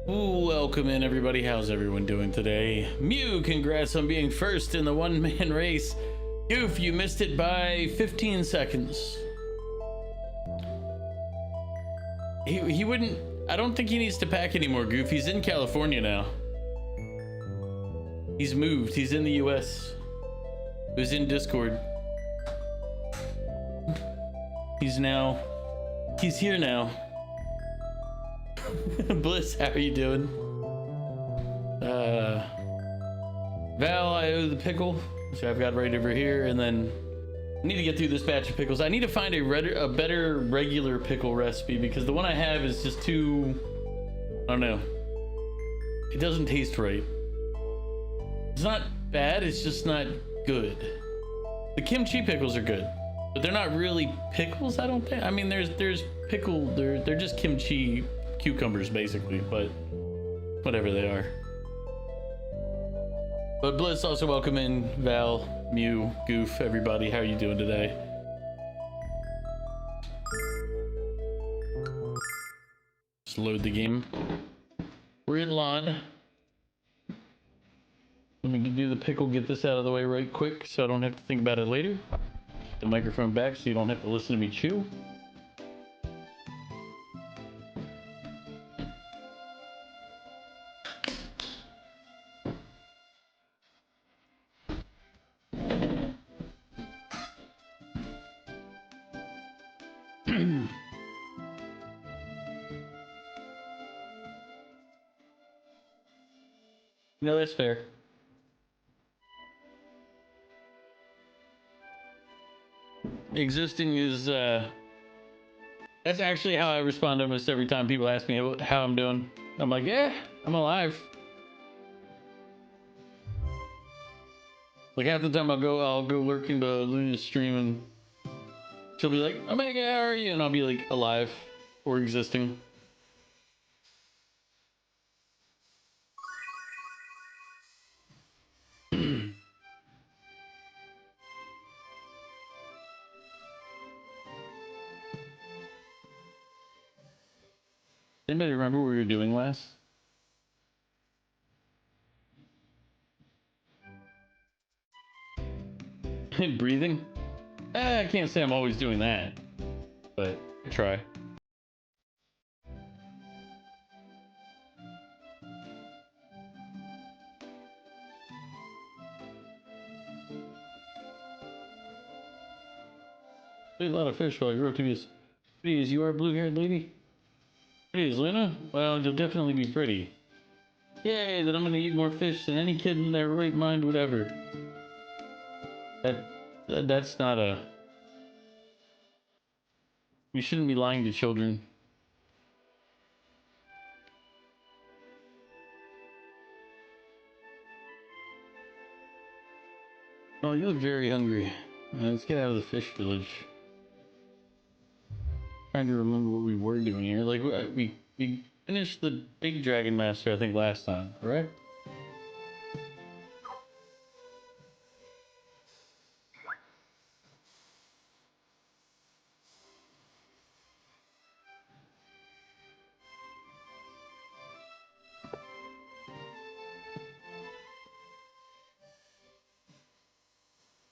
Welcome in, everybody. How's everyone doing today? Mew, congrats on being first in the one-man race. Goof, you missed it by 15 seconds. He wouldn't... I don't think he needs to pack anymore, Goof. He's in California now. He's moved. He's in the US. He was in Discord. He's here now. Bliss, how are you doing? Val, I owe the pickle, so I've got right over here, and then I need to get through this batch of pickles. I need to find a better regular pickle recipe because the one I have is just too, I don't know. It doesn't taste right. It's not bad, it's just not good. The kimchi pickles are good, but they're not really pickles, I don't think. I mean, there's pickle, they're just kimchi cucumbers basically, but whatever they are. But Bliss, also welcome in. Val, Mew, Goof, everybody, how are you doing today? Just load the game. We're in lawn. Let me do the pickle, get this out of the way right quick so I don't have to think about it later. The microphone back so you don't have to listen to me chew. No, that's fair. Existing is, that's actually how I respond almost every time people ask me how I'm doing. I'm like, yeah, I'm alive. Like half the time I'll go lurk into Luna's stream and she'll be like, Omega, how are you? And I'll be like, alive or existing. Anybody remember what we were doing last? Breathing? I can't say I'm always doing that, but I try. There's a lot of fish while you wrote to me. Please, you are a blue-haired lady? Please, Luna? Well, you'll definitely be pretty. Yay, that I'm gonna eat more fish than any kid in their right mind would ever. That's not a... We shouldn't be lying to children. Oh, you look very hungry. Let's get out of the fish village. Trying to remember what we were doing here. Like, we finished the big Dragon Master, I think, last time, right?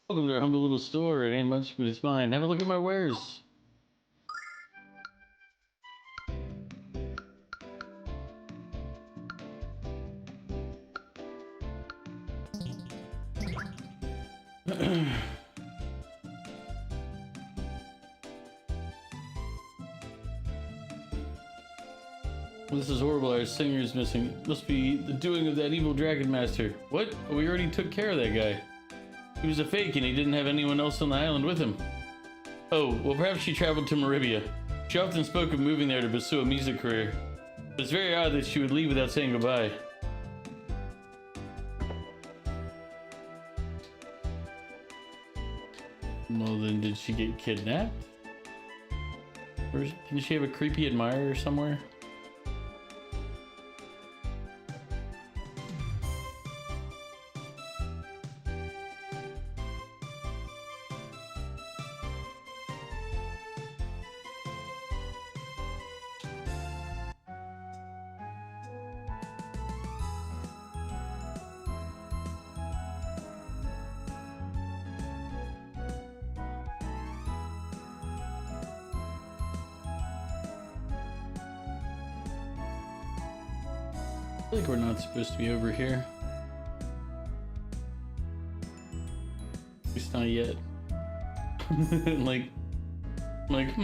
Welcome to our humble little store. It ain't much, but it's mine. Have a look at my wares. This is horrible. Our singer is missing. Must be the doing of that evil Dragon Master. What? We already took care of that guy. He was a fake and he didn't have anyone else on the island with him. Oh, well perhaps she traveled to Maribia. She often spoke of moving there to pursue a music career. But it's very odd that she would leave without saying goodbye. Well then, did she get kidnapped? Or can she have a creepy admirer somewhere? feel like we're not supposed to be over here. At least not yet. like, like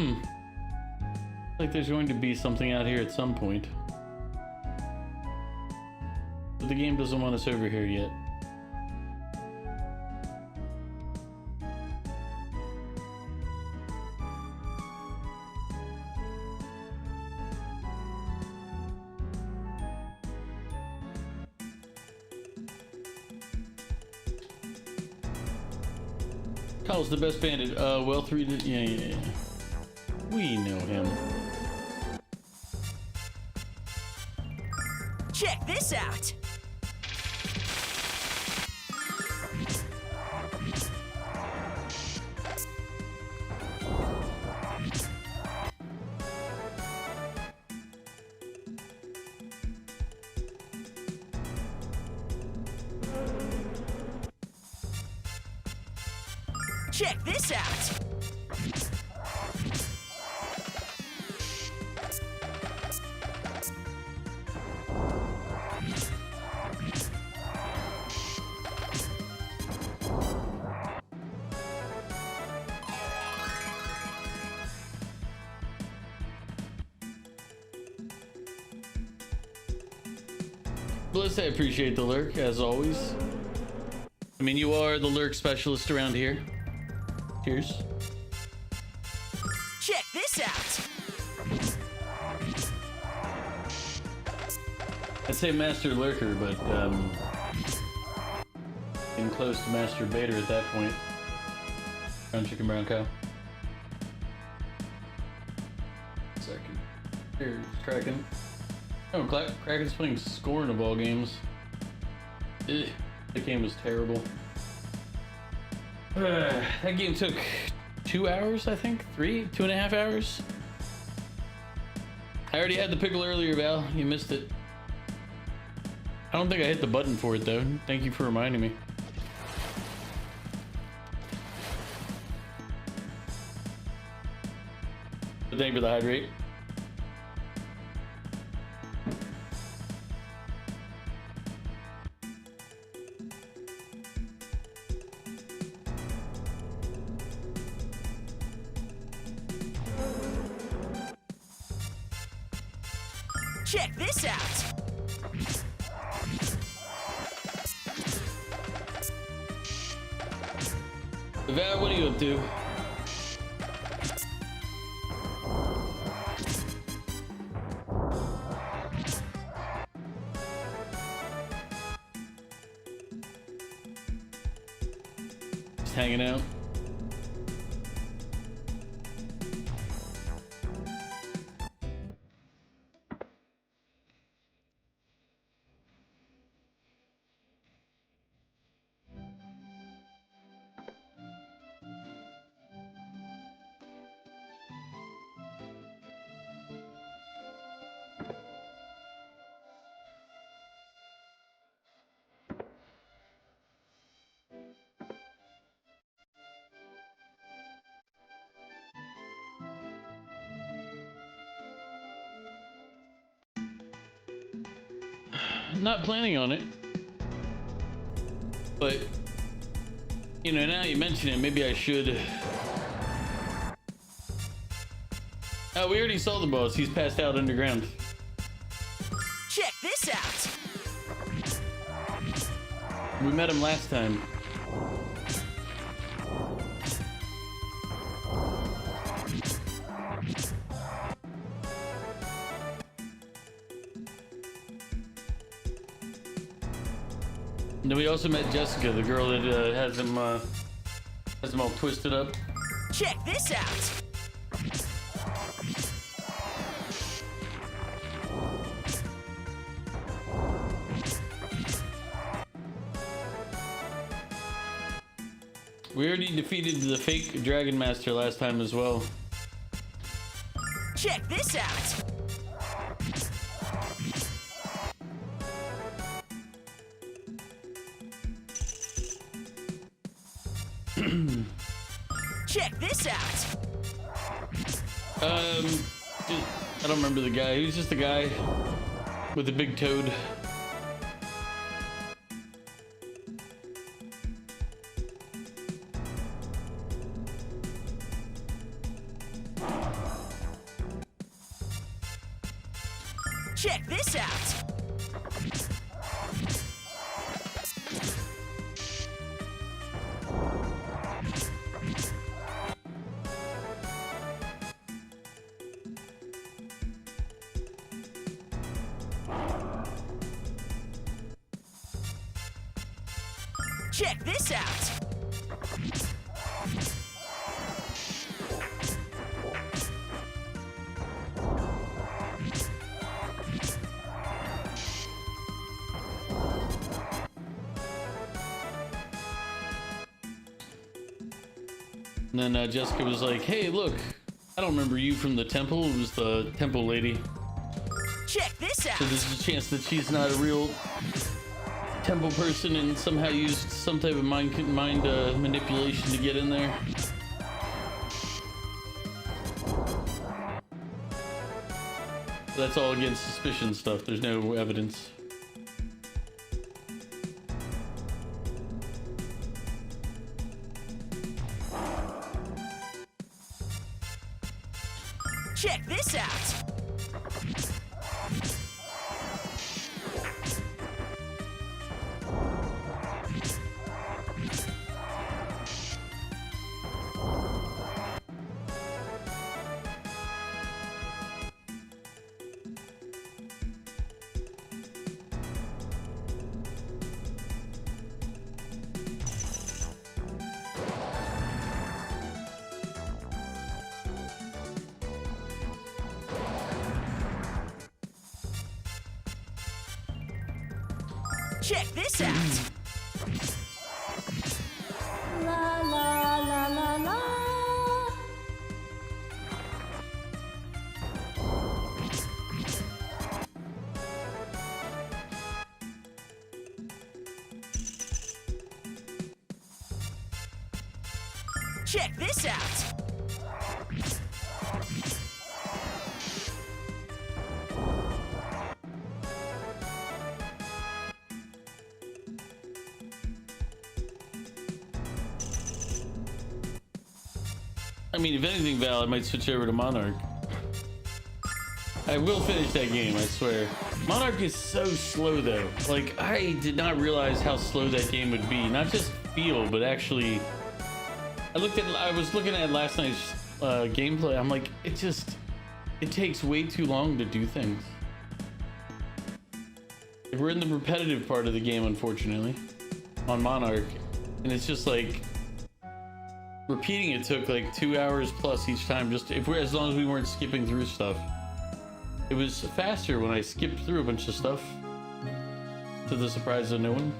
there's going to be something out here at some point. But the game doesn't want us over here yet. Kyle's the best bandit. Well, yeah. We know him. Check this out. Check this out. Bliss, I appreciate the lurk, as always. I mean, you are the lurk specialist around here. Cheers. Check this out. I'd say Master Lurker, but getting close to Master Baiter at that point. Brown chicken, brown cow. Second. Here's Kraken. Oh, Kraken's playing score in the ball games. Ugh, that game was terrible. That game took 2 hours, I think? 2.5 hours? I already had the pickle earlier, Val. You missed it. I don't think I hit the button for it, though. Thank you for reminding me. But thank you for the hydrate. Check this out. Val, what are you up to? Just hanging out. Not planning on it, but you know, now you mention it, maybe I should. Oh, we already saw the boss. He's passed out underground. Check this out. We met him last time. And then we also met Jessica, the girl that has him all twisted up. Check this out. We already defeated the fake Dragon Master last time as well. Check this out. Check this out. I don't remember the guy. He was just the guy with the big toad. Check this out. And then Jessica was like, hey, look, I don't remember you from the temple. It was the temple lady. Check this out. So there's a chance that she's not a real temple person and somehow used some type of mind manipulation to get in there. That's all against suspicion stuff. There's no evidence. Check this out. Check this out. La la la la la. Check this out. I mean, if anything, Val, I might switch over to Monarch. I will finish that game, I swear. Monarch is so slow, though. Like, I did not realize how slow that game would be. Not just feel, but actually... I was looking at last night's gameplay. I'm like, it takes way too long to do things. We're in the repetitive part of the game, unfortunately, on Monarch. And it's just like... repeating it took like 2 hours plus each time, just as long as we weren't skipping through stuff. It was faster when I skipped through a bunch of stuff, to the surprise of no one.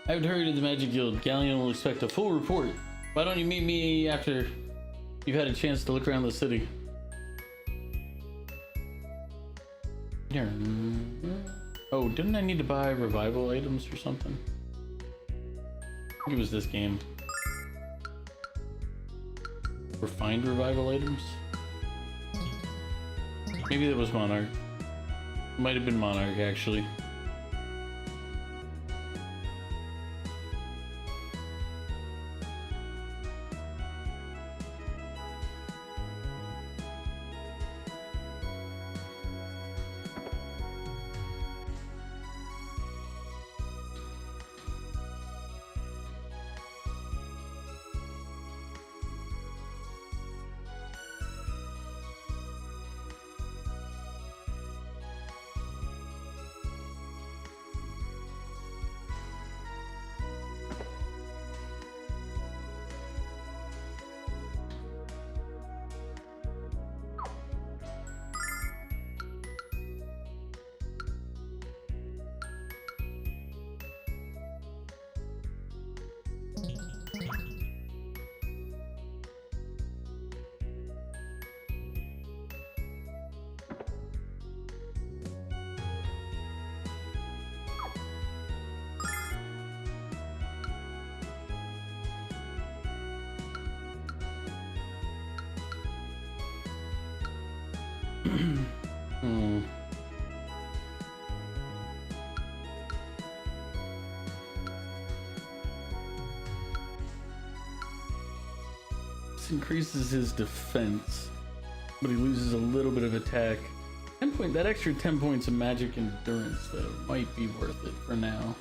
I haven't hurried to the Magic Guild. Galleon will expect a full report. Why don't you meet me after you've had a chance to look around the city? Oh, didn't I need to buy revival items or something? I think it was this game. Or find revival items? Maybe that was Monarch. It might have been Monarch, actually. Hmm. This increases his defense, but he loses a little bit of attack. 10 point, that extra 10 points of magic endurance though might be worth it for now.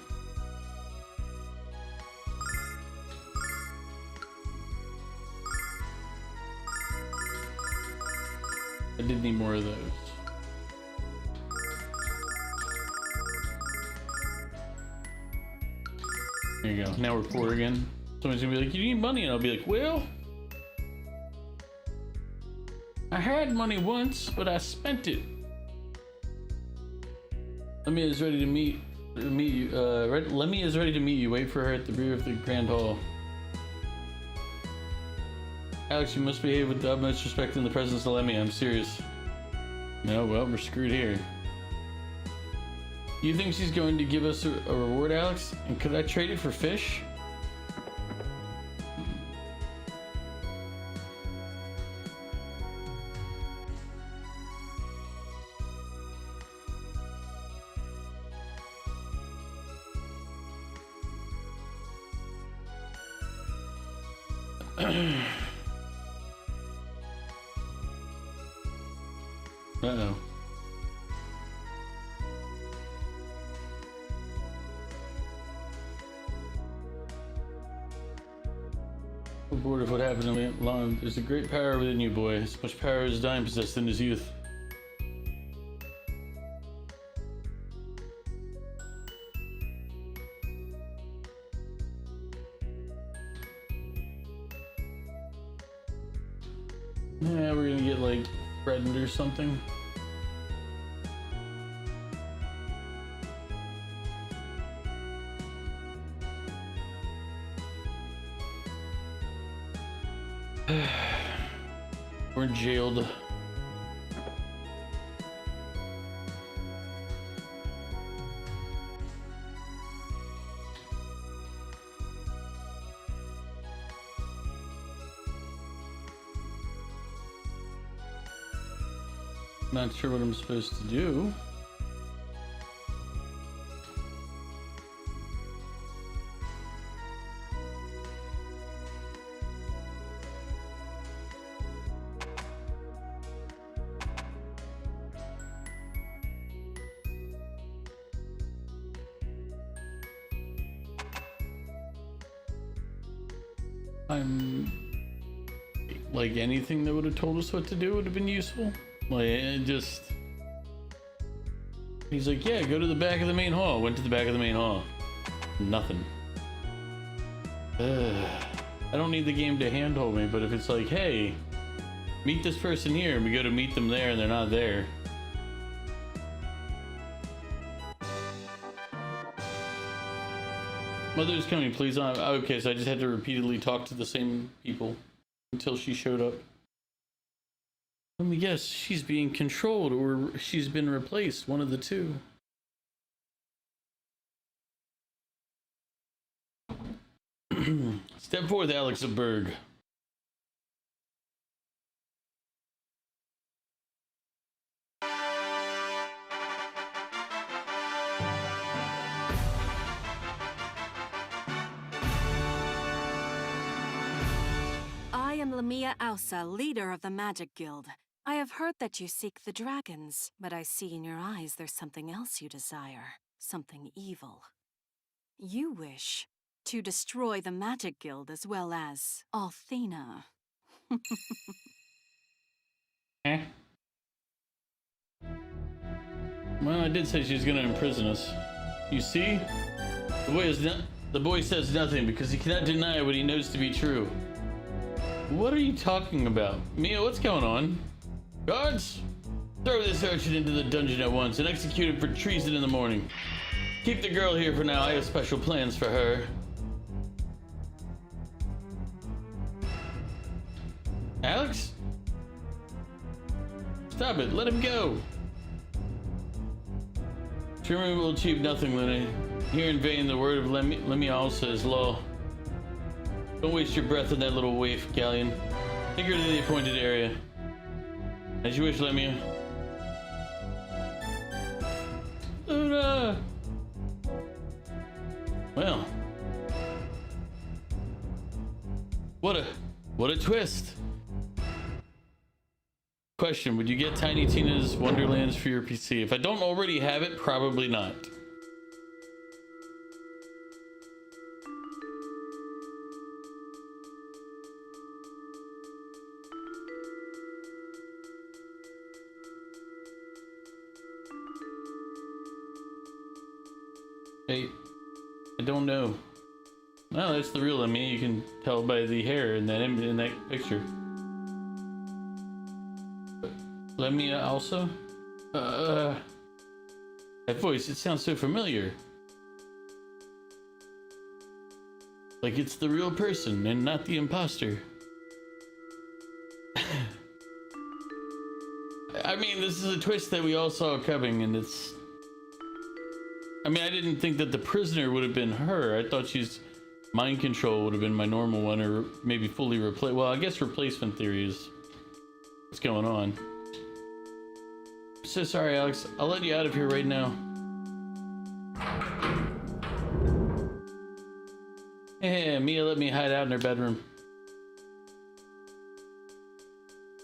I did need more of those. There you go. Now we're poor again. Someone's gonna be like, you need money, and I'll be like, well, I had money once, but I spent it. Lemmy is ready to meet you. Lemmy is ready to meet you. Wait for her at the rear of the Grand Hall. Alex, you must behave with the utmost respect in the presence of Lemmy. I'm serious. No, well, we're screwed here. You think she's going to give us a reward, Alex? And could I trade it for fish? Uh-oh. We're bored of what happened in long. There's a great power within you, boy. As much power as Dime possessed in his youth. Yeah, we're gonna get like threatened or something. We're jailed. Not sure what I'm supposed to do. Like anything that would have told us what to do would have been useful. Like it just, he's like, yeah, go to the back of the main hall. Went to the back of the main hall. Nothing. I don't need the game to handhold me, but if it's like, hey, meet this person here, and we go to meet them there and they're not there. Mother's coming, please. Okay, so I just had to repeatedly talk to the same people until she showed up. Let me guess, she's being controlled or she's been replaced, one of the two. Step forth, Alex of Berg. I am Lamia Ausa, leader of the Magic Guild. I have heard that you seek the dragons, but I see in your eyes there's something else you desire. Something evil. You wish to destroy the Magic Guild as well as Althena. Eh? Well, I did say she's gonna imprison us. You see? The boy says nothing because he cannot deny what he knows to be true. What are you talking about? Mia, what's going on? Guards! Throw this urchin into the dungeon at once and execute him for treason in the morning. Keep the girl here for now. I have special plans for her. Alex? Stop it. Let him go. Trimming will achieve nothing, Lenny. Hear in vain the word of Lemmy also is law. Don't waste your breath on that little waif, Galleon. Take her to the appointed area. As you wish, Lemmy. Luna! Well. What a twist. Question, would you get Tiny Tina's Wonderlands for your PC? If I don't already have it, probably not. Hey, I don't know. No, that's the real me. You can tell by the hair in that picture. Lemia also? That voice, it sounds so familiar. Like it's the real person and not the imposter. I mean, this is a twist that we all saw coming, and it's... I mean, I didn't think that the prisoner would have been her. I thought she's... Mind control would have been my normal one, or maybe fully replace. Well, I guess replacement theory is what's going on. So sorry, Alex. I'll let you out of here right now. Hey, Mia let me hide out in her bedroom.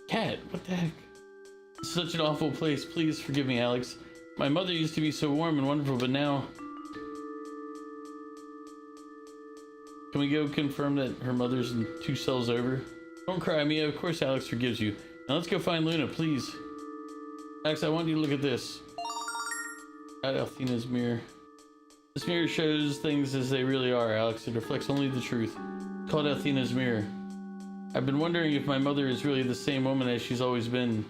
Cat, what the heck? It's such an awful place. Please forgive me, Alex. My mother used to be so warm and wonderful, but now... Can we go confirm that her mother's in 2 cells over? Don't cry, Mia. Of course Alex forgives you. Now let's go find Luna, please. Alex, I want you to look at this. At Athena's mirror. This mirror shows things as they really are, Alex. It reflects only the truth. It's called Athena's mirror. I've been wondering if my mother is really the same woman as she's always been,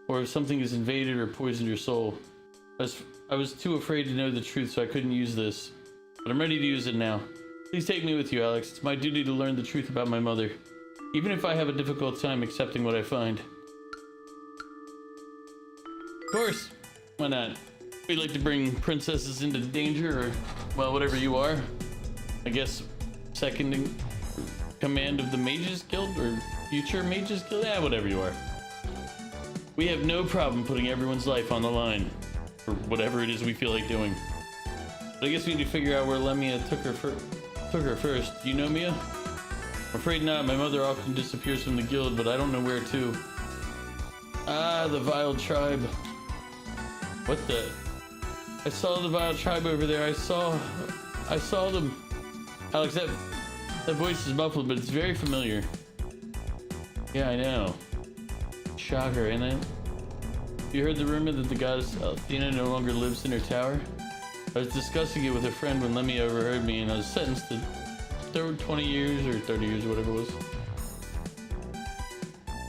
or if something has invaded or poisoned her soul. I was too afraid to know the truth, so I couldn't use this. But I'm ready to use it now. Please take me with you, Alex. It's my duty to learn the truth about my mother, even if I have a difficult time accepting what I find. Of course. Why not? We'd like to bring princesses into danger, or, well, whatever you are. I guess second in command of the Mages Guild, or future Mages Guild? Yeah, whatever you are. We have no problem putting everyone's life on the line, or whatever it is we feel like doing. But I guess we need to figure out where Lemia took her first. Do you know Mia? I'm afraid not. My mother often disappears from the guild, but I don't know where to. Ah, the Vile Tribe. What the? I saw the Vile Tribe over there. I saw them. Alex, that voice is muffled, but it's very familiar. Yeah, I know. Shocker, ain't it? You heard the rumor that the goddess Athena no longer lives in her tower? I was discussing it with a friend when Lemmy overheard me, and I was sentenced to 20 years or 30 years, whatever it was.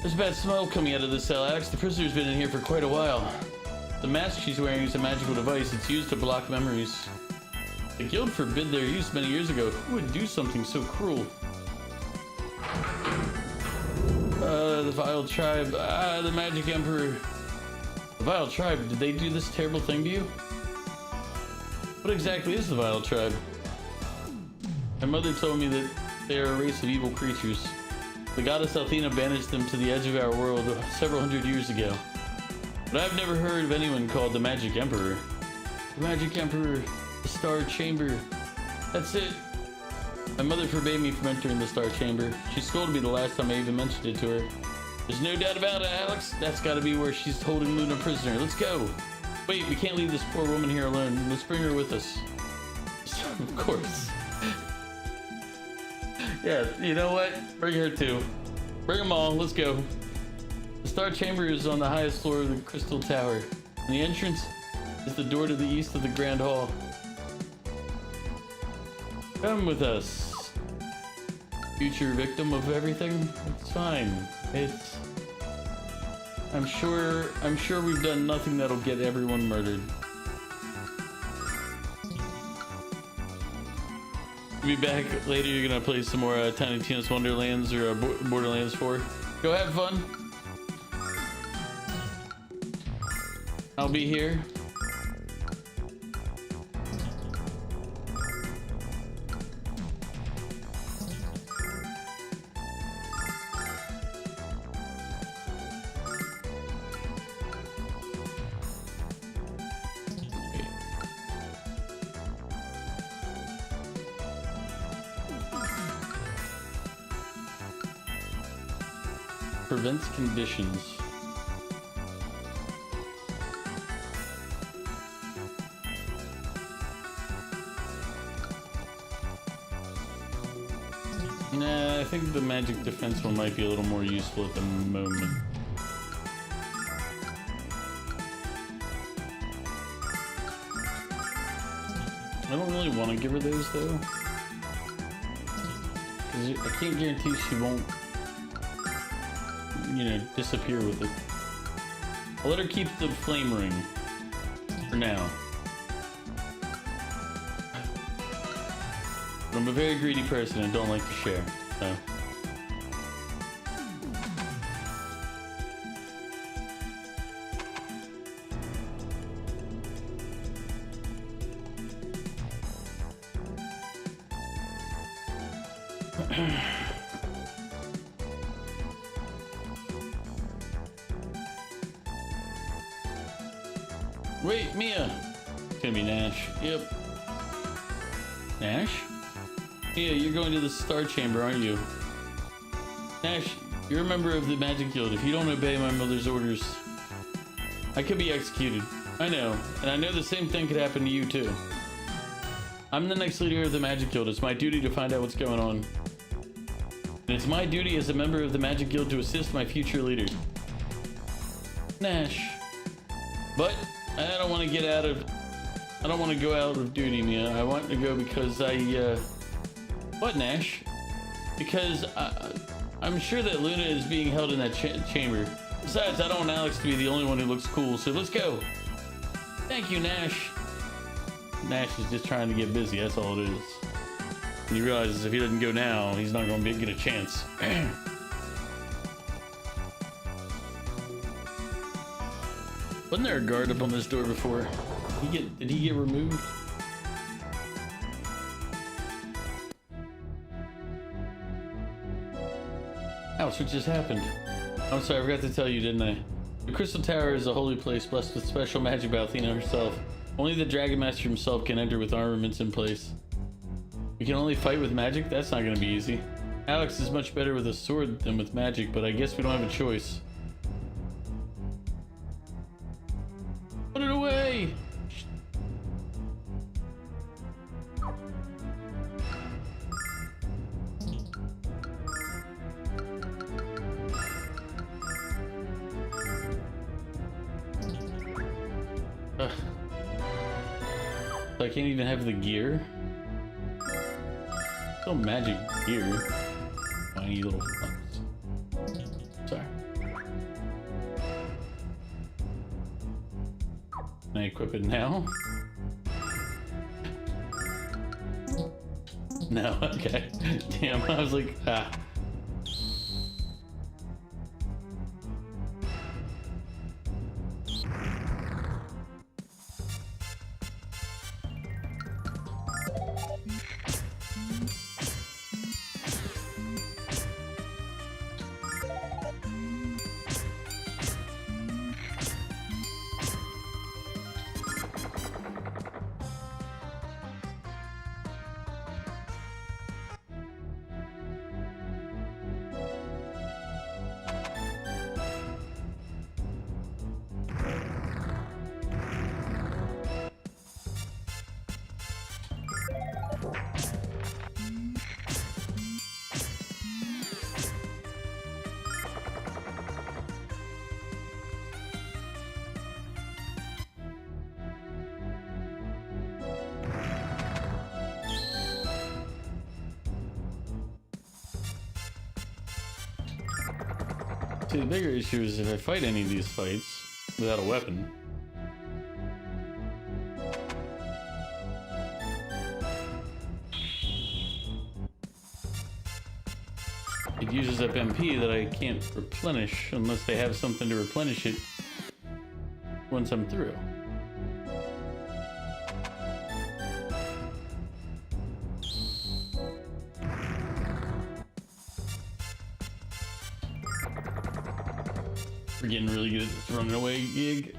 There's a bad smell coming out of the cell, Alex. The prisoner's been in here for quite a while. The mask she's wearing is a magical device. It's used to block memories. The guild forbid their use many years ago. Who would do something so cruel? The Vile Tribe. The Magic Emperor. The Vile Tribe, did they do this terrible thing to you? What exactly is the Vile Tribe? My mother told me that they are a race of evil creatures. The goddess Athena banished them to the edge of our world several hundred years ago. But I've never heard of anyone called the Magic Emperor. The Magic Emperor, the Star Chamber. That's it. My mother forbade me from entering the Star Chamber. She scolded me the last time I even mentioned it to her. There's no doubt about it, Alex. That's gotta be where she's holding Luna prisoner. Let's go. Wait, we can't leave this poor woman here alone. Let's bring her with us. Of course. Yeah, you know what? Bring her too. Bring them all. Let's go. The Star Chamber is on the highest floor of the Crystal Tower. And the entrance is the door to the east of the Grand Hall. Come with us. Future victim of everything? It's fine. It's... I'm sure we've done nothing that'll get everyone murdered. We'll be back later. You're gonna play some more Tiny Tina's Wonderlands or Borderlands 4. Go have fun. I'll be here. prevents conditions. Nah, I think the magic defense one might be a little more useful at the moment. I don't really want to give her those though. I can't guarantee she won't, you know, disappear with it. I'll let her keep the flame ring for now. But I'm a very greedy person and don't like to share, so. Wait, Mia! It's gonna be Nash. Yep. Nash? Mia, you're going to the Star Chamber, aren't you? Nash, you're a member of the Magic Guild. If you don't obey my mother's orders, I could be executed. I know, and I know the same thing could happen to you too. I'm the next leader of the Magic Guild. It's my duty to find out what's going on. And it's my duty as a member of the Magic Guild to assist my future leader. Nash. But I don't want to get out of... I don't want to go out of duty, Mia. I want to go because What, Nash? Because I'm sure that Luna is being held in that chamber. Besides, I don't want Alex to be the only one who looks cool, so let's go. Thank you, Nash. Nash is just trying to get busy, that's all it is. And he realizes if he doesn't go now, he's not going to get a chance. Wasn't there a guard up on this door before? Did he get removed? Ouch, what just happened? I'm sorry, I forgot to tell you, didn't I? The Crystal Tower is a holy place blessed with special magic by Athena herself. Only the Dragon Master himself can enter with armaments in place. We can only fight with magic? That's not gonna be easy. Alex is much better with a sword than with magic, but I guess we don't have a choice. Put it away! I can't even have the gear. No magic gear. Tiny little fucks. Sorry. Can I equip it now? No, okay. Damn, I was like, ah. See, the bigger issue is if I fight any of these fights without a weapon. It uses up MP that I can't replenish unless they have something to replenish it once I'm through. We're getting really good at this running away gig.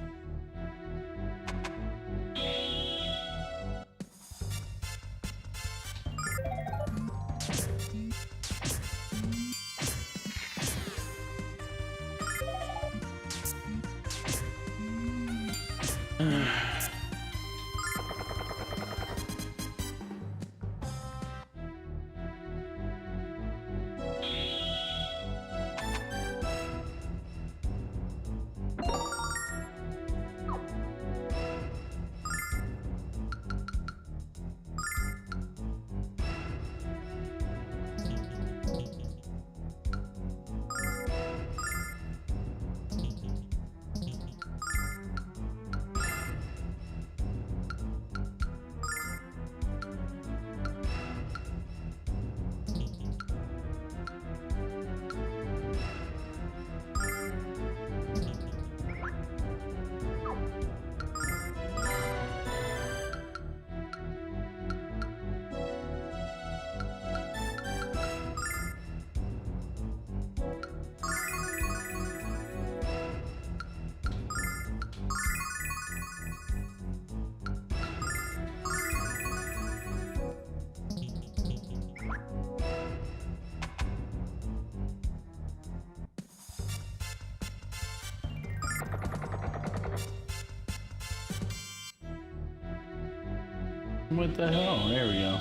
What the hell? There we go.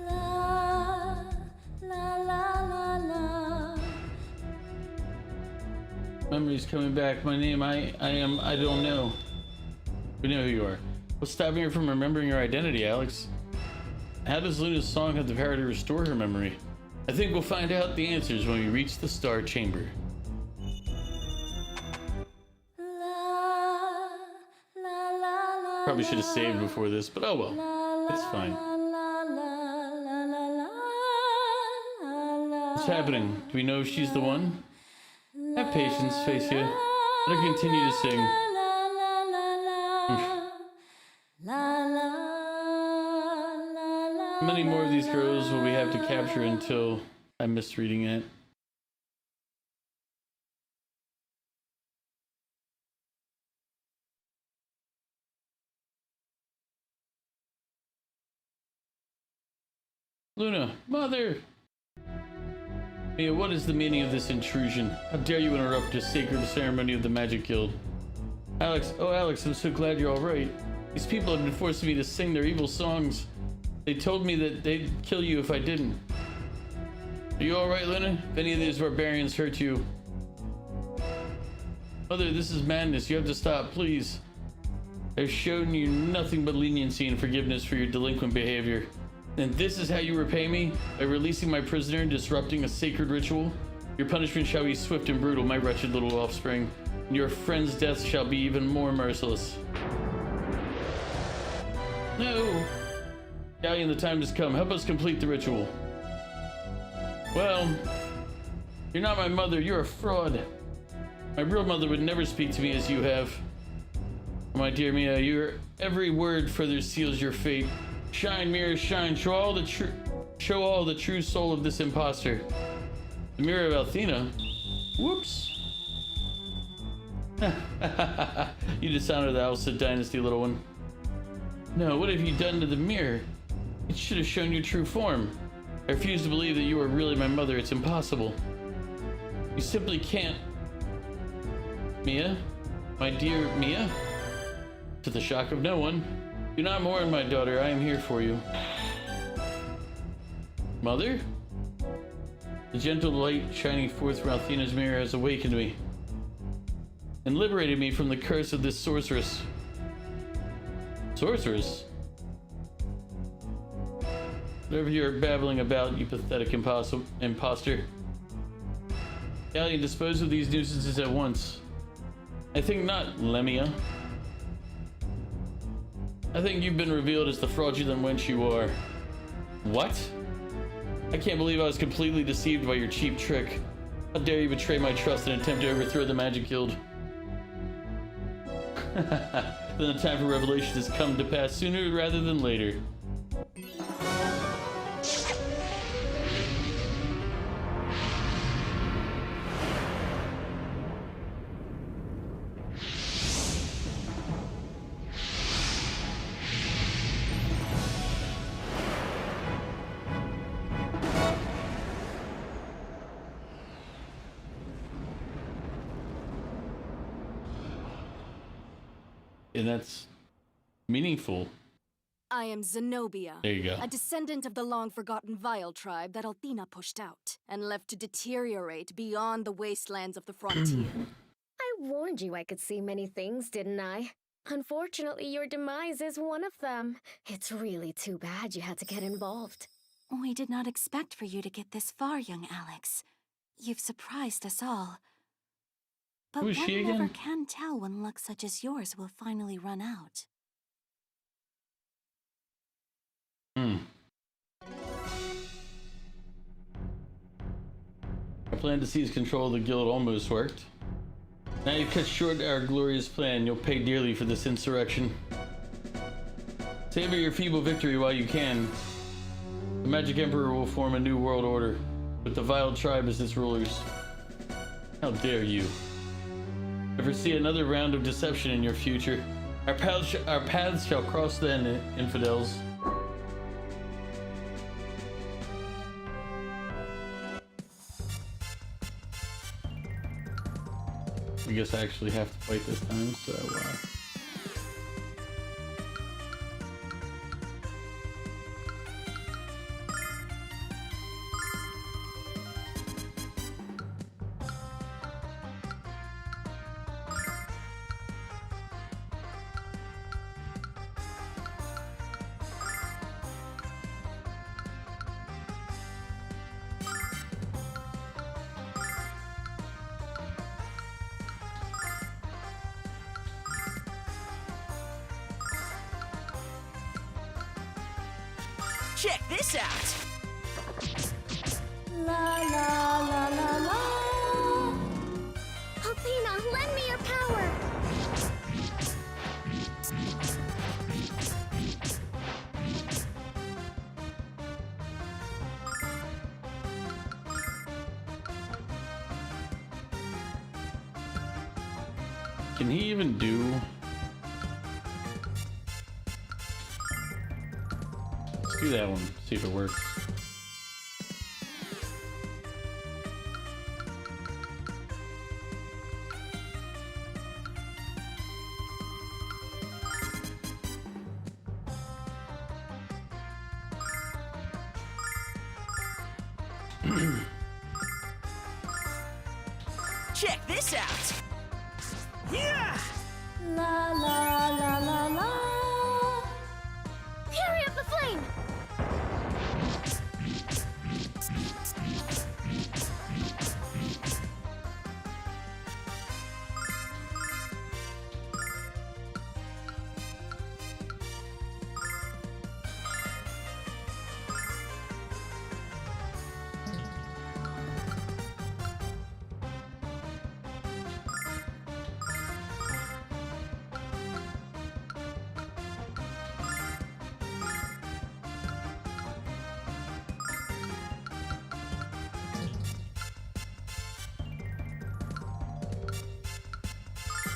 La la la la la. Memories coming back. My name, I don't know. We know who you are. What's stopping her from remembering her identity, Alex? How does Luna's song have the power to restore her memory? I think we'll find out the answers when we reach the Star Chamber. Probably should have saved before this, but oh well. It's fine. What's happening? Do we know if she's the one? Have patience, Facia. Let her continue to sing. How many more of these girls will we have to capture until I'm misreading it? Luna, mother! Mia, what is the meaning of this intrusion? How dare you interrupt the sacred ceremony of the Magic Guild? Alex, oh Alex, I'm so glad you're alright. These people have been forcing me to sing their evil songs. They told me that they'd kill you if I didn't. Are you alright, Luna? If any of these barbarians hurt you. Mother, this is madness. You have to stop, please. I've shown you nothing but leniency and forgiveness for your delinquent behavior. And this is how you repay me? By releasing my prisoner and disrupting a sacred ritual? Your punishment shall be swift and brutal, my wretched little offspring. And your friend's death shall be even more merciless. No! Galleon, the time has come. Help us complete the ritual. Well, you're not my mother. You're a fraud. My real mother would never speak to me as you have. My dear Mia, your every word further seals your fate. Shine, mirror, shine. Show all the true soul of this imposter. The mirror of Althena. Whoops. You dishonor the Alsa dynasty, little one. No, what have you done to the mirror? It should have shown your true form. I refuse to believe that you are really my mother. It's impossible. You simply can't. Mia? My dear Mia? To the shock of no one. Do not mourn, my daughter. I am here for you. Mother? The gentle light shining forth from Althena's mirror has awakened me and liberated me from the curse of this sorceress. Sorceress? Whatever you're babbling about, you pathetic imposter. Galleon, dispose of these nuisances at once. I think not, Lemia. I think you've been revealed as the fraudulent wench you are. What? I can't believe I was completely deceived by your cheap trick. How dare you betray my trust and attempt to overthrow the Magic Guild? Then the time for revelation has come to pass sooner rather than later. and that's meaningful. I am Zenobia, There you go. a descendant of the long-forgotten Vile tribe that Althena pushed out and left to deteriorate beyond the wastelands of the frontier. I warned you I could see many things, didn't I? Unfortunately, your demise is one of them. It's really too bad you had to get involved. We did not expect for you to get this far, young Alex. You've surprised us all. But Who is one she never again? can tell when luck such as yours will finally run out. Our plan to seize control of the guild almost worked. Now you've cut short our glorious plan. You'll pay dearly for this insurrection. Savor your feeble victory while you can. The Magic Emperor will form a new world order, with the Vile tribe as its rulers. How dare you? Ever see another round of deception in your future? Our paths shall cross then, infidels. I guess I actually have to fight this time, so Check this out. La la la la la. Althena, lend me your power! can he even do? Let's do that one, see if it works. Check this out. Yeah! La la la la la. Fury of the Flame!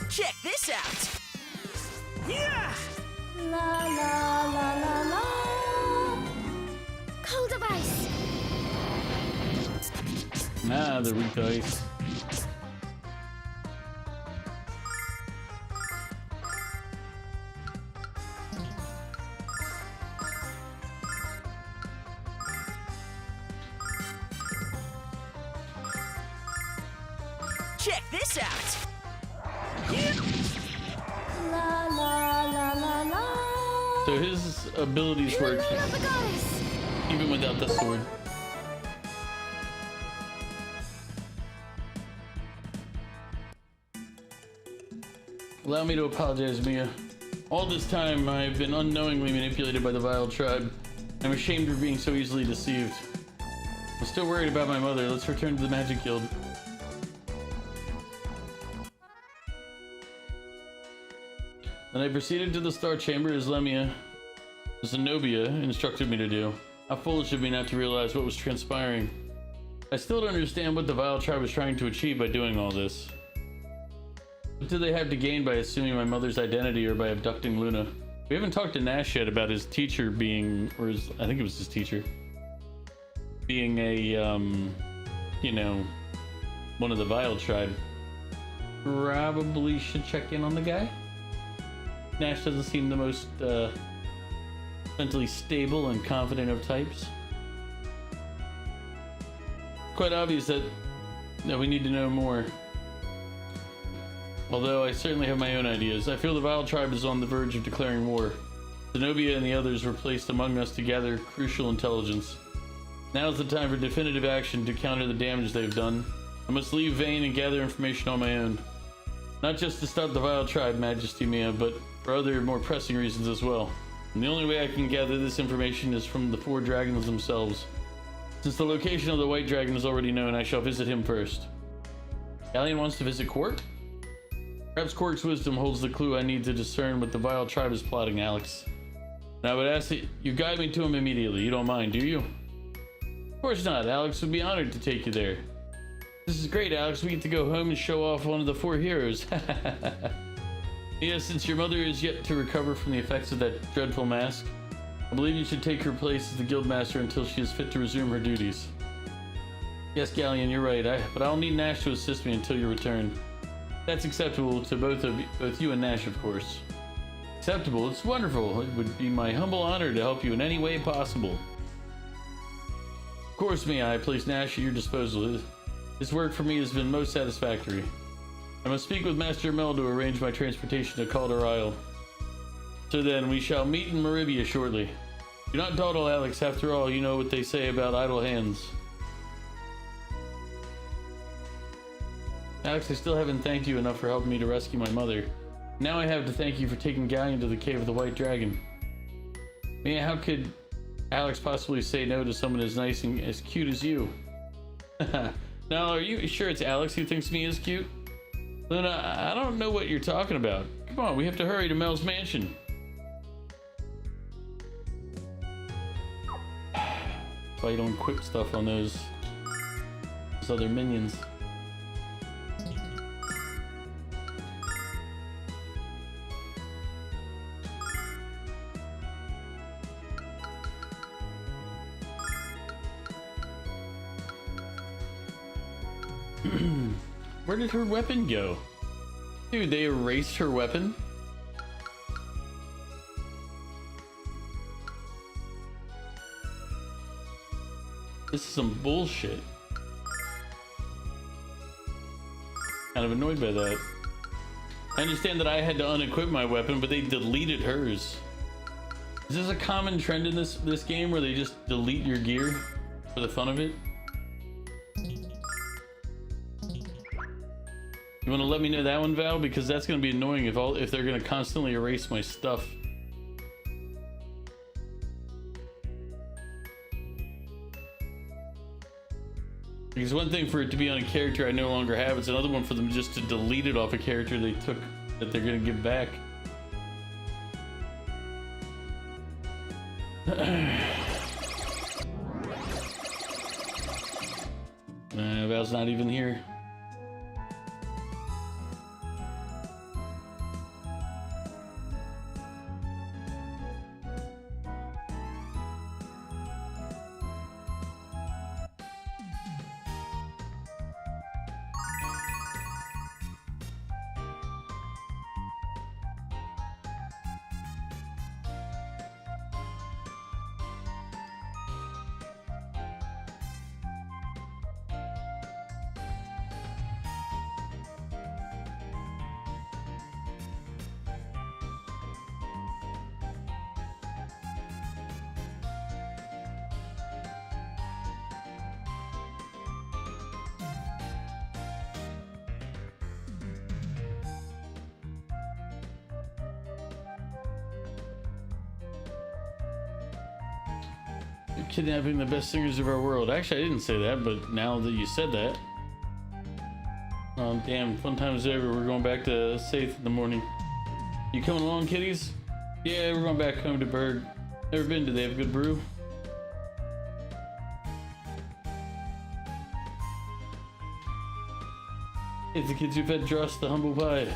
Check this out. Yeah! La la la la la. Cold of Ice! Nah, the weak ice. Check this out. La la la la la. So his abilities In the work name of the goddess! even without the sword. Allow me to apologize, Mia. All this time, I've been unknowingly manipulated by the Vile tribe. I'm ashamed of being so easily deceived. I'm still worried about my mother. Let's return to the Magic Guild. Then I proceeded to the Star Chamber as Zenobia instructed me to do. How foolish of me not to realize what was transpiring. I still don't understand what the Vile tribe was trying to achieve by doing all this. What did they have to gain by assuming my mother's identity or by abducting Luna? We haven't talked to Nash yet about his teacher being, or his, I think it was his teacher, being a, you know, one of the Vile tribe. Probably should check in on the guy. Nash doesn't seem the most mentally stable and confident of types. Quite obvious that we need to know more. Although I certainly have my own ideas. I feel the Vile Tribe is on the verge of declaring war. Zenobia and the others were placed among us to gather crucial intelligence. Now is the time for definitive action to counter the damage they've done. I must leave Vane and gather information on my own. Not just to stop the Vile Tribe, Majesty Mia, but for other more pressing reasons as well. And the only way I can gather this information is from the 4 dragons themselves. Since the location of the White Dragon is already known, I shall visit him first. Galleon wants to visit Quark? Perhaps Quark's wisdom holds the clue I need to discern what the Vile Tribe is plotting, Alex. And I would ask that you guide me to him immediately. You don't mind, do you? Of course not. Alex would be honored to take you there. This is great, Alex. We get to go home and show off one of the 4 heroes. Yes, since your mother is yet to recover from the effects of that dreadful mask, I believe you should take her place as the Guildmaster until she is fit to resume her duties. Yes, Galleon, you're right. But I'll need Nash to assist me until your return. That's acceptable to both you and Nash, of course. Acceptable? It's wonderful. It would be my humble honor to help you in any way possible. Of course, may I place Nash at your disposal. His work for me has been most satisfactory. I must speak with Master Mel to arrange my transportation to Calder Isle. So then, we shall meet in Maribia shortly. Do not dawdle, Alex. After all, you know what they say about idle hands. Alex, I still haven't thanked you enough for helping me to rescue my mother. Now I have to thank you for taking Galleon to the Cave of the White Dragon. Man, how could Alex possibly say no to someone as nice and as cute as you? Now, are you sure it's Alex who thinks me is cute? Luna, I don't know what you're talking about. Come on, we have to hurry to Mel's mansion. That's why you don't equip stuff on those other minions. Where did her weapon go? Dude, they erased her weapon? This is some bullshit. Kind of annoyed by that. I understand that I had to unequip my weapon, but they deleted hers. Is this a common trend in this game where they just delete your gear for the fun of it? You want to let me know that one, Val? Because that's going to be annoying if they're going to constantly erase my stuff. Because one thing for it to be on a character I no longer have, it's another one for them just to delete it off a character they took that they're going to give back. Val's not even here. Kidnapping the best singers of our world. Actually, I didn't say that, but now that you said that. Damn, fun times over. We're going back to Safe in the morning. You coming along, kiddies? Yeah, we're going back home to Berg. Never been. Do they have good brew? It's the kids who fed Dross the humble pie.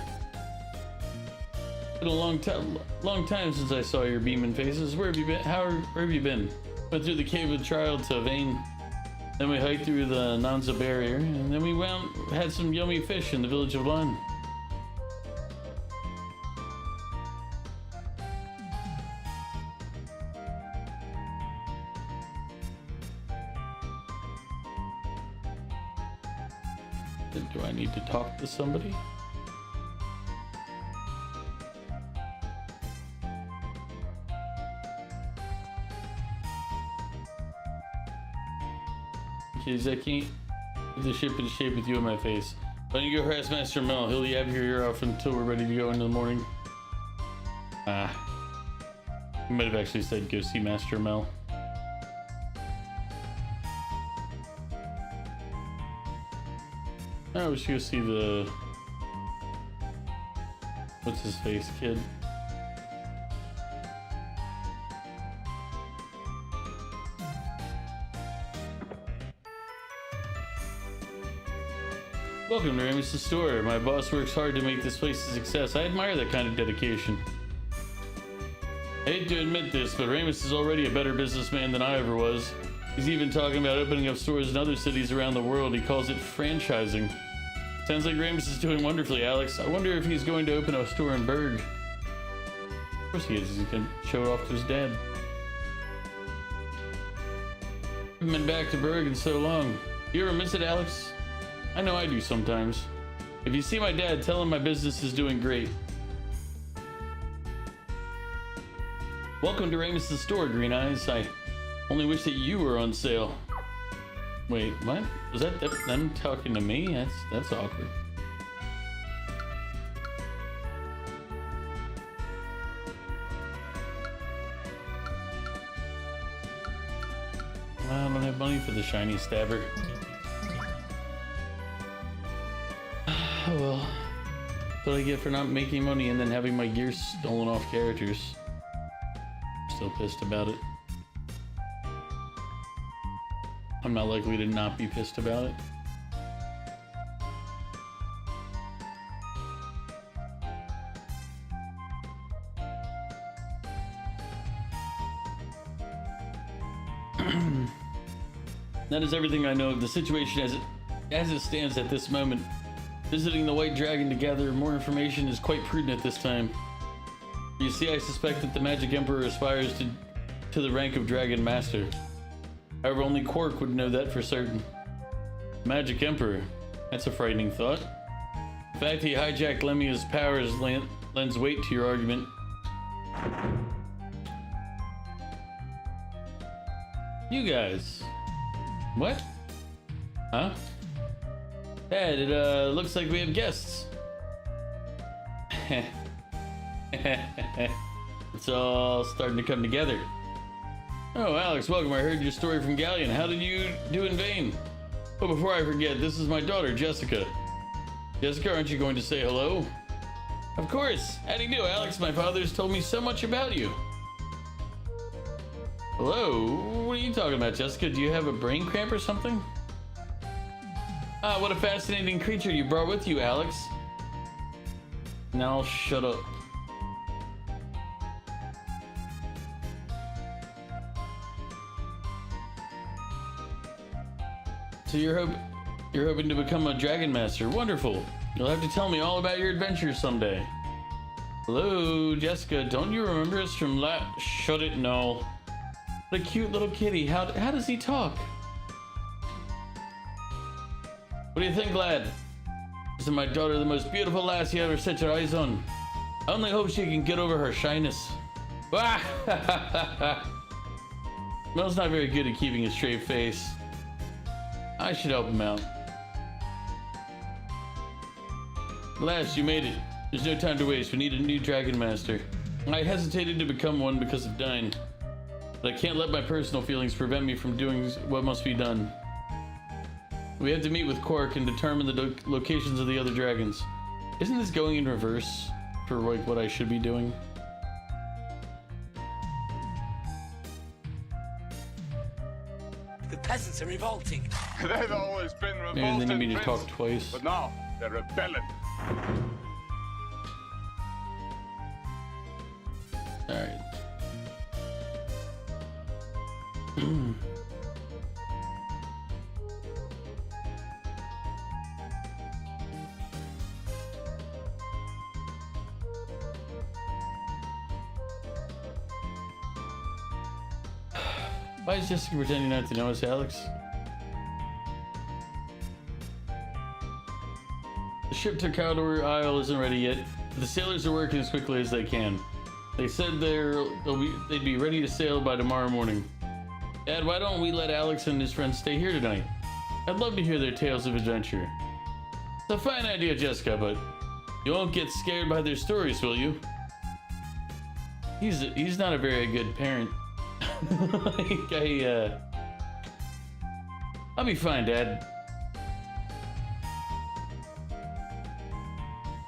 Been a long time since I saw your beaming faces. Where have you been? Where have you been? Went through the Cave of Trial to Vane. Then we hiked through the Nanza barrier, and then we had some yummy fish in the village of Lun. Do I need to talk to somebody? Jeez, I can't get the ship in shape with you in my face. Why don't you go harass Master Mel? He'll yab your ear off until we're ready to go in the morning. I might have actually said go see Master Mel. Oh, we should go see the... What's his face, kid? Welcome to Ramus' store. My boss works hard to make this place a success. I admire that kind of dedication. I hate to admit this, but Ramus is already a better businessman than I ever was. He's even talking about opening up stores in other cities around the world. He calls it franchising. Sounds like Ramus is doing wonderfully, Alex. I wonder if he's going to open a store in Berg. Of course he is. He's going to show it off to his dad. I haven't been back to Berg in so long. You ever miss it, Alex? I know I do sometimes. If you see my dad, tell him my business is doing great. Welcome to Ramus' store, Green Eyes. I only wish that you were on sale. Wait, what? Was that them talking to me? That's awkward. I don't have money for the shiny stabber. Oh well. That's what I get for not making money and then having my gear stolen off characters. Still pissed about it. I'm not likely to not be pissed about it. That is everything I know of the situation as it stands at this moment. Visiting the White Dragon to gather more information is quite prudent at this time. You see, I suspect that the Magic Emperor aspires to the rank of Dragon Master. However, only Quark would know that for certain. Magic Emperor? That's a frightening thought. The fact he hijacked Lemia's powers lends weight to your argument. You guys. What? Huh? Dad, it looks like we have guests. It's all starting to come together. Oh, Alex, welcome. I heard your story from Galleon. How did you do in vain? Oh, before I forget, this is my daughter, Jessica. Jessica, aren't you going to say hello? Of course. How do you do, Alex? My father's told me so much about you. Hello? What are you talking about, Jessica? Do you have a brain cramp or something? Ah, what a fascinating creature you brought with you, Alex. Now shut up. So you're hoping to become a Dragon Master. Wonderful. You'll have to tell me all about your adventures someday. Hello, Jessica. Don't you remember us from Shut it, no. What a cute little kitty. How does he talk? What do you think, lad? Isn't my daughter the most beautiful lass you ever set your eyes on? I only hope she can get over her shyness. Mel's not very good at keeping a straight face. I should help him out. Lass, you made it. There's no time to waste. We need a new Dragon Master. I hesitated to become one because of Dyne, but I can't let my personal feelings prevent me from doing what must be done. We have to meet with Quark and determine the locations of the other dragons. Isn't this going in reverse for like what I should be doing? The peasants are revolting. They've always been revolting. And then you need to Prince, talk twice. but now they're rebelling. Alright. Why is Jessica pretending not to notice, Alex? The ship to Caldor Isle isn't ready yet, but the sailors are working as quickly as they can. They said they'd be ready to sail by tomorrow morning. Dad, why don't we let Alex and his friends stay here tonight? I'd love to hear their tales of adventure. It's a fine idea, Jessica, but you won't get scared by their stories, will you? He's not a very good parent. I'll be fine, Dad.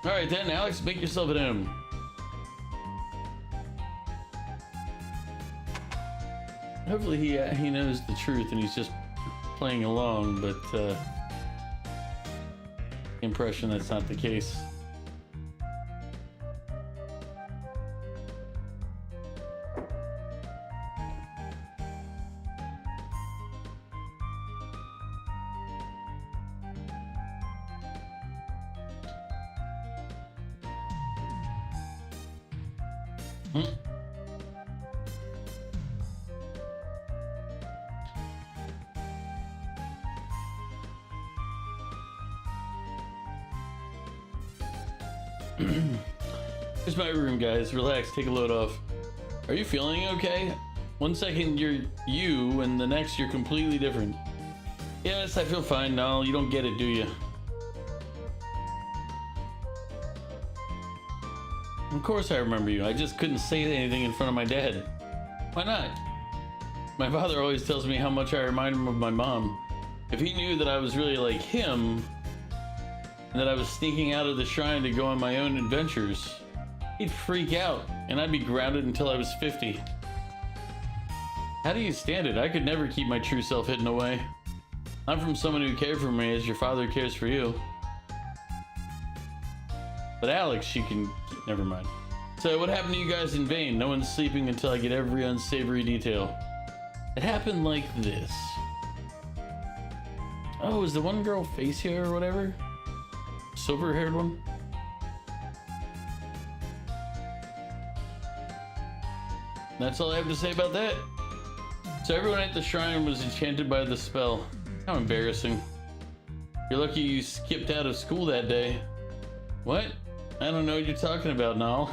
Alright then, Alex, make yourself at home. Hopefully he knows the truth and he's just playing along, but impression that's not the case. Here's my room, guys. Relax, take a load off. Are you feeling okay? One second you're you, and the next you're completely different. Yes, I feel fine now. You don't get it, do you? Of course I remember you. I just couldn't say anything in front of my dad. Why not? My father always tells me how much I remind him of my mom. If he knew that I was really like him, and that I was sneaking out of the shrine to go on my own adventures, he'd freak out, and I'd be grounded until I was 50. How do you stand it? I could never keep my true self hidden away. I'm from someone who cared for me as your father cares for you. But Alex, she can... Never mind. So what happened to you guys in Vain? No one's sleeping until I get every unsavory detail. It happened like this. Oh, is the one girl Facia or whatever? Silver-haired one? That's all I have to say about that. So everyone at the shrine was enchanted by the spell. How embarrassing. You're lucky you skipped out of school that day. What? I don't know what you're talking about, Nal.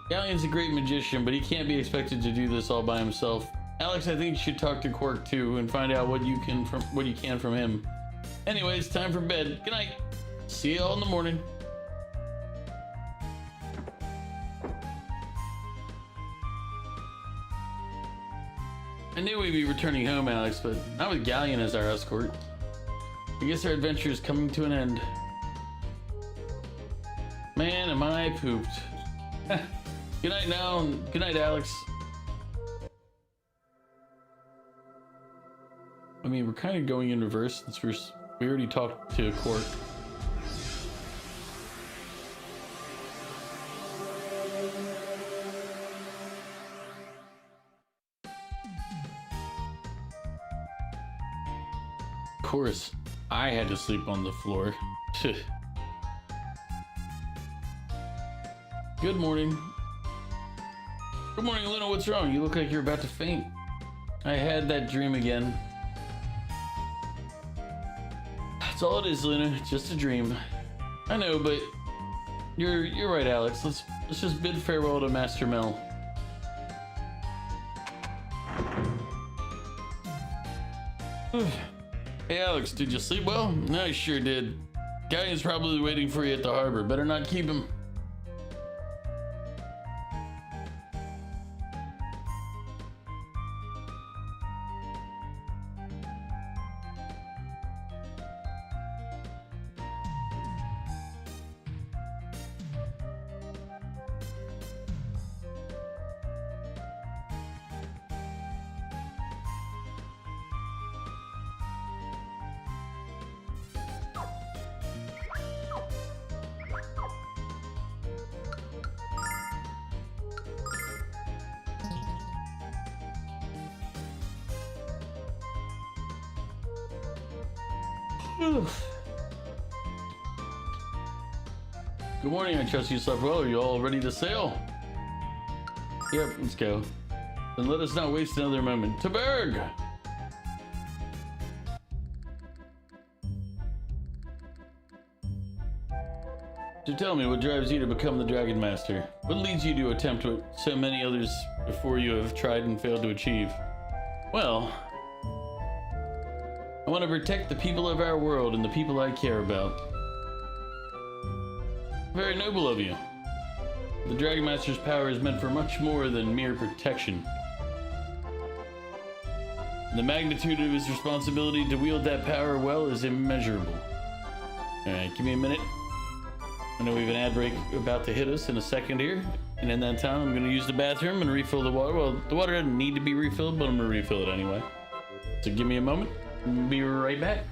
Galleon's a great magician, but he can't be expected to do this all by himself. Alex, I think you should talk to Quark too and find out what you can from him. Anyways, time for bed. Good night. See you all in the morning. I knew we'd be returning home, Alex, but not with Galleon as our escort. I guess our adventure is coming to an end. Man, am I pooped. Good night now, and good night, Alex. I mean, we're kind of going in reverse since we already talked to Quark. Of course, I had to sleep on the floor. Good morning. Good morning, Luna. What's wrong? You look like you're about to faint. I had that dream again. That's all it is, Luna. It's just a dream. I know, but you're right, Alex. Let's just bid farewell to Master Mel. Hey, Alex, did you sleep well? No, I sure did. Gallion's probably waiting for you at the harbor. Better not keep him. Good morning, I trust you slept well. Are you all ready to sail? Yep, let's go. Then let us not waste another moment. To Berg! So tell me, what drives you to become the Dragon Master? What leads you to attempt what so many others before you have tried and failed to achieve? Well, I want to protect the people of our world and the people I care about. Very noble of you. The Dragon Master's power is meant for much more than mere protection. The magnitude of his responsibility to wield that power well is immeasurable. Alright, give me a minute. I know we have an ad break about to hit us in a second here. And in that time, I'm going to use the bathroom and refill the water. Well, the water doesn't need to be refilled, but I'm going to refill it anyway. So give me a moment. I'll be right back.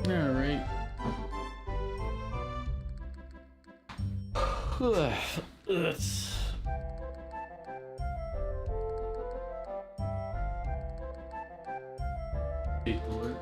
All right. Let's take the work.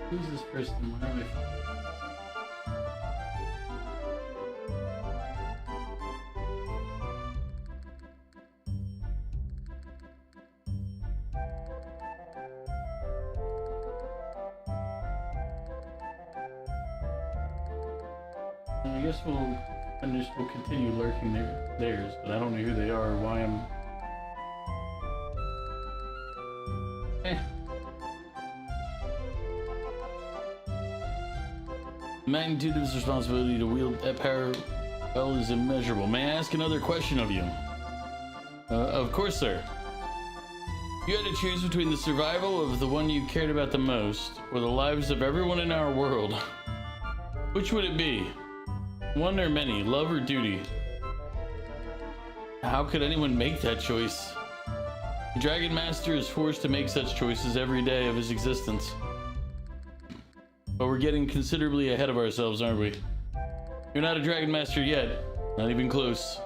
Who's this person? Where are they from? I guess we'll continue lurking theirs, but I don't know who they are or why I'm. The magnitude of his responsibility to wield that power well is immeasurable. May I ask another question of you? Of course, sir. You had to choose between the survival of the one you cared about the most, or the lives of everyone in our world. Which would it be? One or many, love or duty? How could anyone make that choice? The Dragon Master is forced to make such choices every day of his existence. But we're getting considerably ahead of ourselves, aren't we? You're not a Dragon Master yet. Not even close.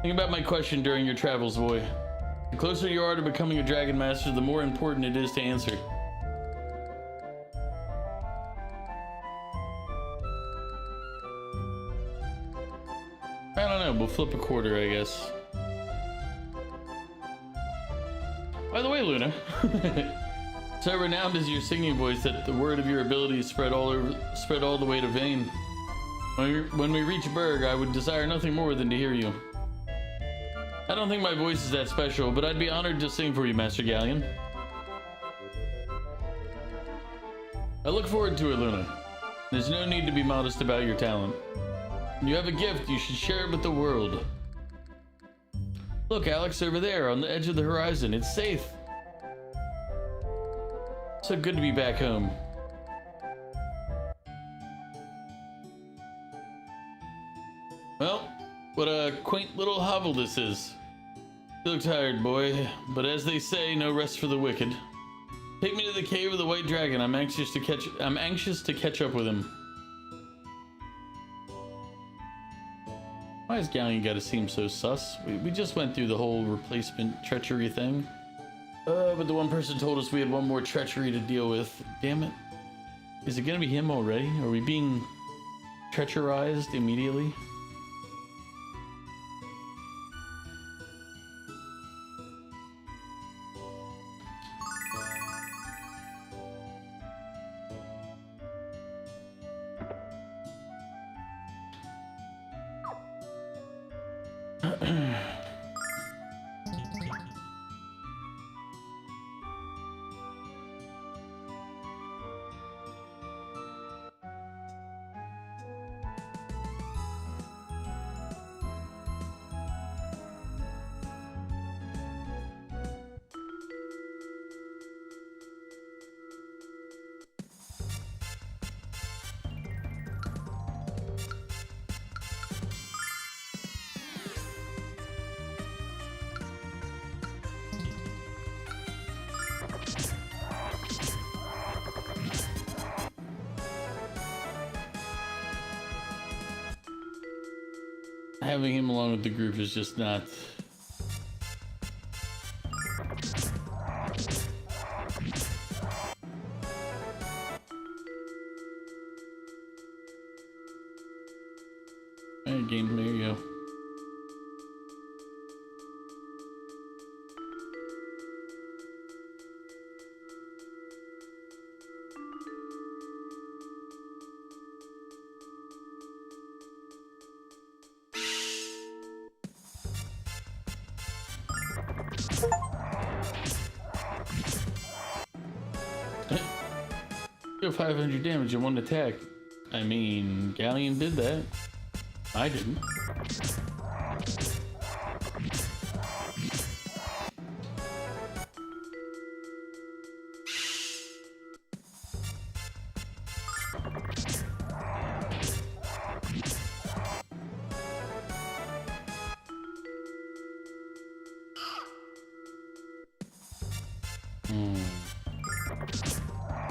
Think about my question during your travels, boy. The closer you are to becoming a Dragon Master, the more important it is to answer. I don't know, we'll flip a quarter, I guess. By the way, Luna, so renowned is your singing voice that the word of your abilities spread all the way to Vane. When we reach Berg, I would desire nothing more than to hear you. I don't think my voice is that special, but I'd be honored to sing for you, Master Galleon. I look forward to it, Luna. There's no need to be modest about your talent. You have a gift, you should share it with the world. Look, Alex, over there, on the edge of the horizon. It's safe. So good to be back home. Well, what a quaint little hovel this is. You look tired, boy, but as they say, no rest for the wicked. Take me to the cave of the White Dragon. I'm anxious to catch up with him. Why has Galleon gotta seem so sus? We just went through the whole replacement treachery thing. But the one person told us we had one more treachery to deal with. Damn it. Is it gonna be him already? Are we being treacherized immediately? Having him along with the group is just not... Alright, game, there you go. Deal 500 damage in one attack. I mean, Galleon did that. I didn't.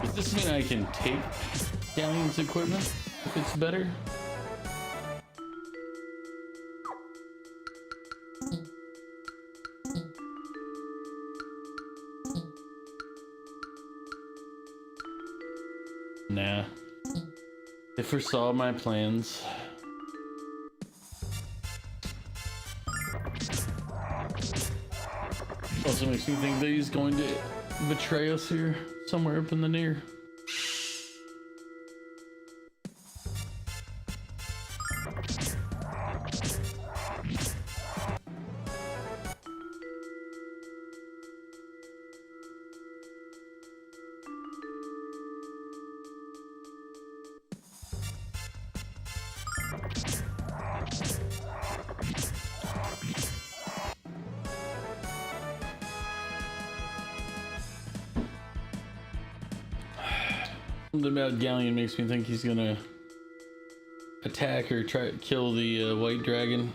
Does this mean I can take Galleon's equipment if it's better? Nah. They foresaw my plans. Also makes me think that he's going to betray us here, somewhere up in the near. Something about Galleon makes me think he's gonna attack or try to kill the white dragon.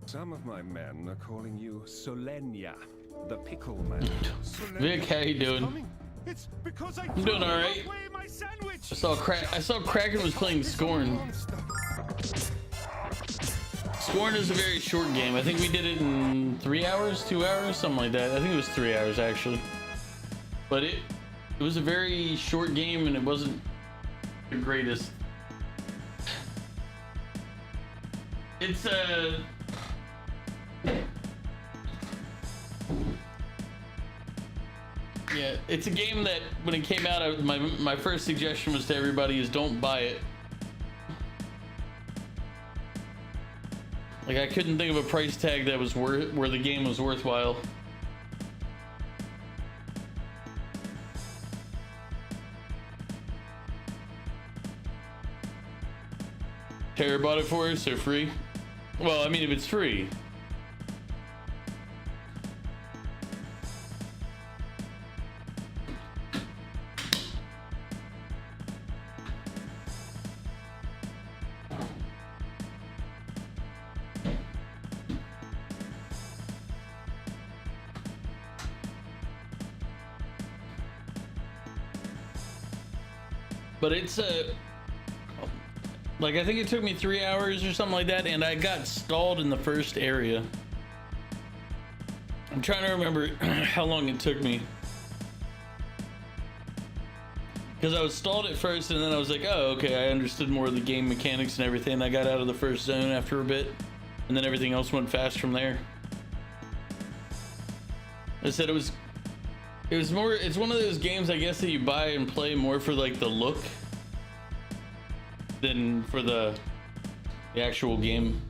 Some of my men are calling you Solenia, the pickle man. Vic, how you doing? It's because I'm doing all right. I saw Kraken was playing Scorn. Scorn is a very short game. I think we did it in 3 hours, 2 hours, something like that. I think it was 3 hours actually. But it was a very short game and it wasn't the greatest. It's yeah, it's a game that when it came out, my first suggestion was to everybody is don't buy it. Like I couldn't think of a price tag that was where the game was worthwhile. Tara bought it for us, so free. Well, I mean, if it's free. But it's like I think it took me 3 hours or something like that, and I got stalled in the first area. I'm trying to remember how long it took me, because I was stalled at first, and then I was like, oh, okay, I understood more of the game mechanics and everything. And I got out of the first zone after a bit, and then everything else went fast from there. I said it's one of those games, I guess, that you buy and play more for like the look than for the actual game.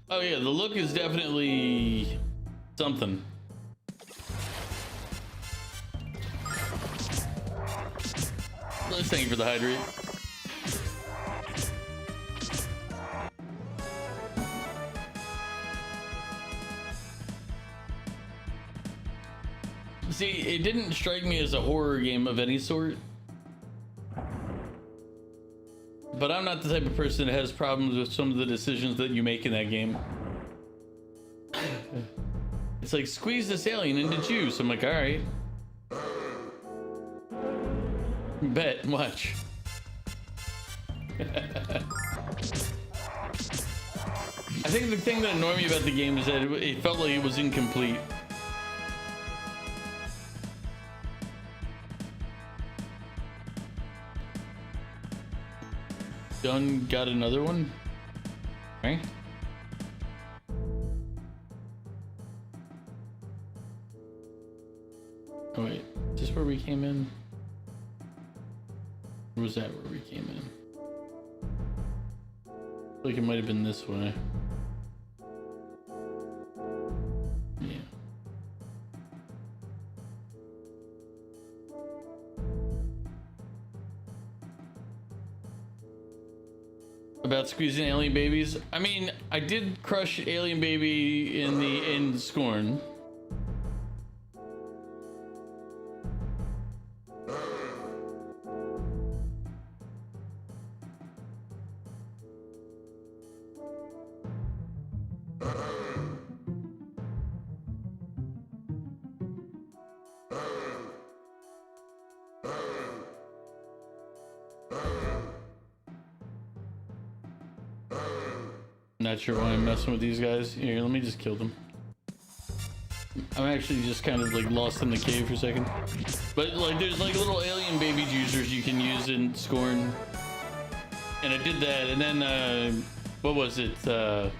Oh yeah, the look is definitely something. Let's thank you for the hydrate. See, it didn't strike me as a horror game of any sort. But I'm not the type of person that has problems with some of the decisions that you make in that game. It's like, squeeze this alien into juice. I'm like, all right. Bet, watch. I think the thing that annoyed me about the game is that it felt like it was incomplete. Done, got another one? Okay. Oh wait, is this where we came in? Or was that where we came in? I feel like it might have been this way. Yeah. About squeezing alien babies. I mean, I did crush alien baby in Scorn. Not sure why I'm messing with these guys. Here, let me just kill them. I'm actually just kind of like lost in the cave for a second. But like there's like little alien baby juicers you can use in Scorn. And I did that, and then what was it? What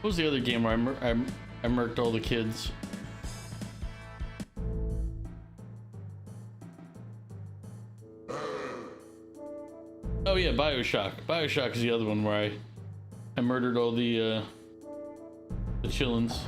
was the other game where I murked all the kids? Oh yeah, Bioshock. Bioshock is the other one where I murdered all the chillins.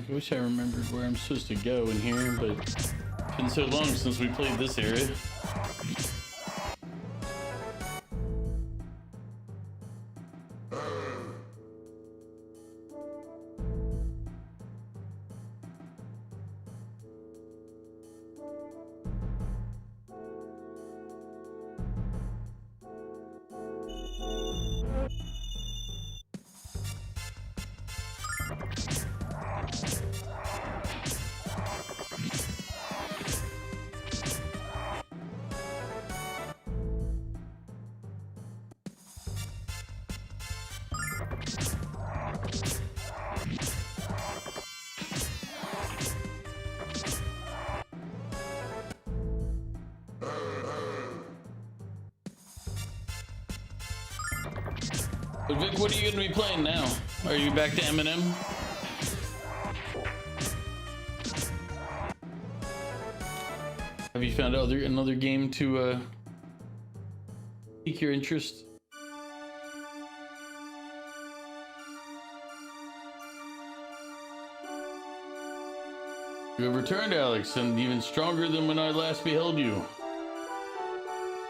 I wish I remembered where I'm supposed to go in here, but it's been so long since we played this area. But Vic, what are you going to be playing now? Are you back to M&M? Have you found another game to pique your interest? You have returned, Alex, and even stronger than when I last beheld you.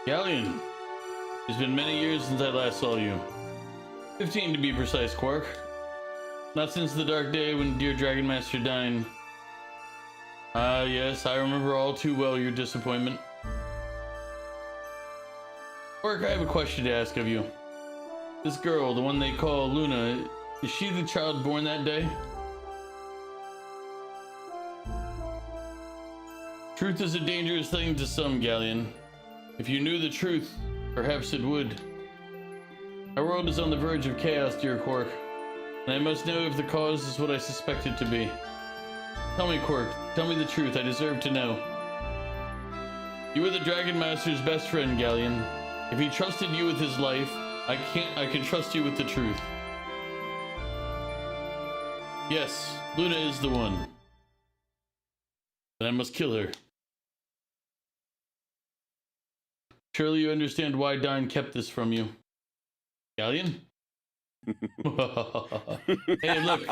Galleon, it's been many years since I last saw you. 15 to be precise, Quark. Not since the dark day when dear Dragon Master died. Ah, yes, I remember all too well your disappointment. Quark, I have a question to ask of you. This girl, the one they call Luna, is she the child born that day? Truth is a dangerous thing to some, Galleon. If you knew the truth, perhaps it would. Our world is on the verge of chaos, dear Quark, and I must know if the cause is what I suspect it to be. Tell me, Quark, tell me the truth, I deserve to know. You were the Dragon Master's best friend, Galleon. If he trusted you with his life, I can trust you with the truth. Yes, Luna is the one. Then I must kill her. Surely you understand why Dine kept this from you. Galleon? Hey, look.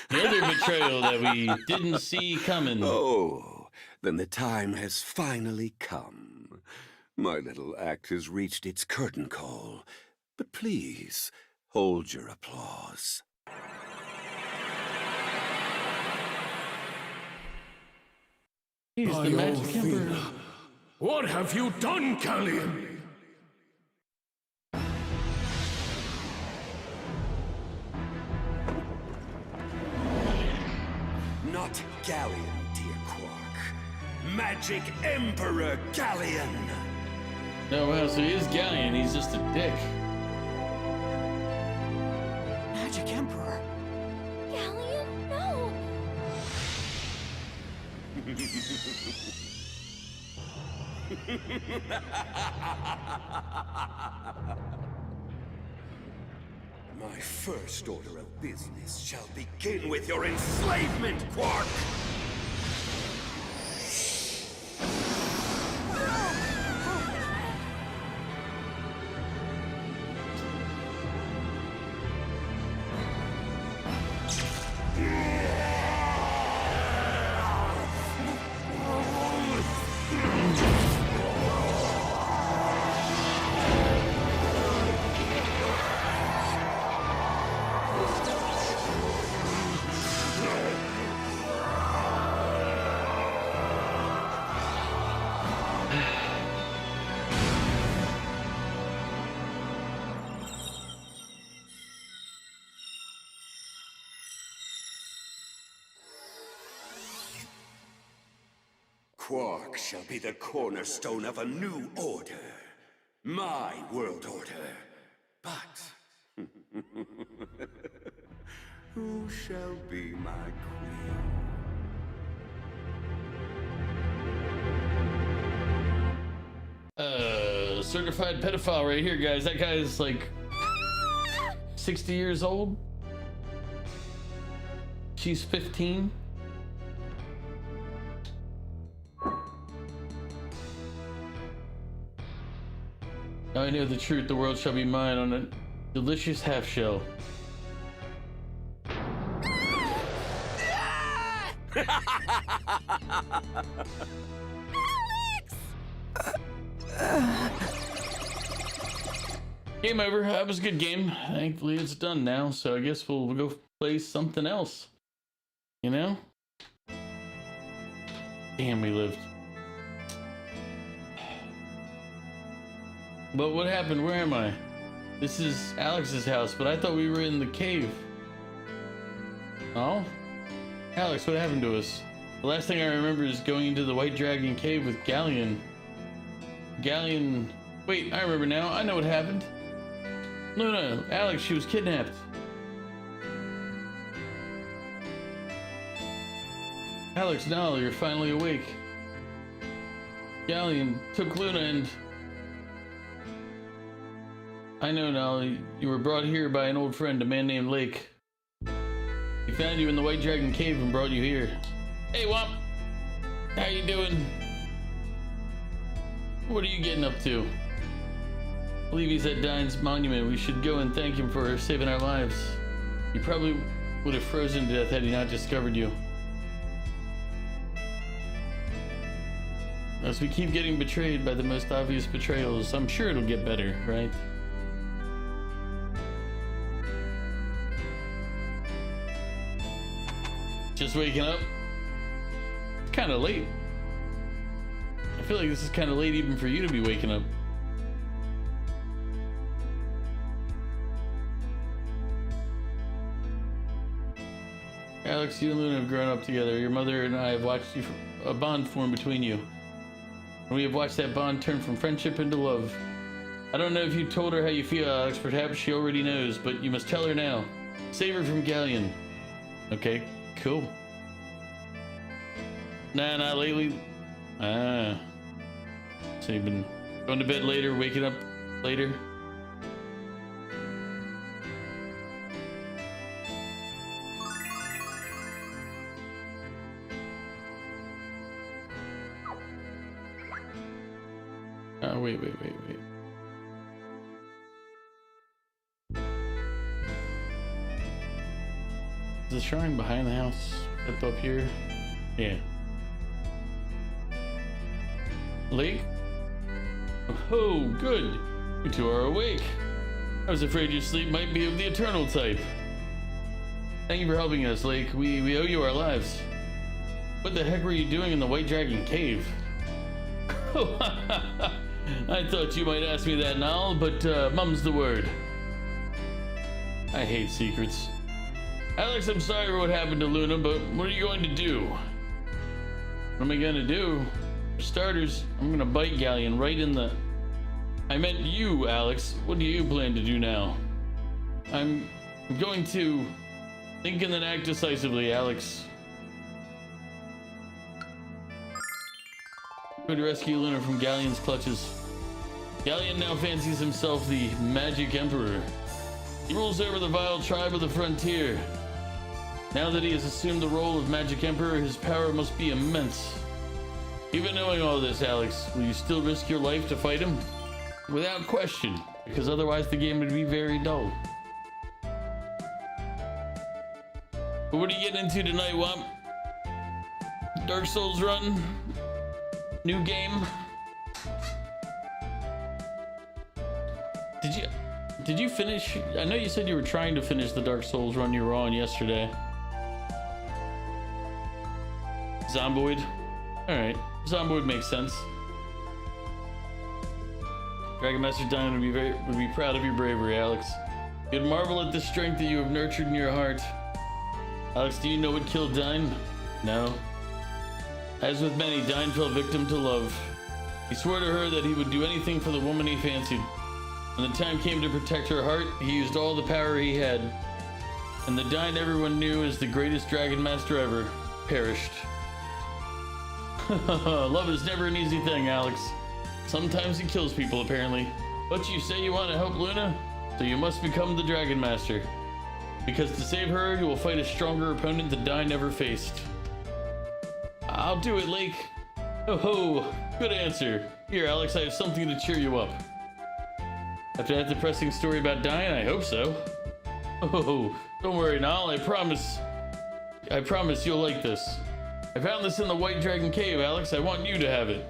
The other betrayal that we didn't see coming. Oh, then the time has finally come. My little act has reached its curtain call. But please, hold your applause. He's the Magic Emperor. What have you done, Galleon? Not Galleon, dear Quark. Magic Emperor Galleon! No, well, so he is Galleon, he's just a dick. Magic Emperor. Galleon, no! My first order of business shall begin with your enslavement, Quark! Quark shall be the cornerstone of a new order. My world order. But who shall be my queen? Certified pedophile right here, guys. That guy is like 60 years old. She's 15. Now I know the truth, the world shall be mine on a delicious half shell. Game over. That was a good game. Thankfully it's done now, so I guess we'll go play something else. You know? Damn, we lived. But what happened? Where am I? This is Alex's house, but I thought we were in the cave. Oh? Alex, what happened to us? The last thing I remember is going into the White Dragon cave with Galleon. Galleon... Wait, I remember now. I know what happened. No, Alex, she was kidnapped. Alex, now you're finally awake. Galleon took Luna and... I know now, you were brought here by an old friend, a man named Lake. He found you in the White Dragon cave and brought you here. Hey, Womp! How you doing? What are you getting up to? I believe he's at Dine's monument. We should go and thank him for saving our lives. He probably would have frozen to death had he not discovered you. As we keep getting betrayed by the most obvious betrayals, I'm sure it'll get better, right? Just waking up. Kind of late. I feel like this is kind of late even for you to be waking up. Alex, you and Luna have grown up together. Your mother and I have watched a bond form between you. And we have watched that bond turn from friendship into love. I don't know if you told her how you feel, Alex. Perhaps she already knows, but you must tell her now. Save her from Galleon. Okay, cool. Nah, not lately. Ah. So you've been going to bed later, waking up later? Wait. Is the shrine behind the house? Up here? Yeah. Lake? Oh, good. You two are awake. I was afraid your sleep might be of the eternal type. Thank you for helping us, Lake. We owe you our lives. What the heck were you doing in the White Dragon Cave? I thought you might ask me that now, but mum's the word. I hate secrets. Alex, I'm sorry for what happened to Luna, but what are you going to do? What am I going to do? For starters, I'm going to bite Galleon right in the... I meant you, Alex. What do you plan to do now? I'm going to think and then act decisively, Alex. I'm going to rescue Luna from Galleon's clutches. Galleon now fancies himself the Magic Emperor. He rules over the vile tribe of the frontier. Now that he has assumed the role of Magic Emperor, his power must be immense. Even knowing all this, Alex, will you still risk your life to fight him? Without question, because otherwise the game would be very dull. But what are you getting into tonight, Womp? Dark Souls run? New game? Did you finish? I know you said you were trying to finish the Dark Souls run you were on yesterday. Zomboid? Alright, Zomboid makes sense. Dragon Master Diamond would be proud of your bravery, Alex. You'd marvel at the strength that you have nurtured in your heart. Alex, do you know what killed Dine? No. As with many, Dine fell victim to love. He swore to her that he would do anything for the woman he fancied. When the time came to protect her heart, he used all the power he had. And the Dine everyone knew as the greatest Dragon Master ever perished. Love is never an easy thing, Alex. Sometimes it kills people, apparently. But you say you want to help Luna, so you must become the Dragon Master. Because to save her, you will fight a stronger opponent the Dine never faced. I'll do it, Lake. Oh ho, good answer. Here, Alex, I have something to cheer you up. After that depressing story about Dine, I hope so. Oh, don't worry, Nal. I promise you'll like this. I found this in the White Dragon Cave, Alex. I want you to have it.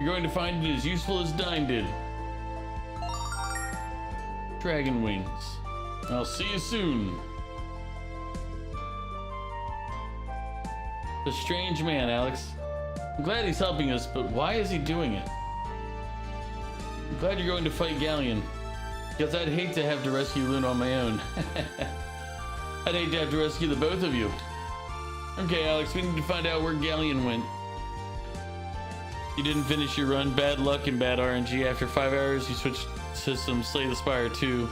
You're going to find it as useful as Dine did. Dragon wings. I'll see you soon. A strange man, Alex. I'm glad he's helping us, but why is he doing it? I'm glad you're going to fight Galleon, because I'd hate to have to rescue Luna on my own. I'd hate to have to rescue the both of you. Okay, Alex, we need to find out where Galleon went. You didn't finish your run. Bad luck and bad RNG. After 5 hours, you switched to some Slay the Spire 2.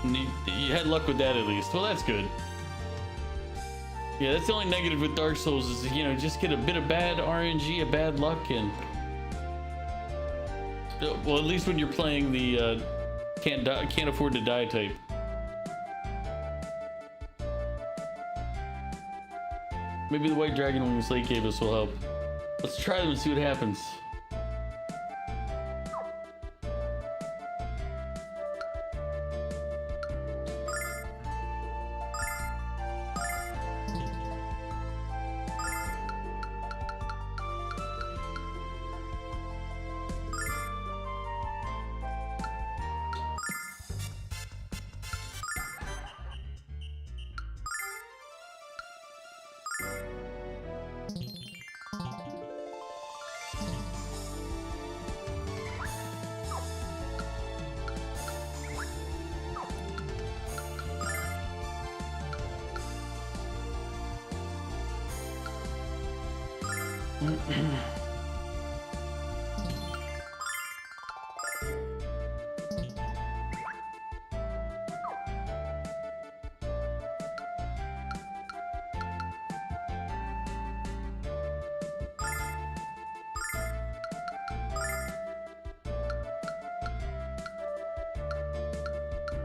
And you had luck with that at least. Well, that's good. Yeah, that's the only negative with Dark Souls is, you know, just get a bit of bad RNG, a bad luck, and... Well, at least when you're playing the can't afford to die type. Maybe the White Dragon Wings Lake gave us will help. Let's try them and see what happens.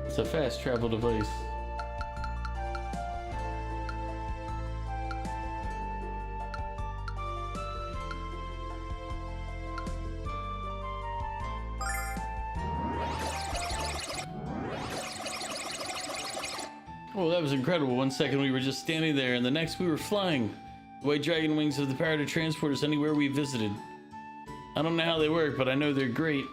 It's a fast travel device. Oh, that was incredible. 1 second we were just standing there, and the next we were flying. The white dragon wings have the power to transport us anywhere we visited. I don't know how they work, but I know they're great.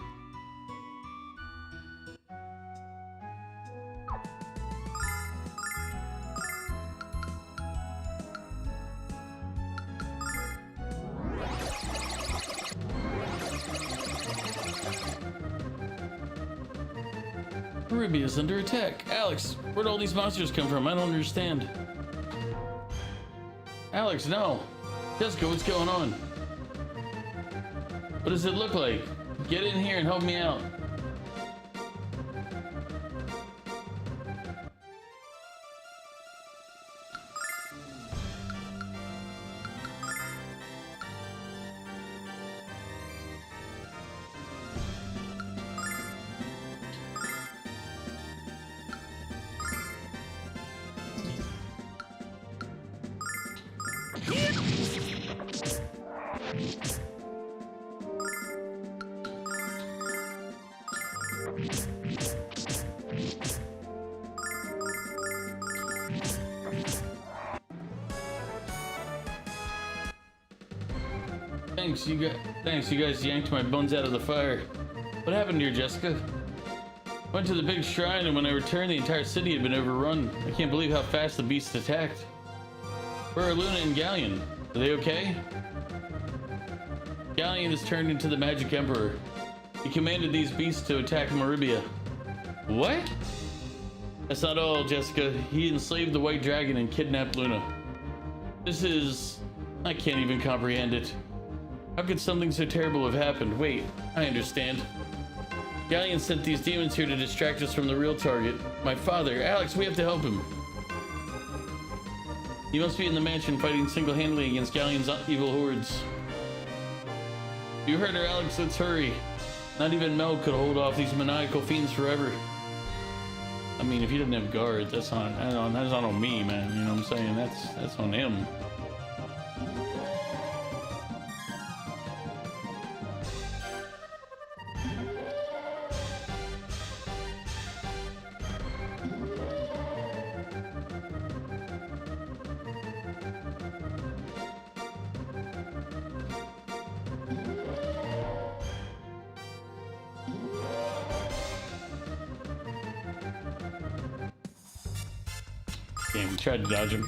Maribia's under attack. Alex, where'd all these monsters come from? I don't understand. Alex, no. Jessica, what's going on? What does it look like? Get in here and help me out. Thanks, you guys yanked my bones out of the fire. What happened here, Jessica? Went to the big shrine, and when I returned, the entire city had been overrun. I can't believe how fast the beasts attacked. Where are Luna and Galleon? Are they okay? Galleon is turned into the Magic Emperor. He commanded these beasts to attack Maribia. What? That's not all, Jessica. He enslaved the white dragon and kidnapped Luna. I can't even comprehend it. How could something so terrible have happened? Wait, I understand. Galleon sent these demons here to distract us from the real target. My father. Alex, we have to help him. He must be in the mansion fighting single-handedly against Galleon's evil hordes. You heard her, Alex. Let's hurry. Not even Mel could hold off these maniacal fiends forever. I mean, if he didn't have guards, that's not on me, man. You know what I'm saying? That's on him. Damn, we tried to dodge him.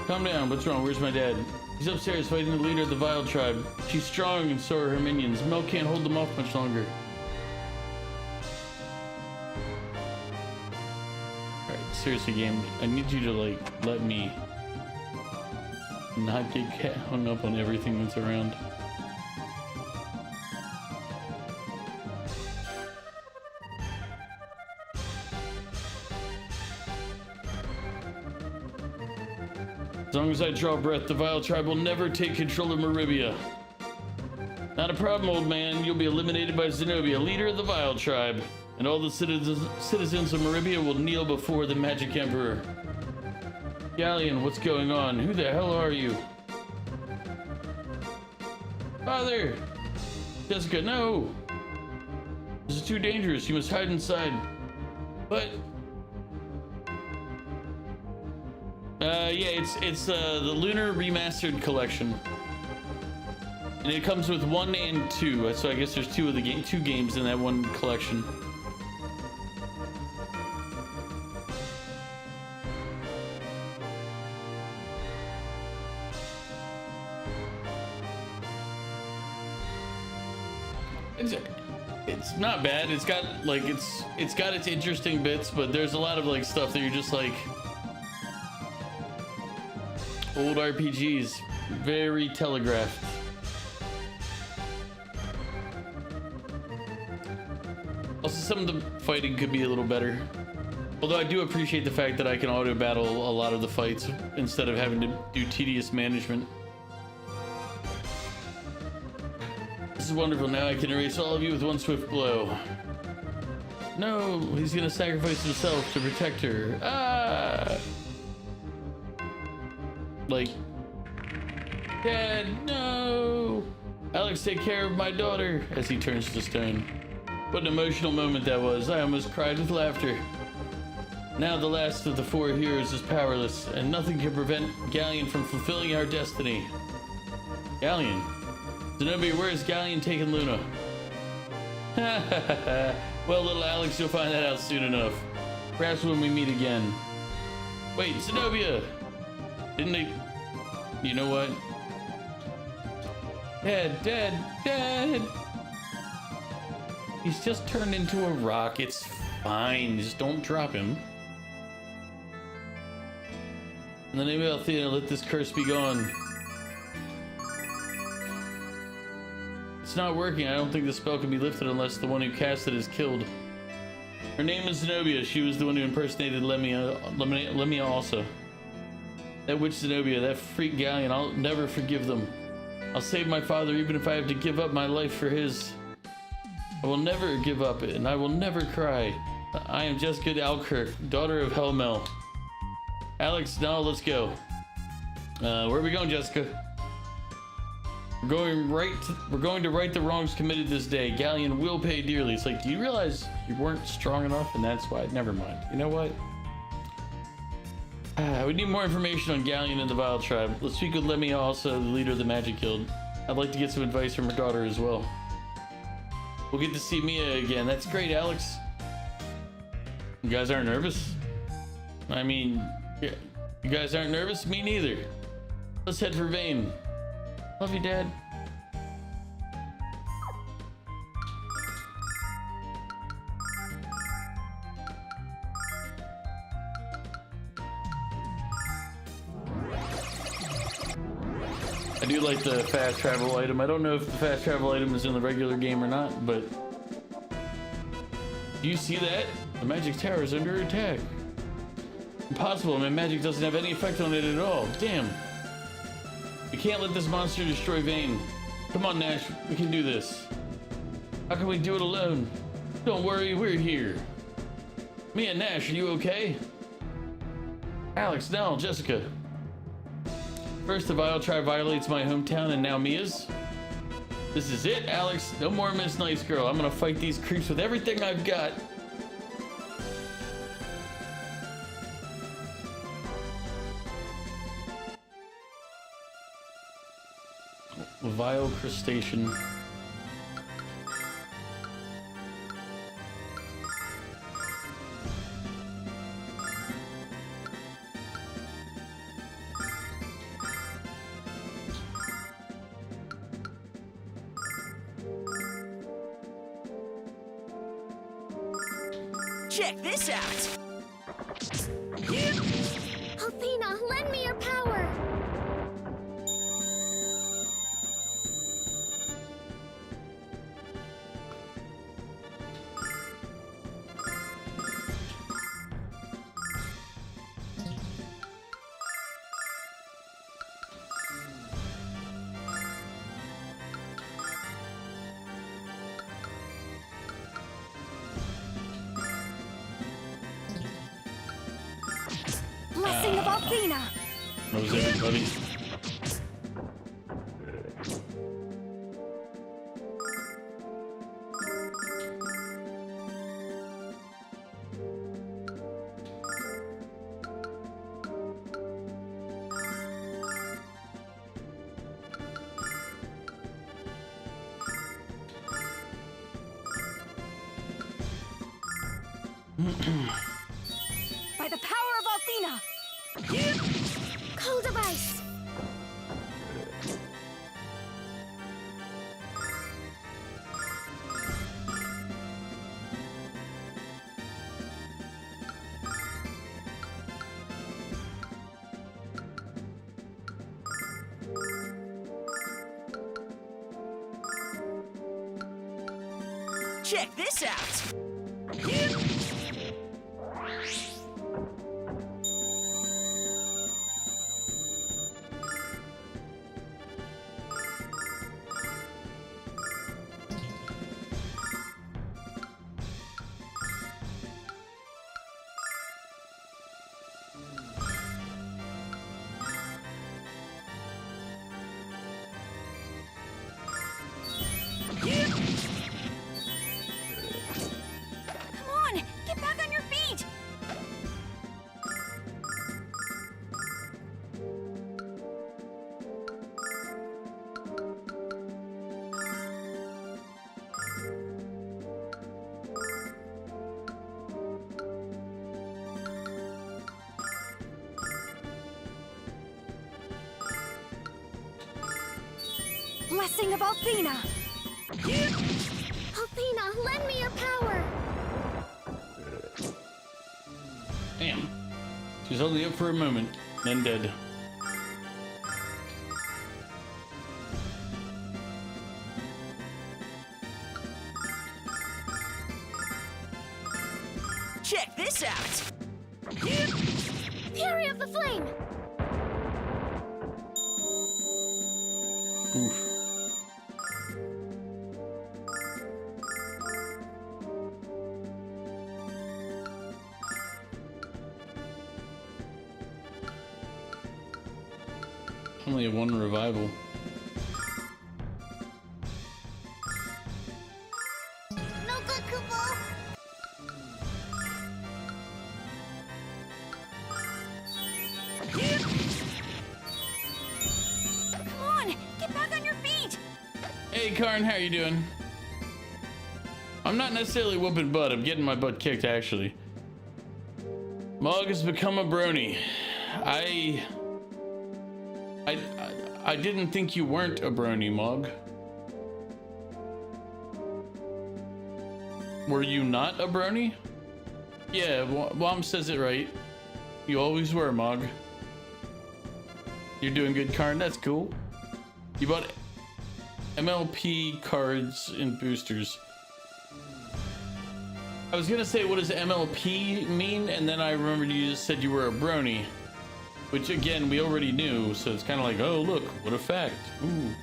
Calm down, what's wrong? Where's my dad? He's upstairs fighting the leader of the Vile tribe. She's strong and so are her minions. Mel can't hold them off much longer. Alright, seriously game, I need you to like, let me not get hung up on everything that's around. As long as I draw breath, the Vile tribe will never take control of Maribia. Not a problem, old man. You'll be eliminated by Zenobia, leader of the Vile Tribe. And all the citizens of Maribia will kneel before the Magic Emperor. Galleon, what's going on? Who the hell are you? Father! Jessica, no! This is too dangerous. You must hide inside. But... yeah, it's the Lunar Remastered Collection. And it comes with 1 and 2. So I guess there's two games in that one collection. It's not bad. It's got like it's got its interesting bits, but there's a lot of like stuff that you're just like old RPGs, very telegraphed. Also, some of the fighting could be a little better. Although I do appreciate the fact that I can auto battle a lot of the fights instead of having to do tedious management. This is wonderful. Now I can erase all of you with one swift blow. No, he's gonna sacrifice himself to protect her. Ah! Like, Dad, no! Alex, take care of my daughter, as he turns to stone. What an emotional moment that was. I almost cried with laughter. Now the last of the 4 heroes is powerless, and nothing can prevent Galleon from fulfilling our destiny. Galleon? Zenobia, where is Galleon taking Luna? Well, little Alex, you'll find that out soon enough. Perhaps when we meet again. Wait, Zenobia! Didn't they... You know what? Dad! He's just turned into a rock. It's fine. Just don't drop him. In the name of Althea, let this curse be gone. It's not working. I don't think the spell can be lifted unless the one who cast it is killed. Her name is Zenobia. She was the one who impersonated Lemia also. That witch Zenobia, that freak Galleon, I'll never forgive them. I'll save my father even if I have to give up my life for his. I will never give up, and I will never cry. I am Jessica Alkirk, daughter of Helmel. Alex, now let's go. Where are we going, Jessica? We're going to right the wrongs committed this day. Galleon will pay dearly. It's like, do you realize you weren't strong enough, and that's why? Never mind. You know what? We need more information on Galleon and the Vile Tribe. Let's speak with Lemia, also the leader of the Magic Guild. I'd like to get some advice from her daughter as well. We'll get to see Mia again. That's great, Alex. You guys aren't nervous? I mean, yeah, you guys aren't nervous? Me neither. Let's head for Vane. Love you, Dad. I do like the fast travel item. I don't know if the fast travel item is in the regular game or not, but... Do you see that? The magic tower is under attack. Impossible. My magic doesn't have any effect on it at all. Damn. We can't let this monster destroy Vane. Come on, Nash. We can do this. How can we do it alone? Don't worry, we're here. Mia, Nash, are you okay? Alex, Nell, Jessica. First, the Vile Tribe violates my hometown, and now Mia's. This is it, Alex. No more Miss Nice Girl. I'm gonna fight these creeps with everything I've got. Vile crustacean. Check this out! Athena, lend me your power! Athena! Knows everybody. By the power of Athena! Cold device! Check this out! Come on! Get back on your feet! Blessing of Athena! Athena, lend me your power! Damn. She's only up for a moment, then dead. Check this out! Fury of the flame! Oof. Only have one revival. No good, Kupo! Come on! Get back on your feet! Hey Karn, how you doing? I'm not necessarily whooping butt, I'm getting my butt kicked actually. Mog has become a brony. I didn't think you weren't a brony, Mog. Were you not a brony? Yeah, Mom says it right. You always were, Mog. You're doing good, Karn. That's cool. You bought MLP cards and boosters. I was gonna say, what does MLP mean? And then I remembered you just said you were a brony. Which again, we already knew, so it's kind of like, oh look, what a fact. Ooh.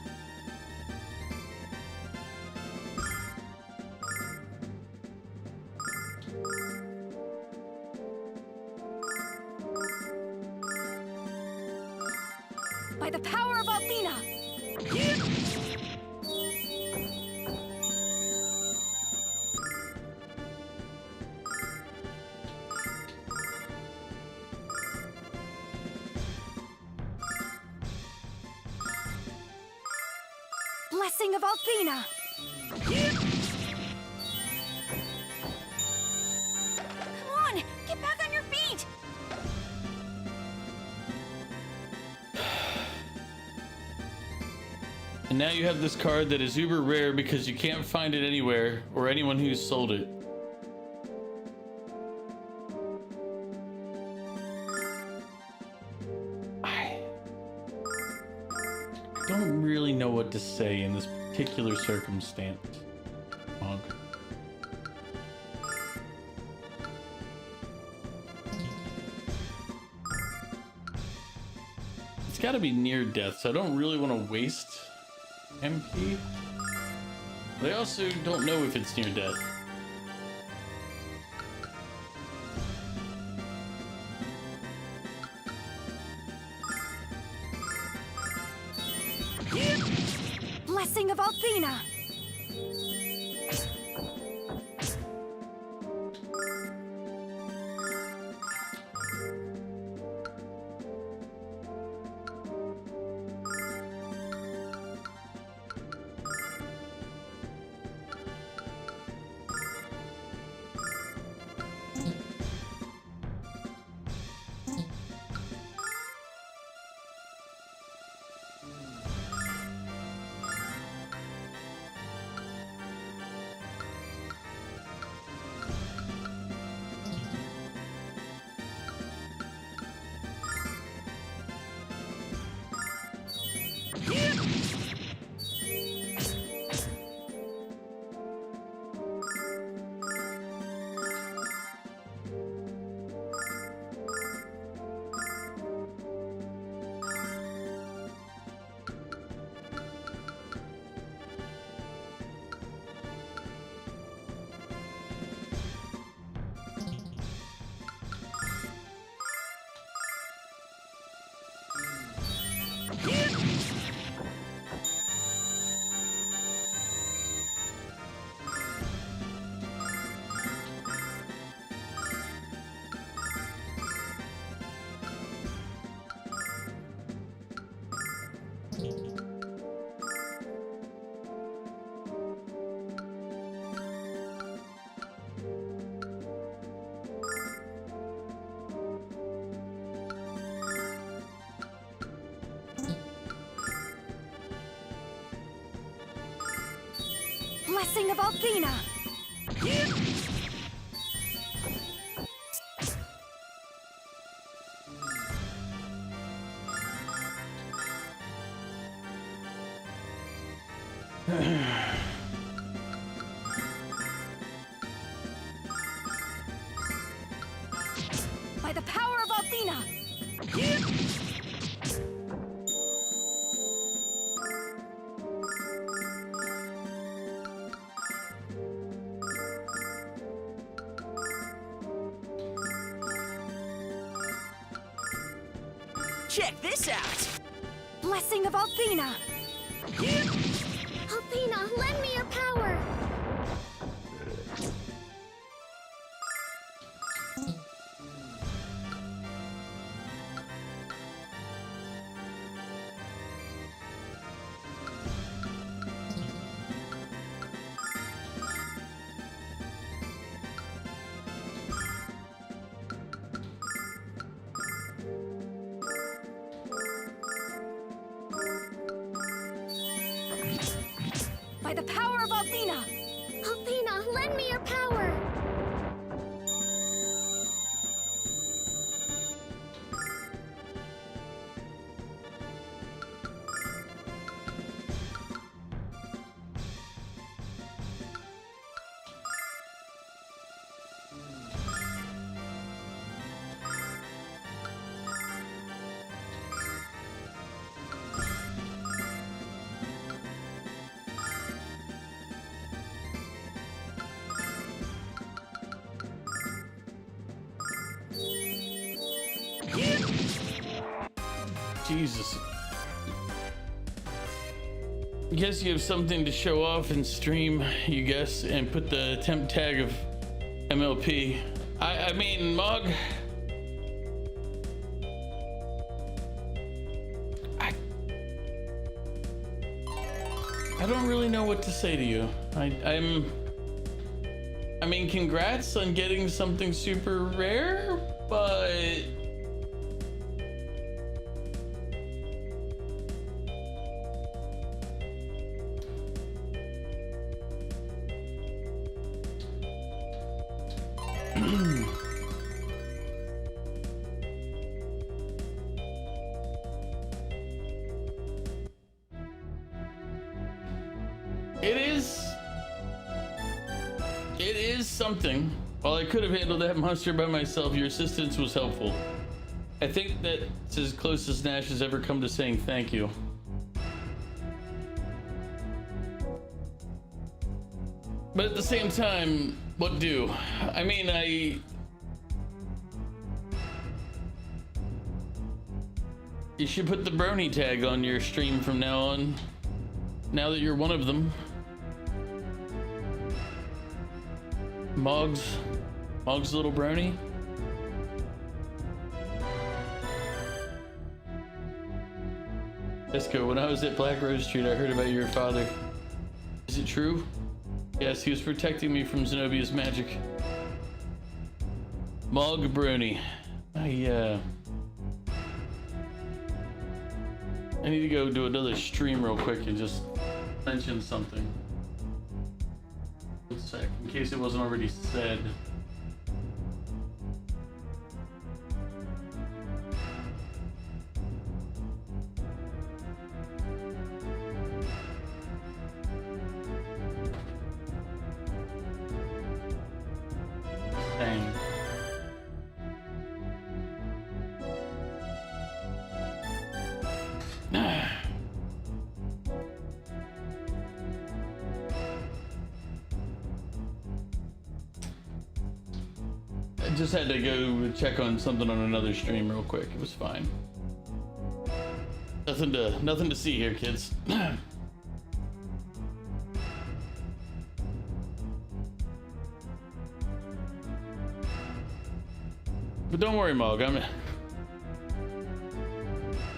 By the power of Athena! Blessing of Athena! Come on! Get back on your feet! And now you have this card that is uber rare because you can't find it anywhere or anyone who's sold it. I don't really know what to say in this particular circumstance, Mog. It's got to be near death, so I don't really want to waste MP. But I also don't know if it's near death. Blessing of Althena! Blessing of Althena! By the power of Althena! Check this out! Blessing of Althena! Althena, lend me your power! By the power of Althena! Althena, lend me your power! Jesus. Guess you have something to show off and stream, you guess, and put the temp tag of MLP. I mean, Mog. I don't really know what to say to you. I mean, congrats on getting something super rare, but it is something. While I could have handled that monster by myself, your assistance was helpful. I think that's as close as Nash has ever come to saying thank you. But at the same time, what do? I mean, You should put the brony tag on your stream from now on. Now that you're one of them. Mog's little brony. Esco, when I was at Black Rose Street, I heard about your father. Is it true? Yes, he was protecting me from Zenobia's magic. Mog brony. I need to go do another stream real quick and just mention something. 1 sec, in case it wasn't already said. Dang. I just had to go check on something on another stream real quick. It was fine. Nothing to see here, kids. But don't worry, Mog. You're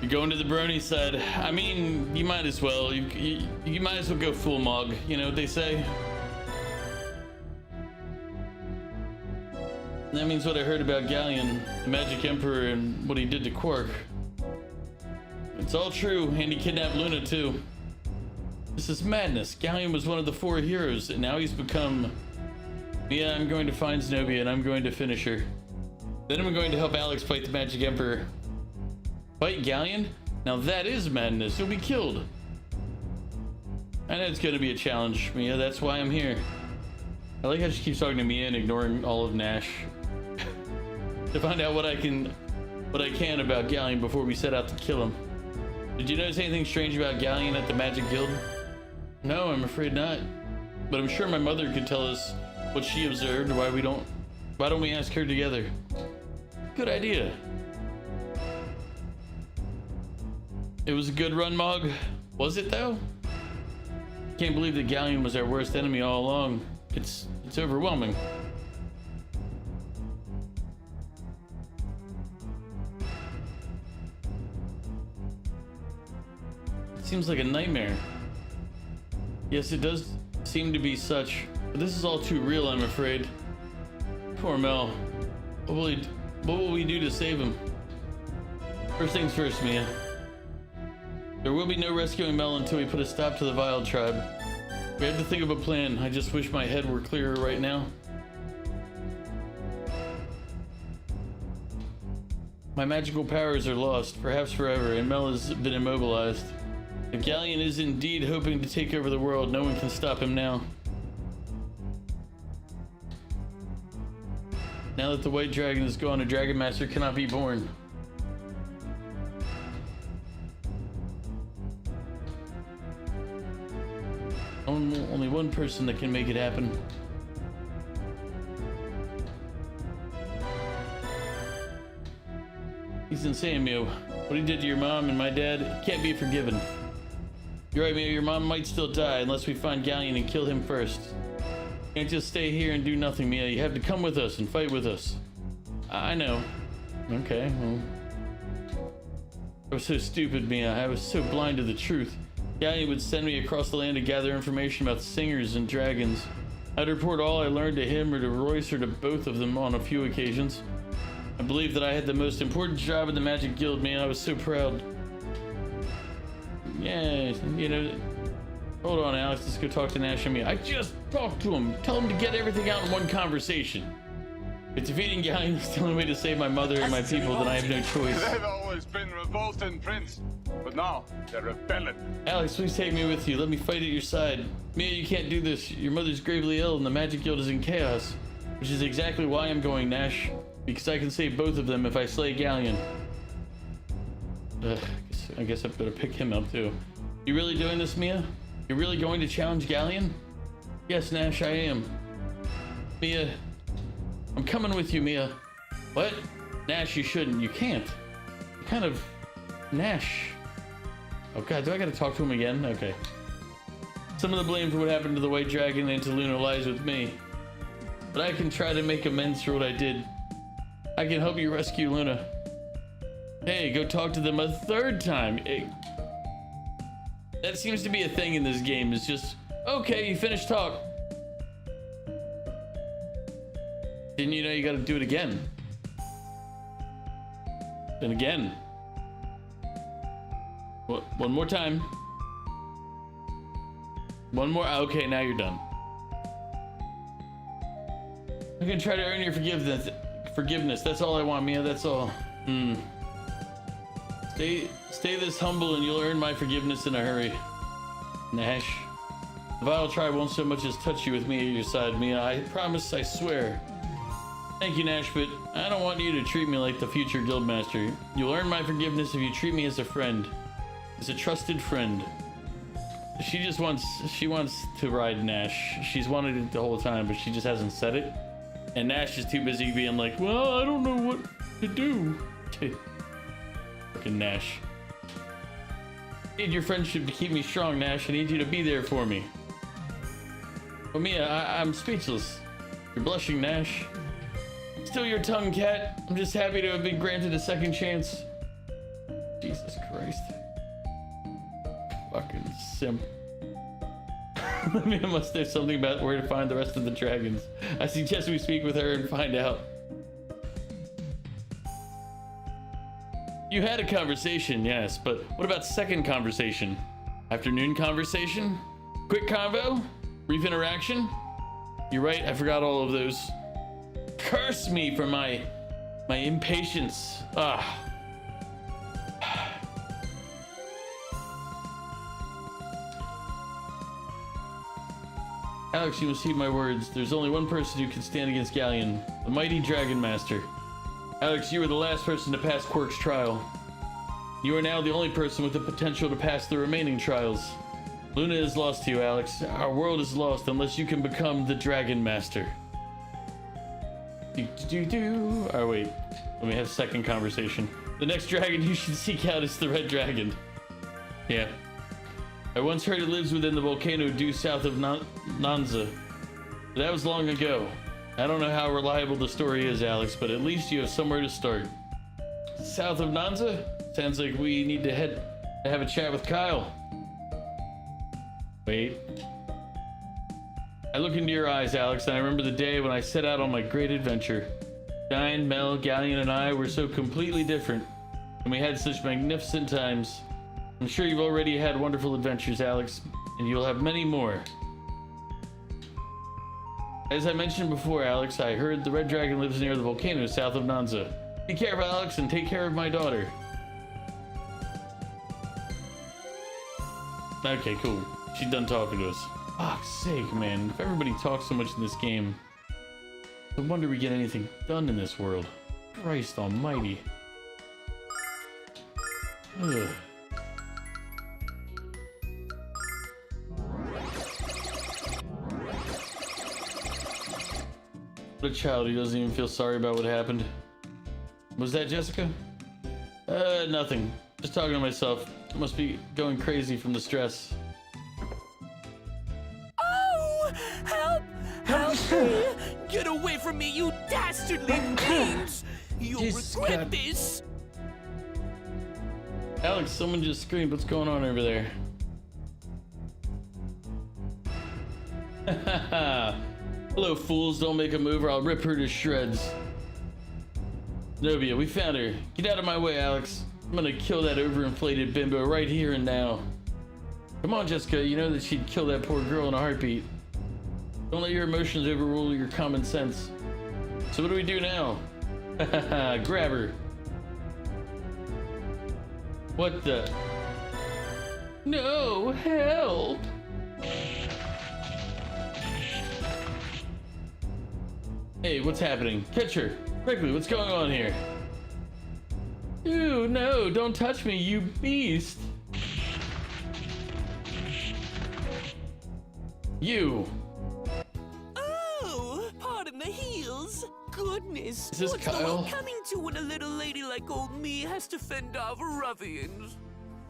going to the brony side. I mean, you might as well. You might as well go full Mog. You know what they say? That means what I heard about Galleon, the Magic Emperor, and what he did to Quark. It's all true, and he kidnapped Luna too. This is madness. Galleon was one of the 4 heroes, and now he's become... Yeah, I'm going to find Zenobia, and I'm going to finish her. Then I'm going to help Alex fight the Magic Emperor. Fight Galleon? Now that is madness. He'll be killed. I know it's going to be a challenge, Mia. That's why I'm here. I like how she keeps talking to Mia and ignoring all of Nash. To find out what I can about Galleon before we set out to kill him. Did you notice anything strange about Galleon at the Magic Guild? No, I'm afraid not. But I'm sure my mother could tell us what she observed. Why don't we ask her together? Good idea. It was a good run, Mog. Was it though? Can't believe that Galleon was our worst enemy all along. It's overwhelming. It seems like a nightmare. Yes, it does seem to be such, but this is all too real, I'm afraid. Poor Mel. What will we do to save him? First things first, Mia. There will be no rescuing Mel until we put a stop to the Vile tribe. We have to think of a plan. I just wish my head were clearer right now. My magical powers are lost, perhaps forever, and Mel has been immobilized. If Galleon is indeed hoping to take over the world, no one can stop him now. Now that the White Dragon is gone, a Dragon Master cannot be born. Only one person that can make it happen. He's insane, Mio. What he did to your mom and my dad can't be forgiven. You're right, Mio. Your mom might still die unless we find Galleon and kill him first. You can't just stay here and do nothing, Mia. You have to come with us and fight with us. I know. Okay, well. I was so stupid, Mia. I was so blind to the truth. Galleon would send me across the land to gather information about singers and dragons. I'd report all I learned to him or to Royce or to both of them on a few occasions. I believed that I had the most important job in the Magic Guild, man. I was so proud. Yeah, you know... Hold on, Alex. Let's go talk to Nash and me. I just talked to him. Tell him to get everything out in one conversation. If defeating Galleon is the only way to save my mother and my people, then I have no choice. They've always been revolting, Prince. But now, they're rebelling. Alex, please take me with you. Let me fight at your side. Mia, you can't do this. Your mother's gravely ill and the Magic Guild is in chaos. Which is exactly why I'm going, Nash. Because I can save both of them if I slay Galleon. I guess I've got to pick him up too. You really doing this, Mia? You're really going to challenge Galleon? Yes, Nash, I am. Mia, I'm coming with you, Mia. What? Nash, you shouldn't. You can't. Nash. Oh god, do I gotta talk to him again? Okay. Some of the blame for what happened to the White Dragon and to Luna lies with me. But I can try to make amends for what I did. I can help you rescue Luna. Hey, go talk to them a third time. That seems to be a thing in this game. It's just, okay, you finished talk. Didn't you know you gotta do it again? Then again. One more time. One more. Okay, now you're done. I'm gonna try to earn your forgiveness. That's all I want, Mia. That's all. Stay this humble and you'll earn my forgiveness in a hurry. Nash. The Vile Tribe won't so much as touch you with me at your side, Mia. I promise, I swear. Thank you, Nash, but I don't want you to treat me like the future Guildmaster. You'll earn my forgiveness if you treat me as a friend. As a trusted friend. She wants to ride Nash. She's wanted it the whole time, but she just hasn't said it. And Nash is too busy being like, well, I don't know what to do. Fucking Nash. I need your friendship to keep me strong, Nash. I need you to be there for me. But Mia, I'm speechless. You're blushing, Nash. Still your tongue, cat. I'm just happy to have been granted a second chance. Jesus Christ. Fucking simp. Mia must know something about where to find the rest of the dragons. I suggest we speak with her and find out. You had a conversation, yes, but what about second conversation? Afternoon conversation? Quick convo? Brief interaction? You're right, I forgot all of those. Curse me for my impatience. Alex, you must heed my words. There's only one person who can stand against Galleon, the mighty Dragon Master. Alex, you were the last person to pass Quirk's trial. You are now the only person with the potential to pass the remaining trials. Luna is lost to you, Alex. Our world is lost unless you can become the Dragon Master. Oh wait, let me have a second conversation. The next dragon you should seek out is the Red Dragon. Yeah. I once heard it lives within the volcano due south of Nanza. But that was long ago. I don't know how reliable the story is, Alex, but at least you have somewhere to start. South of Nanza? Sounds like we need to head to have a chat with Kyle. Wait. I look into your eyes, Alex, and I remember the day when I set out on my great adventure. Shine, Mel, Galleon, and I were so completely different, and we had such magnificent times. I'm sure you've already had wonderful adventures, Alex, and you'll have many more. As I mentioned before, Alex, I heard the Red Dragon lives near the volcano south of Nanza. Be careful, Alex, and take care of my daughter. Okay, cool. She's done talking to us. Fuck's sake, man. If everybody talks so much in this game, no wonder we get anything done in this world. Christ almighty. Ugh. What a child who doesn't even feel sorry about what happened. Was that Jessica? Nothing. Just talking to myself. I must be going crazy from the stress. Oh! Help! Help me! Get away from me, you dastardly beings! You'll regret this! Alex, someone just screamed. What's going on over there? Hello, fools. Don't make a move or I'll rip her to shreds. Zenobia, we found her. Get out of my way, Alex. I'm gonna kill that overinflated bimbo right here and now. Come on, Jessica. You know that she'd kill that poor girl in a heartbeat. Don't let your emotions overrule your common sense. So what do we do now? Grab her. What the? No, help! Hey, what's happening? Catch her! Quickly, what's going on here? Ew, no, don't touch me, you beast! You! Oh, pardon the heels. goodness! Is this What's the Kyle? world coming to when a little lady like old me has to fend off ruffians?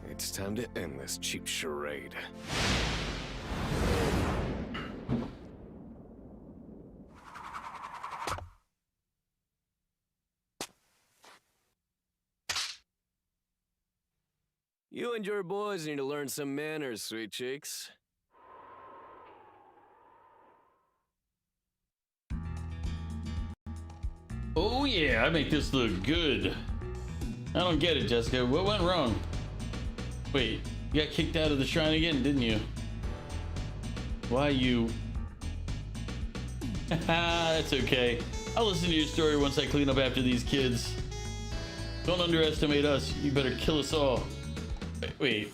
It's time to end this cheap charade. You and your boys need to learn some manners, sweet cheeks. Oh yeah, I make this look good. I don't get it, Jessica. What went wrong? Wait, you got kicked out of the shrine again, didn't you? Why you? That's okay. I'll listen to your story once I clean up after these kids. Don't underestimate us. You better kill us all. Wait.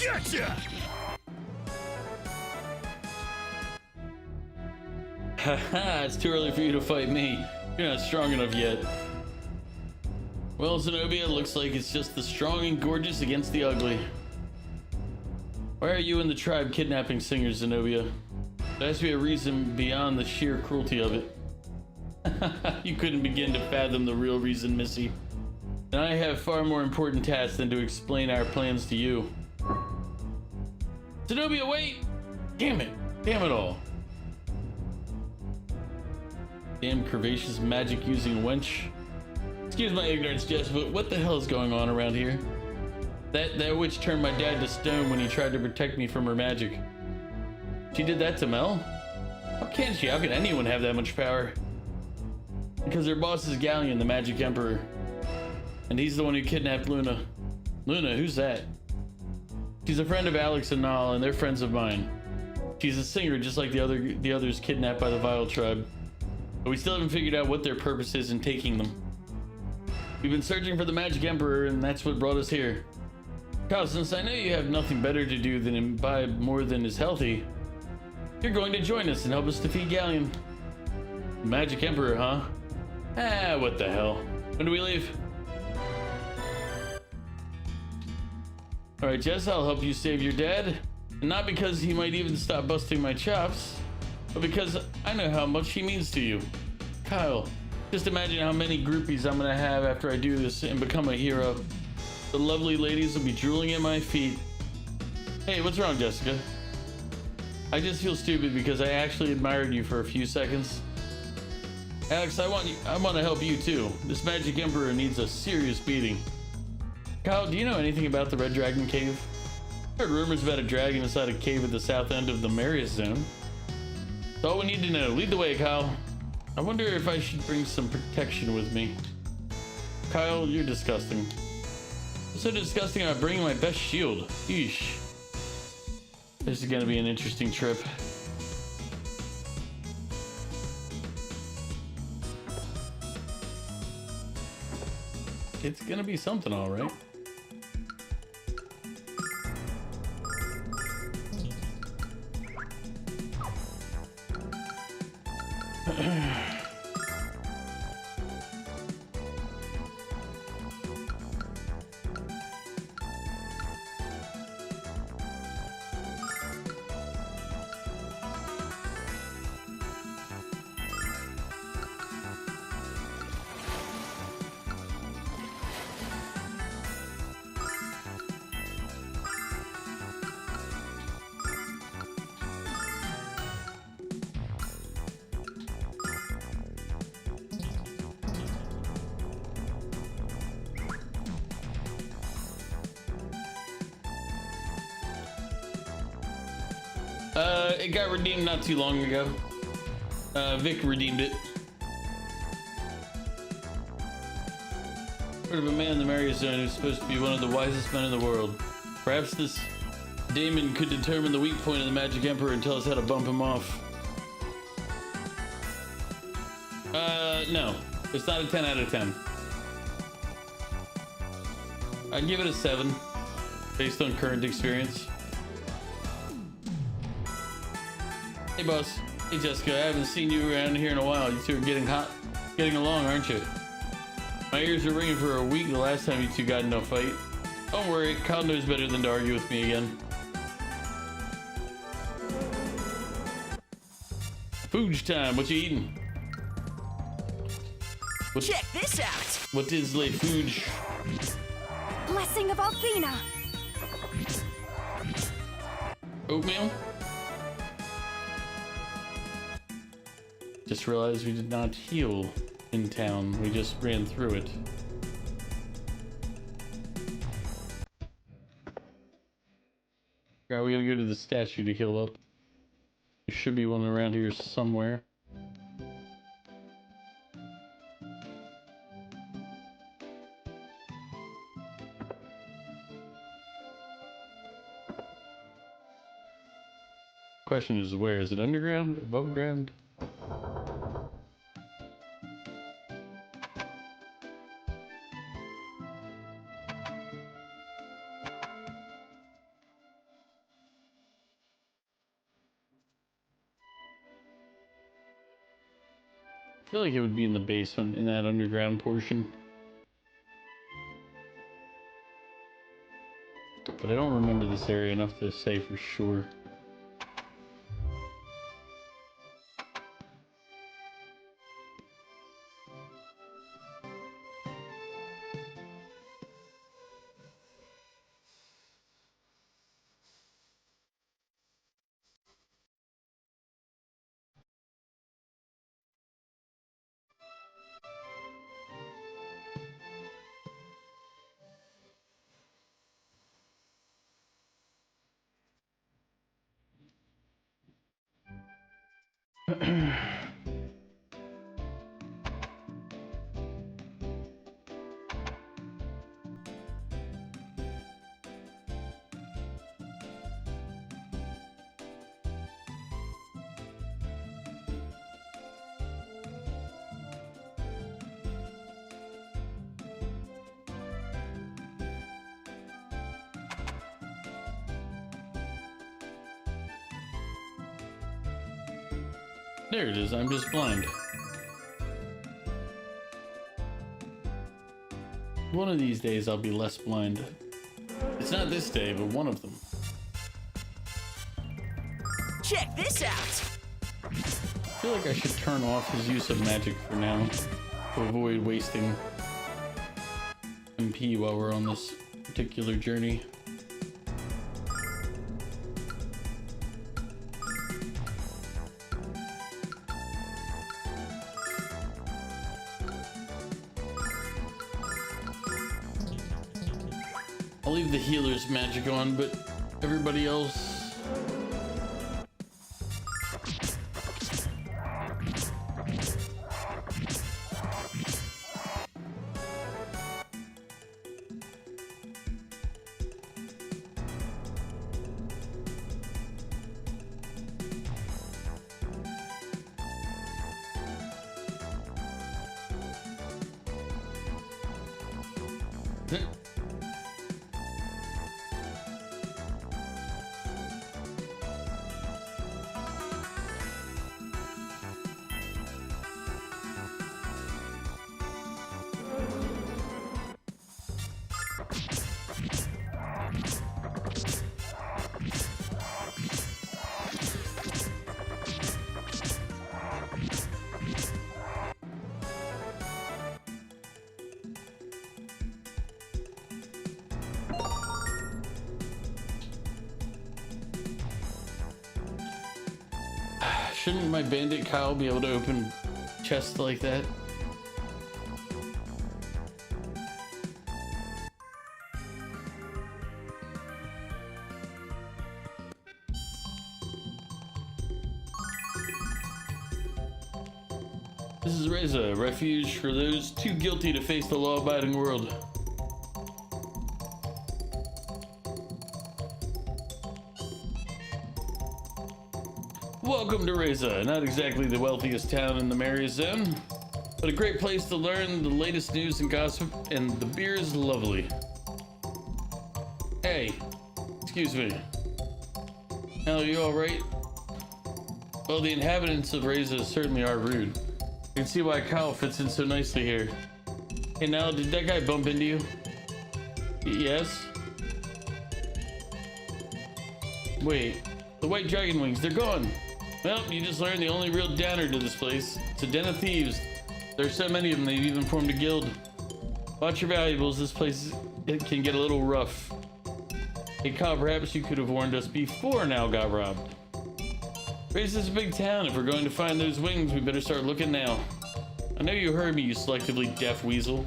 Gotcha! Haha, it's too early for you to fight me. You're not strong enough yet. Well, Zenobia, looks like it's just the strong and gorgeous against the ugly. Why are you and the tribe kidnapping singers, Zenobia? There has to be a reason beyond the sheer cruelty of it. You couldn't begin to fathom the real reason, Missy. And I have far more important tasks than to explain our plans to you. Zenobia, wait! Damn it! Damn it all! Damn curvaceous magic using wench. Excuse my ignorance, Jess, but what the hell is going on around here? That witch turned my dad to stone when he tried to protect me from her magic. She did that to Mel? How can she? How can anyone have that much power? Because her boss is Galleon, the Magic Emperor. And he's the one who kidnapped Luna. Luna, who's that? She's a friend of Alex and Nal, and they're friends of mine. She's a singer just like the others kidnapped by the Vile Tribe. But we still haven't figured out what their purpose is in taking them. We've been searching for the Magic Emperor, and that's what brought us here. Kyle, since I know you have nothing better to do than imbibe more than is healthy, you're going to join us and help us defeat Galleon. The Magic Emperor, huh? Ah, what the hell. When do we leave? Alright, Jess, I'll help you save your dad. And not because he might even stop busting my chops, but because I know how much he means to you. Kyle, just imagine how many groupies I'm gonna have after I do this and become a hero. The lovely ladies will be drooling at my feet. Hey, what's wrong, Jessica? I just feel stupid because I actually admired you for a few seconds. Alex, I want to help you too. This Magic Emperor needs a serious beating. Kyle, do you know anything about the Red Dragon Cave? I heard rumors about a dragon inside a cave at the south end of the Marius Zone. That's all we need to know. Lead the way, Kyle. I wonder if I should bring some protection with me. Kyle, you're disgusting. What's so disgusting about bringing my best shield? Eesh. This is gonna be an interesting trip. It's gonna be something, all right. It got redeemed not too long ago. Vic redeemed it. Heard of a man in the Marius Zone who's supposed to be one of the wisest men in the world. Perhaps this Damon could determine the weak point of the Magic Emperor and tell us how to bump him off. No. It's not a 10 out of 10. I'd give it a 7, based on current experience. Hey boss. Hey Jessica, I haven't seen you around here in a while. You two are getting along, aren't you? My ears were ringing for a week the last time you two got into a fight. Don't worry, Kyle knows better than to argue with me again. Food time, what you eating? Check this out! What is le food? Blessing of Althena! Oatmeal? Just realized we did not heal in town. We just ran through it. Alright, we gotta go to the statue to heal up. There should be one around here somewhere. Question is, where is it? Underground? Above ground? I feel like it would be in the basement, in that underground portion. But I don't remember this area enough to say for sure. There it is, I'm just blind. One of these days I'll be less blind. It's not this day, but one of them. Check this out! I feel like I should turn off his use of magic for now, to avoid wasting MP while we're on this particular journey. I'll leave the healer's magic on, but everybody else... Shouldn't my bandit Kyle be able to open chests like that? This is Reza, a refuge for those too guilty to face the law-abiding world. Welcome to Reza, not exactly the wealthiest town in the merriest zone, but a great place to learn the latest news and gossip, and the beer is lovely. Hey, excuse me. Hell, you alright? Well, the inhabitants of Reza certainly are rude. You can see why Kyle fits in so nicely here. Hey, now, did that guy bump into you? Yes. Wait, the white dragon wings, they're gone. Well, you just learned the only real downer to this place. It's a den of thieves. There's so many of them, they've even formed a guild. Watch your valuables, this place it can get a little rough. Hey, Kyle, perhaps you could have warned us before Now got robbed. Grace is a big town. If we're going to find those wings, we better start looking now. I know you heard me, you selectively deaf weasel.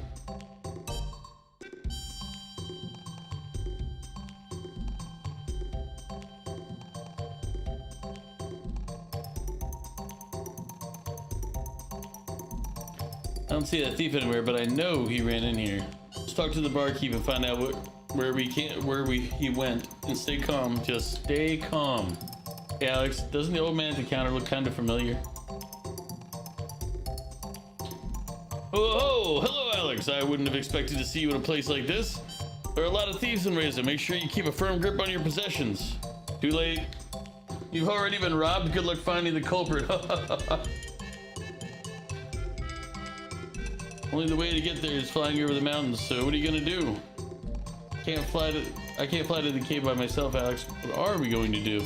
I don't see that thief anywhere, but I know he ran in here. Let's talk to the barkeep and find out where he went. And stay calm. Just stay calm. Hey, Alex, doesn't the old man at the counter look kind of familiar? Oh, hello, Alex. I wouldn't have expected to see you in a place like this. There are a lot of thieves in Reza. Make sure you keep a firm grip on your possessions. Too late. You've already been robbed. Good luck finding the culprit. Only the way to get there is flying over the mountains, so what are you gonna do? I can't fly to the cave by myself, Alex. What are we going to do?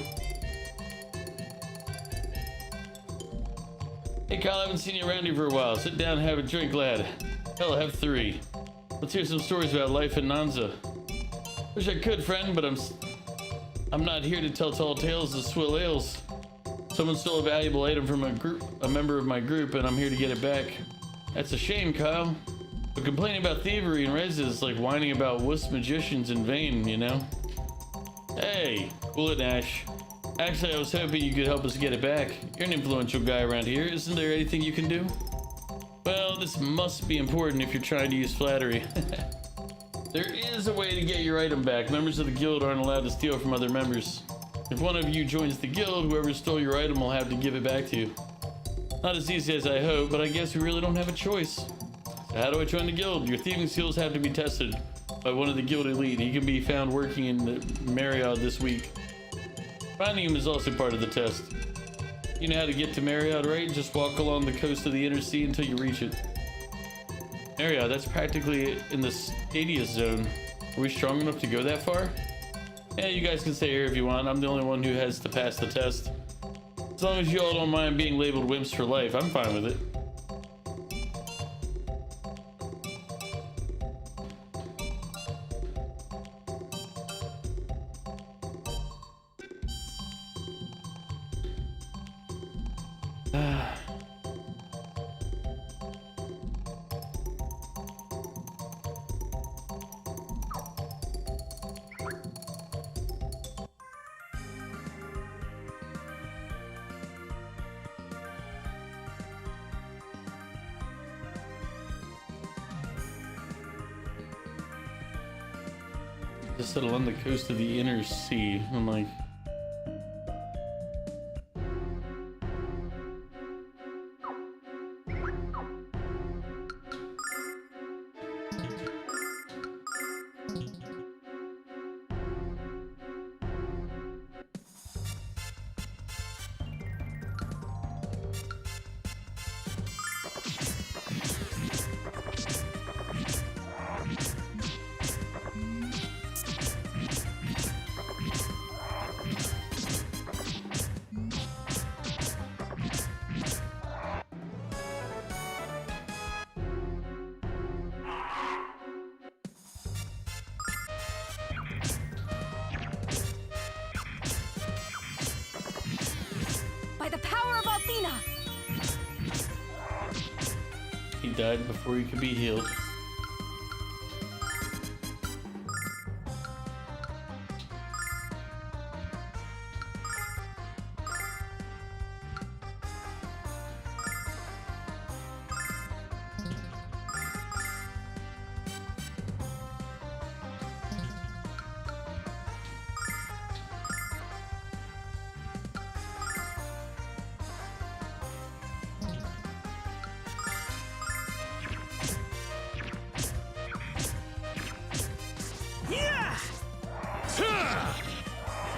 Hey Kyle, I haven't seen you around here for a while. Sit down and have a drink, lad. Hell, have 3. Let's hear some stories about life in Nanza. Wish I could, friend, but I'm not here to tell tall tales of swill ales. Someone stole a valuable item from a member of my group, and I'm here to get it back. That's a shame, Kyle. But complaining about thievery in Reza is like whining about wuss magicians in vain, you know? Hey, cool it, Nash. Actually, I was hoping you could help us get it back. You're an influential guy around here. Isn't there anything you can do? Well, this must be important if you're trying to use flattery. There is a way to get your item back. Members of the guild aren't allowed to steal from other members. If one of you joins the guild, whoever stole your item will have to give it back to you. Not as easy as I hope, but I guess we really don't have a choice. So how do I join the guild? Your thieving skills have to be tested by one of the guild elite. He can be found working in the Marriott this week. Finding him is also part of the test. You know how to get to Marriott, right? Just walk along the coast of the inner sea until you reach it. Marriott, that's practically in the Stadia zone. Are we strong enough to go that far? Yeah, you guys can stay here if you want. I'm the only one who has to pass the test. As long as you all don't mind being labeled wimps for life, I'm fine with it. Just settle on the coast of the inner sea. I'm like, By the power of Athena! he died before he could be healed.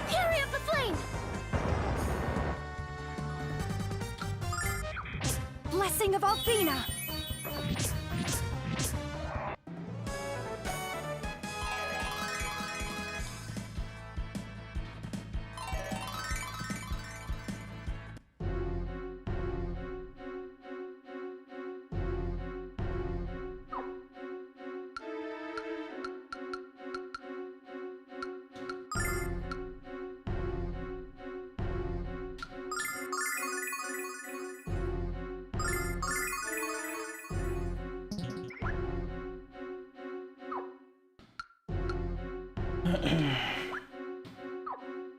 Carry up the flame! Blessing of Athena!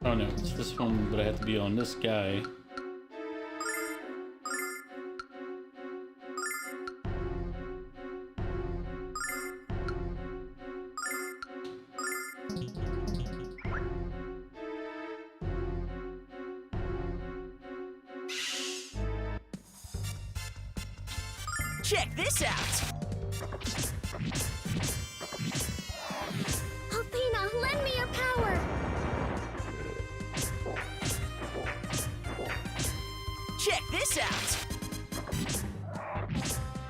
Oh no, it's this one, but I have to be on this guy. Check this out! Athena, lend me your power! Check this out!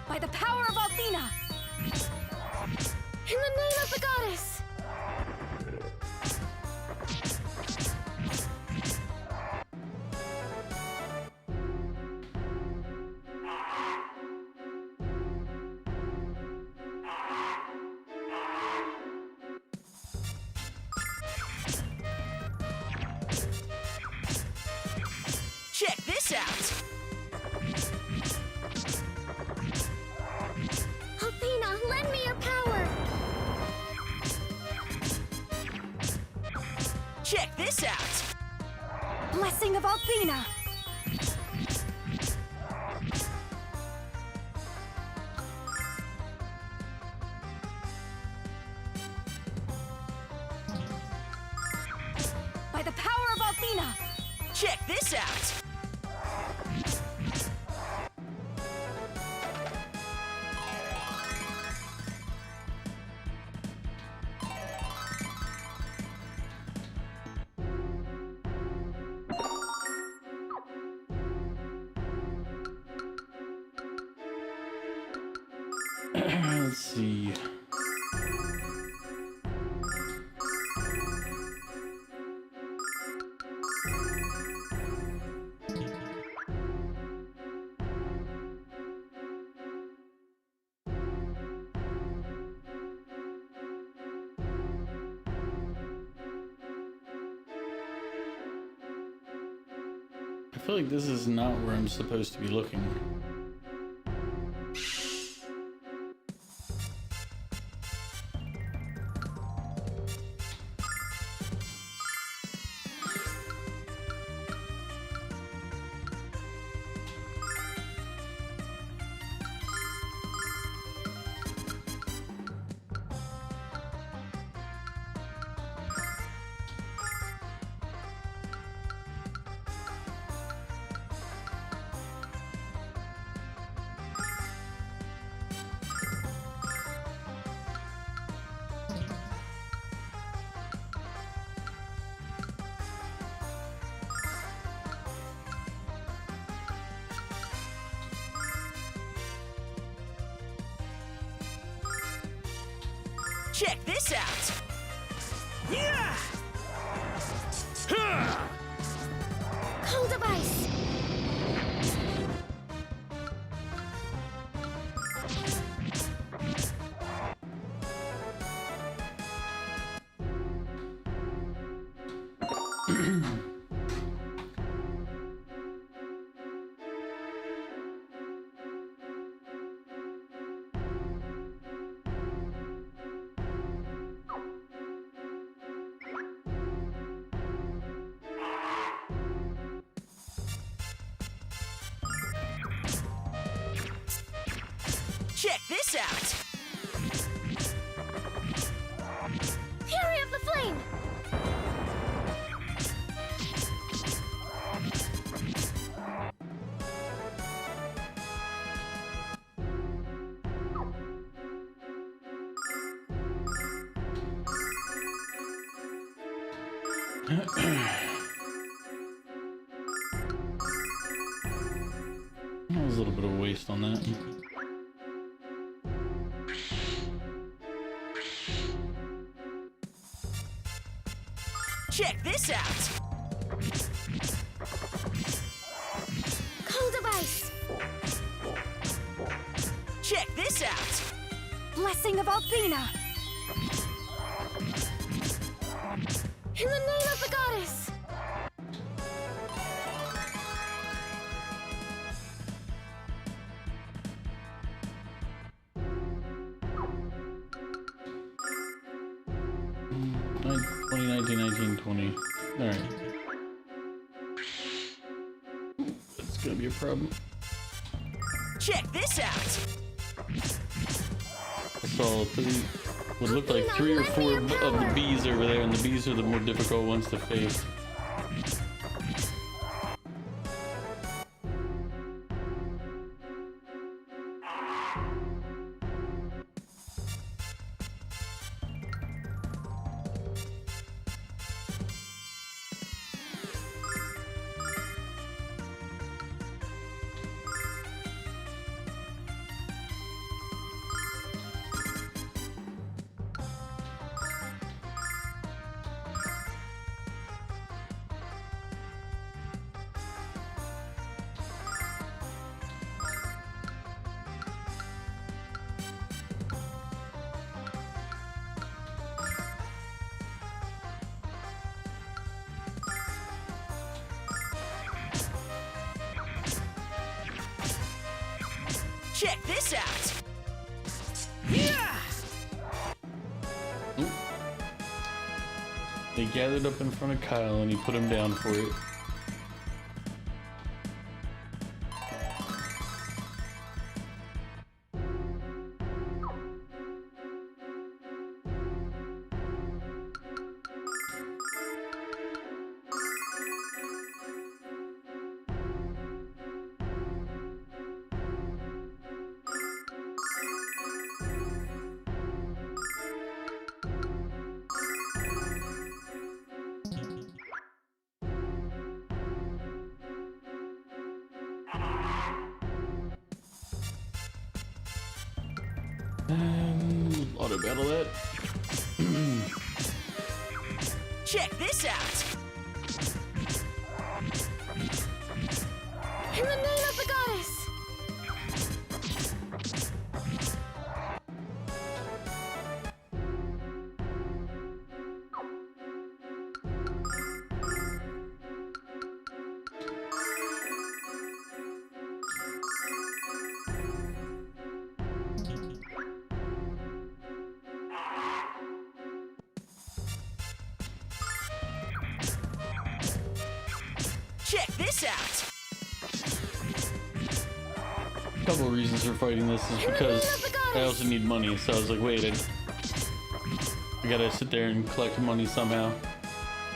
By the power of Athena! In the name of the goddess! Check this out! Athena, lend me your power! Check this out! Blessing of Athena! By the power of Athena! Check this out! Let's see. I feel like this is not where I'm supposed to be looking. Check this out! Yeah! Huh! Cold device! Check this out! Fury of the Flame! That was a little bit of a waste on that. Check this out! Cold device! Check this out! Blessing of Athena! In the name of the goddess! 20, 19, 19, 20. All right. That's gonna be a problem. Check this out. I saw would look like 3 or 4 of the bees over there, and the bees are the more difficult ones to face. Check this out. Yeah. They gathered up in front of Kyle, and he put him down for it. Auto battle that. Check this out. In the name of the goddess! Check this out. Couple of reasons for fighting this is because I also need money, so I was like, wait, I gotta sit there and collect money somehow.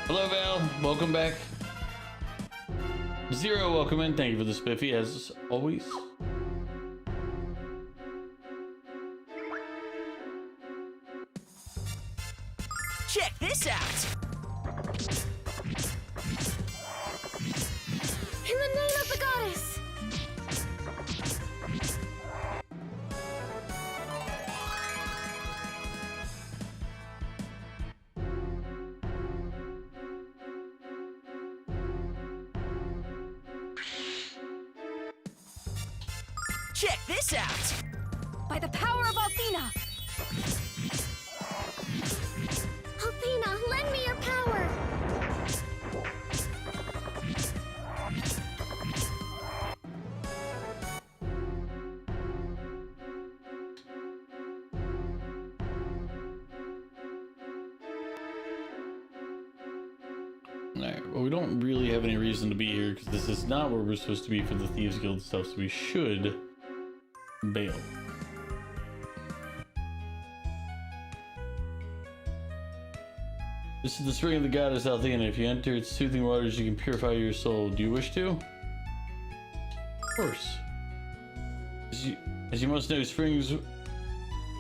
Hello, Val. Welcome back. Zero, welcome in. Thank you for the spiffy, as always. Check this out. In the name of the goddess! Check this out. By the power of Athena! Athena, lend me your power! Alright, well, we don't really have any reason to be here because this is not where we're supposed to be for the Thieves Guild stuff, so we should bail. This is the spring of the goddess Athena. If you enter its soothing waters, you can purify your soul. Do you wish to? Of course. As you must know, springs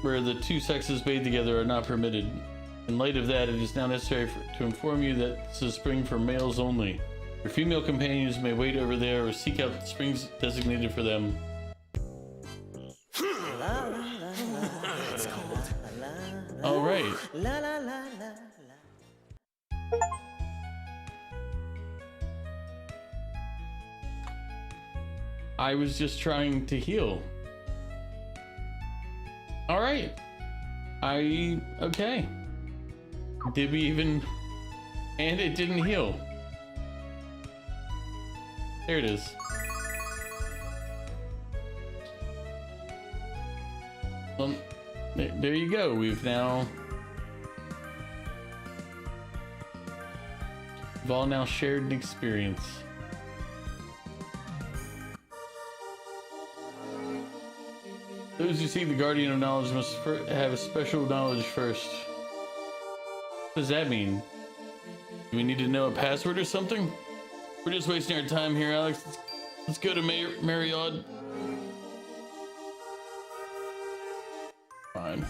where the two sexes bathe together are not permitted. In light of that, it is now necessary to inform you that this is a spring for males only. Your female companions may wait over there or seek out springs designated for them. All right. I was just trying to heal. All right. Okay. Did we even... And it didn't heal. There it is. Well, there you go. We've now We've all now shared an experience. Those who seek the Guardian of Knowledge must have a special knowledge first. What does that mean? Do we need to know a password or something? We're just wasting our time here, Alex. Let's go to Marriott. Fine.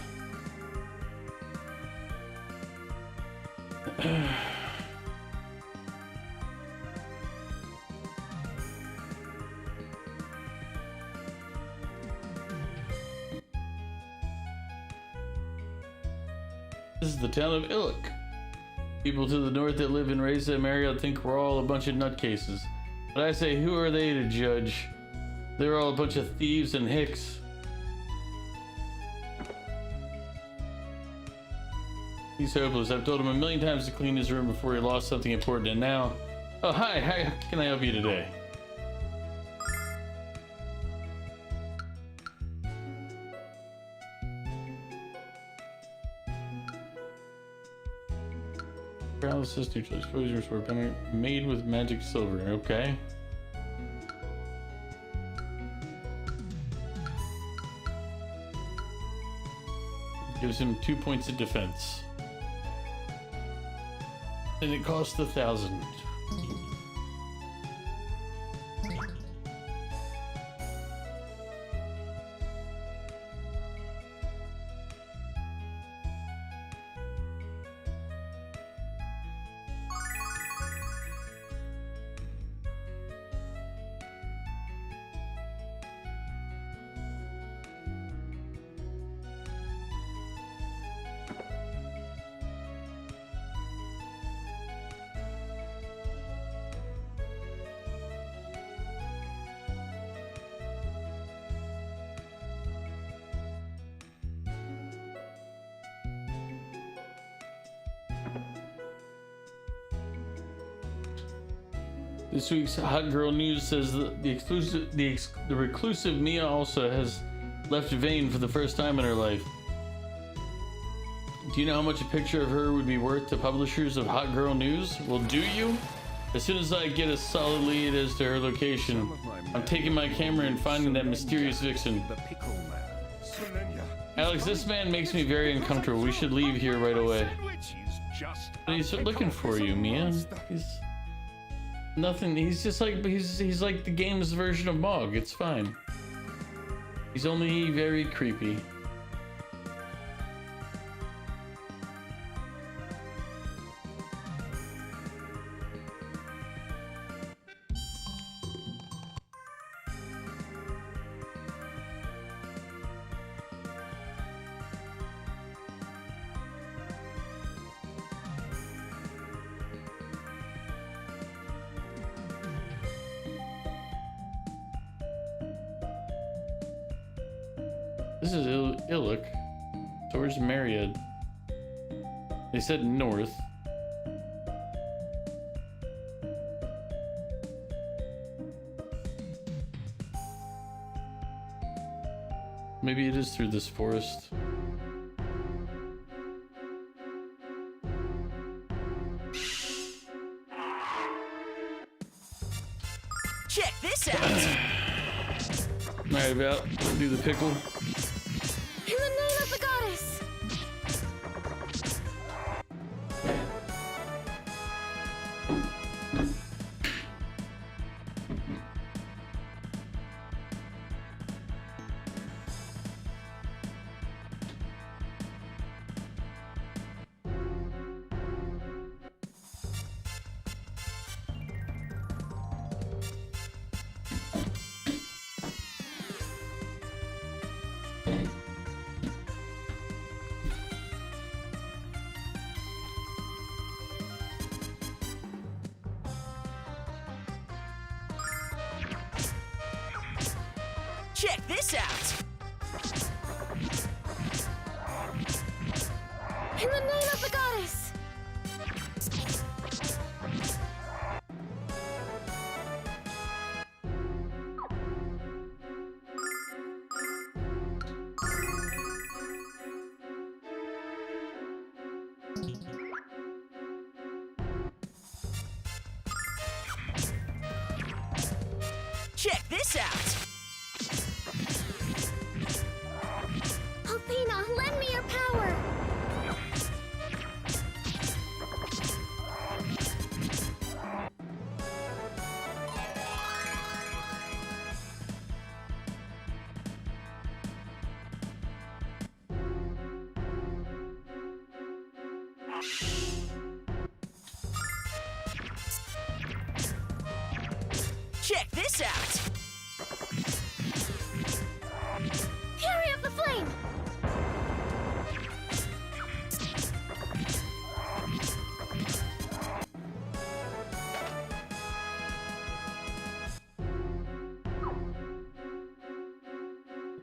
This is the town of Illick. People to the north that live in Reza and Marriott think we're all a bunch of nutcases. But I say, who are they to judge? They're all a bunch of thieves and hicks. He's hopeless. I've told him a million times to clean his room before he lost something important, and now... Oh, hi, how can I help you today? Paralysis, neutral exposures were made with magic silver. Okay. Gives him 2 points of defense. And it costs 1,000. This week's Hot Girl News says that the reclusive Mia also has left Vane for the first time in her life. Do you know how much a picture of her would be worth to publishers of Hot Girl News? Well, do you? As soon as I get a solid lead as to her location, I'm taking my camera and finding that mysterious vixen. The pickle man. Alex, this man makes me very uncomfortable. We should leave here right away. He's looking for you, Mia. He's nothing. He's just like he's like the game's version of Mog. It's fine. He's only very creepy. This is Illick. Towards Marriott. They said north. Maybe it is through this forest. Check this out! Alright, about do the pickle. In the name of the goddess! Check this out! In the name of the goddess! Check this out! Athena, lend me your power! Check this out! Fury of the Flame!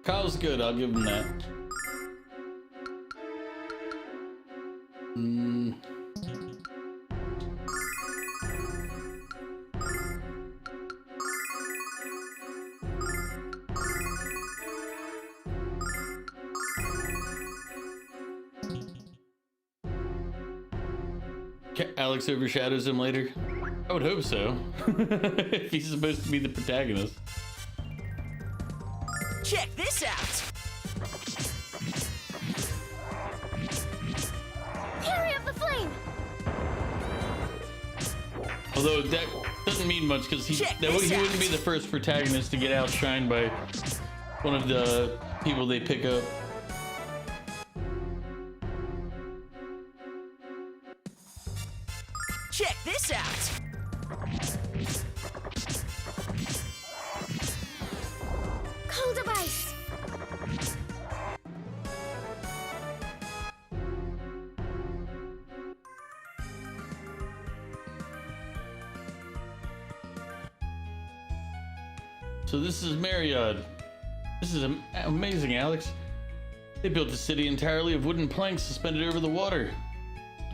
Kyle's good, I'll give him that. Alex overshadows him later? I would hope so. If he's supposed to be the protagonist. Check this out! Fury of the Flame! Although that doesn't mean much because he wouldn't be the first protagonist to get outshined by one of the people they pick up. Check this out! Cold of Ice! So this is Marriott. This is amazing, Alex. They built a city entirely of wooden planks suspended over the water.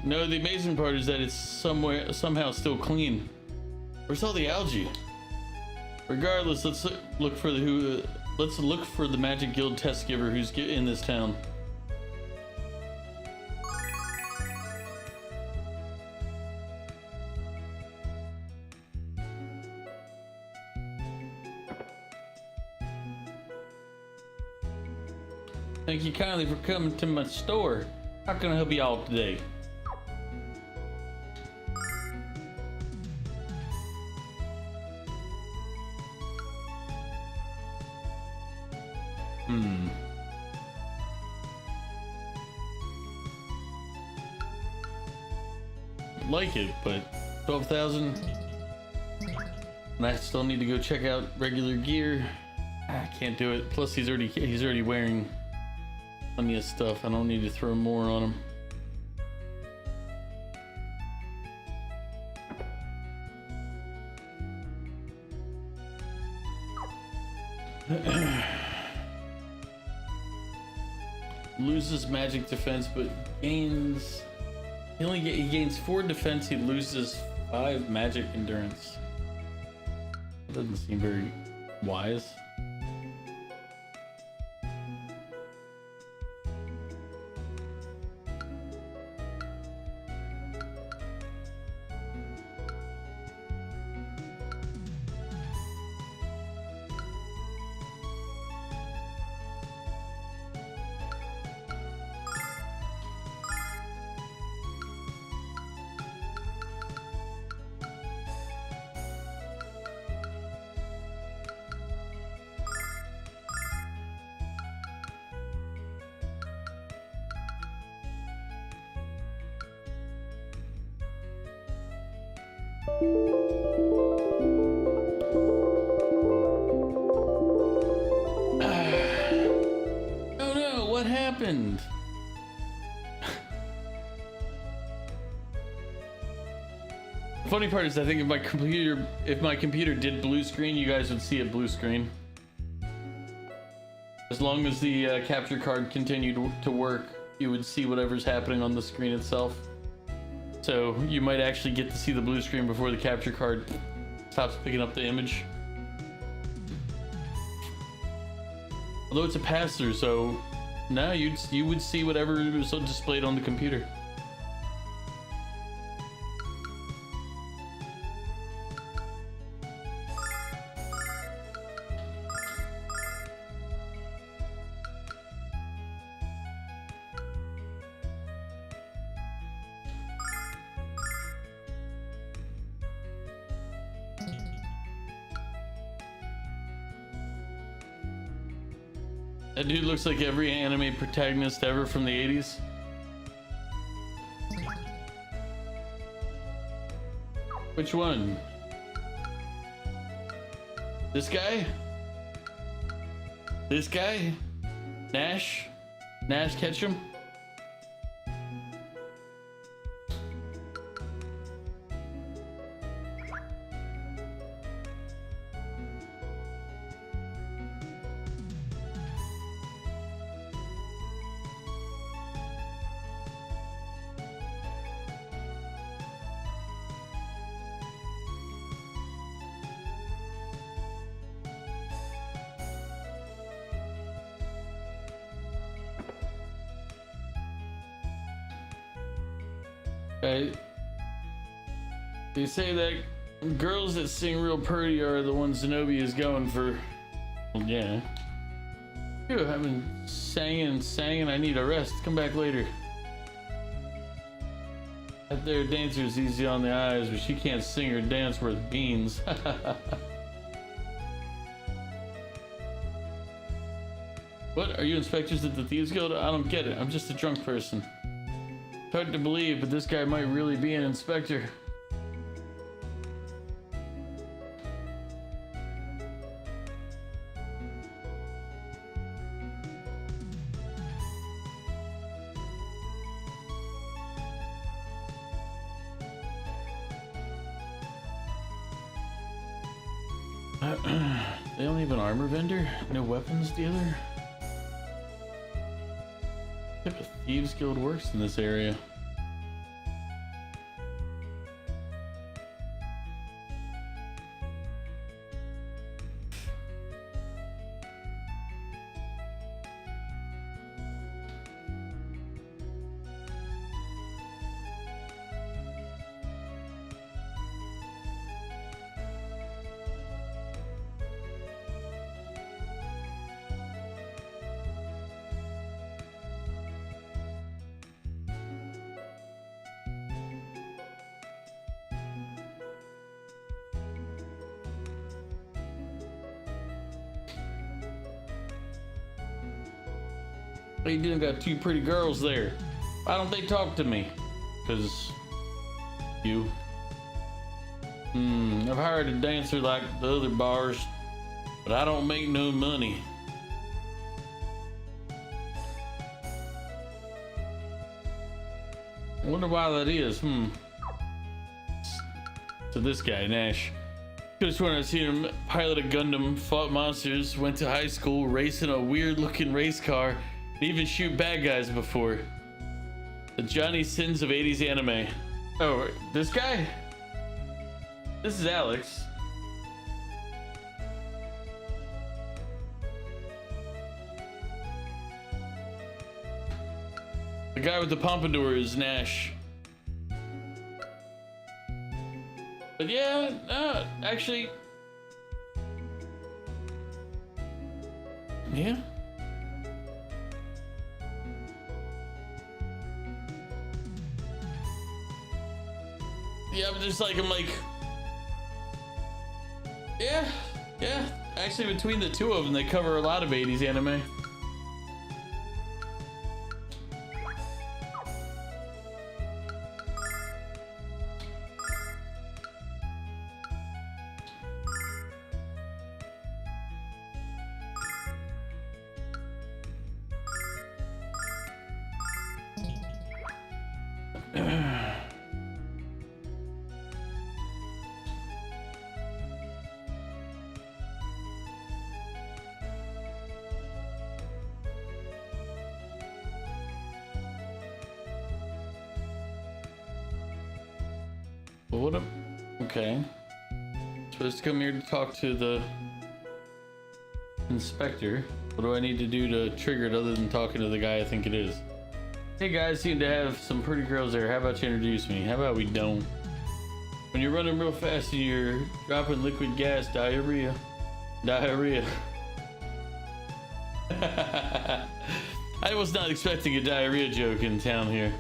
No, the amazing part is that it's somehow still clean. Where's all the algae? Regardless, let's look for the Magic Guild test giver who's in this town. Thank you kindly for coming to my store. How can I help you out today? Like it, but 12,000. And I still need to go check out regular gear. I can't do it. Plus, he's already wearing plenty of stuff. I don't need to throw more on him. Loses magic defense, but gains. He gains 4 defense. He loses 5 magic endurance. Doesn't seem very wise. Oh no, what happened? The funny part is I think if my computer did blue screen, you guys would see a blue screen. As long as the capture card continued to work, you would see whatever's happening on the screen itself. So you might actually get to see the blue screen before the capture card stops picking up the image. Although it's a pass-through, so now you would see whatever was displayed on the computer. That dude looks like every anime protagonist ever from the 80s. Which one? This guy? This guy? Nash? Nash Ketchum? They say that girls that sing real pretty are the ones Zenobia is going for. Well, yeah. Phew, I've been singing. I need a rest. Come back later. That there dancer's easy on the eyes, but she can't sing or dance worth beans. What? Are you inspectors at the Thieves Guild? I don't get it. I'm just a drunk person. It's hard to believe, but this guy might really be an inspector. They don't have an armor vendor? No weapons dealer? What type of Thieves Guild works in this area? You didn't got two pretty girls there. Why don't they talk to me? Cause you. I've hired a dancer like the other bars, but I don't make no money. I wonder why that is. So this guy, Nash. Could have sworn I've seen him pilot a Gundam, fought monsters, went to high school, racing a weird looking race car, and even shoot bad guys before. The Johnny Sins of 80s anime. Oh, this guy? This is Alex. The guy with the pompadour is Nash. But yeah, actually, yeah. Yeah, I'm just like, yeah. Actually, between the two of them, they cover a lot of 80s anime. Okay. Supposed to come here to talk to the inspector. What do I need to do to trigger it other than talking to the guy I think it is? Hey guys, seem to have some pretty girls there. How about you introduce me? How about we don't? When you're running real fast and you're dropping liquid gas, diarrhea. Diarrhea. I was not expecting a diarrhea joke in town here.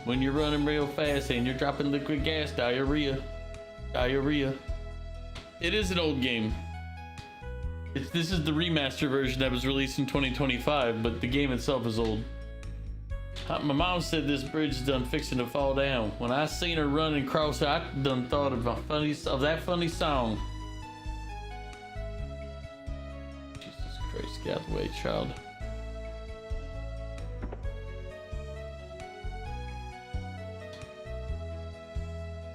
When you're running real fast and you're dropping liquid gas, diarrhea. Diarrhea. It is an old game. This is the remaster version that was released in 2025, but the game itself is old. My mom said this bridge is done fixing to fall down. When I seen her running across it, I done thought of that funny song. Jesus Christ, get out of the way, child.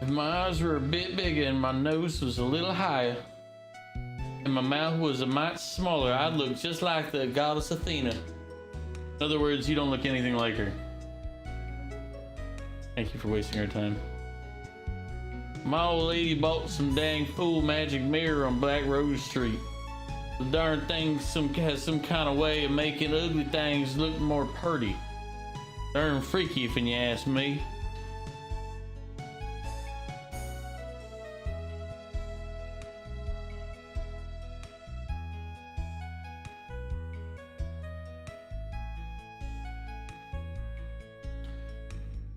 If my eyes were a bit bigger and my nose was a little higher, and my mouth was a mite smaller, I'd look just like the goddess Athena. In other words, you don't look anything like her. Thank you for wasting our time. My old lady bought some dang fool magic mirror on Black Rose Street. The darn thing has some kind of way of making ugly things look more pretty. Darn freaky if you ask me.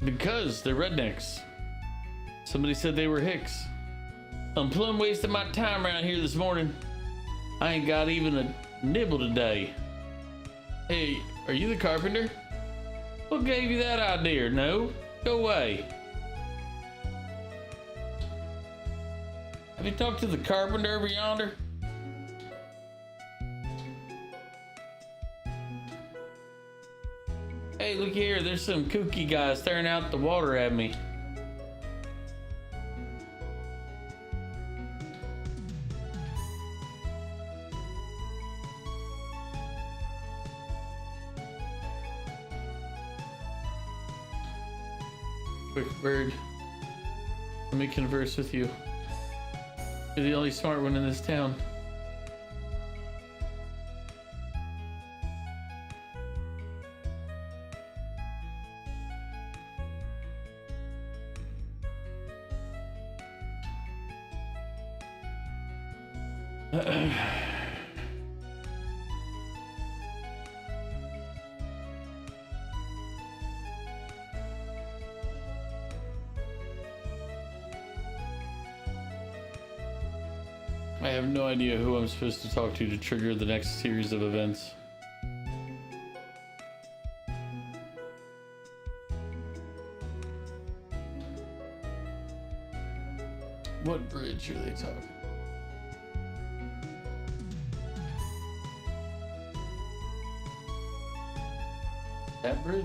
Because they're rednecks. Somebody said they were hicks. I'm plumb wasting my time around here this morning. I ain't got even a nibble today. Hey, are you the carpenter? What gave you that idea? No? Go away. Have you talked to the carpenter over yonder? Hey, look here, there's some kooky guys staring out the water at me. Quick bird, let me converse with you. You're the only smart one in this town. I have no idea who I'm supposed to talk to trigger the next series of events. What bridge are they talking? That bridge?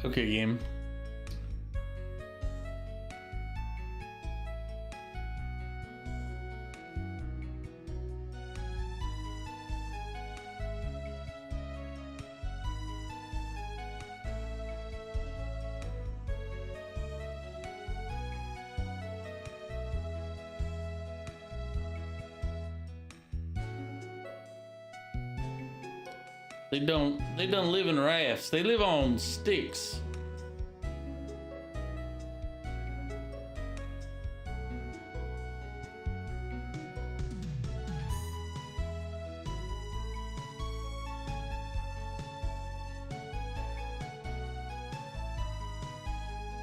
Okay, game. They don't live in rafts. They live on sticks.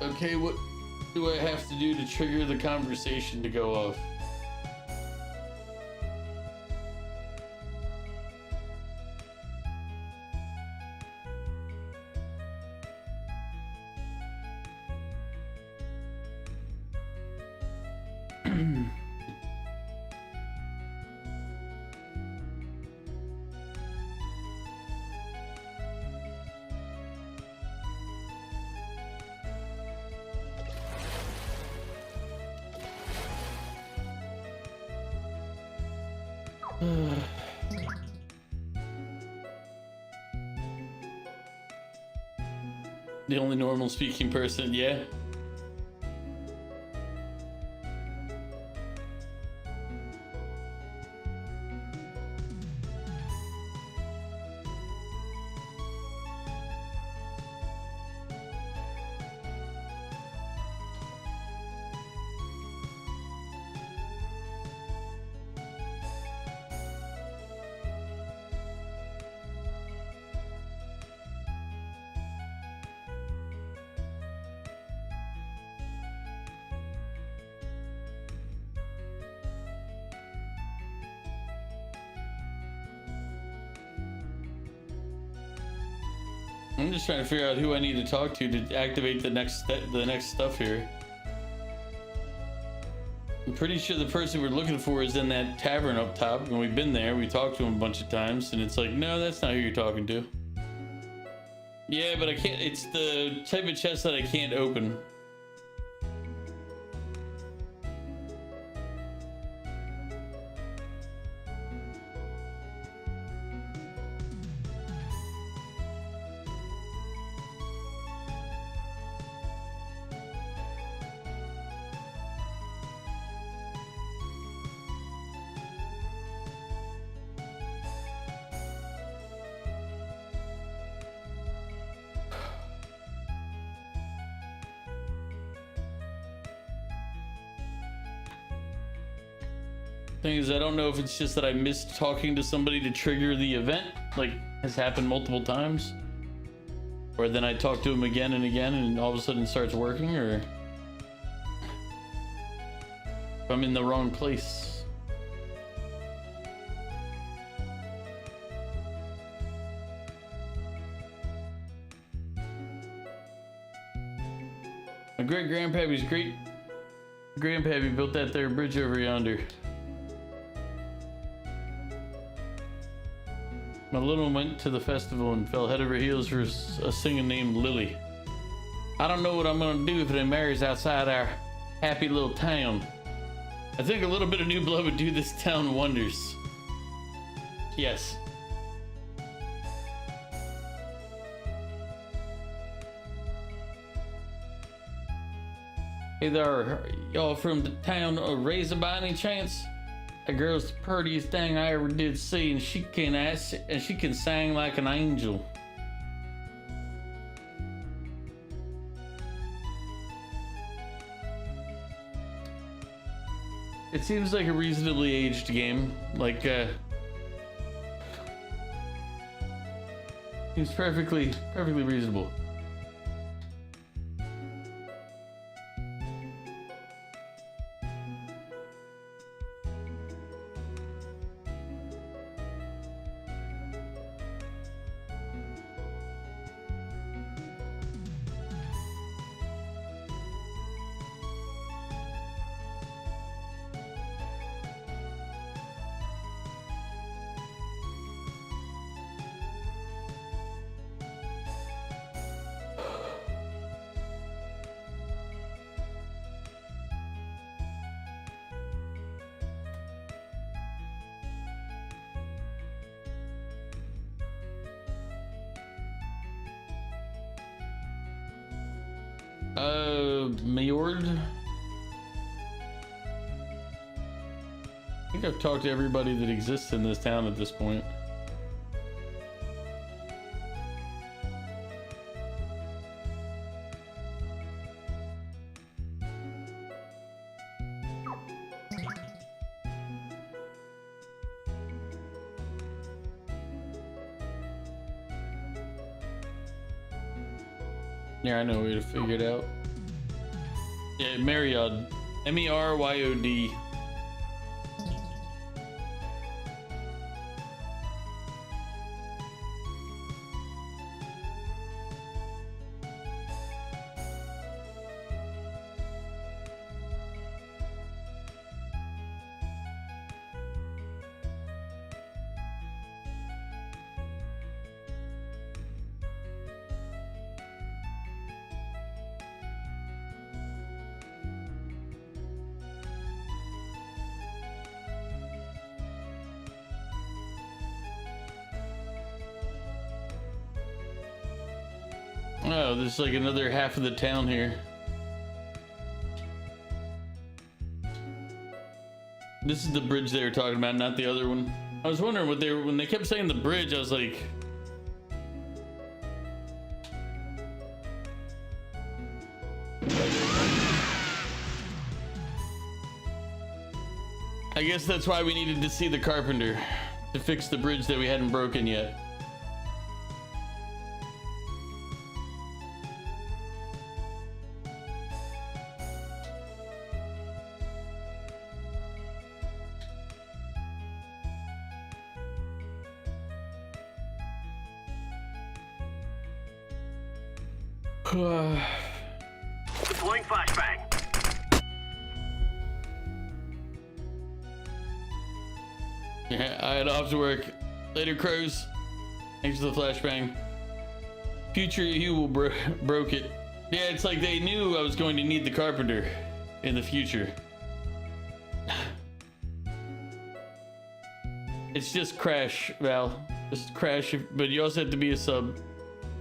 Okay, what do I have to do to trigger the conversation to go off? The only normal speaking person, yeah. I'm just trying to figure out who I need to talk to activate the next stuff here. I'm pretty sure the person we're looking for is in that tavern up top, and we've been there. We talked to him a bunch of times, and it's like, no, that's not who you're talking to. Yeah, but I can't. It's the type of chest that I can't open. Thing is, I don't know if it's just that I missed talking to somebody to trigger the event, like has happened multiple times, or then I talk to him again and again and all of a sudden it starts working, or if I'm in the wrong place. My great-grandpappy's great-grandpappy built that there bridge over yonder. My little one went to the festival and fell head over heels for a singer named Lily. I don't know what I'm gonna do if it marries outside our happy little town. I think a little bit of new blood would do this town wonders. Yes. Hey there, y'all from the town of Razor by any chance? That girl's the prettiest thing I ever did see, and she can sing like an angel. It seems like a reasonably aged game. Like, seems perfectly reasonable. Majord? I think I've talked to everybody that exists in this town at this point. Yeah, I know a way to figure it out. Yeah, Meryod. M-E-R-Y-O-D. Oh, there's like another half of the town here. This is the bridge they were talking about, not the other one. I was wondering what they were, when they kept saying the bridge, I was like, I guess that's why we needed to see the carpenter to fix the bridge that we hadn't broken yet. Deploying flashbang. Yeah, I had off to work. Later, crows. Thanks for the flashbang. Future you will broke it. Yeah, it's like they knew I was going to need the carpenter in the future. It's just Crash, Val. Just Crash, but you also have to be a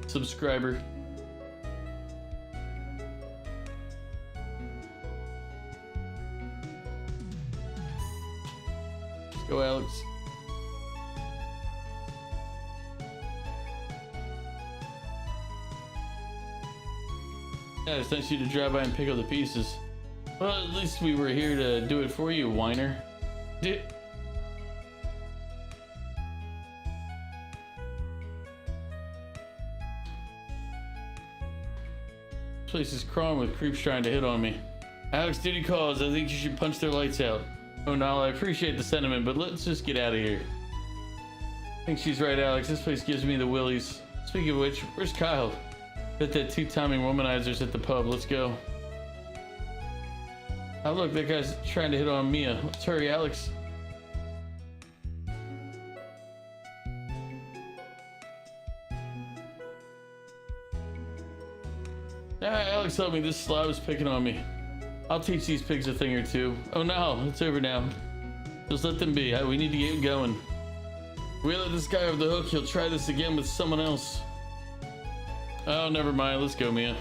subscriber. Let's go, Alex. Yeah, it's nice of you to drive by and pick up the pieces. Well, at least we were here to do it for you, whiner. This place is crawling with creeps trying to hit on me. Alex, duty calls. I think you should punch their lights out. Oh, no, I appreciate the sentiment, but let's just get out of here. I think she's right, Alex. This place gives me the willies. Speaking of which, where's Kyle? Bet that two-timing womanizer's at the pub. Let's go. Oh, look, that guy's trying to hit on Mia. Let's hurry, Alex. Alex help me. This slob is picking on me. I'll teach these pigs a thing or two. Oh no, it's over now. Just let them be. We need to get going. If we let this guy off the hook, he'll try this again with someone else. Oh, never mind. Let's go, Mia.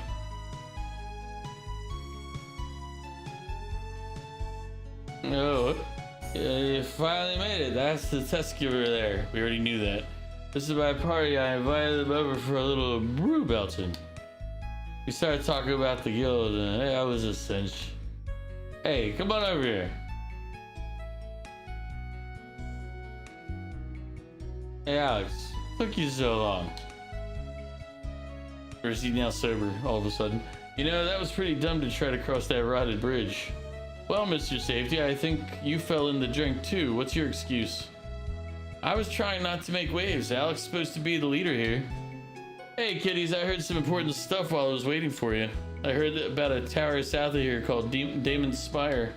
Oh, you finally made it. That's the testicular there. We already knew that. This is my party. I invited them over for a little brew belting. We started talking about the guild, and that was a cinch. Hey, come on over here. Hey, Alex, took you so long. Or is he now sober all of a sudden? You know, that was pretty dumb to try to cross that rotted bridge. Well, Mr. Safety, I think you fell in the drink too. What's your excuse? I was trying not to make waves. Alex is supposed to be the leader here. Hey, kiddies, I heard some important stuff while I was waiting for you. I heard about a tower south of here called Damon's Spire.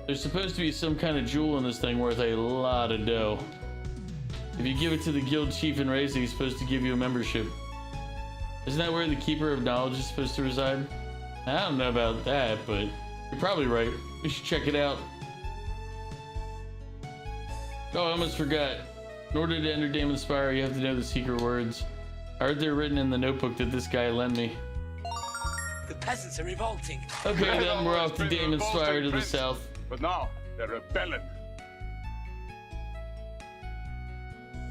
There's supposed to be some kind of jewel in this thing worth a lot of dough. If you give it to the guild chief in Raising, he's supposed to give you a membership. Isn't that where the Keeper of Knowledge is supposed to reside? I don't know about that, but you're probably right. We should check it out. Oh, I almost forgot. In order to enter Damon's Spire, you have to know the secret words. I heard they're written in the notebook that this guy lent me. The peasants are revolting. Okay, then we're off to Damon's Spire to the south. But now they're rebelling.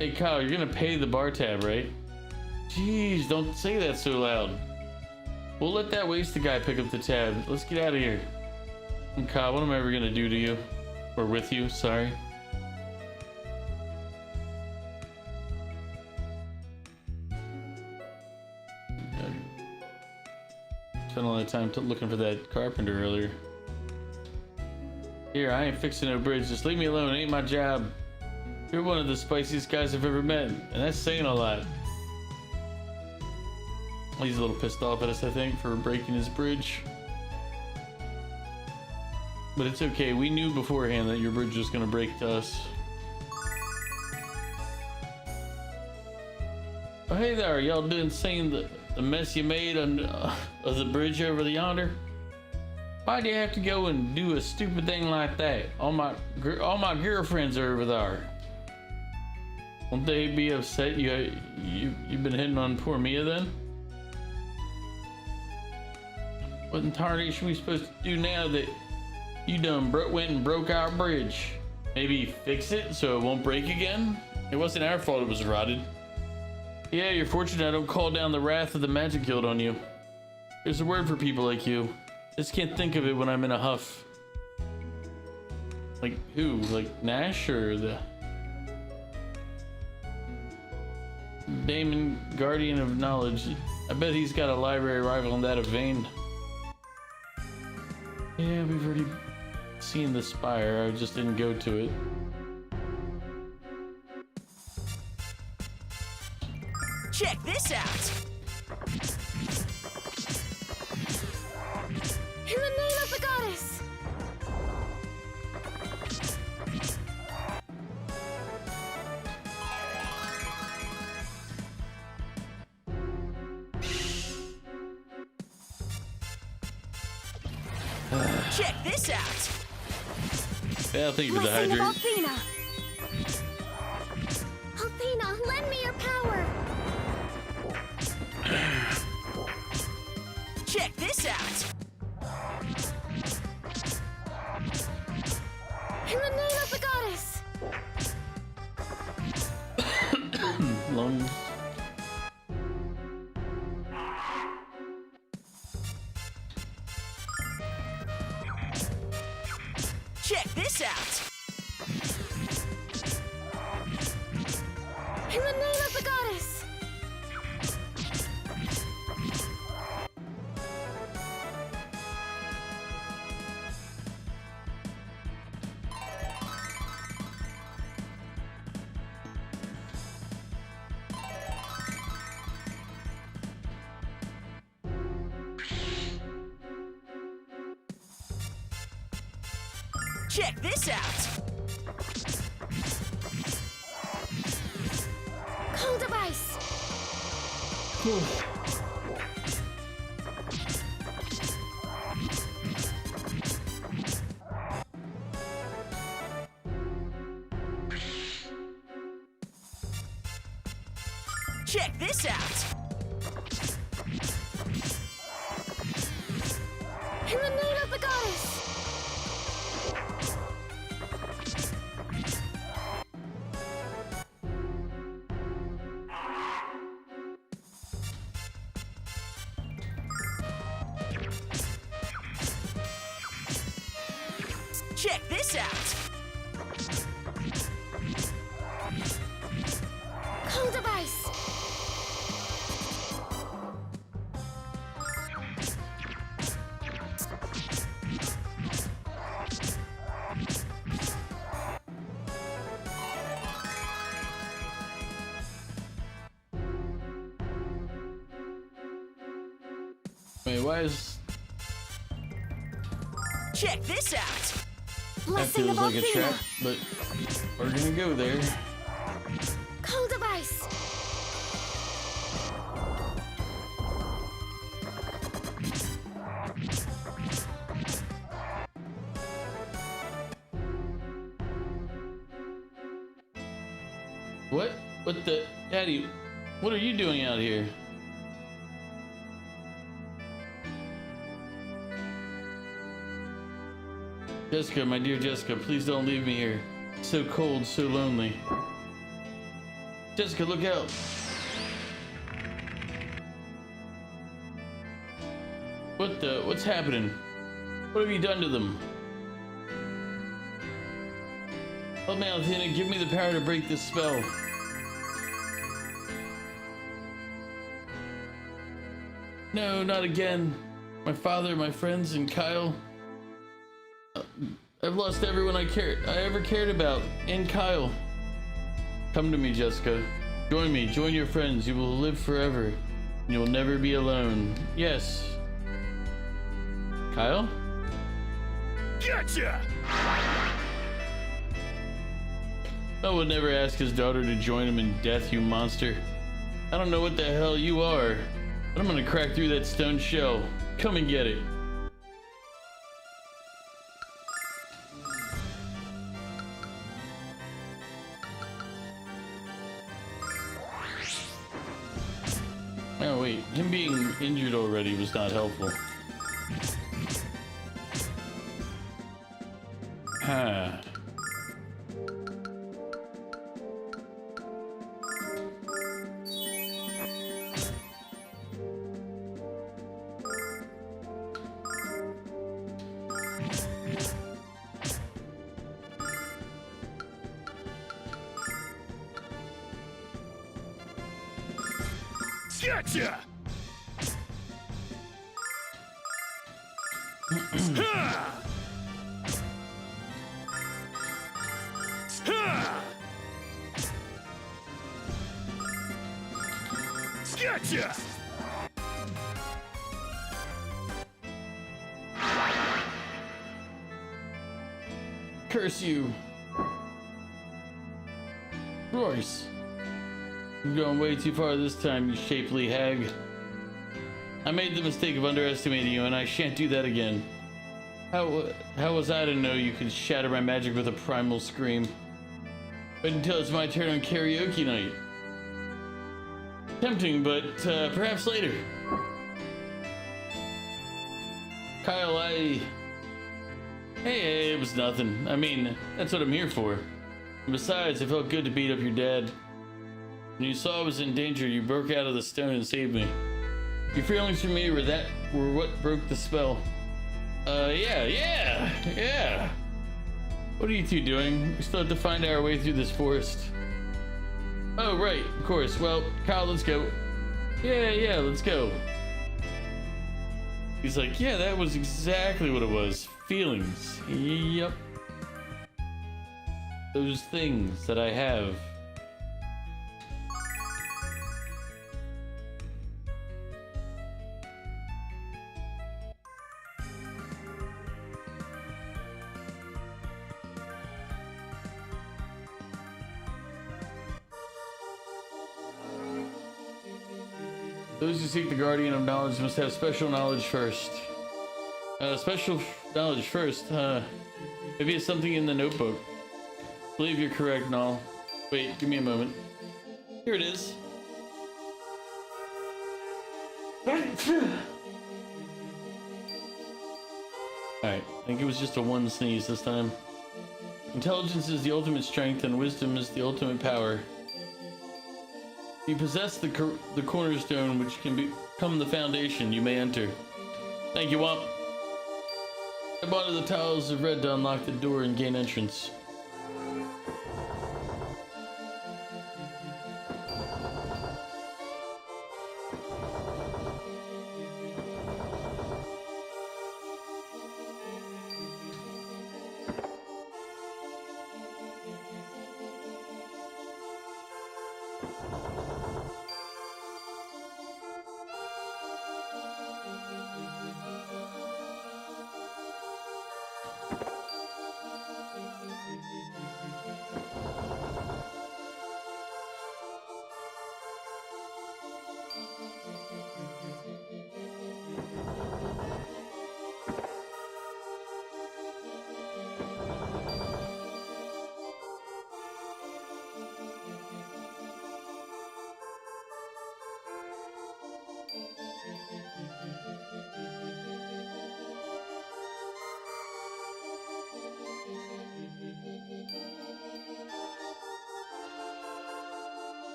Hey, Kyle, you're gonna pay the bar tab, right? Jeez, don't say that so loud. We'll let that wasted guy pick up the tab. Let's get out of here. And Kyle, what am I ever gonna do to you? Or with you, sorry. Spent a lot of time looking for that carpenter earlier. Here, I ain't fixing no bridge. Just leave me alone. It ain't my job. You're one of the spiciest guys I've ever met, and that's saying a lot. He's a little pissed off at us, I think, for breaking his bridge. But it's okay. We knew beforehand that your bridge was going to break to us. Oh, hey there. Y'all doing seeing the mess you made on of the bridge over the yonder? Why do you have to go and do a stupid thing like that? All my girlfriends are over there. Won't they be upset you've been hitting on poor Mia then? What in tarnation are we supposed to do now that you done went and broke our bridge? Maybe fix it so it won't break again? It wasn't our fault it was rotted. Yeah, you're fortunate I don't call down the wrath of the Magic Guild on you. There's a word for people like you. Just can't think of it when I'm in a huff. Like who? Like Nash or the Damon, Guardian of Knowledge? I bet he's got a library rival in that of Vane. Yeah, we've already seen the spire. I just didn't go to it. Check this out. Check this out. Yeah, I'll think of the Blessing of hydrate. Athena. Athena, lend me your power. Check this out. In the name of the goddess. Lungs. Check this out. In the name of the goddess. Check this out. Cold device. Check this out. In the name of the goddess. Check this out. Cold device. Wait, why is Check this out. that Blessing feels of like a Athena. trap? But we're gonna go there. Cold device. What? What the? Daddy, what are you doing out here? Jessica, my dear Jessica, please don't leave me here. So cold, so lonely. Jessica, look out. What the? What's happening? What have you done to them? Help me, Athena, give me the power to break this spell. No, not again. My father, my friends, and Kyle. I've lost everyone I ever cared about, and Kyle. Come to me, Jessica. Join me, join your friends. You will live forever. You will never be alone. Yes. Kyle? Gotcha. I would never ask his daughter to join him in death, you monster. I don't know what the hell you are, but I'm gonna crack through that stone shell. Come and get it. Oh wait, him being injured already was not helpful. Ah. Gotcha. Gotcha. Curse you. Royce. You've gone way too far this time, you shapely hag. I made the mistake of underestimating you, and I shan't do that again. How was I to know you could shatter my magic with a primal scream? Wait until it's my turn on karaoke night. Tempting, but perhaps later. Kyle, Hey, it was nothing. I mean, that's what I'm here for. And besides, it felt good to beat up your dad. When you saw I was in danger, you broke out of the stone and saved me. Your feelings for me were what broke the spell. Yeah. What are you two doing? We still have to find our way through this forest. Oh, right, of course. Well, Kyle, let's go. Yeah, let's go. He's like, yeah, that was exactly what it was. Feelings. Yep. Those things that I have. Those who seek the guardian of knowledge must have special knowledge first. Special knowledge first, maybe it's something in the notebook. I believe you're correct, Null. Wait, give me a moment. Here it is. Alright, I think it was just a one sneeze this time. Intelligence is the ultimate strength and wisdom is the ultimate power. You possess the cornerstone, which can become the foundation. You may enter. Thank you, Womp. I bought the tiles of red to unlock the door and gain entrance.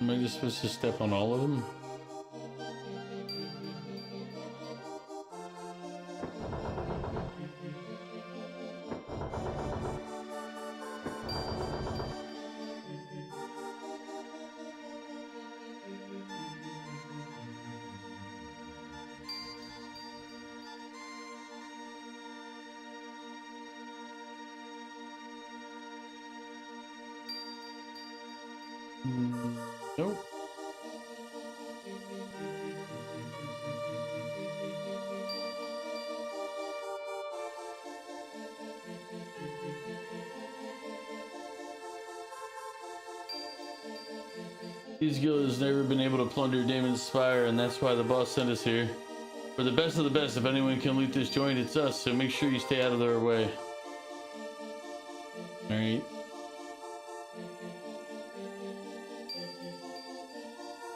Am I just supposed to step on all of them? Nope. These guild has never been able to plunder Damon's Spire, and that's why the boss sent us here. We're the best of the best. If anyone can loot this joint, it's us, so make sure you stay out of their way. Alright.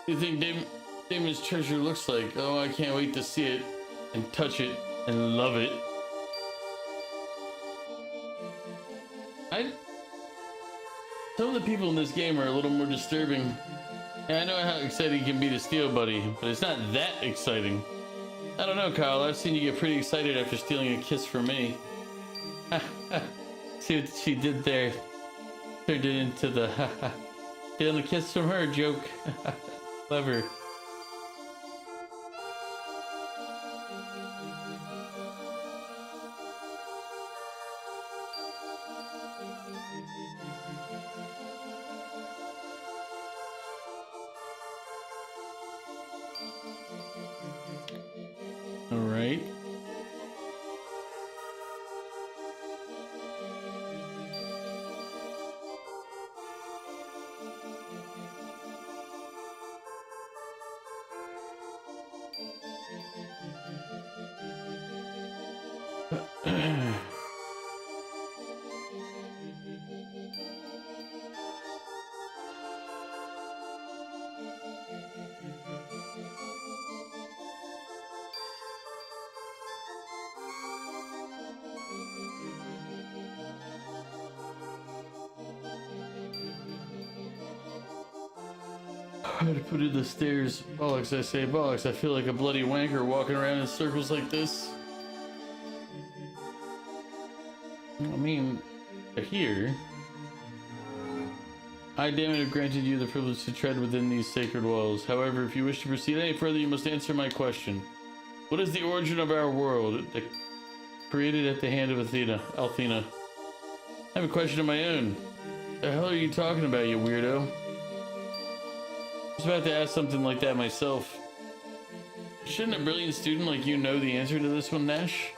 What do you think Damon's treasure looks like? Oh, I can't wait to see it, and touch it, and love it. Some of the people in this game are a little more disturbing. And I know how exciting it can be to steal, buddy, but it's not that exciting. I don't know, Kyle. I've seen you get pretty excited after stealing a kiss from me. See what she did there? Turned it into the stealing a kiss from her joke. Clever. All right. I had to put in the stairs. Bollocks, I say bollocks. I feel like a bloody wanker walking around in circles like this. I mean, here. I, damn it, have granted you the privilege to tread within these sacred walls. However, if you wish to proceed any further, you must answer my question. What is the origin of our world, created at the hand of Althena? I have a question of my own. The hell are you talking about, you weirdo? I was about to ask something like that myself. Shouldn't a brilliant student like you know the answer to this one, Nash?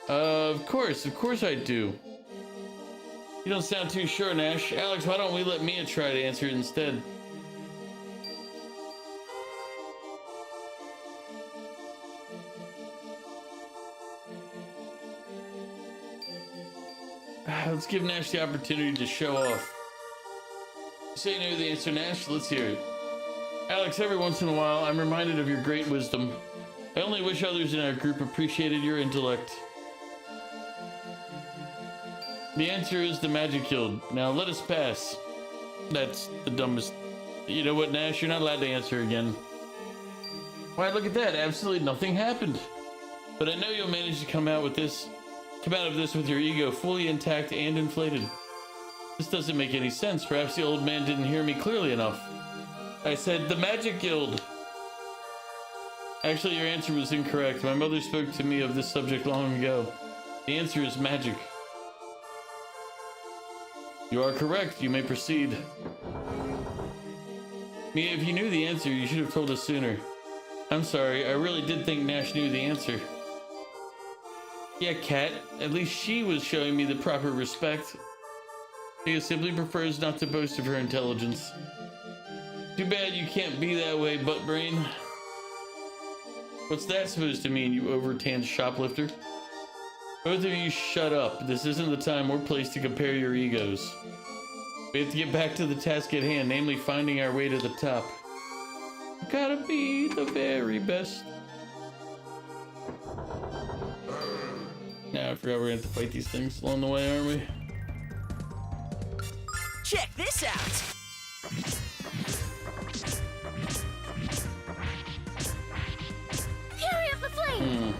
Of course I do. You don't sound too sure, Nash. Alex, why don't we let Mia try to answer it instead? Let's give Nash the opportunity to show off. You say you know the answer, Nash? Let's hear it. Alex, every once in a while, I'm reminded of your great wisdom. I only wish others in our group appreciated your intellect. The answer is the Magic Guild. Now let us pass. That's the dumbest. You know what, Nash? You're not allowed to answer again. Why, look at that. Absolutely nothing happened. But I know you'll manage to come out of this with your ego fully intact and inflated. This doesn't make any sense. Perhaps the old man didn't hear me clearly enough. I said the Magic Guild. Actually, your answer was incorrect. My mother spoke to me of this subject long ago. The answer is magic. You are correct. You may proceed. Mia, if you knew the answer, you should have told us sooner. I'm sorry. I really did think Nash knew the answer. Yeah, Kat. At least she was showing me the proper respect. Mia simply prefers not to boast of her intelligence. Too bad you can't be that way, butt brain. What's that supposed to mean, you over-tanned shoplifter? Both of you shut up. This isn't the time or place to compare your egos. We have to get back to the task at hand, namely finding our way to the top. Gotta be the very best. Now I forgot we're gonna have to fight these things along the way, aren't we? Check this out! Fury of the flame!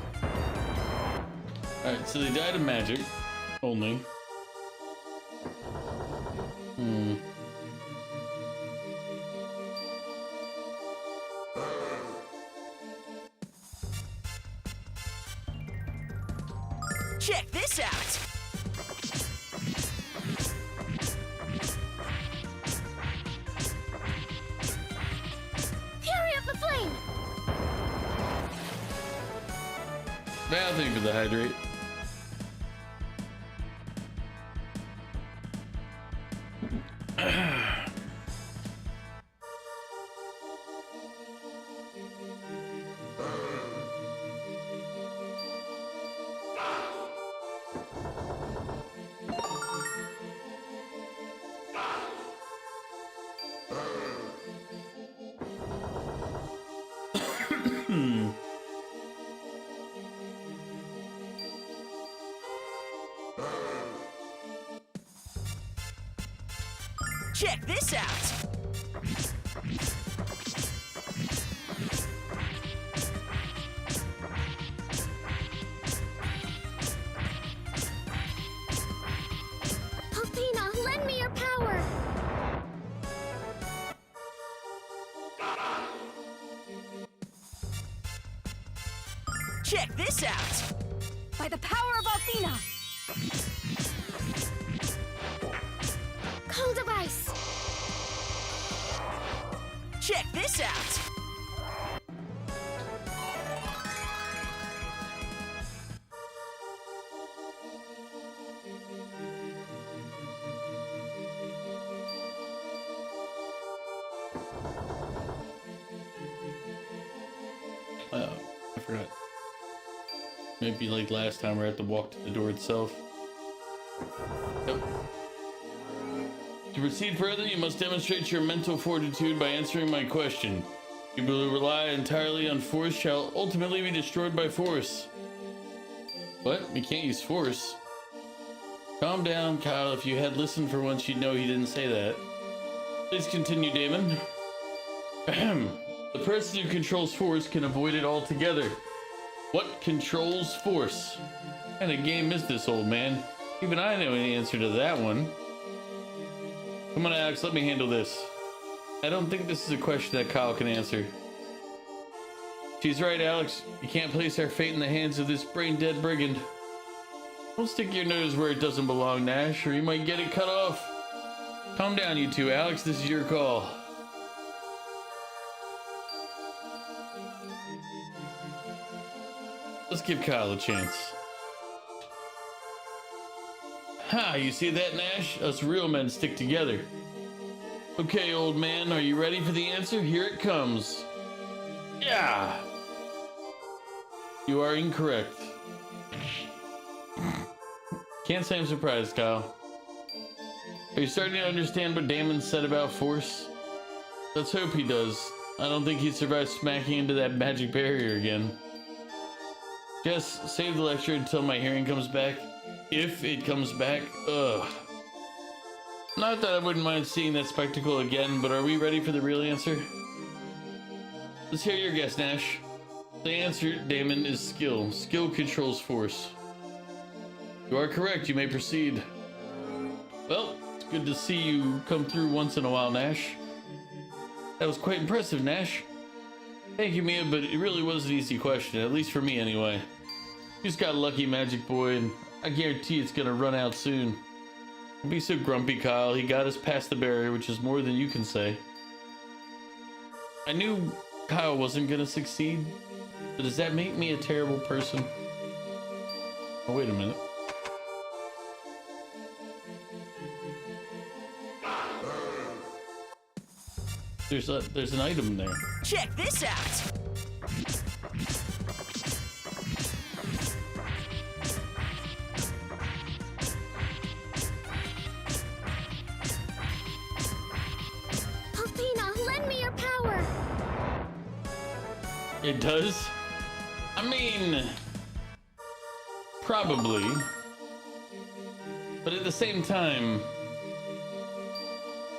Alright, so they died of magic. Only. Check this out! Fury of the flame! Bad thing for the hydrate. Check this out! Athena, lend me your power! Check this out! By the power of Athena! Cold of ice! Check this out! Oh, I forgot. Maybe like last time, we have to walk to the door itself. Yep. To proceed further, you must demonstrate your mental fortitude by answering my question. People who rely entirely on force shall ultimately be destroyed by force. What? You can't use force. Calm down, Kyle. If you had listened for once, you'd know he didn't say that. Please continue, Damon. Ahem. The person who controls force can avoid it altogether. What controls force? What kind of game is this, old man? Even I know the answer to that one. Come on, Alex, let me handle this. I don't think this is a question that Kyle can answer. She's right, Alex. You can't place our fate in the hands of this brain-dead brigand. Don't stick your nose where it doesn't belong, Nash, or you might get it cut off. Calm down, you two, Alex. This is your call. Let's give Kyle a chance. Ha, you see that, Nash? Us real men stick together. Okay, old man, are you ready for the answer? Here it comes. Yeah! You are incorrect. Can't say I'm surprised, Kyle. Are you starting to understand what Damon said about force? Let's hope he does. I don't think he'd survive smacking into that magic barrier again. Just save the lecture until my hearing comes back. If it comes back, ugh. Not that I wouldn't mind seeing that spectacle again, but are we ready for the real answer? Let's hear your guess, Nash. The answer, Damon, is skill. Skill controls force. You are correct. You may proceed. Well, it's good to see you come through once in a while, Nash. That was quite impressive, Nash. Thank you, Mia, but it really was an easy question, at least for me anyway. You just got lucky, Magic Boy, and I guarantee it's gonna run out soon. Don't be so grumpy, Kyle. He got us past the barrier, which is more than you can say. I knew Kyle wasn't gonna succeed, but does that make me a terrible person? Oh, wait a minute. There's an item there. Check this out. Athena, lend me your power. It does? I mean, probably. But at the same time,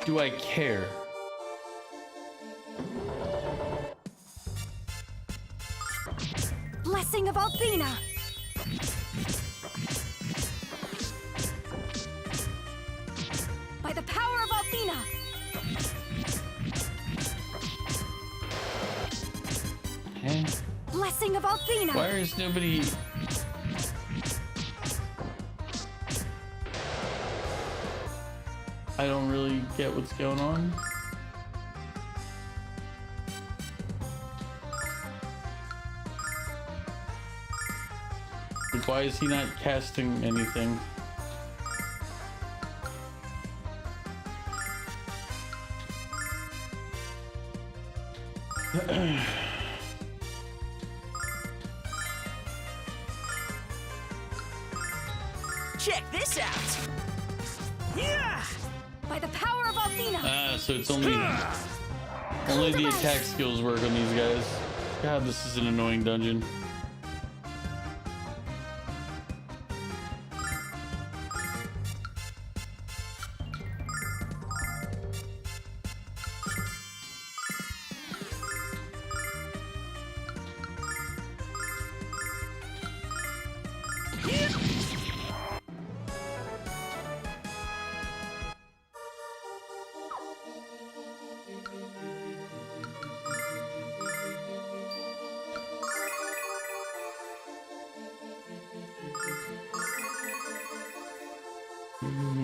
do I care? Blessing of Athena! By the power of Athena! Eh? Blessing of Athena! Why is nobody... I don't really get what's going on. Like, why is he not casting anything? Check this out. Yeah. By the power of Athena! Ah, so it's only the attack skills work on these guys. God, this is an annoying dungeon.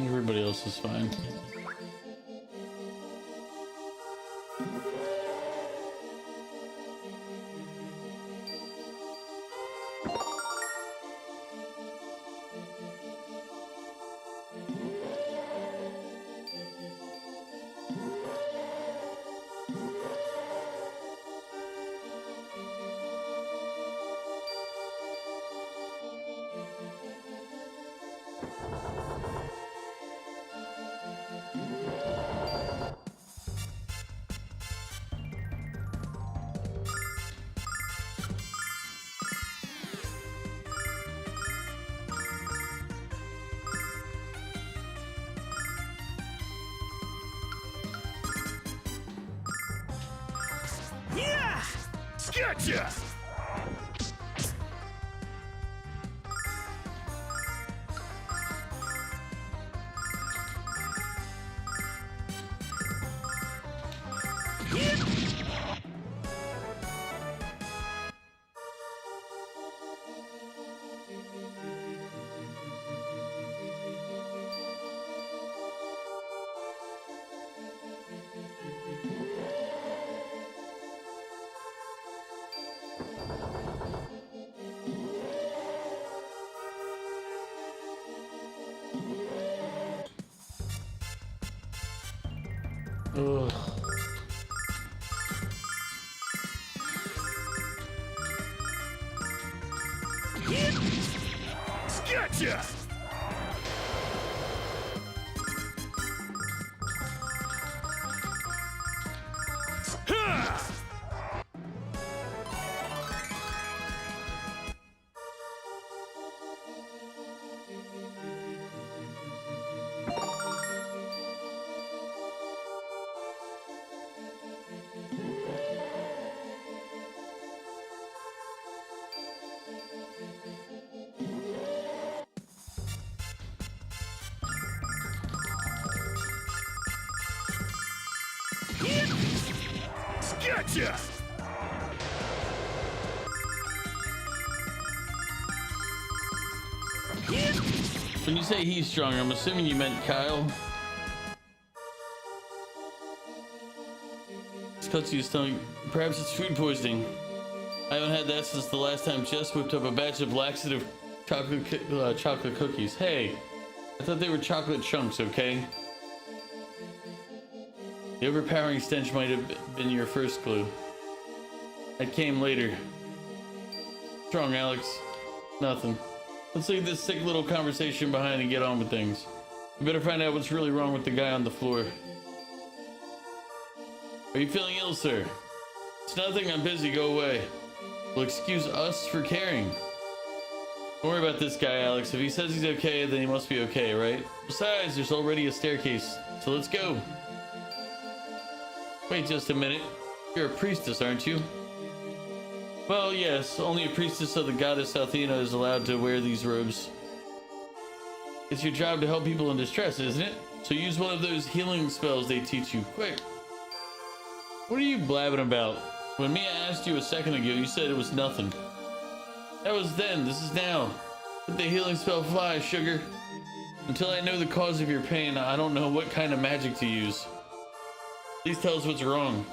Everybody else is fine. Gotcha! Ugh. Gotcha! Ha! Gotcha! When you say he's strong, I'm assuming you meant Kyle. This cuts to your stomach. Perhaps it's food poisoning. I haven't had that since the last time Jess whipped up a batch of laxative chocolate cookies. Hey, I thought they were chocolate chunks, okay? The overpowering stench might have been your first clue. That came later. Strong, Alex. Nothing. Let's leave this sick little conversation behind and get on with things. We better find out what's really wrong with the guy on the floor. Are you feeling ill, sir? It's nothing, I'm busy, go away. Well, excuse us for caring. Don't worry about this guy, Alex. If he says he's okay, then he must be okay, right? Besides, there's already a staircase, so let's go. Wait just a minute. You're a priestess, aren't you? Well, yes. Only a priestess of the goddess Athena is allowed to wear these robes. It's your job to help people in distress, isn't it? So use one of those healing spells they teach you. Quick. What are you blabbing about? When Mia asked you a second ago, you said it was nothing. That was then. This is now. Let the healing spell fly, sugar. Until I know the cause of your pain, I don't know what kind of magic to use. Please tell us what's wrong.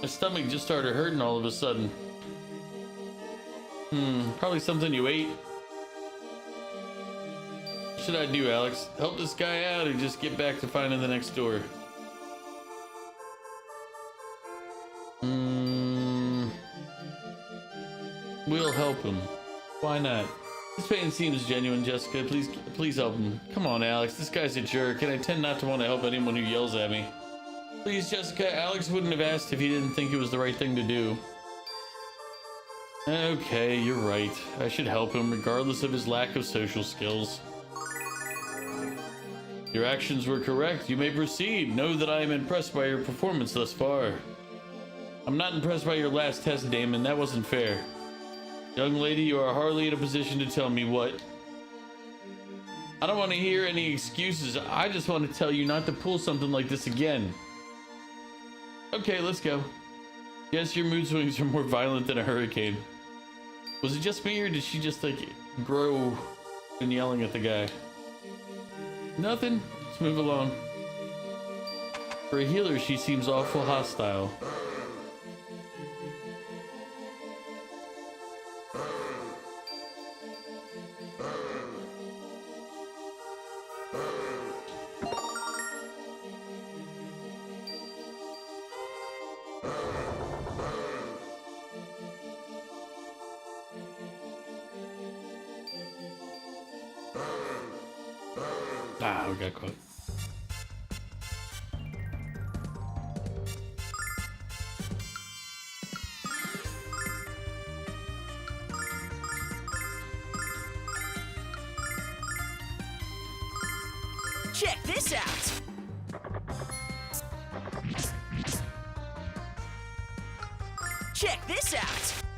My stomach just started hurting all of a sudden. Probably something you ate. What should I do, Alex? Help this guy out or just get back to finding the next door? We'll help him. Why not? This pain seems genuine, Jessica. Please help him. Come on, Alex. This guy's a jerk, and I tend not to want to help anyone who yells at me. Please, Jessica. Alex wouldn't have asked if he didn't think it was the right thing to do. Okay, you're right. I should help him, regardless of his lack of social skills. Your actions were correct. You may proceed. Know that I am impressed by your performance thus far. I'm not impressed by your last test, Damon. That wasn't fair. Young lady, you are hardly in a position to tell me what. I don't want to hear any excuses. I just want to tell you not to pull something like this again. Okay, let's go. Yes, your mood swings are more violent than a hurricane. Was it just me, or did she just, like, grow when yelling at the guy? Nothing. Let's move along. For a healer, she seems awful hostile. Ah, we got caught. Check this out! Check this out!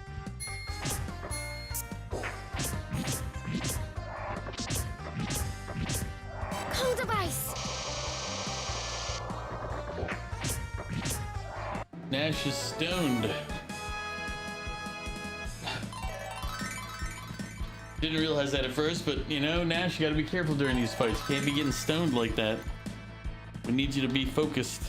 Nash is stoned. Didn't realize that at first, but you know, Nash, you gotta be careful during these fights. You can't be getting stoned like that. We need you to be focused.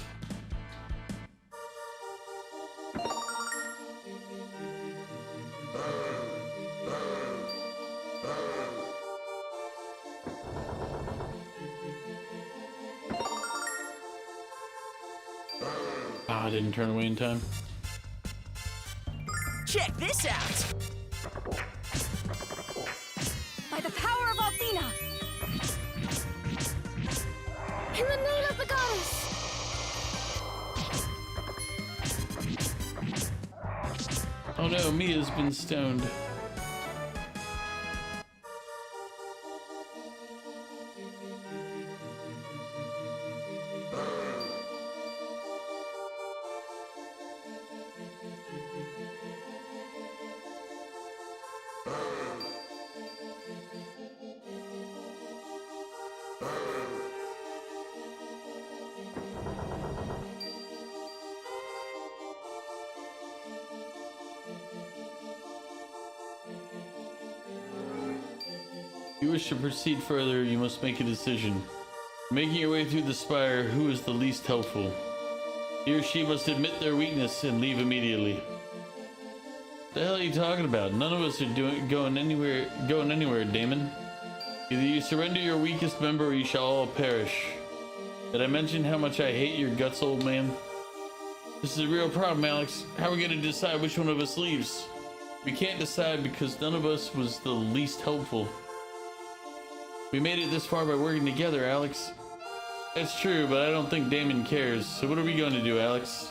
Ah, I didn't turn away in time. Check this out. By the power of Althena! In the name of the goddess! Oh no, Mia's been stoned. If you wish to proceed further, you must make a decision. Making your way through the spire, who is the least helpful? He or she must admit their weakness and leave immediately. What the hell are you talking about? None of us are going anywhere, Damon. Either you surrender your weakest member or you shall all perish. Did I mention how much I hate your guts, old man? This is a real problem, Alex. How are we gonna decide which one of us leaves? We can't decide because none of us was the least helpful. We made it this far by working together, Alex. That's true, but I don't think Damon cares. So what are we going to do, Alex?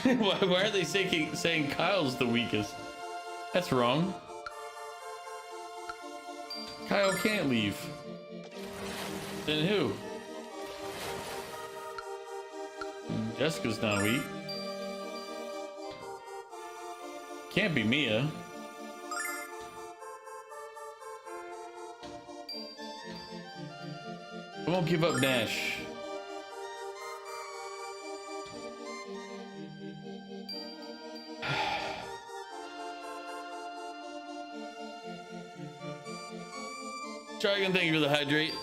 Why are they saying Kyle's the weakest? That's wrong. Kyle can't leave. Then who? Jessica's not weak. Can't be Mia. I won't give up Nash. Dragon, thank you for the hydrate.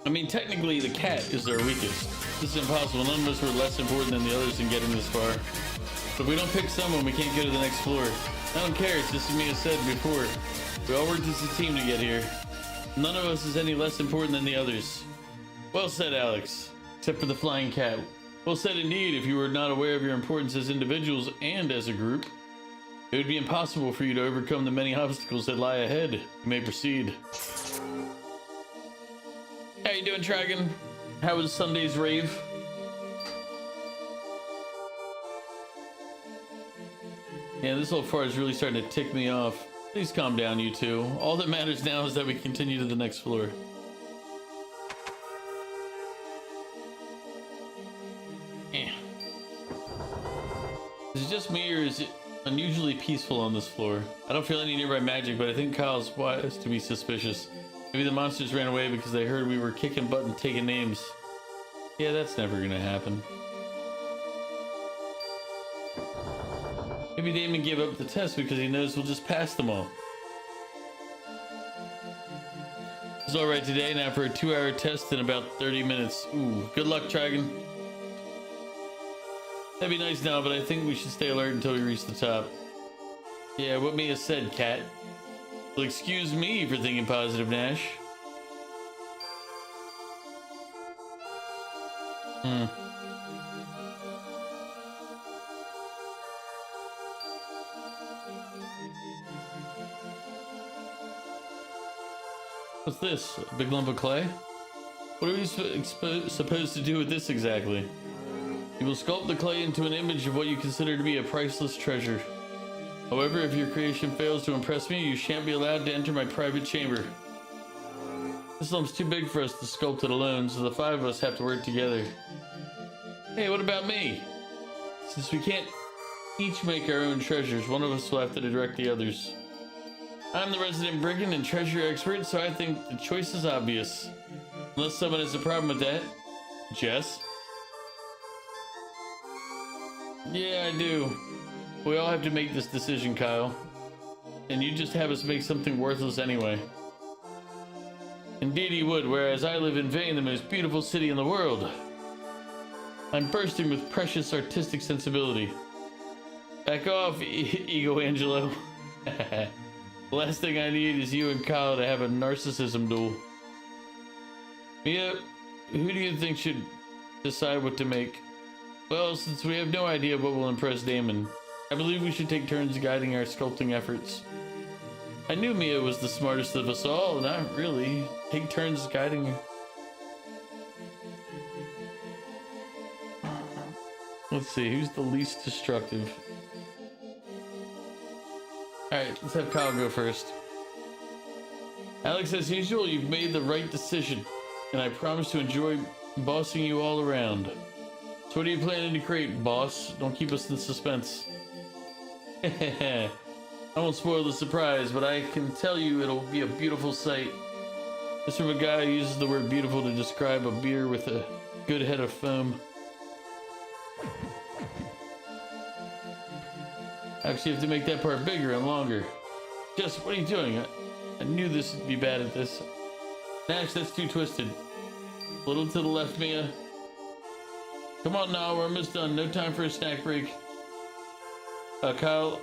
I mean, technically the cat is our weakest. This is impossible. None of us were less important than the others in getting this far. But if we don't pick someone, we can't go to the next floor. I don't care, it's just as Mia said before. We all worked as a team to get here. None of us is any less important than the others. Well said, Alex. Except for the flying cat. Well said indeed. If you were not aware of your importance as individuals and as a group, it would be impossible for you to overcome the many obstacles that lie ahead. You may proceed. How you doing, Dragon? How was Sunday's rave? Yeah, this whole far is really starting to tick me off. Please calm down, you two. All that matters now is that we continue to the next floor. Is it just me, or is it unusually peaceful on this floor? I don't feel any nearby magic, but I think Kyle's wise to be suspicious. Maybe the monsters ran away because they heard we were kicking butt and taking names. Yeah, that's never gonna happen. Maybe Damon gave up the test because he knows we'll just pass them all. It's alright today, now for a 2-hour test in about 30 minutes. Ooh, good luck, Dragon. That'd be nice now, but I think we should stay alert until we reach the top. Yeah, what Mia said, cat. Well, excuse me for thinking positive, Nash. What's this? A big lump of clay? What are we supposed to do with this exactly? You will sculpt the clay into an image of what you consider to be a priceless treasure. However, if your creation fails to impress me, you shan't be allowed to enter my private chamber. This lump's too big for us to sculpt it alone, so the 5 of us have to work together. Hey, what about me? Since we can't each make our own treasures, one of us will have to direct the others. I'm the resident brigand and treasure expert, so I think the choice is obvious. Unless someone has a problem with that. Jess? Yeah, I do. We all have to make this decision, Kyle. And you just have us make something worthless anyway. Indeed he would, whereas I live in Vane, the most beautiful city in the world. I'm bursting with precious artistic sensibility. Back off, Ego Angelo. The last thing I need is you and Kyle to have a narcissism duel. Mia, who do you think should decide what to make? Well, since we have no idea what will impress Damon, I believe we should take turns guiding our sculpting efforts. I knew Mia was the smartest of us all, not really. Take turns guiding her. Let's see, who's the least destructive? Alright, let's have Kyle go first. Alex, as usual, you've made the right decision, and I promise to enjoy bossing you all around. So what are you planning to create, boss? Don't keep us in suspense. I won't spoil the surprise, but I can tell you it'll be a beautiful sight. This from a guy who uses the word beautiful to describe a beer with a good head of foam. Actually, you have to make that part bigger and longer. Jess, what are you doing? I knew this would be bad at this. Nash, that's too twisted. A little to the left, Mia. Come on now, we're almost done. No time for a snack break. Kyle,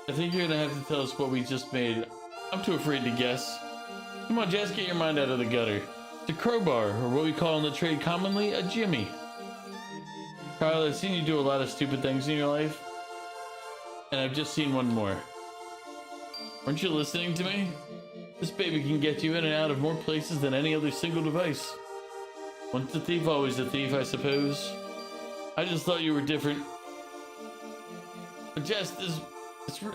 I think you're gonna have to tell us what we just made. I'm too afraid to guess. Come on, Jess, get your mind out of the gutter. It's a crowbar, or what we call in the trade commonly, a jimmy. Kyle, I've seen you do a lot of stupid things in your life, and I've just seen one more. Aren't you listening to me? This baby can get you in and out of more places than any other single device. Once a thief, always a thief, I suppose. I just thought you were different. But Jess, this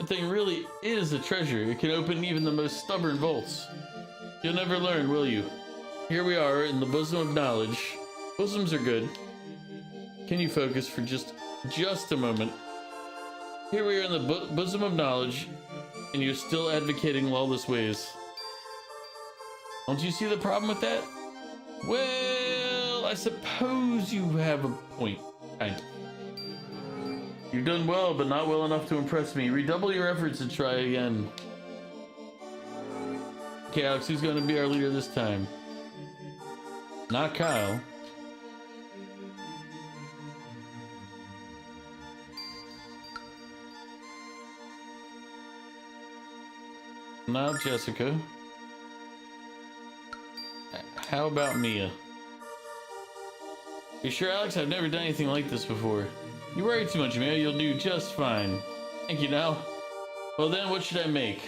thing really is a treasure. It can open even the most stubborn vaults. You'll never learn, will you? Here we are in the bosom of knowledge. Bosoms are good. Can you focus for just a moment? Here we are in the bosom of knowledge, and you're still advocating lawless ways. Don't you see the problem with that? Well, I suppose you have a point. Kind of. You've done well, but not well enough to impress me. Redouble your efforts and try again. Okay, Alex, who's going to be our leader this time? Not Kyle. Not Jessica. How about Mia? You sure, Alex? I've never done anything like this before. You worry too much, Mia. You'll do just fine. Thank you, now. Well then, what should I make?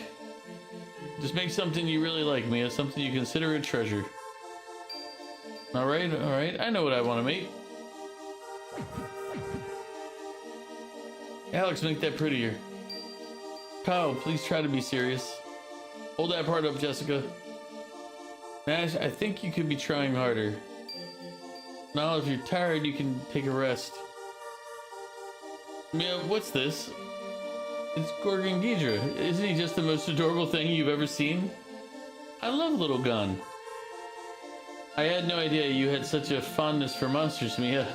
Just make something you really like, Mia. Something you consider a treasure. Alright, alright. I know what I want to make. Alex, make that prettier. Kyle, please try to be serious. Hold that part up, Jessica. Nash, I think you could be trying harder. Now, if you're tired, you can take a rest. Mia, what's this? It's Gorgonghidra. Isn't he just the most adorable thing you've ever seen? I love Little Gun. I had no idea you had such a fondness for monsters, Mia.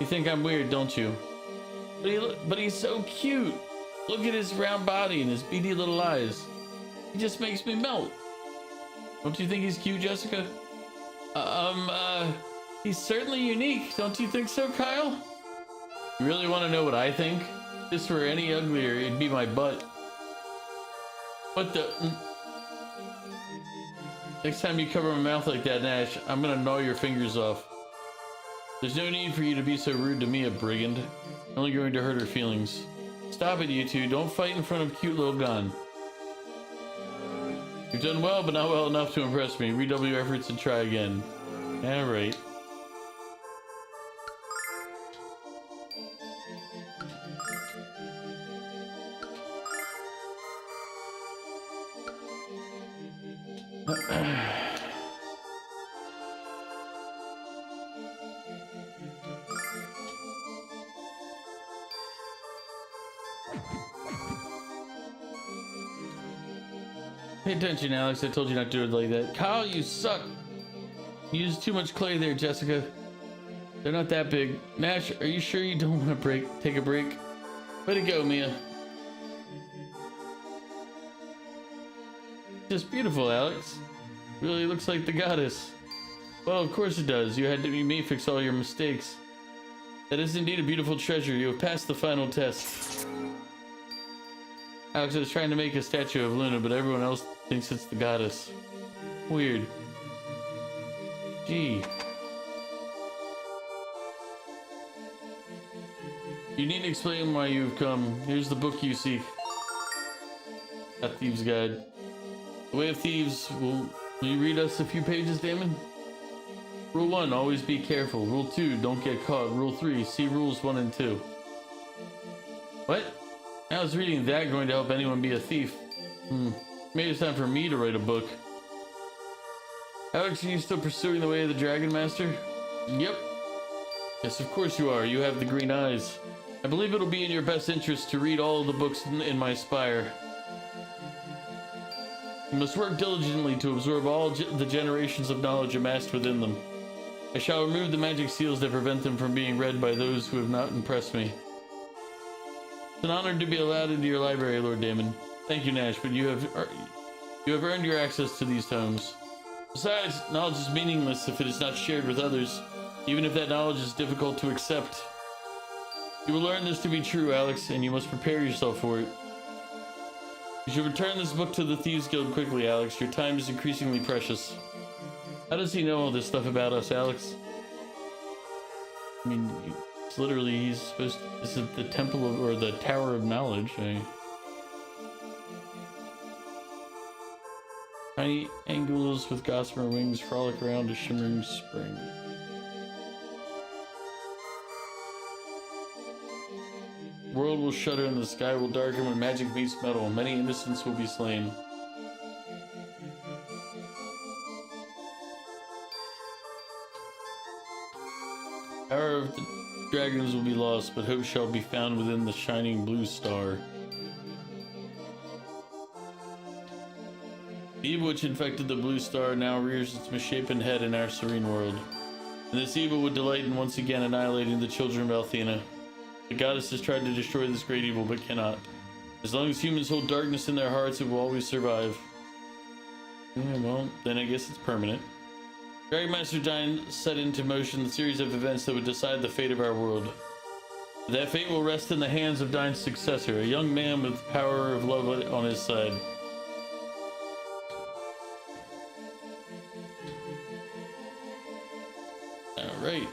You think I'm weird, don't you? But he's so cute. Look at his round body and his beady little eyes. He just makes me melt. Don't you think he's cute, Jessica? He's certainly unique. Don't you think so, Kyle? You really want to know what I think? If this were any uglier, it'd be my butt. What the? Next time you cover my mouth like that, Nash, I'm gonna gnaw your fingers off. There's no need for you to be so rude to me, a brigand. You're only going to hurt her feelings. Stop it, you two. Don't fight in front of cute Little Gun. You've done well, but not well enough to impress me. Redouble your efforts and try again. Alright. Pay attention, Alex. I told you not to do it like that. Kyle, you suck. You used too much clay there, Jessica. They're not that big. Nash, are you sure you don't want to take a break? Way to go, Mia. Just beautiful, Alex. Really looks like the goddess. Well, of course it does. You had to be me fix all your mistakes. That is indeed a beautiful treasure. You have passed the final test. Alex was trying to make a statue of Luna, but everyone else thinks it's the goddess. Weird. Gee. You need to explain why you've come. Here's the book you seek. A Thieves' Guide. The Way of Thieves. Will you read us a few pages, Damon? Rule 1, always be careful. Rule 2, don't get caught. Rule 3, see rules 1 and 2. What? How is reading that going to help anyone be a thief? Maybe it's time for me to write a book. Alex, are you still pursuing the way of the Dragon Master? Yep. Yes, of course you are. You have the green eyes. I believe it'll be in your best interest to read all of the books in my spire. You must work diligently to absorb all the generations of knowledge amassed within them. I shall remove the magic seals that prevent them from being read by those who have not impressed me. It's an honor to be allowed into your library, Lord Damon. Thank you, Nash, but you have earned your access to these tomes. Besides, knowledge is meaningless if it is not shared with others, even if that knowledge is difficult to accept. You will learn this to be true, Alex, and you must prepare yourself for it. You should return this book to the Thieves Guild quickly, Alex. Your time is increasingly precious. How does he know all this stuff about us, Alex? I mean, it's literally, he's supposed to, this is the temple of, or the Tower of Knowledge. Tiny angels with gossamer wings frolic around a shimmering spring. The world will shudder and the sky will darken when magic meets metal. Many innocents will be slain. Power of the dragons will be lost, but hope shall be found within the shining blue star. The evil which infected the blue star now rears its misshapen head in our serene world. And this evil would delight in once again annihilating the children of Althena. The goddess has tried to destroy this great evil, but cannot. As long as humans hold darkness in their hearts, it will always survive. Yeah, well, then I guess it's permanent. Dragon Master Giant set into motion the series of events that would decide the fate of our world. That fate will rest in the hands of Dine's successor, a young man with the power of love on his side. Alright.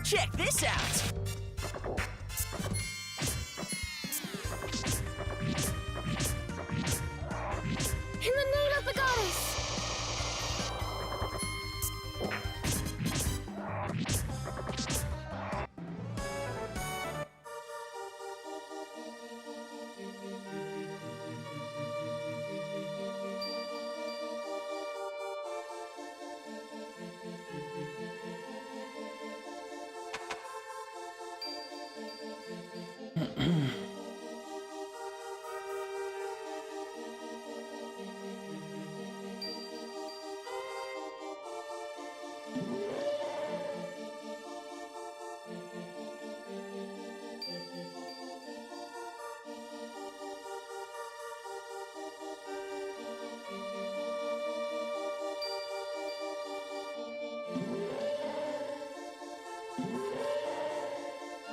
Check this out! In the name of the goddess!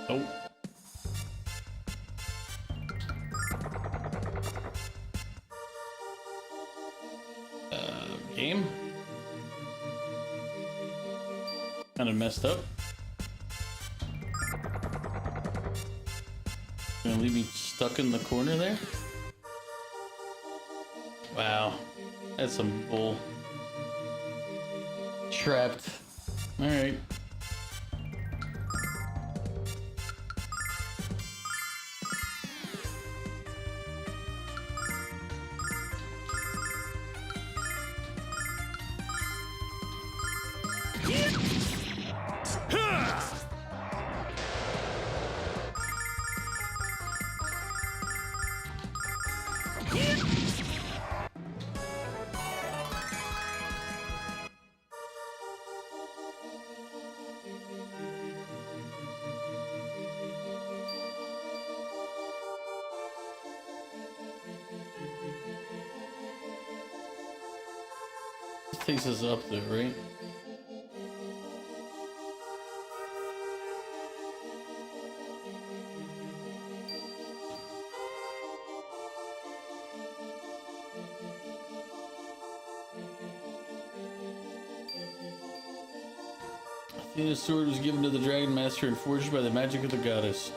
Nope. Game? Kind of messed up. Gonna leave me stuck in the corner there? Wow. That's some bull. Trapped. Alright. Takes us up there, right? Athena's sword was given to the Dragon Master and forged by the magic of the goddess.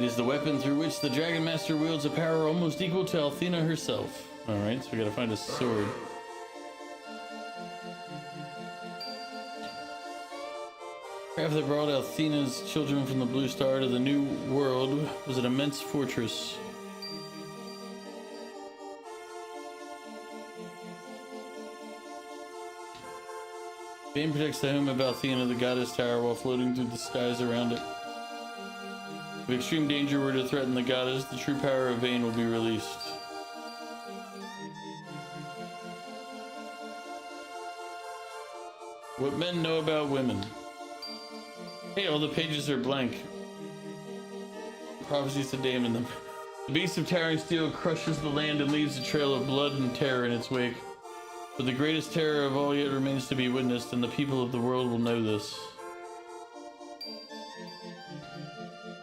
It is the weapon through which the Dragon Master wields a power almost equal to Athena herself. Alright, so we gotta find a sword. Craft that brought Athena's children from the Blue Star to the New World was an immense fortress. Bane protects the home of Athena, the goddess tower, while floating through the skies around it. If extreme danger were to threaten the goddess, the true power of Bane will be released. What men know about women. Hey, all the pages are blank. Prophecies to Dame in them. The beast of towering steel crushes the land and leaves a trail of blood and terror in its wake. But the greatest terror of all yet remains to be witnessed, and the people of the world will know this.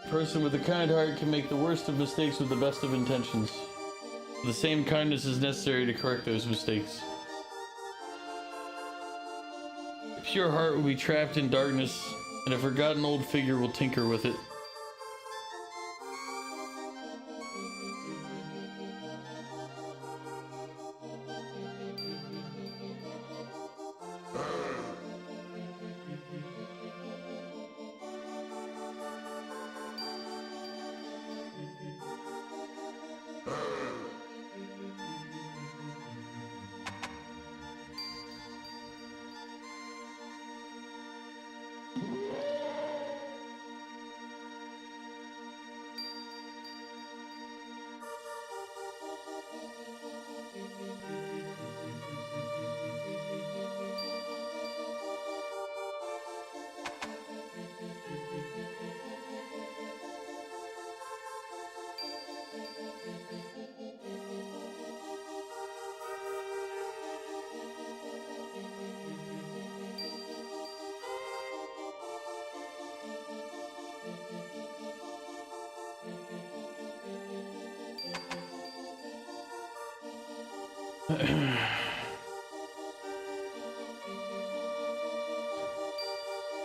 A person with a kind heart can make the worst of mistakes with the best of intentions. The same kindness is necessary to correct those mistakes. A pure heart will be trapped in darkness, and a forgotten old figure will tinker with it.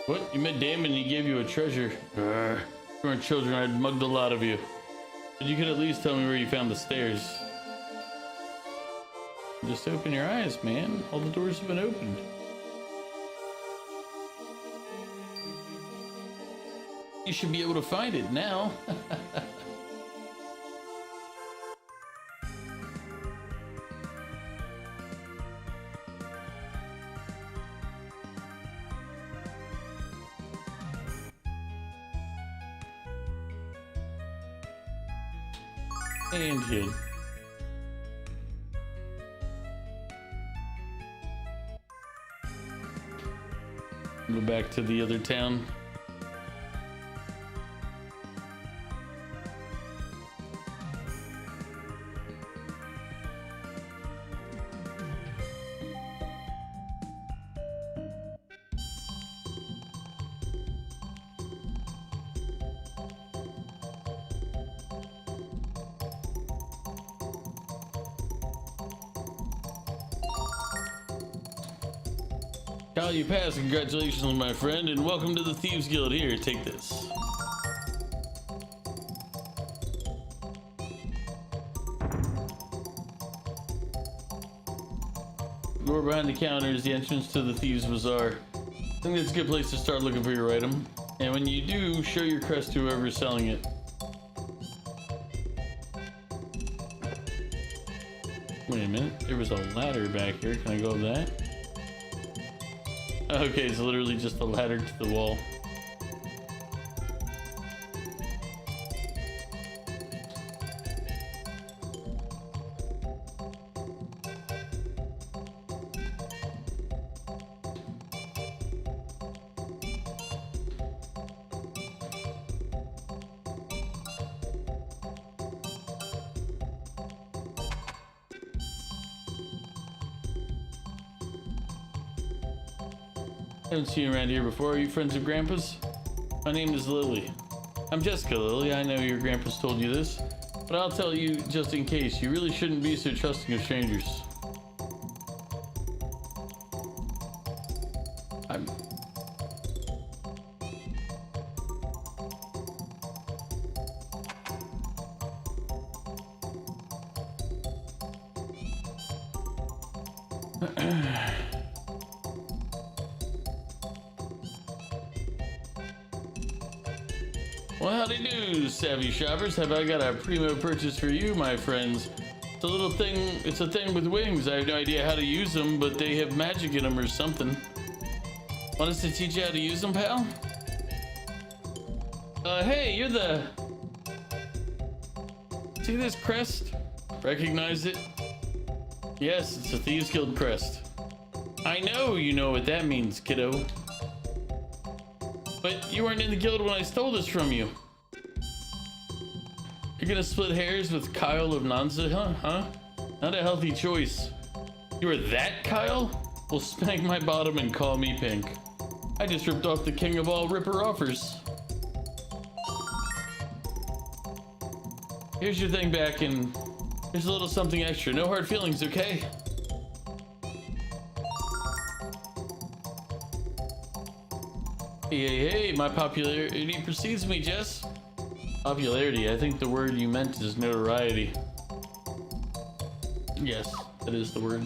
What? You met Damon and he gave you a treasure. You weren't children, I'd mugged a lot of you. But you could at least tell me where you found the stairs. Just open your eyes, man. All the doors have been opened. You should be able to find it now. And hid. Go back to the other town. Kyle, you passed. Congratulations, my friend, and welcome to the Thieves Guild. Here, take this. Door behind the counter is the entrance to the Thieves Bazaar. I think that's a good place to start looking for your item. And when you do, show your crest to whoever's selling it. Wait a minute, there was a ladder back here. Can I go up that? Okay, it's literally just a ladder to the wall. Haven't seen you around here before. Are you friends of Grandpa's? My name is Lily. I'm Jessica, Lily. I know your Grandpa's told you this, but I'll tell you just in case. You really shouldn't be so trusting of strangers. Well, howdy do, savvy shoppers. Have I got a primo purchase for you, my friends? It's a little thing, it's a thing with wings. I have no idea how to use them, but they have magic in them or something. Want us to teach you how to use them, pal? Hey, you're the... See this crest? Recognize it? Yes, it's a Thieves Guild crest. I know you know what that means, kiddo. But you weren't in the guild when I stole this from you. You're gonna split hairs with Kyle of Nanza, huh? Not a healthy choice. You were that Kyle? Well, spank my bottom and call me Pink. I just ripped off the king of all ripper offers. Here's your thing back, and here's a little something extra. No hard feelings, okay? Hey, my popularity precedes me, Jess. Popularity, I think the word you meant is notoriety. Yes, that is the word.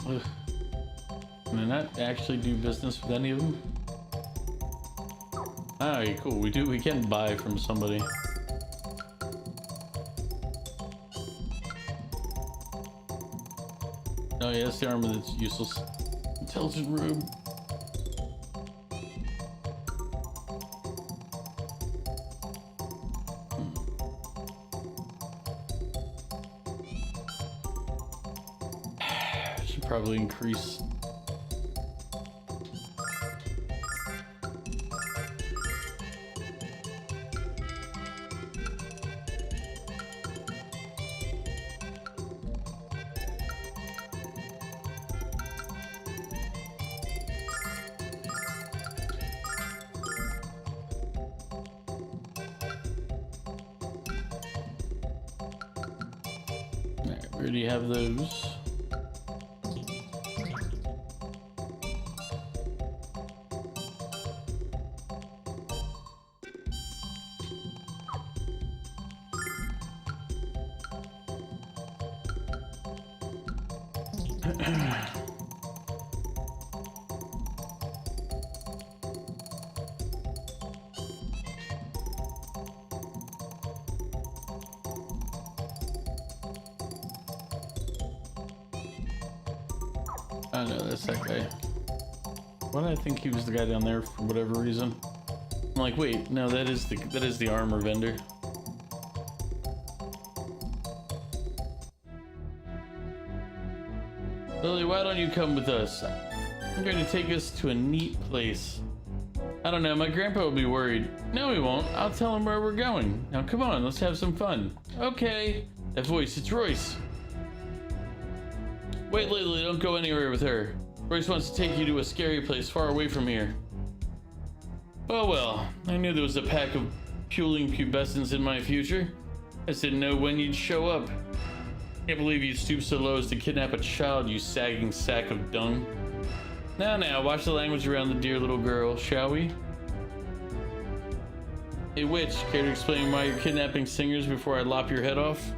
Ugh. Can I not actually do business with any of them? Alright, cool. We can buy from somebody. Oh yeah, that's the armor that's useless. Intelligent room. Probably increase. Alright, we already have those. I know that's that guy. Why did I think he was the guy down there for whatever reason? I'm like, wait, no, that is the armor vendor. Lily, why don't you come with us? I'm going to take us to a neat place. I don't know, my grandpa will be worried. No, he won't. I'll tell him where we're going. Now come on, let's have some fun. Okay. That voice, it's Royce. Wait, Lily, don't go anywhere with her. Royce wants to take you to a scary place far away from here. Oh well, I knew there was a pack of puling pubescents in my future. I just didn't know when you'd show up. Can't believe you stooped so low as to kidnap a child, you sagging sack of dung. Now, watch the language around the dear little girl, shall we? Hey, witch, care to explain why you're kidnapping singers before I lop your head off?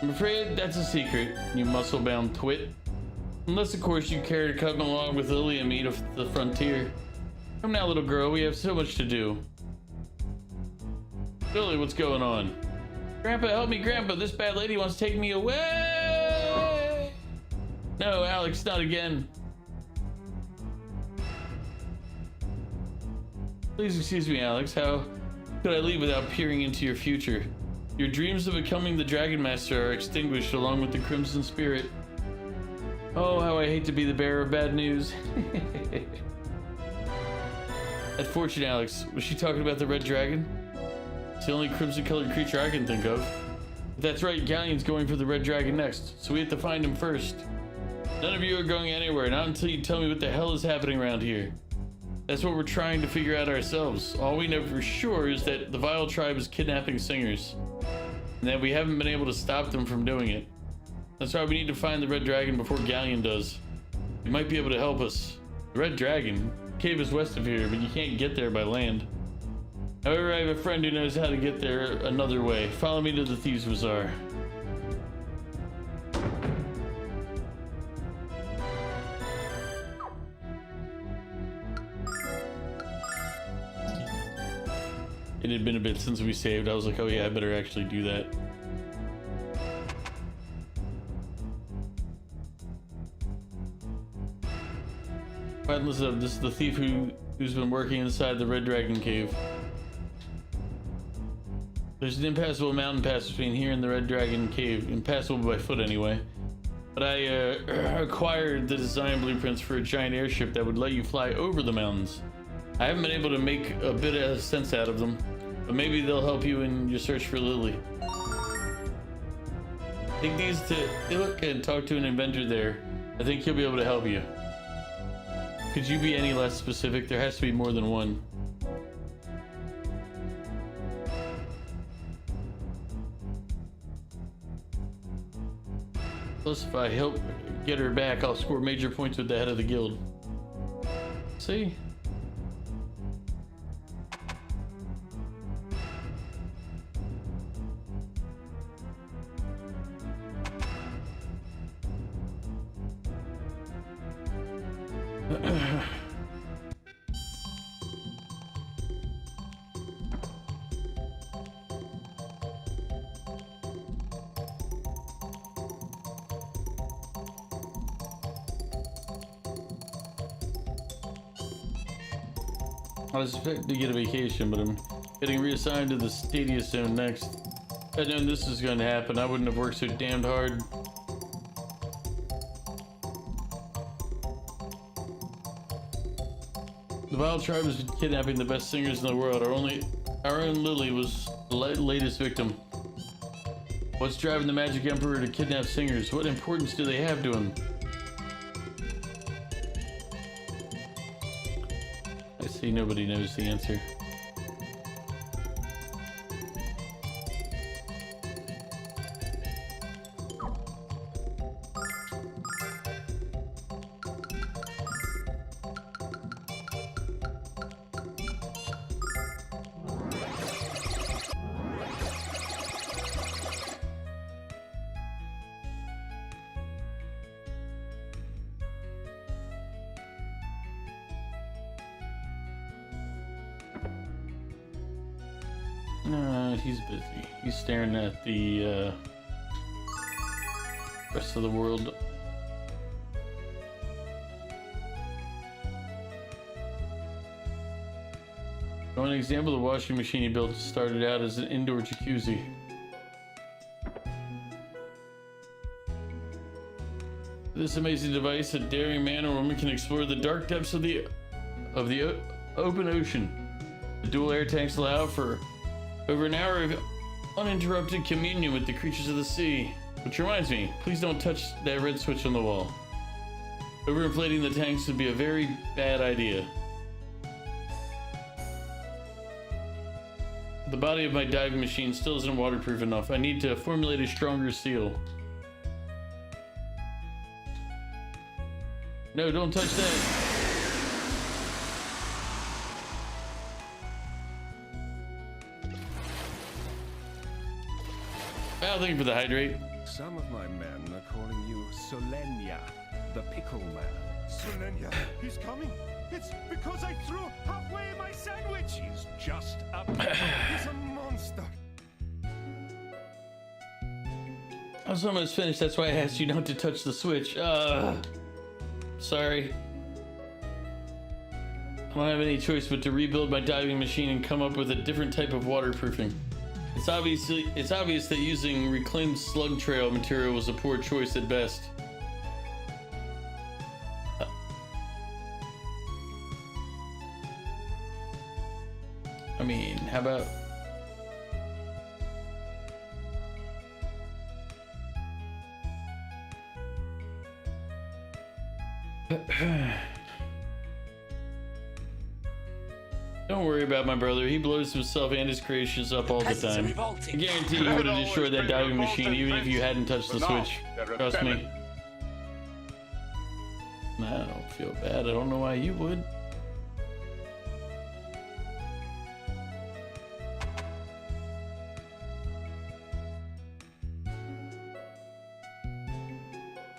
I'm afraid that's a secret, you muscle-bound twit. Unless, of course, you care to come along with Lily and me to the frontier. Come now, little girl, we have so much to do. Lily, what's going on? Grandpa, help me, Grandpa, this bad lady wants to take me away! No, Alex, not again. Please excuse me, Alex. How could I leave without peering into your future? Your dreams of becoming the Dragon Master are extinguished along with the Crimson Spirit. Oh, how I hate to be the bearer of bad news. That fortune, Alex. Was she talking about the Red Dragon? It's the only crimson-colored creature I can think of. But that's right, Galleon's going for the Red Dragon next, so we have to find him first. None of you are going anywhere, not until you tell me what the hell is happening around here. That's what we're trying to figure out ourselves. All we know for sure is that the Vile Tribe is kidnapping singers, and that we haven't been able to stop them from doing it. That's why we need to find the Red Dragon before Galleon does. He might be able to help us. The Red Dragon? The cave is west of here, but you can't get there by land. However, I have a friend who knows how to get there another way. Follow me to the Thieves' Bazaar. It had been a bit since we saved. I was like, oh yeah, I better actually do that. Alright, listen up. This is the thief who's been working inside the Red Dragon Cave. There's an impassable mountain pass between here and the Red Dragon Cave. Impassable by foot anyway. But I acquired the design blueprints for a giant airship that would let you fly over the mountains. I haven't been able to make a bit of sense out of them, but maybe they'll help you in your search for Lily. Take these to look and talk to an inventor there. I think he'll be able to help you. Could you be any less specific? There has to be more than one. Plus, if I help get her back, I'll score major points with the head of the guild. See? I was expecting to get a vacation, but I'm getting reassigned to the Stadia Zone next. If I'd known this was going to happen, I wouldn't have worked so damned hard. The Vile Tribe has been kidnapping the best singers in the world. Our own Lily was the latest victim. What's driving the Magic Emperor to kidnap singers? What importance do they have to him? I see nobody knows the answer. He's busy. He's staring at the rest of the world. One example, the washing machine he built started out as an indoor jacuzzi. this amazing device, a daring man or woman can explore the dark depths of the open ocean. The dual air tanks allow for over an hour of uninterrupted communion with the creatures of the sea. Which reminds me, please don't touch that red switch on the wall. Overinflating the tanks would be a very bad idea. The body of my diving machine still isn't waterproof enough. I need to formulate a stronger seal. No, don't touch that. Wow, thank you for the hydrate. Some of my men are calling you Solenia, the pickle man. Solenia, he's coming. It's because I threw halfway my sandwich. He's just a pickle. He's a monster. I was almost finished. That's why I asked you not to touch the switch. Sorry. I don't have any choice but to rebuild my diving machine and come up with a different type of waterproofing. It's obvious that using reclaimed slug trail material was a poor choice at best. I mean, how about... Don't worry about my brother. He blows himself and his creations up all the time. I guarantee you would have destroyed that diving machine even if you hadn't touched the switch. Trust me. Nah, I don't feel bad. I don't know why you would.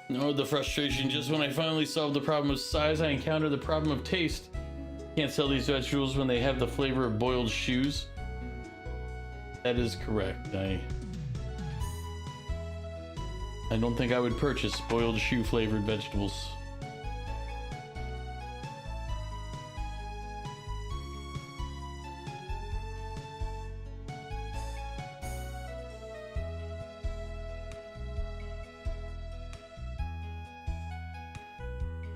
No, the frustration. Just when I finally solved the problem of size, I encountered the problem of taste. Can't sell these vegetables when they have the flavor of boiled shoes. That is correct. I don't think I would purchase boiled shoe flavored vegetables.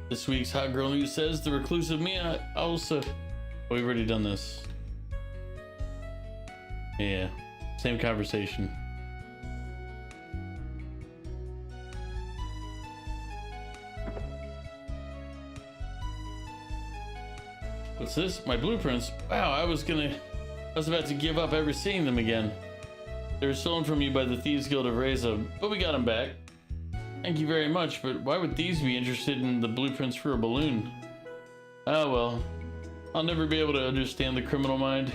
This week's Hot Girl News says the reclusive Mia also... Oh, we've already done this. Yeah, same conversation. What's this? My blueprints? Wow, I was about to give up ever seeing them again. They were stolen from you by the Thieves Guild of Reza, but we got them back. Thank you very much, but why would thieves be interested in the blueprints for a balloon? Oh well, I'll never be able to understand the criminal mind.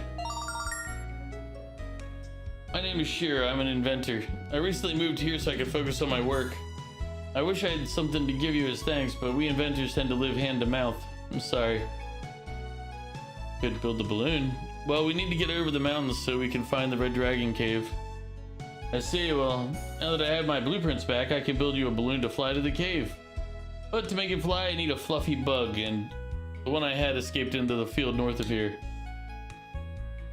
My name is Shira, I'm an inventor. I recently moved here so I could focus on my work. I wish I had something to give you as thanks, but we inventors tend to live hand to mouth. I'm sorry. Could build the balloon. Well, we need to get over the mountains so we can find the Red Dragon Cave. I see, well, now that I have my blueprints back, I can build you a balloon to fly to the cave. But to make it fly, I need a fluffy bug, and the one I had escaped into the field north of here.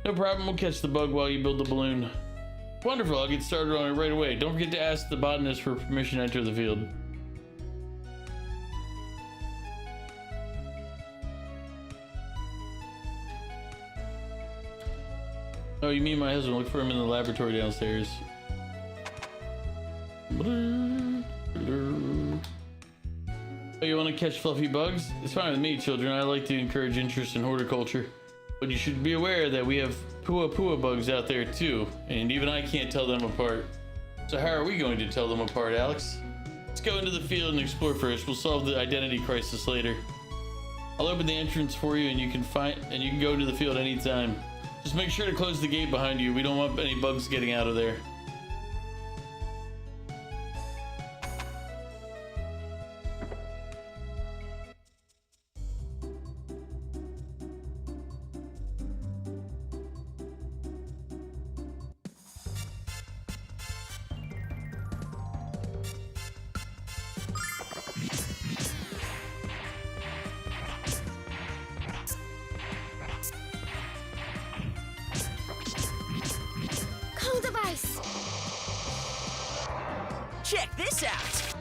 No problem, we'll catch the bug while you build the balloon. Wonderful, I'll get started on it right away. Don't forget to ask the botanist for permission to enter the field. Oh, you mean my husband? Look for him in the laboratory downstairs. Oh, you want to catch fluffy bugs? It's fine with me, children. I like to encourage interest in horticulture. But you should be aware that we have pua bugs out there too, and even I can't tell them apart. So how are we going to tell them apart, Alex? Let's go into the field and explore first. We'll solve the identity crisis later. I'll open the entrance for you, and you can go to the field anytime. Just make sure to close the gate behind you. We don't want any bugs getting out of there. Check this out!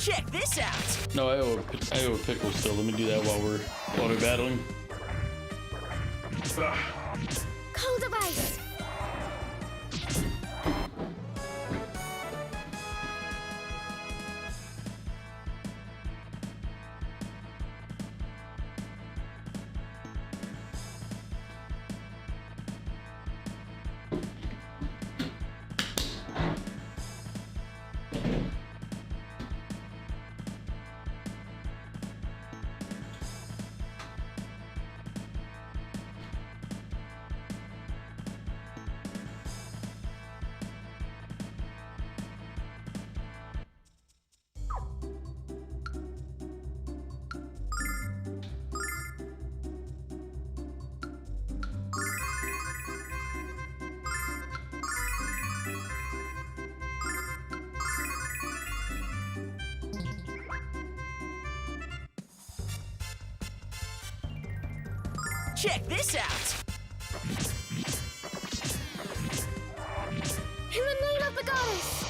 Check this out. No, I owe a pickle still. Let me do that while we're battling. Cold of ice. Check this out. In the name of the goddess.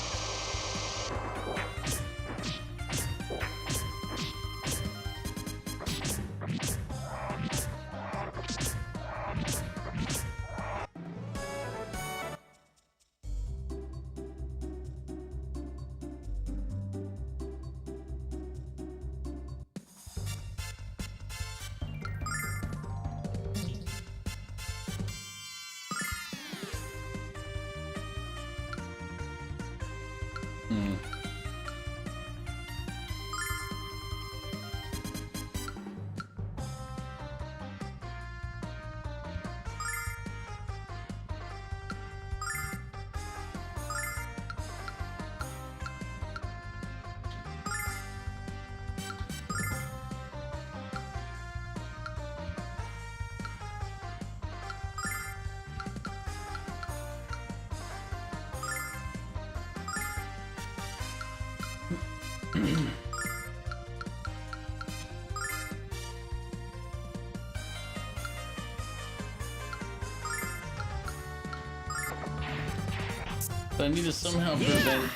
I need to somehow prevent.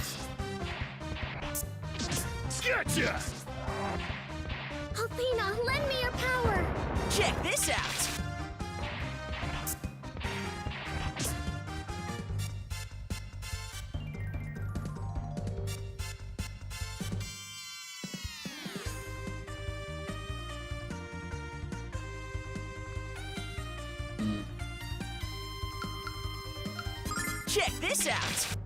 Gotcha! Athena, lend me your power. Check this out. Check this out.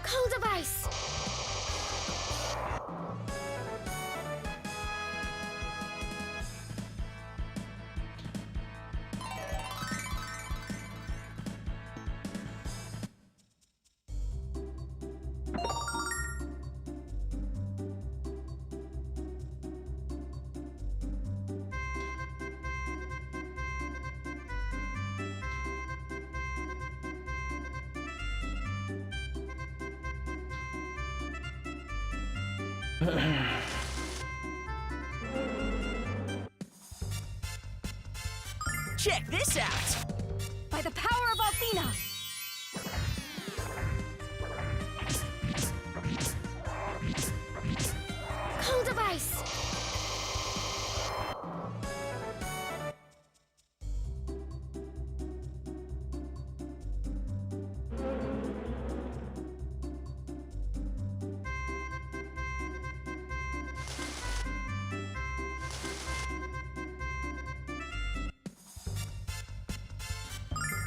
Cold of ice. Check this out. By the power of Athena! Cold of ice.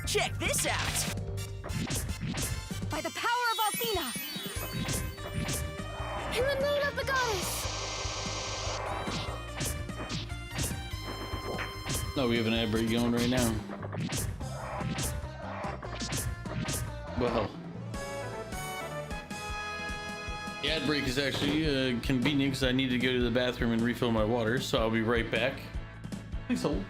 Check this out. By the power of Athena! In the name of the goddess. No, we have an ad break going right now. Well, the ad break is actually convenient because I need to go to the bathroom and refill my water, so I'll be right back. Please hold.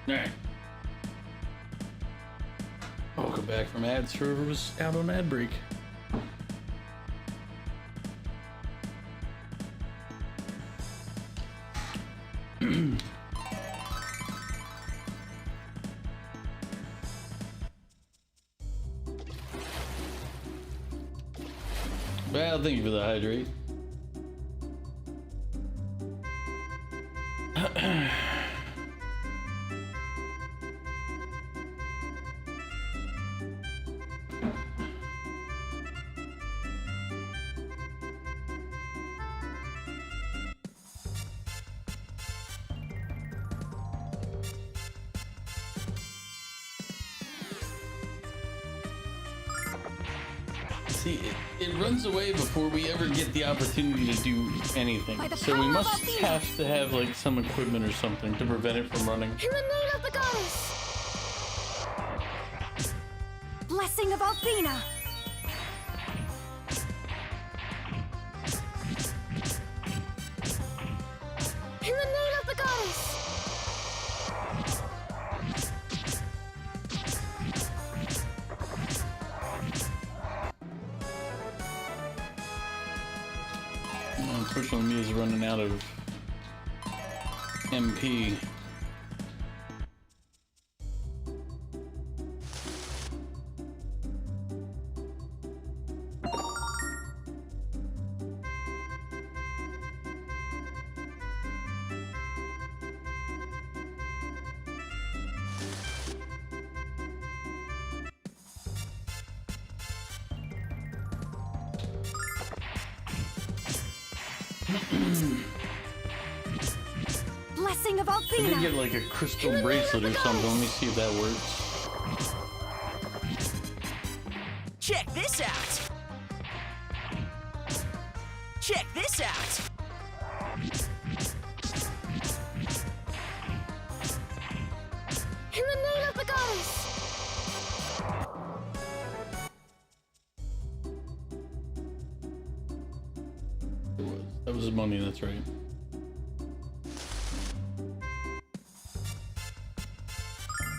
Alright. Welcome back from ad server was out on ad break. Well, thank you for the hydrate. See, it runs away before we ever get the opportunity to do anything. So we must have to have like some equipment or something to prevent it from running. In the name of the goddess! Blessing of Althena! In the name of the goddess! Unfortunately, me is running out of MP. Blessing of I Althena! did get like a crystal bracelet or something. Let me see if that works. Check this out. Check this out. In the name of the goddess! It was. That was money, that's right.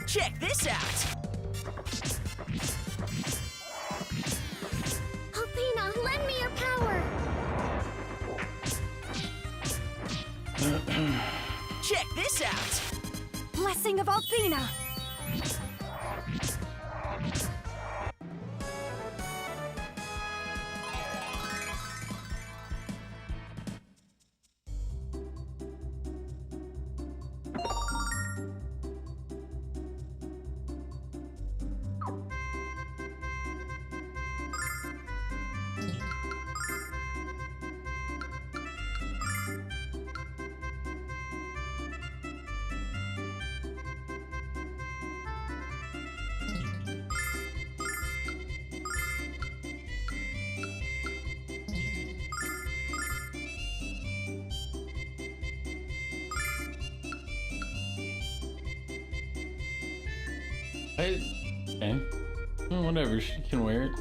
Check this out. Althena, lend me your power! Check this out. Blessing of Althena! Okay. Well, whatever, she can wear it.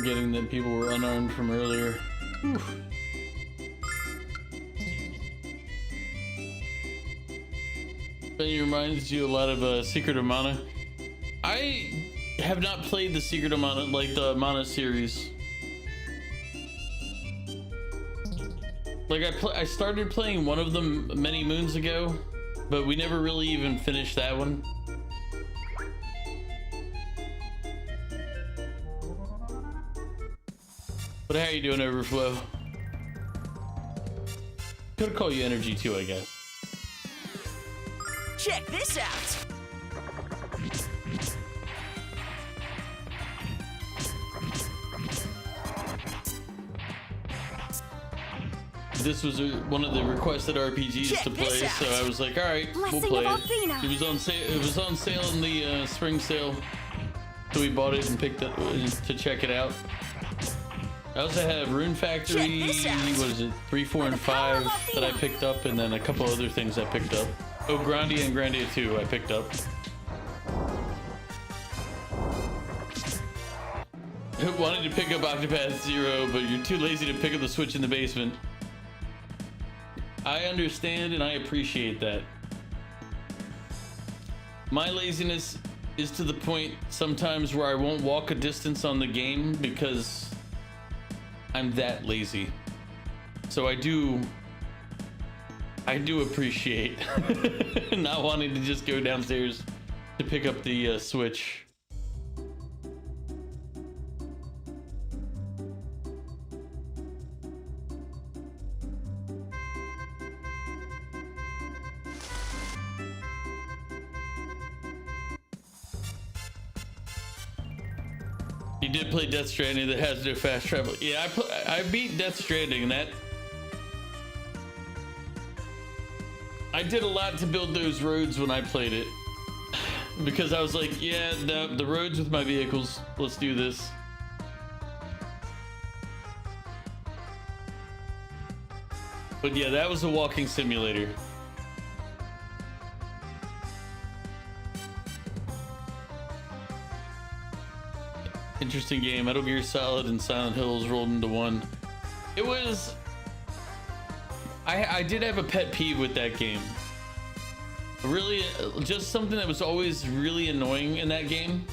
forgetting that people were unarmed from earlier. Whew. It reminds you a lot of Secret of Mana. I have not played the Secret of Mana, like the Mana series. Like I started playing one of them many moons ago, but we never really even finished that one. But how you doing, Overflow? Could call you Energy too, I guess. Check this out. This was one of the requested RPGs Check to play, so I was like, all right, we'll play it. It was on sale. It was on sale in the spring sale, so we bought it and picked it to check it out. I also have Rune Factory. What is it? 3, 4, and 5 that I picked up, and then a couple other things I picked up. Oh, Grandia and Grandia 2 I picked up. I wanted to pick up Octopath Zero, but you're too lazy to pick up the Switch in the basement. I understand and I appreciate that. My laziness is to the point sometimes where I won't walk a distance on the game because I'm that lazy. So I do appreciate not wanting to just go downstairs to pick up the Switch. You did play Death Stranding that has no fast travel. Yeah, I beat Death Stranding, and that I did a lot to build those roads when I played it, because I was like, yeah, the roads with my vehicles, let's do this. But yeah, that was a walking simulator. Interesting game. Metal Gear Solid and Silent Hills rolled into one. It was... I did have a pet peeve with that game. Really, just something that was always really annoying in that game.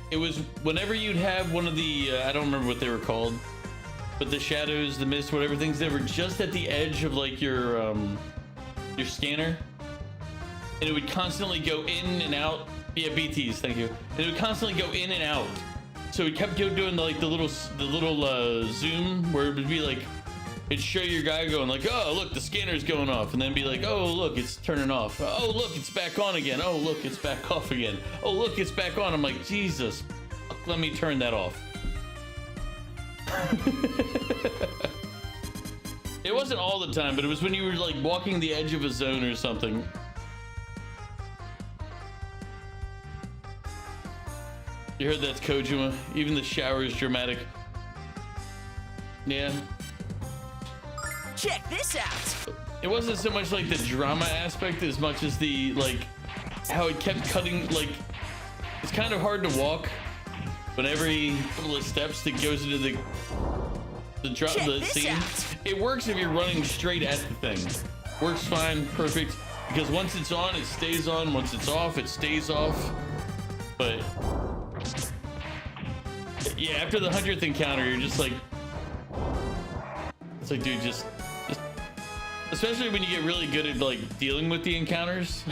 It was whenever you'd have one of the... I don't remember what they were called. But the shadows, the mist, whatever things, they were just at the edge of like your scanner. And it would constantly go in and out. Yeah, BTs, thank you. And it would constantly go in and out. So it kept doing like the little zoom where it would be like, it'd show your guy going like, oh look, the scanner's going off, and then be like, oh look, it's turning off. Oh look, it's back on again. Oh look, it's back off again. Oh look, it's back on. I'm like, Jesus, let me turn that off. It wasn't all the time, but it was when you were like walking the edge of a zone or something. You heard that's Kojima. Even the shower is dramatic. Yeah. Check this out. It wasn't so much like the drama aspect as much as the like how it kept cutting. Like it's kind of hard to walk, but every couple of steps that goes into the scene. It works if you're running straight at the thing. Works fine, perfect. Because once it's on, it stays on. Once it's off, it stays off. But yeah, after the 100th encounter, you're just like, it's like, dude, just especially when you get really good at like dealing with the encounters,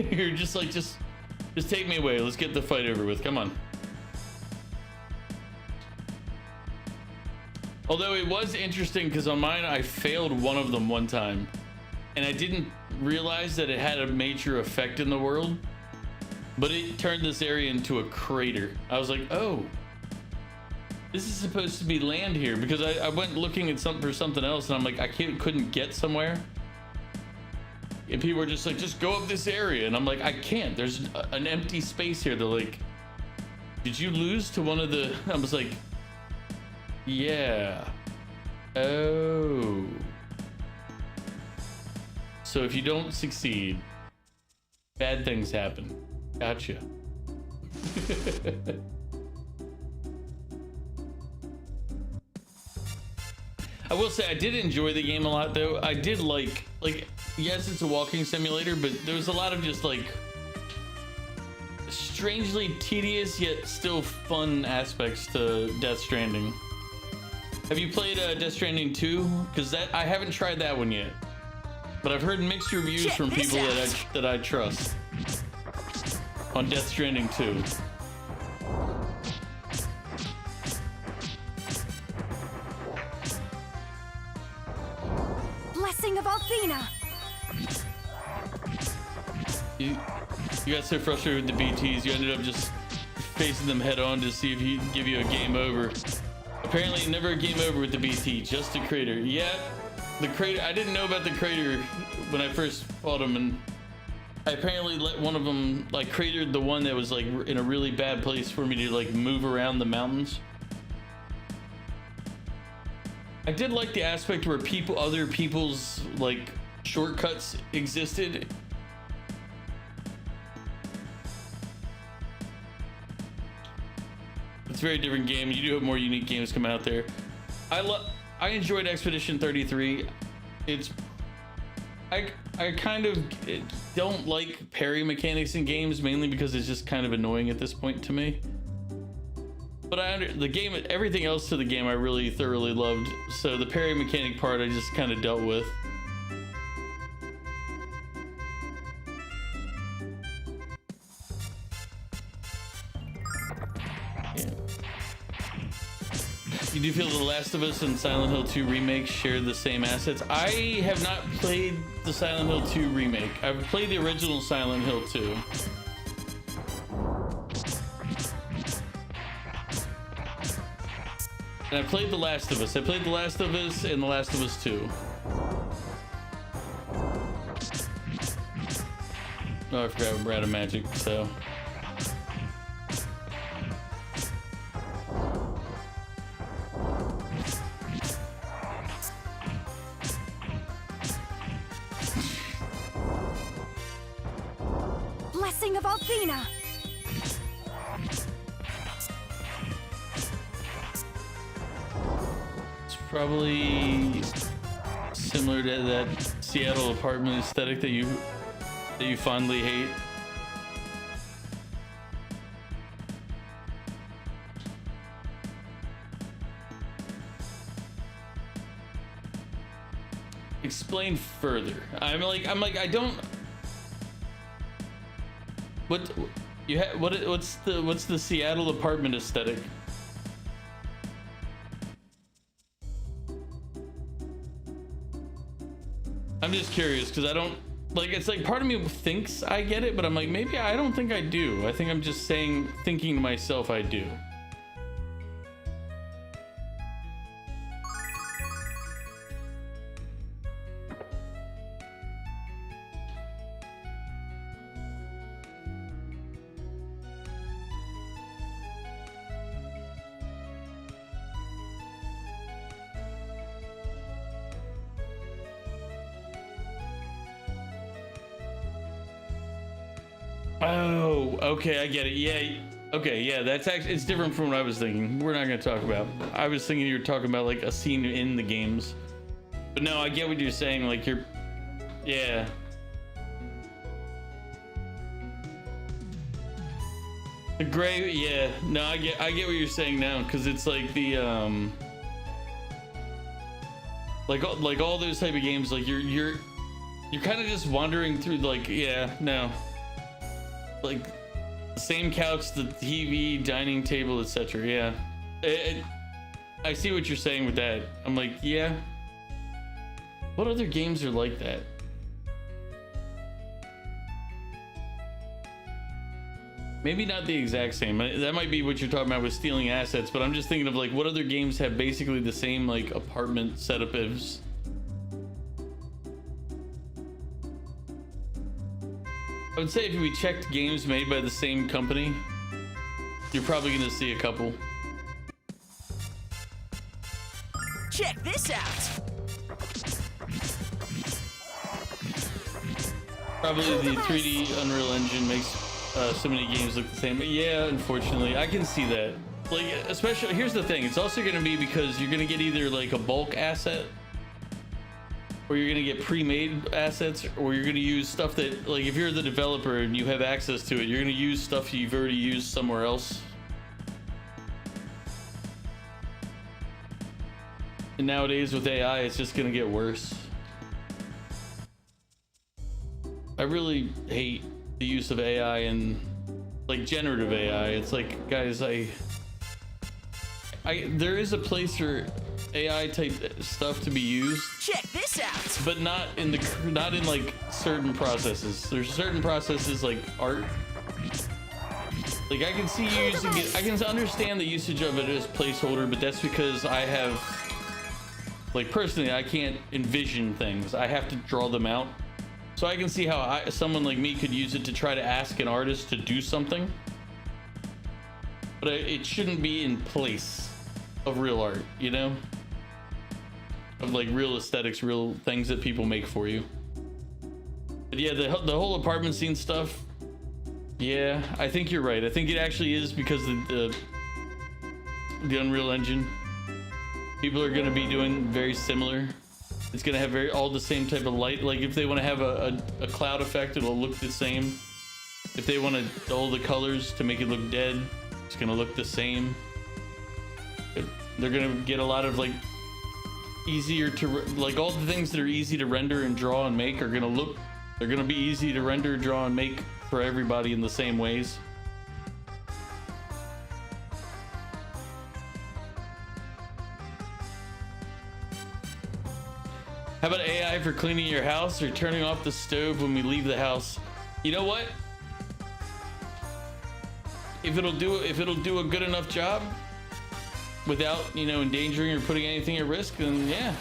you're just like, just take me away. Let's get the fight over with. Come on. Although it was interesting because on mine, I failed one of them one time and I didn't realize that it had a major effect in the world, but it turned this area into a crater. I was like, oh, this is supposed to be land here, because I went looking at for something else and I'm like, I couldn't get somewhere. And people were just like, just go up this area. And I'm like, I can't, there's an empty space here. They're like, did you lose to one of the, I was like, yeah. Oh. So if you don't succeed, bad things happen. Gotcha. I will say I did enjoy the game a lot though. I did like yes, it's a walking simulator, but there was a lot of just like strangely tedious yet still fun aspects to Death Stranding. Have you played Death Stranding 2? Because that I haven't tried that one yet, but I've heard mixed reviews from people that I trust on Death Stranding 2. Blessing of Althena. You got so frustrated with the BTs, you ended up just facing them head on to see if he could give you a game over. Apparently, never a game over with the BT, just a crater. Yeah, the crater. I didn't know about the crater when I first fought him, and I apparently let one of them like cratered the one that was like in a really bad place for me to like move around the mountains. I did like the aspect where other people's like shortcuts existed. It's a very different game. You do have more unique games come out there. I enjoyed Expedition 33. I kind of don't like parry mechanics in games, mainly because it's just kind of annoying at this point to me. But everything else to the game I really thoroughly loved. So the parry mechanic part I just kind of dealt with. You do feel The Last of Us and Silent Hill 2 Remake share the same assets? I have not played the Silent Hill 2 Remake. I've played the original Silent Hill 2. And I played The Last of Us. I played The Last of Us and The Last of Us 2. Oh, I forgot we're out of magic, so... Blessing of Althena. It's probably similar to that Seattle apartment aesthetic that you fondly hate. Explain further. I'm like I don't. What's the Seattle apartment aesthetic? I'm just curious because I don't like. It's like part of me thinks I get it, but I'm like maybe I don't think I do. I think I'm just thinking to myself I do. Oh, okay, I get it. Yeah, okay, yeah, that's actually, it's different from what I was thinking. We're not gonna talk about. I was thinking you were talking about like a scene in the games. But no, I get what you're saying, like yeah. The gray, yeah, no, I get what you're saying now, because it's like the, like all those type of games, like you're kind of just wandering through, like, yeah, no. Like the same couch, the TV, dining table, etc. Yeah, I see what you're saying with that. I'm like, yeah. What other games are like that? Maybe not the exact same. That might be what you're talking about with stealing assets. But I'm just thinking of like what other games have basically the same like apartment setup as. I would say if we checked games made by the same company, you're probably gonna see a couple. Check this out. Probably the 3D Unreal Engine makes so many games look the same. But yeah, unfortunately, I can see that. like, especially, here's the thing, it's also going to be because you're going to get either like a bulk asset, or you're going to get pre-made assets, or you're going to use stuff that, like, if you're the developer and you have access to it, you're going to use stuff you've already used somewhere else. And nowadays with AI, it's just going to get worse. I really hate the use of AI and like generative AI. It's like, guys, there is a place for AI type stuff to be used. Check this out. But not in like certain processes. There's certain processes like art. Like I can see you using it. I can understand the usage of it as placeholder, but that's because I have, like, personally, I can't envision things. I have to draw them out. So I can see how someone like me could use it to try to ask an artist to do something. But it shouldn't be in place of real art, you know? Of like real aesthetics, real things that people make for you. But yeah, the whole apartment scene stuff, yeah, I think you're right. I think it actually is because the Unreal Engine. People are going to be doing very similar. It's going to have all the same type of light. Like if they want to have a cloud effect, it'll look the same. If they want to dull the colors to make it look dead, it's going to look the same. They're going to get a lot of like easier to, like all the things that are easy to render and draw and make are going to look, they're going to be easy to render, draw, and make for everybody in the same ways. How about AI for cleaning your house or turning off the stove when we leave the house? You know what? If it'll do a good enough job without, you know, endangering or putting anything at risk, then yeah.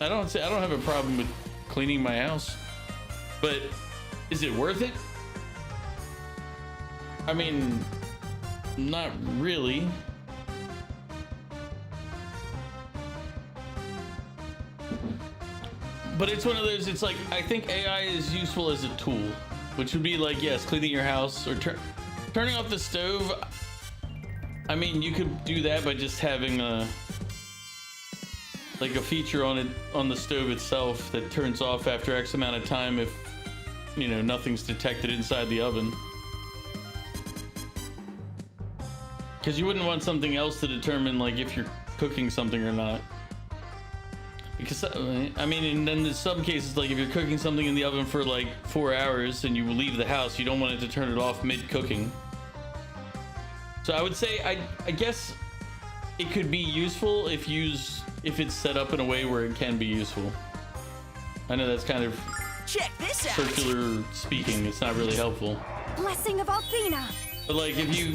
I don't have a problem with cleaning my house. But is it worth it? I mean, not really. But it's one of those, it's like, I think AI is useful as a tool, which would be like, yes, cleaning your house or turning off the stove. I mean, you could do that by just having like a feature on it, on the stove itself, that turns off after X amount of time if, you know, nothing's detected inside the oven. Because you wouldn't want something else to determine like if you're cooking something or not. Because I mean, and then in some cases, like if you're cooking something in the oven for like 4 hours and you leave the house, you don't want it to turn it off mid-cooking. So I would say, I guess it could be useful if it's set up in a way where it can be useful. I know that's kind of check this out. Circular speaking. It's not really helpful. Blessing of Althena. But like if you,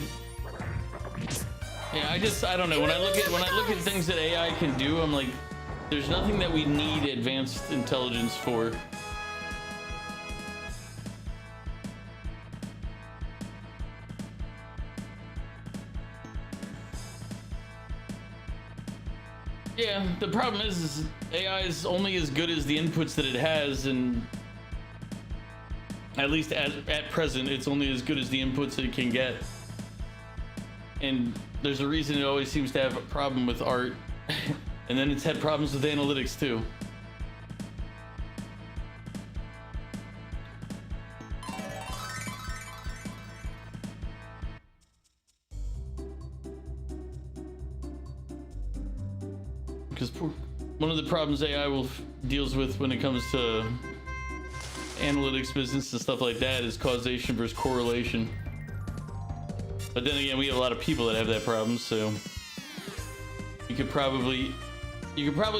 yeah, I don't know. When I look at things that AI can do, I'm like, there's nothing that we need advanced intelligence for. Yeah, the problem is AI is only as good as the inputs that it has, and at least at present, it's only as good as the inputs that it can get. And there's a reason it always seems to have a problem with art. And then it's had problems with analytics too. Because one of the problems AI deals with when it comes to analytics business and stuff like that is causation versus correlation. But then again, we have a lot of people that have that problem, so you could probably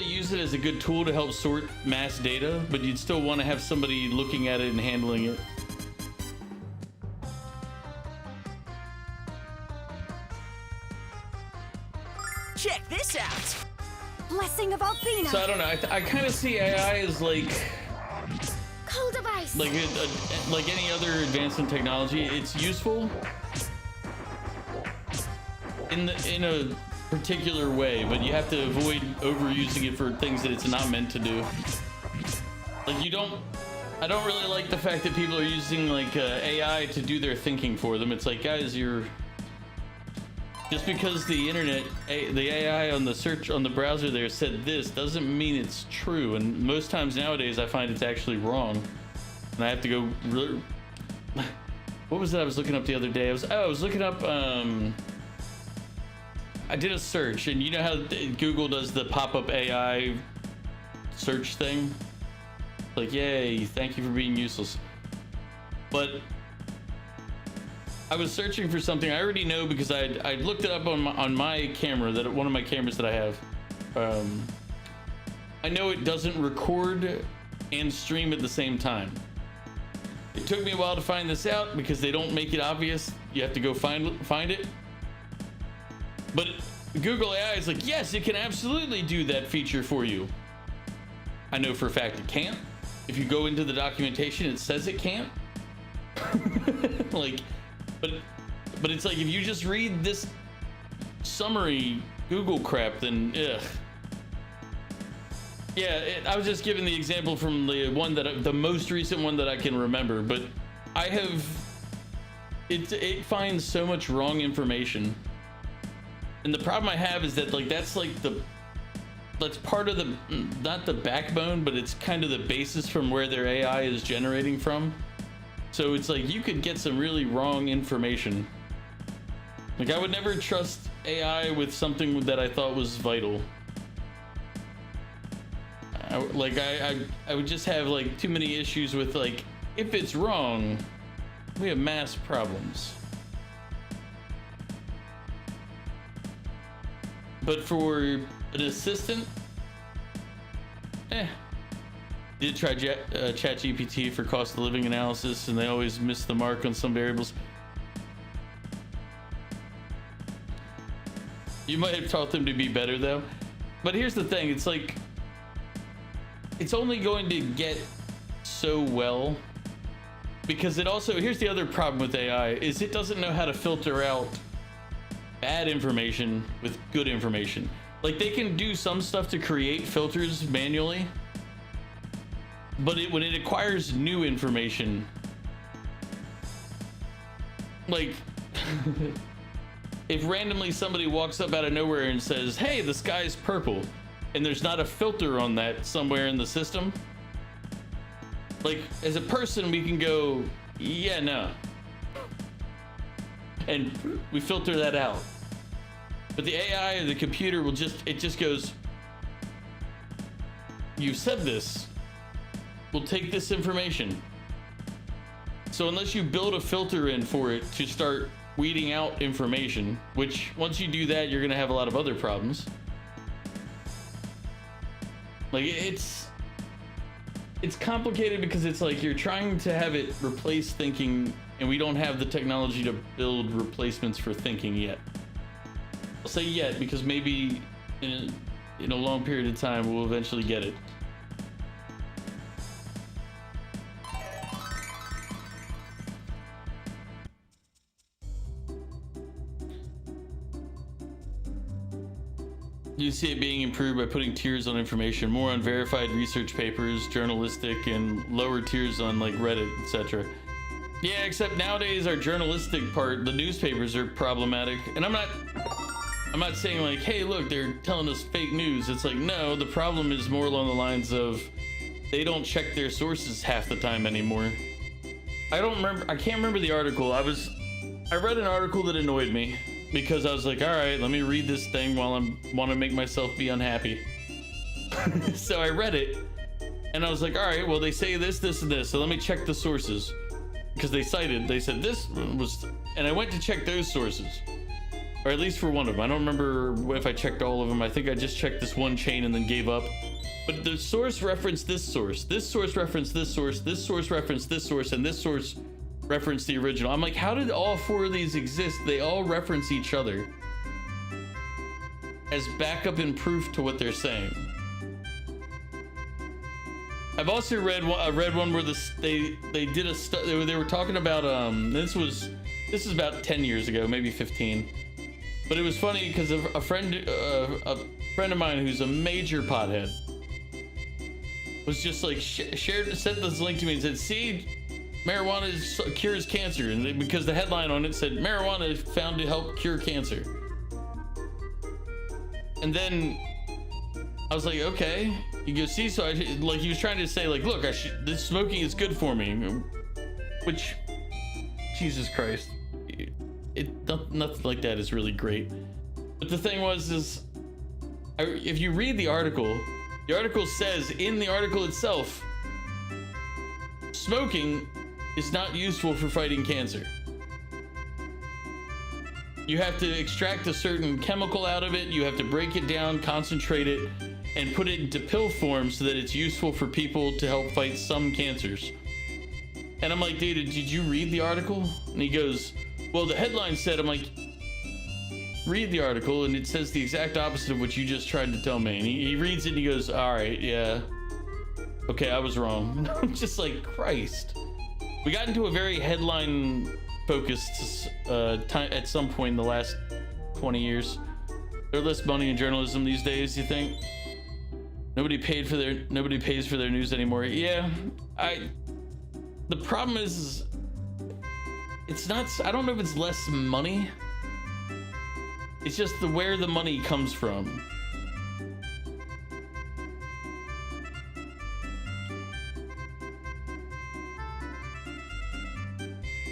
use it as a good tool to help sort mass data, but you'd still want to have somebody looking at it and handling it. Check this out. Blessing of Althena. So I don't know. I kind of see AI as like Cold device. like any other advance in technology. It's useful in a particular way, but you have to avoid overusing it for things that it's not meant to do. Like I don't really like the fact that people are using like AI to do their thinking for them. It's like, guys, you're just because the internet, the AI on the search on the browser there said this doesn't mean it's true. And most times nowadays I find it's actually wrong. And I have to go, what was that I was looking up the other day? I was looking up, I did a search, and you know how Google does the pop-up AI search thing? Like, yay, thank you for being useless. But I was searching for something I already know because I looked it up on my camera, that one of my cameras that I have. I know it doesn't record and stream at the same time. It took me a while to find this out because they don't make it obvious. You have to go find it. But Google AI is like, yes, it can absolutely do that feature for you. I know for a fact it can't. If you go into the documentation, it says it can't. Like, but it's like, if you just read this summary Google crap, then ugh. Yeah, I was just giving the example from the one the most recent one that I can remember, but it finds so much wrong information. And the problem I have is that that's part of the, not the backbone, but it's kind of the basis from where their AI is generating from. So it's like you could get some really wrong information. Like, I would never trust AI with something that I thought was vital. I would just have like too many issues with, like, if it's wrong, we have mass problems. But for an assistant, did try ChatGPT for cost of living analysis, and they always miss the mark on some variables. You might have taught them to be better though. But here's the thing, it's like, it's only going to get so well because it also, here's the other problem with AI, is it doesn't know how to filter out bad information with good information. Like, they can do some stuff to create filters manually, but when it acquires new information, like if randomly somebody walks up out of nowhere and says, hey, the sky's purple, and there's not a filter on that somewhere in the system, like, as a person we can go, yeah, no, and we filter that out. But the AI or the computer will just goes, you said this, we'll take this information. So unless you build a filter in for it to start weeding out information, which once you do that, you're gonna have a lot of other problems. Like, it's complicated because it's like you're trying to have it replace thinking, and we don't have the technology to build replacements for thinking yet. I'll say yet because maybe in a long period of time we'll eventually get it. You see it being improved by putting tiers on information, more on verified research papers, journalistic, and lower tiers on like Reddit, etc. Yeah, except nowadays our journalistic part, the newspapers are problematic. And I'm not saying like, hey, look, they're telling us fake news. It's like, no, the problem is more along the lines of they don't check their sources half the time anymore. I can't remember the article. I read an article that annoyed me because I was like, all right, let me read this thing while I want to make myself be unhappy. So I read it and I was like, all right, well, they say this, this, and this. So let me check the sources because they said this was, and I went to check those sources, or at least for one of them. I don't remember if I checked all of them. I think I just checked this one chain and then gave up. But the source referenced this source referenced this source referenced this source, and this source reference the original. I'm like, how did all four of these exist? They all reference each other as backup and proof to what they're saying. I've also read one where they did they were talking about this is about 10 years ago, maybe 15, but it was funny because of a friend of mine who's a major pothead was just like sent this link to me and said, see, marijuana cures cancer, and because the headline on it said marijuana is found to help cure cancer. And then I was like, okay. He goes, see, so like he was trying to say like, look, this smoking is good for me, which, Jesus Christ, nothing like that is really great. But the thing was, if you read the article says in the article itself, smoking is not useful for fighting cancer. You have to extract a certain chemical out of it. You have to break it down, concentrate it, and put it into pill form so that it's useful for people to help fight some cancers. And I'm like, dude, did you read the article? And he goes, well, the headline said. I'm like, read the article, and it says the exact opposite of what you just tried to tell me. And he reads it and he goes, all right, yeah. Okay, I was wrong. I'm just like, Christ. We got into a very headline focused time at some point in the last 20 years. There's less money in journalism these days, you think? Nobody pays for their news anymore. Yeah, the problem is it's not, I don't know if it's less money. It's just where the money comes from.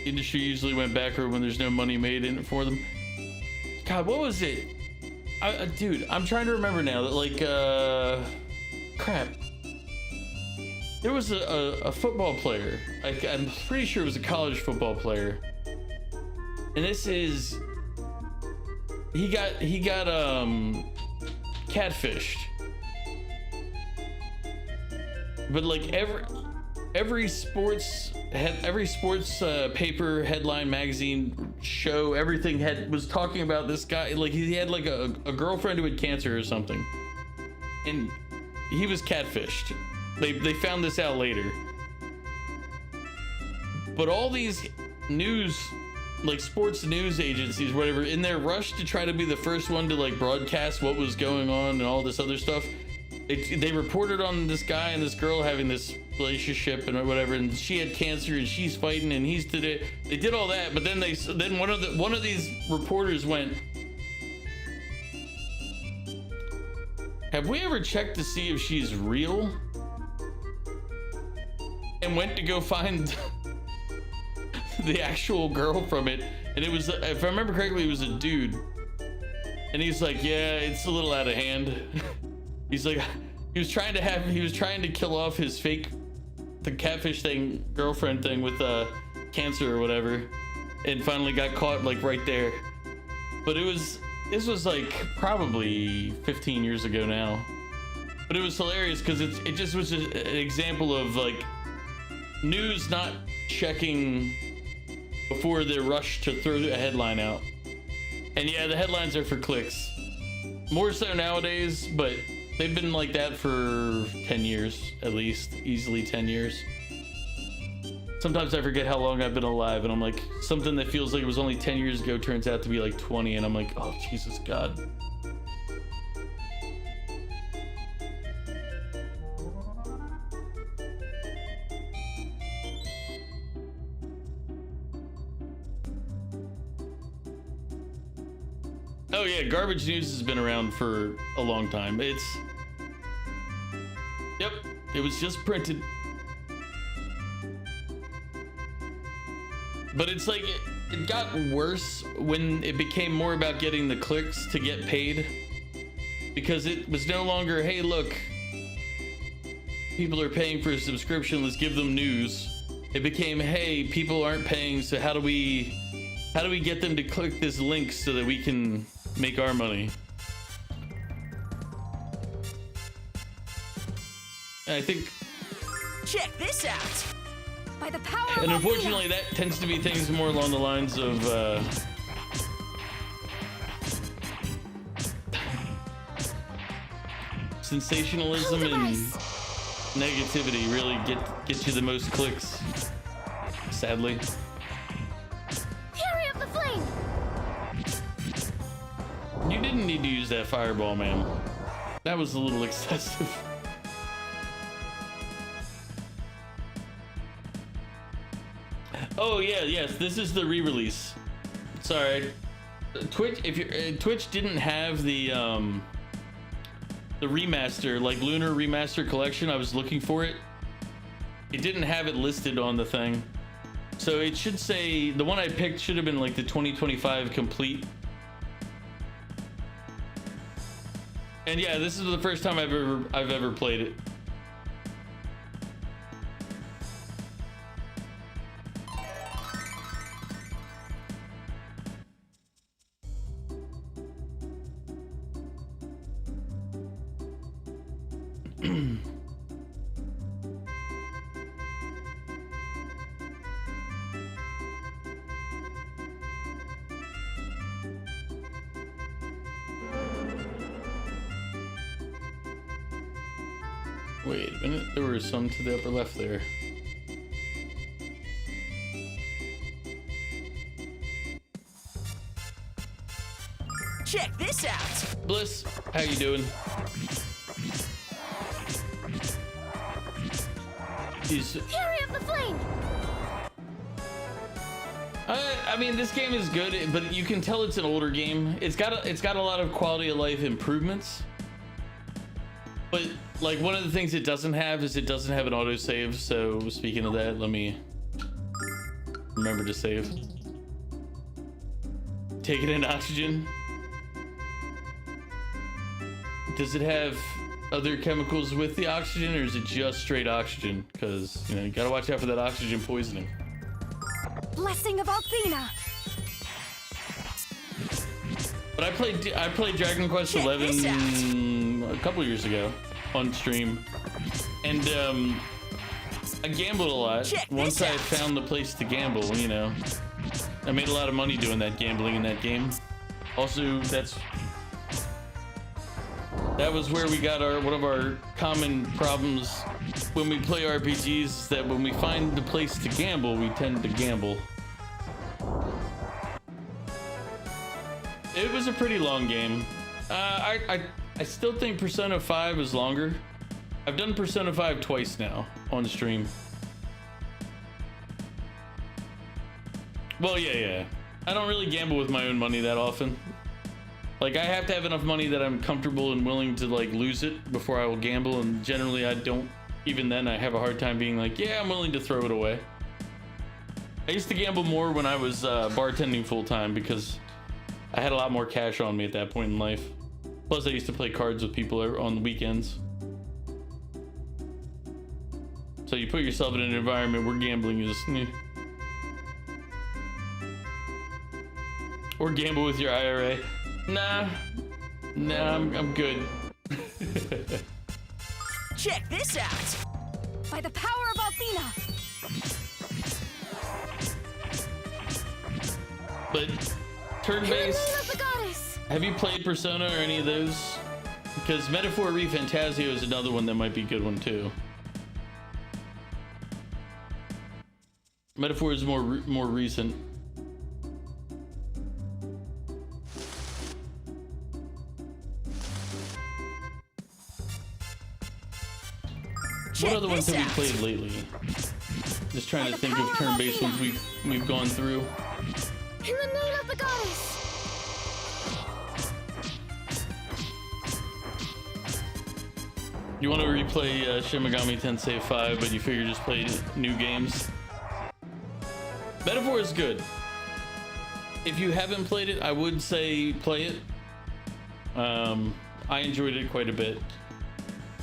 Industry usually went backward when there's no money made in it for them. God, what was it? Dude, I'm trying to remember now that like, crap. There was a football player. I'm pretty sure it was a college football player. And this is, he got catfished. But like every sports paper, headline, magazine, show, everything was talking about this guy. Like he had like a girlfriend who had cancer or something, and he was catfished. They found this out later. But all these news, like sports news agencies, whatever, in their rush to try to be the first one to like broadcast what was going on and all this other stuff, they reported on this guy and this girl having this relationship and whatever, and she had cancer and she's fighting and he's today. They did all that, but then one of these reporters went, have we ever checked to see if she's real? And went to go find the actual girl from it, and it was, if I remember correctly, it was a dude. And he's like, yeah, it's a little out of hand. He's like, he was trying to kill off his the catfish thing, girlfriend thing with cancer or whatever, and finally got caught like right there. But this was like probably 15 years ago now. But it was hilarious because it just was an example of like news not checking before they rush to throw a headline out. And yeah, the headlines are for clicks. More so nowadays, but they've been like that for 10 years, at least. Easily 10 years. Sometimes I forget how long I've been alive, and I'm like, something that feels like it was only 10 years ago turns out to be like 20, and I'm like, oh, Jesus God. Oh yeah, garbage news has been around for a long time. Yep, it was just printed. But it's like, it got worse when it became more about getting the clicks to get paid. Because it was no longer, hey look, people are paying for a subscription, let's give them news. It became, hey, people aren't paying, so how do we get them to click this link so that we can make our money? And I think, check this out. By the power and of unfortunately that tends to be things more along the lines of sensationalism and negativity really get you the most clicks, sadly. Fury of the flame! You didn't need to use that fireball, man. That was a little excessive. Oh yeah, yes, this is the re-release. Sorry, Twitch. If Twitch didn't have the the remaster, like Lunar Remaster Collection. I was looking for it. It didn't have it listed on the thing. So it should say, the one I picked should have been like the 2025 complete. And yeah, this is the first time I've ever played it. Wait a minute, there was some to the upper left there. Check this out. Bliss, how you doing? Fury of the Flame! I mean, this game is good, but you can tell it's an older game. It's got a lot of quality of life improvements. But like one of the things it doesn't have is it doesn't have an autosave. So speaking of that, let me remember to save. Taking in oxygen. Does it have other chemicals with the oxygen, or is it just straight oxygen? Because you know you gotta watch out for that oxygen poisoning. Blessing of Athena. But I played Dragon Quest XI a couple years ago on stream, and I gambled a lot. Once I found the place to gamble, you know, I made a lot of money doing that, gambling in that game. Also, that was where we got one of our common problems when we play RPGs, is that when we find the place to gamble, we tend to gamble. It was a pretty long game. I still think Persona 5 is longer. I've done Persona 5 twice now on stream. Well, yeah. I don't really gamble with my own money that often. Like, I have to have enough money that I'm comfortable and willing to like lose it before I will gamble, and generally I don't. Even then, I have a hard time being like, yeah, I'm willing to throw it away. I used to gamble more when I was bartending full time because I had a lot more cash on me at that point in life. Plus, I used to play cards with people on the weekends. So you put yourself in an environment where gambling is... Or gamble with your IRA. Nah, I'm good. Check this out. By the power of Athena. But turn-based... Have you played Persona or any of those? Because Metaphor ReFantazio is another one that might be a good one too. Metaphor is more recent. What other ones have we played lately? Just trying to think of turn-based ones we've gone through. In the name of the goddess! You want to replay Shin Megami Tensei 5, but you figure just play new games? Metaphor is good. If you haven't played it, I would say play it. I enjoyed it quite a bit.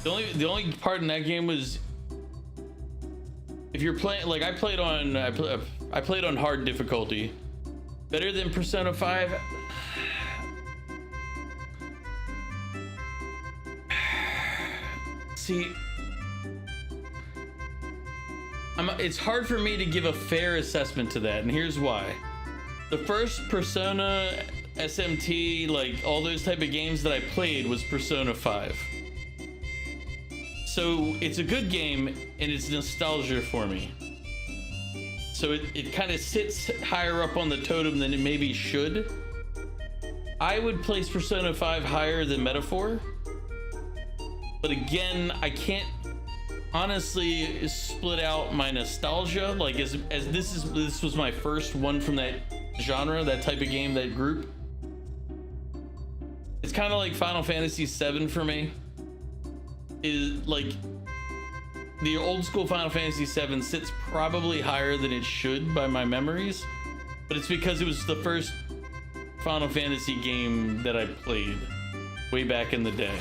The only part in that game was if you're playing, like I played on hard difficulty. Better than Persona 5. See, it's hard for me to give a fair assessment to that, and here's why. The first Persona, SMT, like all those type of games that I played was Persona 5. So it's a good game and it's nostalgia for me. So it kind of sits higher up on the totem than it maybe should. I would place Persona 5 higher than Metaphor. But again, I can't honestly split out my nostalgia. Like as this was my first one from that genre, that type of game, that group. It's kind of like Final Fantasy VII for me. is like the old school Final Fantasy VII sits probably higher than it should by my memories, but it's because it was the first Final Fantasy game that I played way back in the day.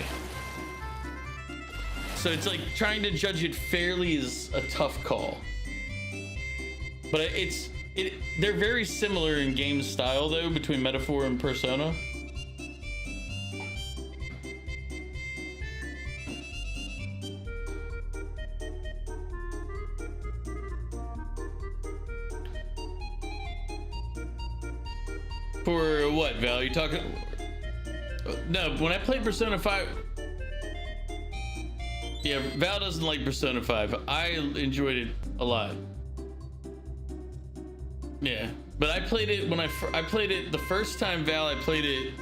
So it's like trying to judge it fairly is a tough call. But they're very similar in game style though, between Metaphor and Persona. For what, Val? You talking? No, when I played Persona 5. Yeah, Val doesn't like Persona 5. I enjoyed it a lot. Yeah, but I played it when I played it the first time. Val, I played it.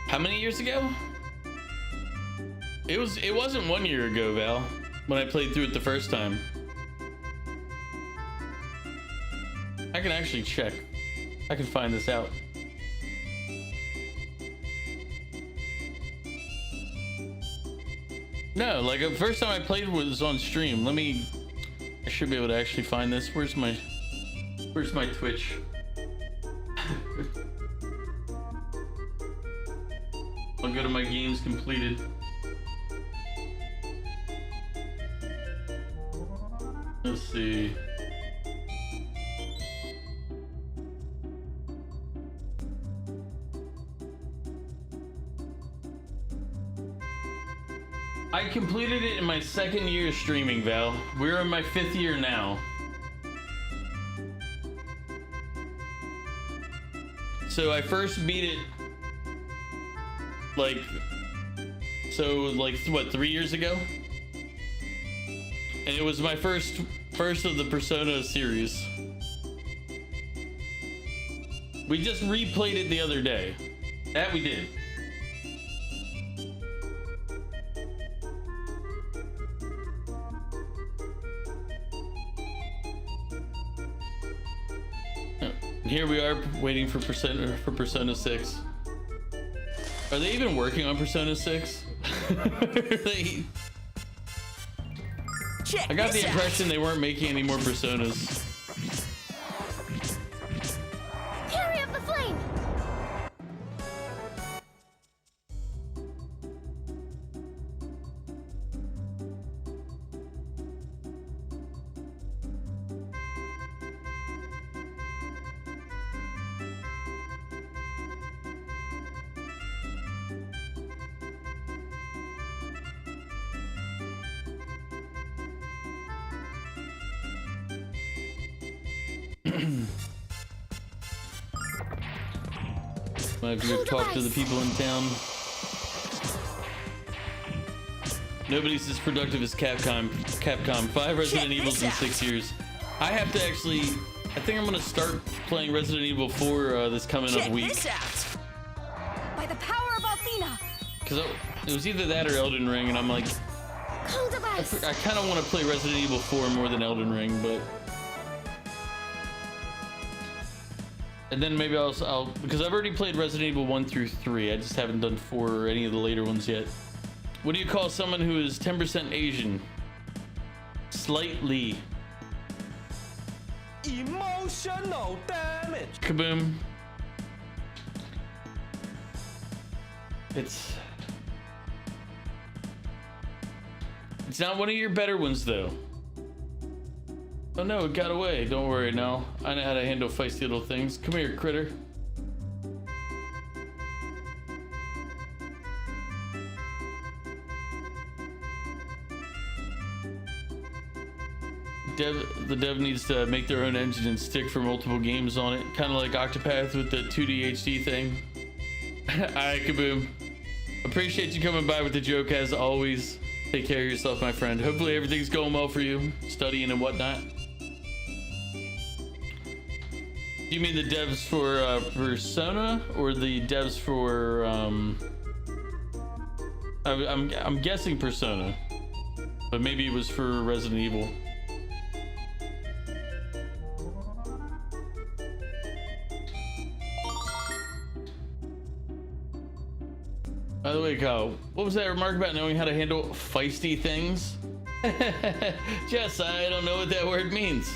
How many years ago? It wasn't 1 year ago, Val, when I played through it the first time. I can actually check. I can find this out. No, like the first time I played was on stream. I should be able to actually find this. Where's my Twitch? I'll go to my games completed. Let's see. I completed it in my 2nd year streaming, Val. We're in my 5th year now. So I first beat it like what, 3 years ago? And it was my first of the Persona series. We just replayed it the other day. That we did. Here we are waiting for Persona 6. Are they even working on Persona 6? I got the impression they weren't making any more Personas. Carry up the flame! If you've talked to the people in town, nobody's as productive as Capcom. 5 Resident Evils in 6 years. I have to actually. I think I'm gonna start playing Resident Evil 4 this coming up week. By the power of Athena. Because it was either that or Elden Ring, and I'm like, I kind of want to play Resident Evil 4 more than Elden Ring, but. And then maybe I'll because I've already played Resident Evil 1 through 3. I just haven't done 4 or any of the later ones yet. What do you call someone who is 10% Asian? Slightly. Emotional damage. Kaboom. It's not one of your better ones though. Oh no, it got away. Don't worry now. I know how to handle feisty little things. Come here, critter. The dev needs to make their own engine and stick for multiple games on it. Kind of like Octopath with the 2D HD thing. Alright, Kaboom. Appreciate you coming by with the joke as always. Take care of yourself, my friend. Hopefully everything's going well for you, studying and whatnot. Do you mean the devs for Persona or the devs for I'm guessing Persona, but maybe it was for Resident Evil. By the way, Kyle, what was that remark about knowing how to handle feisty things? Jess, I don't know what that word means.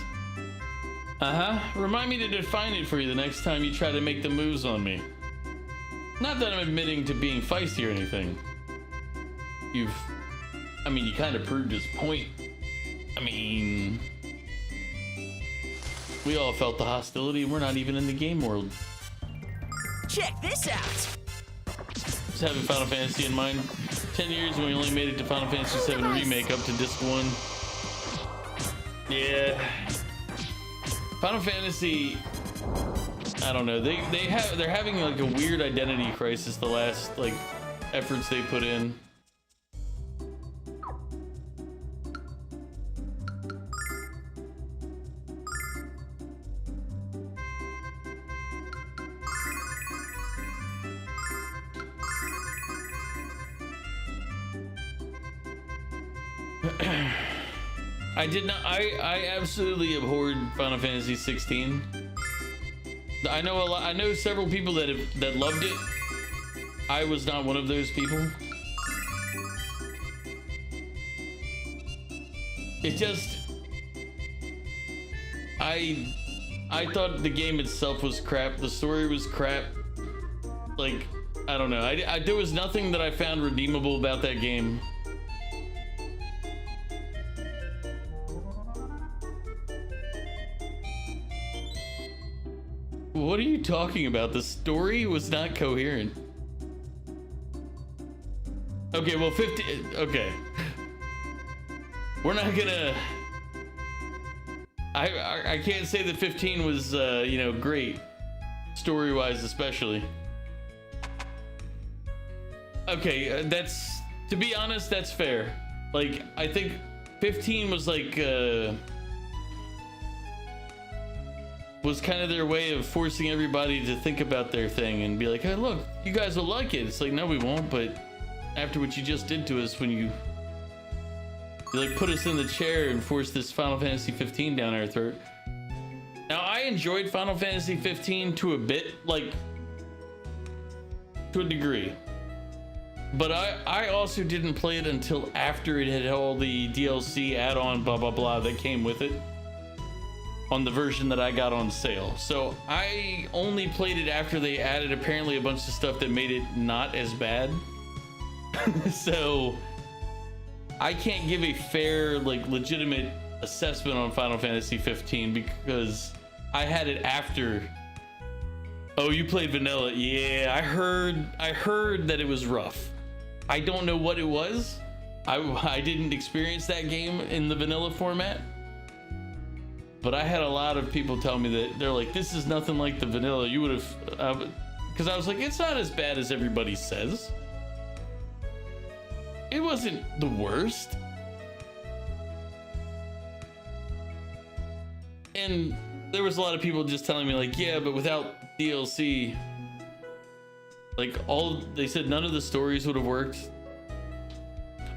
Remind me to define it for you the next time you try to make the moves on me. Not that I'm admitting to being feisty or anything. You kind of proved his point. We all felt the hostility and we're not even in the game world. Check this out. Just having Final Fantasy in mind. 10 years and we only made it to Final Fantasy VII Remake up to Disc 1. Yeah. Final Fantasy, I don't know. They're having like a weird identity crisis the last like efforts they put in. I absolutely abhorred Final Fantasy 16. I know several people that loved it. I was not one of those people. It just, I thought the game itself was crap. The story was crap. Like, I don't know. There was nothing that I found redeemable about that game. What are you talking about? The story was not coherent. Okay, well, 50. Okay. We're not gonna. I can't say that 15 was, great. Story-wise, especially. Okay, to be honest, that's fair. Like, I think 15 was like, was kind of their way of forcing everybody to think about their thing and be like, hey, look, you guys will like it. It's like, no, we won't, but after what you just did to us when you like put us in the chair and forced this Final Fantasy 15 down our throat. Now, I enjoyed Final Fantasy 15 to a bit, like, to a degree. But I also didn't play it until after it had all the DLC add-on blah, blah, blah that came with it. On the version that I got on sale. So I only played it after they added apparently a bunch of stuff that made it not as bad. So I can't give a fair, like, legitimate assessment on Final Fantasy 15 because I had it after. Oh, you played vanilla? Yeah, I heard that it was rough. I don't know what it was. I didn't experience that game in the vanilla format. But I had a lot of people tell me that they're like, this is nothing like the vanilla. You would have, because I was like, it's not as bad as everybody says. It wasn't the worst. And there was a lot of people just telling me like, yeah, but without DLC, like they said none of the stories would have worked.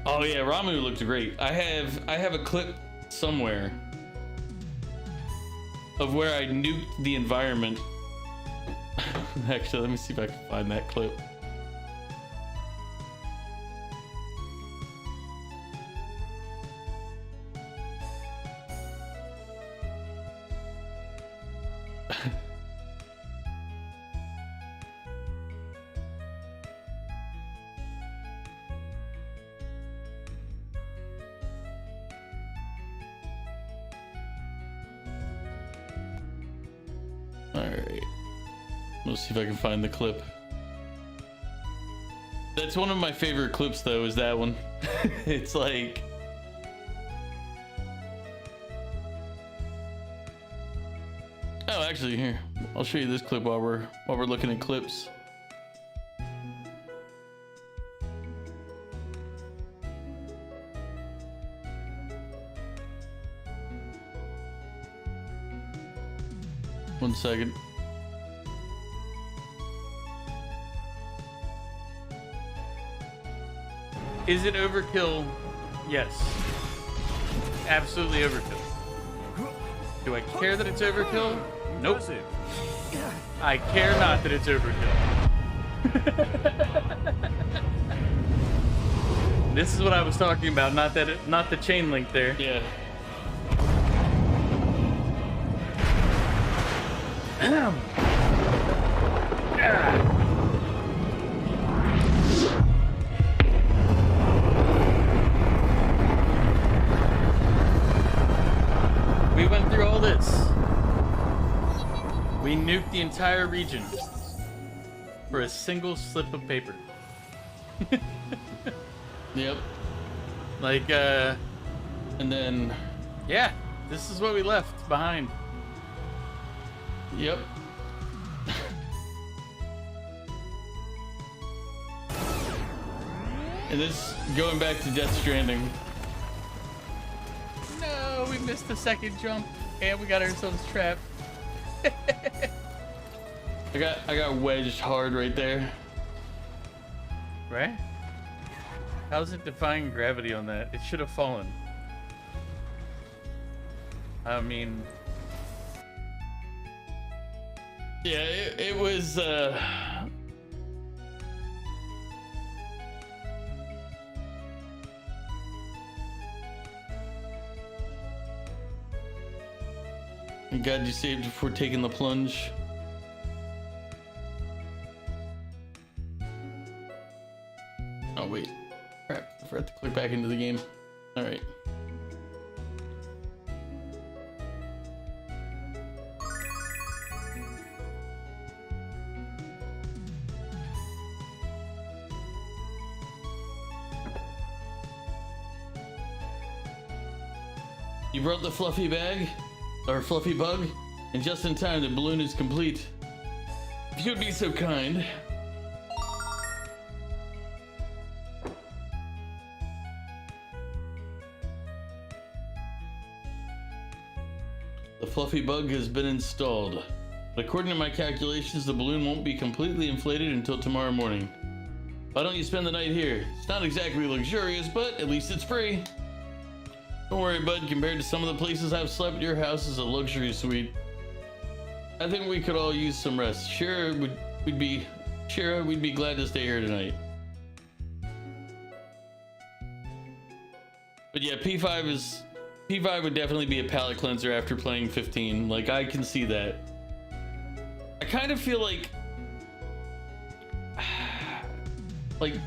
Oh yeah, Ramu looked great. I have a clip somewhere of where I nuked the environment. Actually, let me see if I can find that clip. Alright. Let's see if I can find the clip. That's one of my favorite clips though, is that one. It's like... Oh, actually, here. I'll show you this clip while we're looking at clips. One second. Is it overkill? Yes. Absolutely overkill. Do I care that it's overkill? Nope. I care not that it's overkill. This is what I was talking about, not the chain link there. Yeah. We went through all this. We nuked the entire region for a single slip of paper. Yep. Like, and then, yeah, this is what we left behind. Yep. And this, going back to Death Stranding. No, we missed the second jump, and we got ourselves trapped. I got wedged hard right there. Right? How's it defying gravity on that? It should have fallen. I mean... Yeah, it was, I'm glad you saved before taking the plunge. Oh, wait. Crap, I forgot to click back into the game. Alright. You brought the fluffy bag? Or fluffy bug? And just in time, the balloon is complete. If you would be so kind. The fluffy bug has been installed. But according to my calculations, the balloon won't be completely inflated until tomorrow morning. Why don't you spend the night here? It's not exactly luxurious, but at least it's free. Don't worry, bud. Compared to some of the places I've slept, your house is a luxury suite. I think we could all use some rest. Sure, we'd be glad to stay here tonight. But yeah, P5 would definitely be a palate cleanser after playing 15. Like, I can see that. I kind of feel like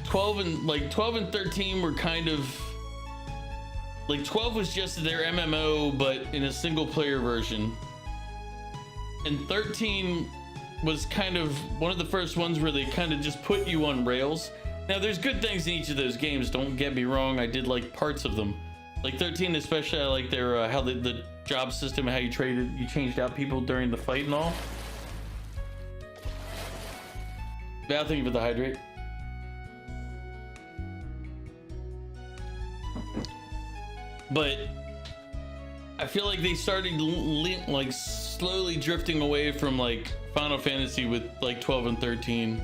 12 and 13 were kind of like 12 was just their MMO, but in a single player version. And 13 was kind of one of the first ones where they kind of just put you on rails. Now, there's good things in each of those games, don't get me wrong. I did like parts of them. Like 13 especially, I like their how the job system, how you changed out people during the fight and all. Now thank you for the hydrate. But I feel like they started like slowly drifting away from like Final Fantasy with like 12 and 13,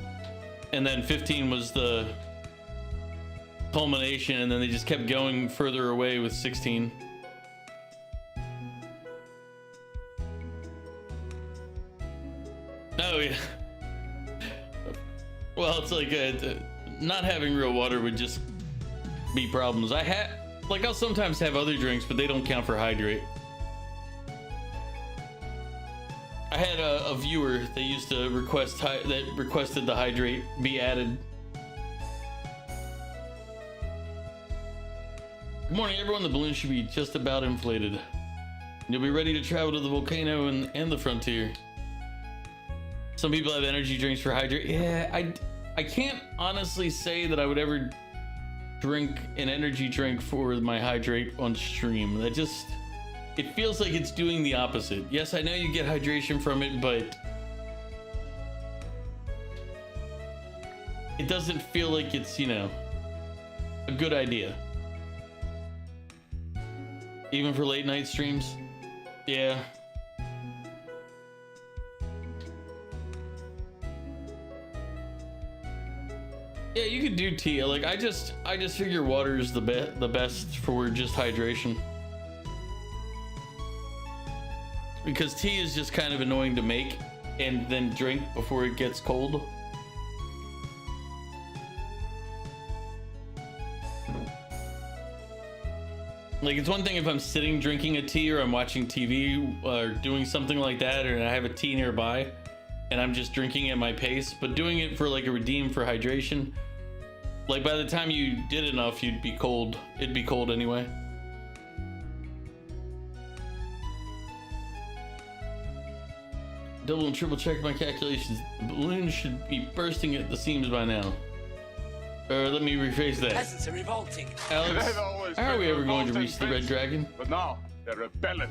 and then 15 was the culmination, and then they just kept going further away with 16. Oh yeah. Well, it's like not having real water would just be problems. I'll sometimes have other drinks, but they don't count for hydrate. I had a viewer that used to requested the hydrate be added. Good morning, everyone. The balloon should be just about inflated. You'll be ready to travel to the volcano and the frontier. Some people have energy drinks for hydrate. Yeah, I can't honestly say that I would ever drink an energy drink for my hydrate on stream. It feels like it's doing the opposite. Yes, I know you get hydration from it, but it doesn't feel like it's, a good idea. Even for late night streams. Yeah. Yeah, you could do tea. Like I just figure water is the best for just hydration. Because tea is just kind of annoying to make and then drink before it gets cold. Like, it's one thing if I'm sitting drinking a tea or I'm watching TV or doing something like that, and I have a tea nearby and I'm just drinking at my pace, but doing it for like a redeem for hydration, like by the time you did enough, you'd be cold. It'd be cold anyway. Double and triple check my calculations. The balloon should be bursting at the seams by now. Let me rephrase that. Peasants are revolting. Alex, They've always how are we been ever going to revolting, reach the Red Prince. Dragon? But now, they're rebelling.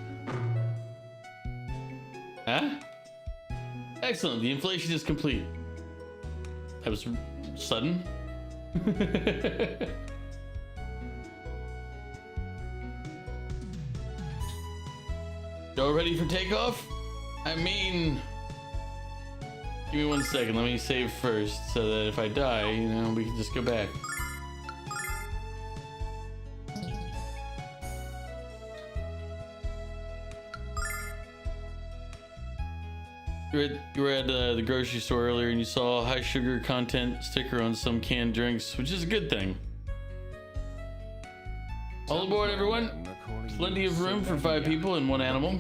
Huh? Excellent, the inflation is complete. That was sudden. Y'all ready for takeoff? I mean, give me 1 second, let me save first so that if I die, you know, we can just go back. You were at the grocery store earlier and you saw a high sugar content sticker on some canned drinks, which is a good thing. All aboard, everyone. Plenty of room for 5 people and 1 animal.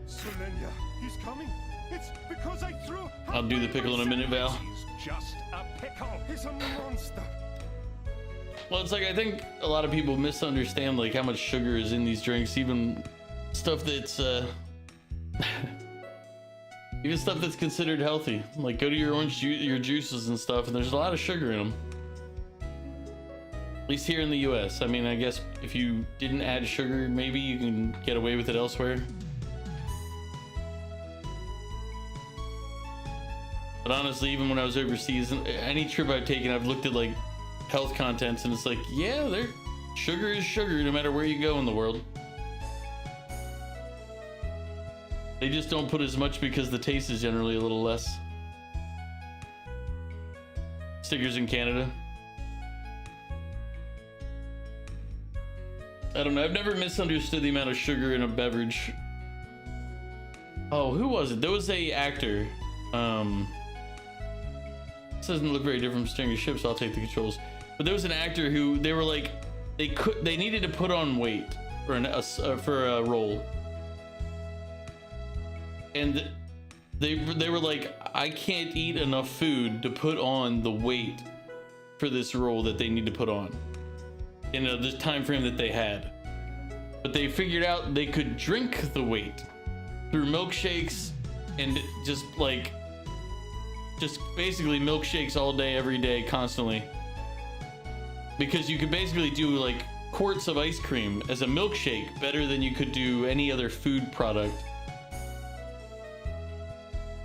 Solenia, he's coming. It's because I threw. I'll do the pickle in a minute, Val. He's just a pickle. He's a monster. Well, it's like, I think a lot of people misunderstand like how much sugar is in these drinks, even stuff that's even stuff that's considered healthy. Like, go to your your juices and stuff, and there's a lot of sugar in them. At least here in the US. I mean, I guess if you didn't add sugar, maybe you can get away with it elsewhere. But honestly, even when I was overseas, any trip I've taken, I've looked at like health contents, and it's like, yeah, sugar is sugar no matter where you go in the world. They just don't put as much because the taste is generally a little less. Stickers in Canada. I don't know, I've never misunderstood the amount of sugar in a beverage. Oh, who was it? There was a actor. This doesn't look very different from steering a ship, so I'll take the controls. But there was an actor who they were like, they needed to put on weight for a role. And they were like, I can't eat enough food to put on the weight for this role that they need to put on in the time frame that they had. But they figured out they could drink the weight through milkshakes and just basically milkshakes all day, every day, constantly. Because you could basically do like quarts of ice cream as a milkshake better than you could do any other food product.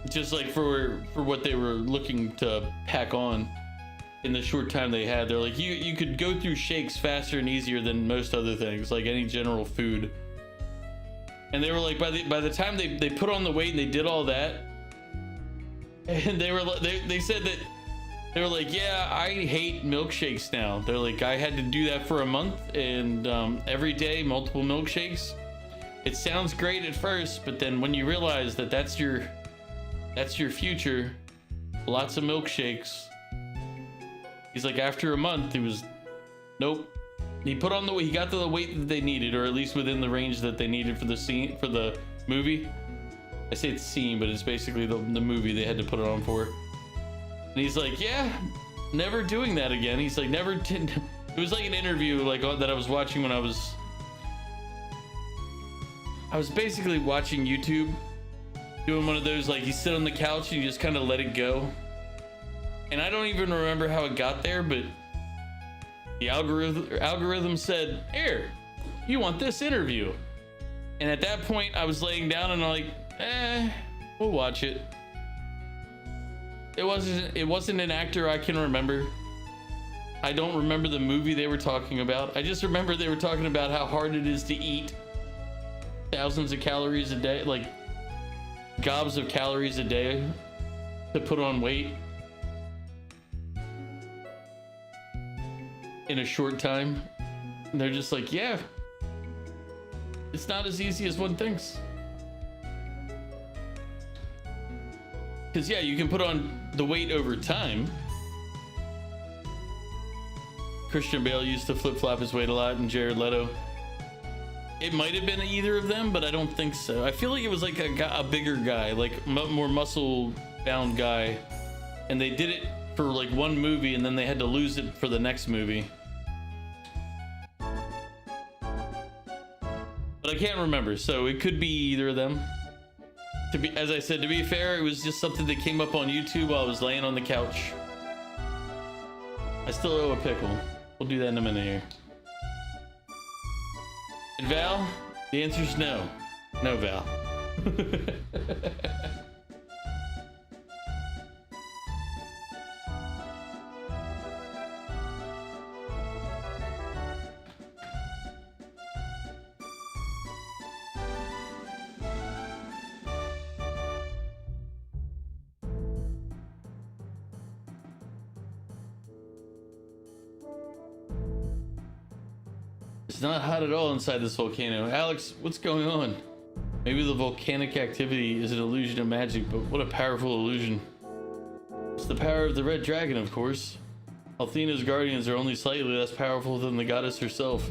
Just like for what they were looking to pack on in the short time they had. They're like, you could go through shakes faster and easier than most other things, like any general food. And they were like, by the time they put on the weight and they did all that, and they said that they were like, yeah, I hate milkshakes now. They're like, I had to do that for a month, and every day multiple milkshakes. It sounds great at first, but then when you realize that that's your future, lots of milkshakes. He's like, after a month, he was, nope. He put on he got to the weight that they needed, or at least within the range that they needed for the scene, for the movie. I say it's scene, but it's basically the movie they had to put it on for. And he's like, yeah, never doing that again. He's like, never did. It was like an interview like that I was watching when I was basically watching YouTube, doing one of those, like you sit on the couch and you just kind of let it go. And I don't even remember how it got there, but the algorithm said, here, you want this interview. And at that point I was laying down and I'm like, we'll watch it. It wasn't an actor I can remember. I don't remember the movie they were talking about. I just remember they were talking about how hard it is to eat thousands of calories a day, like gobs of calories a day to put on weight in a short time. And they're just like, yeah, it's not as easy as one thinks. Because yeah, you can put on the weight over time. Christian Bale used to flip-flop his weight a lot, and Jared Leto. It might have been either of them, but I don't think so. I feel like it was like a bigger guy, like more muscle-bound guy, and they did it for like one movie, and then they had to lose it for the next movie. But I can't remember, so it could be either of them. As I said, to be fair, it was just something that came up on YouTube while I was laying on the couch. I still owe a pickle. We'll do that in a minute here. And Val, the answer is no. No, Val. It's not hot at all inside this volcano. Alex, what's going on? Maybe the volcanic activity is an illusion of magic, but what a powerful illusion. It's the power of the red dragon, of course. Althena's guardians are only slightly less powerful than the goddess herself.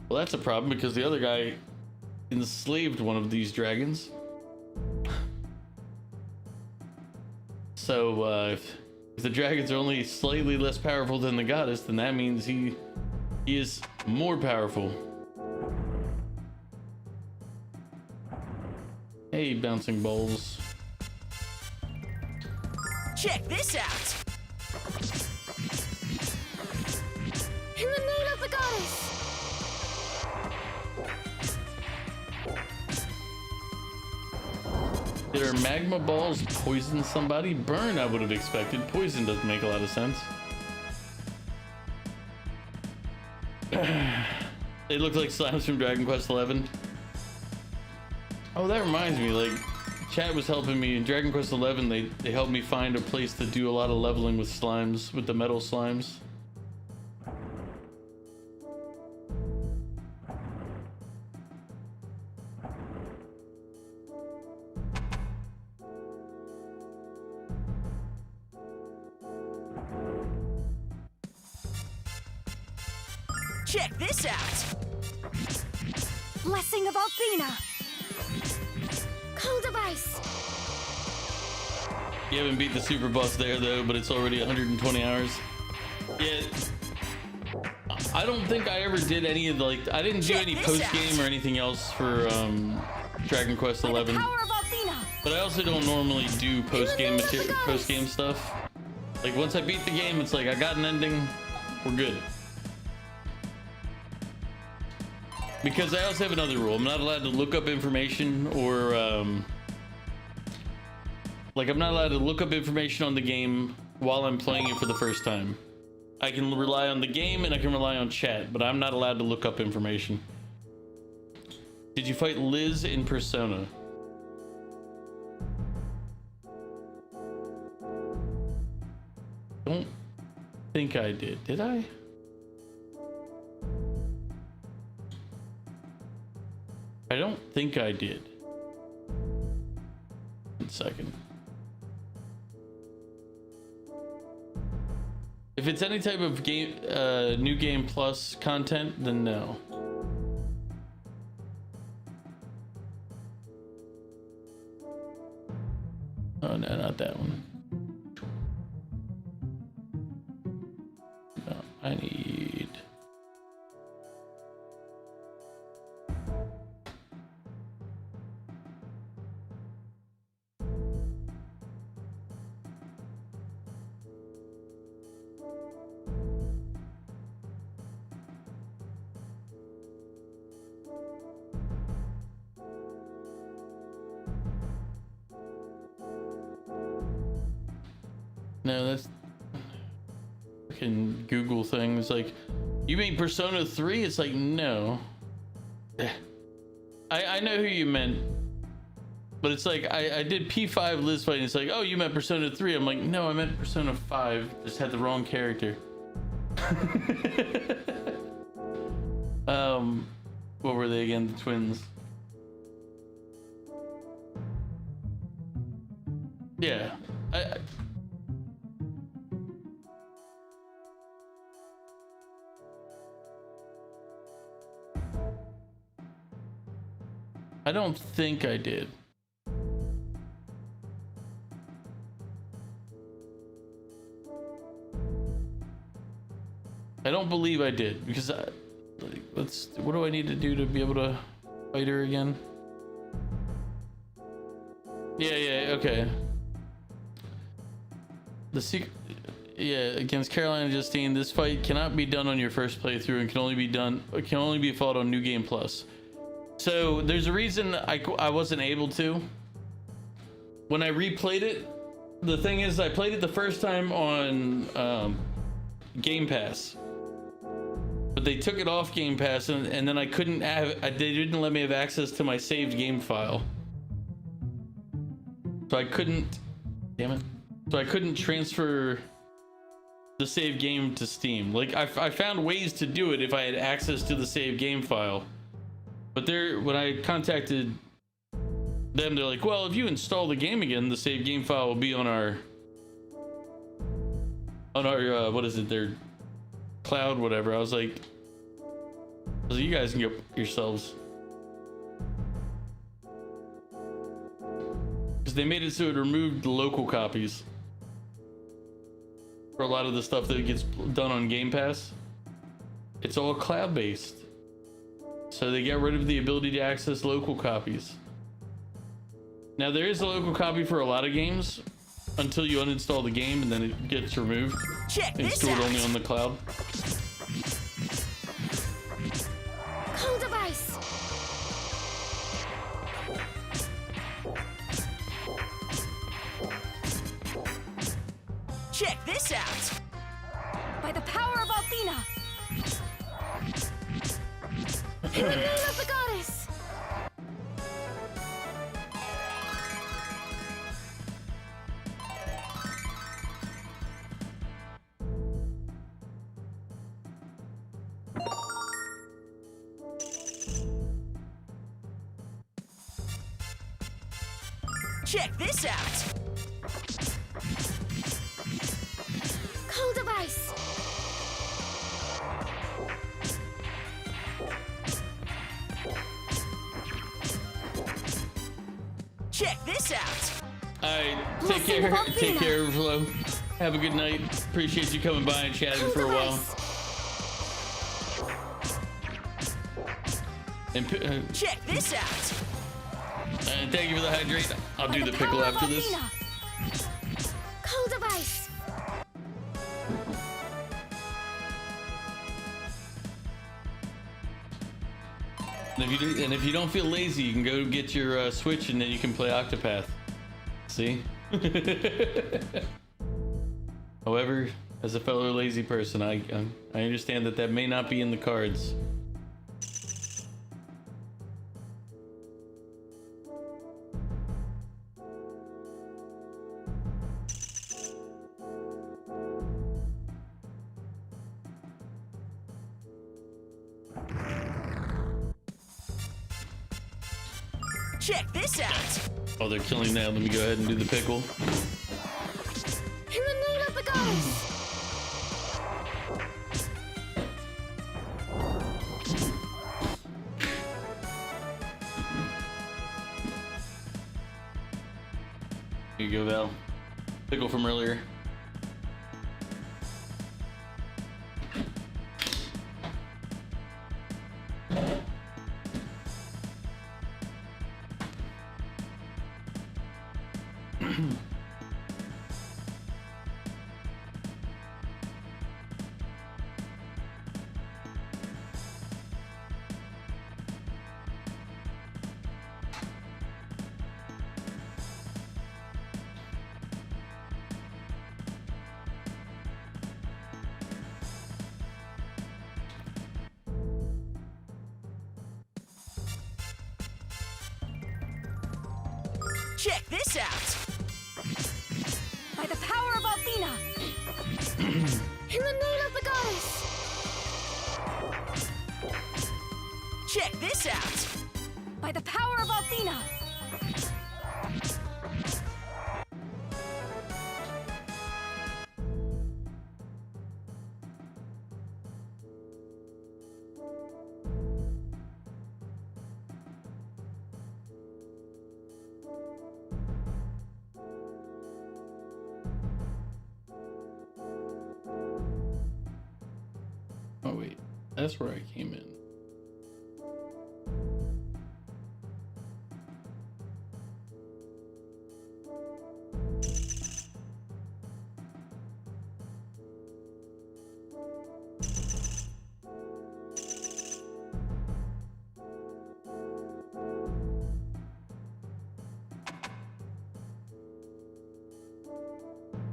Well, that's a problem because the other guy enslaved one of these dragons. So, if the dragons are only slightly less powerful than the goddess, then that means he is more powerful. Hey, bouncing balls. Check this out. In the name of the goddess! Did our magma balls poison somebody? Burn, I would have expected. Poison doesn't make a lot of sense. They look like slimes from Dragon Quest XI. Oh, that reminds me, like, chat was helping me in Dragon Quest XI. They helped me find a place to do a lot of leveling with slimes, with the metal slimes. Check this out. Blessing of Althena. Cold of ice! You haven't beat the super boss there though, but it's already 120 hours. Yeah, I don't think I ever did any of the, like, I didn't do any post game or anything else for Dragon Quest XI. But I also don't normally do post game stuff. Like once I beat the game, it's like I got an ending, we're good. Because I also have another rule. I'm not allowed to look up information or like I'm not allowed to look up information on the game while I'm playing it for the first time. I can rely on the game and I can rely on chat, but I'm not allowed to look up information. Did you fight Liz in Persona? Don't think I did I? I don't think I did. 1 second. If it's any type of game, new game plus content, then no. Oh no, not that one. No, I need. No, that's fucking Google things. Like, you mean Persona 3? It's like, no. I know who you meant, but it's like I did P5 Liz fight, and it's like, oh, you meant Persona 3. I'm like, no, I meant Persona 5. Just had the wrong character. What were they again? The twins. Yeah. I don't think I did. I don't believe I did because what do I need to do to be able to fight her again? Yeah, okay. The secret, yeah, against Caroline and Justine, this fight cannot be done on your first playthrough and can only be fought on New Game Plus. So there's a reason I wasn't able to. When I replayed it, the thing is I played it the first time on Game Pass. But they took it off Game Pass and then I couldn't have, they didn't let me have access to my saved game file. So I couldn't, damn it. So I couldn't transfer the saved game to Steam. Like I found ways to do it if I had access to the saved game file. But when I contacted them, they're like, well, if you install the game again, the saved game file will be on our what is it, their cloud, whatever. I was like, you guys can go yourselves. Because they made it so it removed the local copies for a lot of the stuff that gets done on Game Pass. It's all cloud-based. So they get rid of the ability to access local copies. Now there is a local copy for a lot of games until you uninstall the game and then it gets removed. Check and this stored out. only on the cloud. Cool device. Check this out. By the power of Athena! In the name of the goddess. Check this out. Cool device. Check this out. Alright, take care, Flo. Have a good night. Appreciate you coming by and chatting for a while. And check this out. And thank you for the hydrate. I'll do the pickle after this. Cool device. And if you don't feel lazy, you can go get your Switch and then you can play Octopath. See? However, as a fellow lazy person, I understand that may not be in the cards. Check this out. Oh, they're killing now. Let me go ahead and do the pickle. In the name of the goddess. Here you go, Val. Pickle from earlier. Check this out. By the power of Athena! In the name of the goddess. Check this out. By the power of Athena! Oh wait, that's where I came in.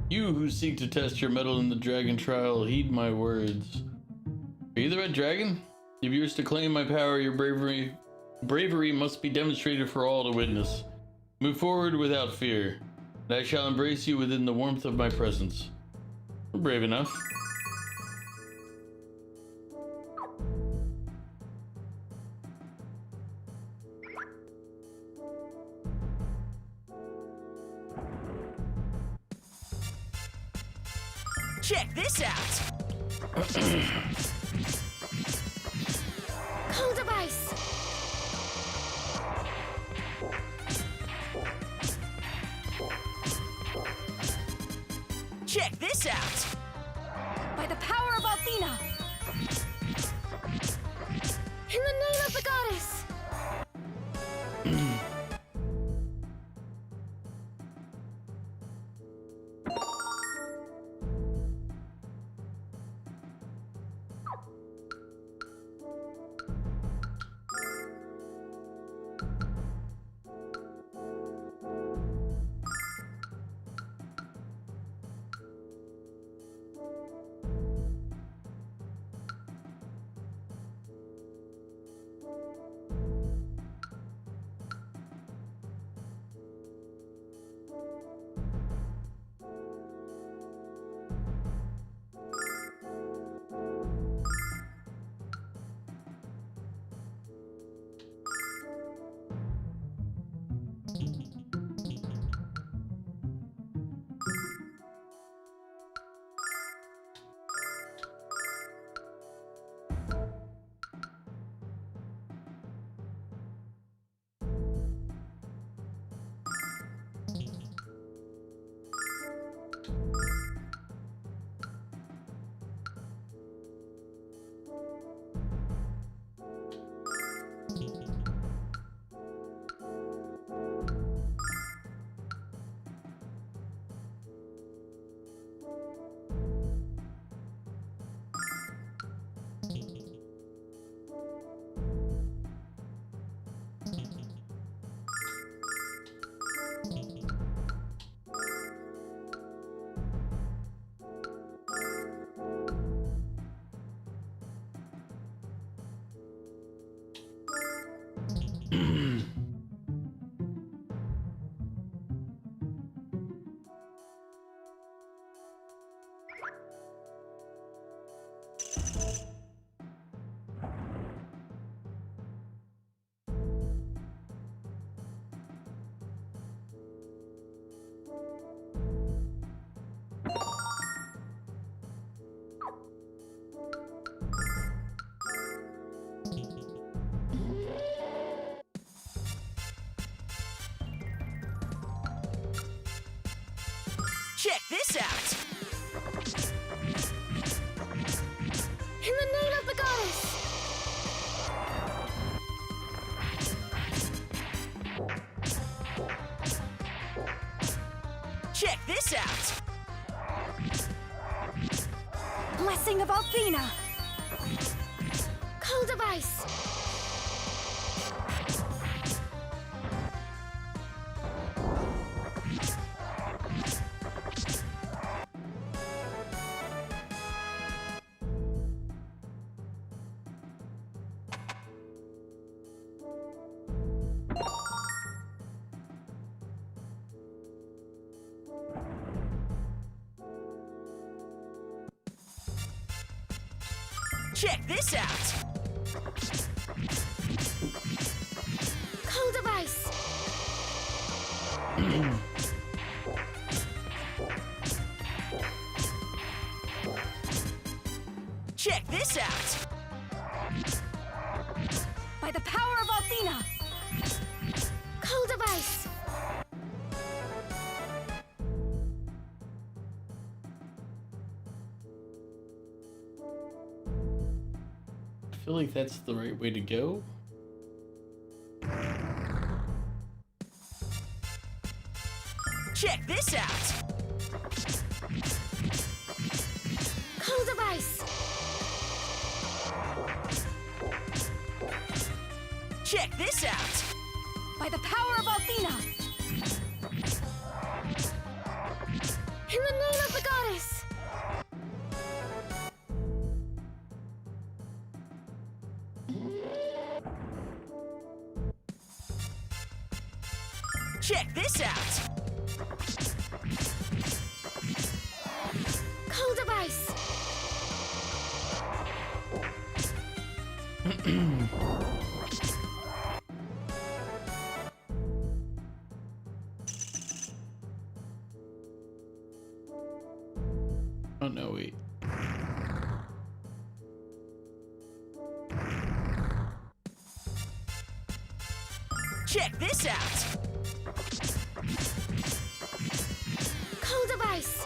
You who seek to test your mettle in the dragon trial, heed my words. Are you the red dragon? If yours to claim my power, your bravery must be demonstrated for all to witness. Move forward without fear, and I shall embrace you within the warmth of my presence. We're brave enough. Check this out! Cold device! Check this out! By the power of Athena! In the name of the goddess! Check this out! In the name of the goddess! Check this out! Blessing of Athena! Cold device! Check this out! Cold device! Check this out! By the power of Athena! Cold device! feel like that's the right way to go. Check this out. Cold device. Check this out. By the power of Athena! In the name of the goddess. Check this out. Cold device. Oh no, wait. Check this out. Cold device.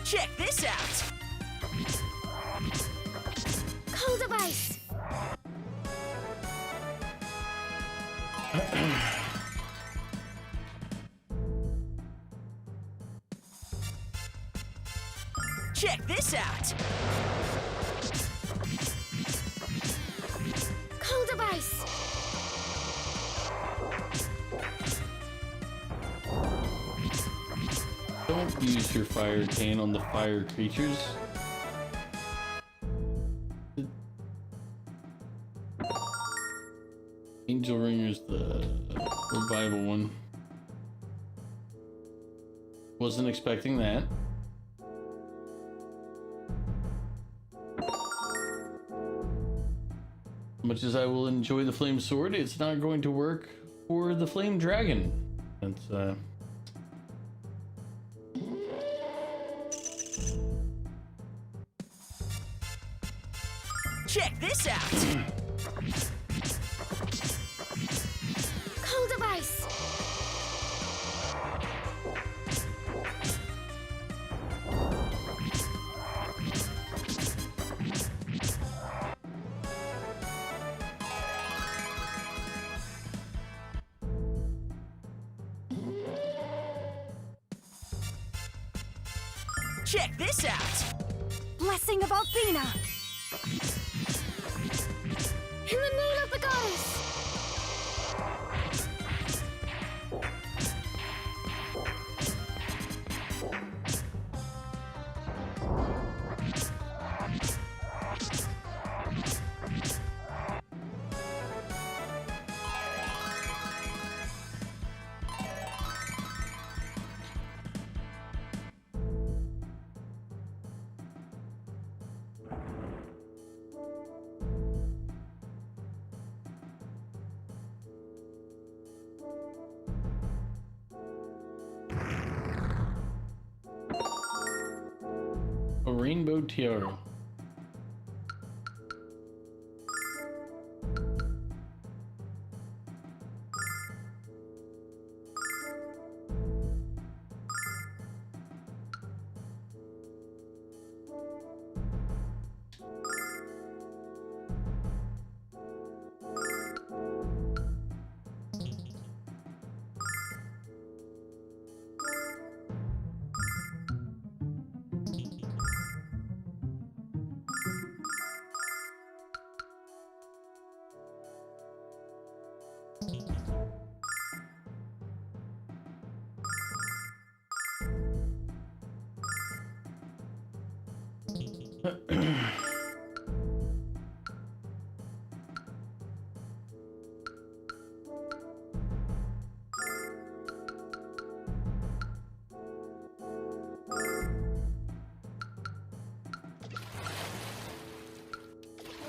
Check this out. Cold device. Check this out. Cold device. Don't use your fire cane on the fire creatures. Angel Ringer's the revival one. Wasn't expecting that. Much as I will enjoy the flame sword, it's not going to work for the flame dragon. That's Check this out. Cold device. Check this out. Blessing of Athena! In the name of the goddess. a rainbow tiara.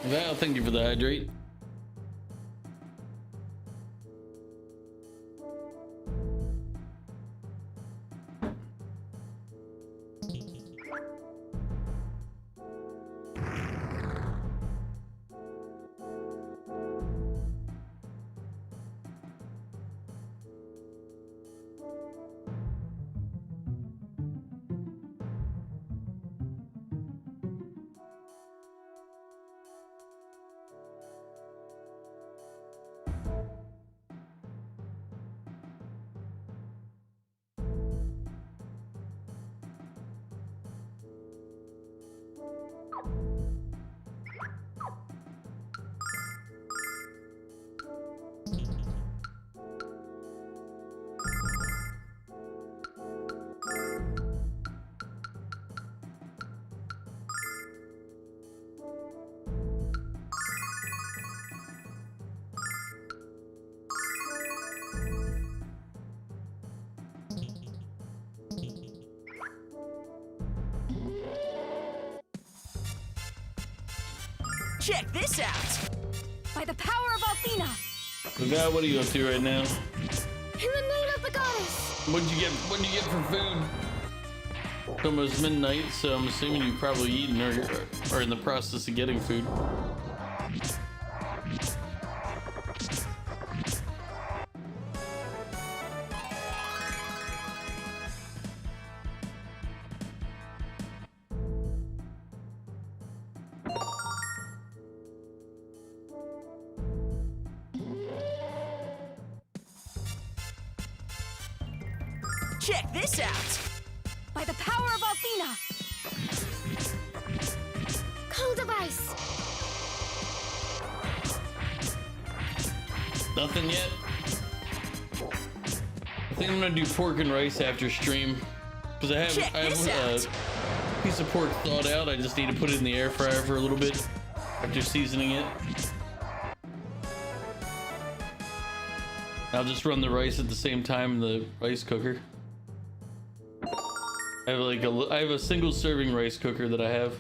Well, thank you for the hydrate. Check this out! By the power of Athena! So God, what are you up to right now? In the name of the goddess! What'd you get for food? It's almost midnight, so I'm assuming you've probably eaten or are in the process of getting food. Check this out! By the power of Athena! Cold device! Nothing yet? I think I'm gonna do pork and rice after stream. Because I have a piece of pork thawed out. I just need to put it in the air fryer for a little bit after seasoning it. I'll just run the rice at the same time in the rice cooker. I have a single serving rice cooker that I have.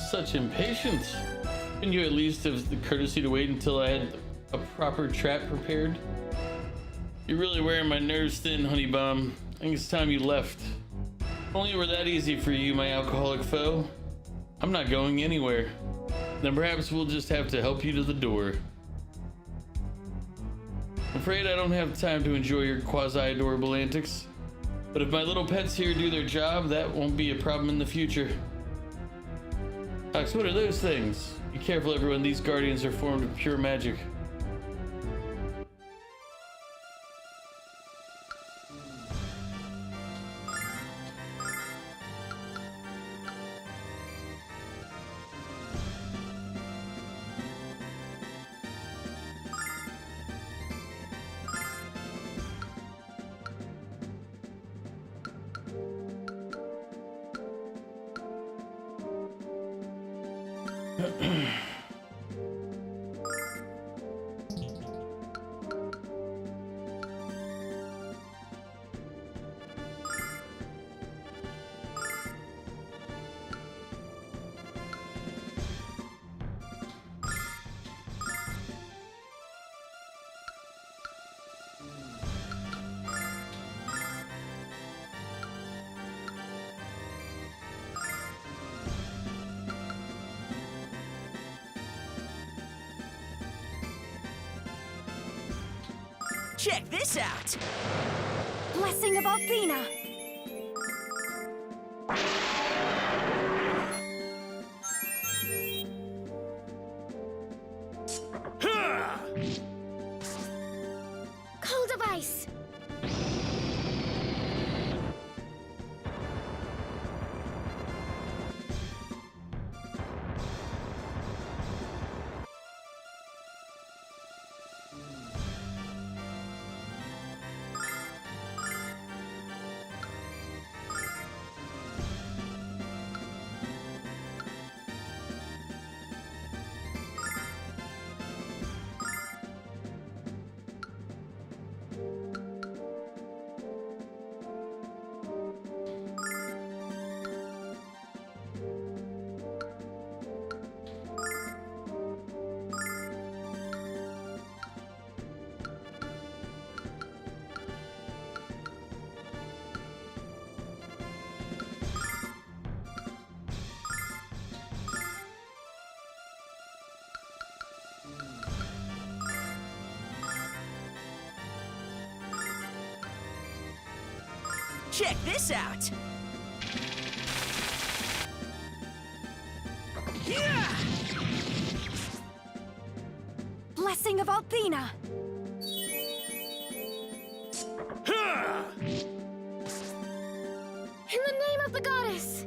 Such impatience. Couldn't you at least have the courtesy to wait until I had a proper trap prepared? You're really wearing my nerves thin, honey bum. I think it's time you left. If only it were that easy for you, my alcoholic foe. I'm not going anywhere. Then perhaps we'll just have to help you to the door. I'm afraid I don't have time to enjoy your quasi-adorable antics. But if my little pets here do their job, that won't be a problem in the future. Ox, what are those things? Be careful, everyone. These guardians are formed of pure magic. Check this out! Blessing of Athena! Cold device! Check this out. Yeah! Blessing of Althena. In the name of the goddess!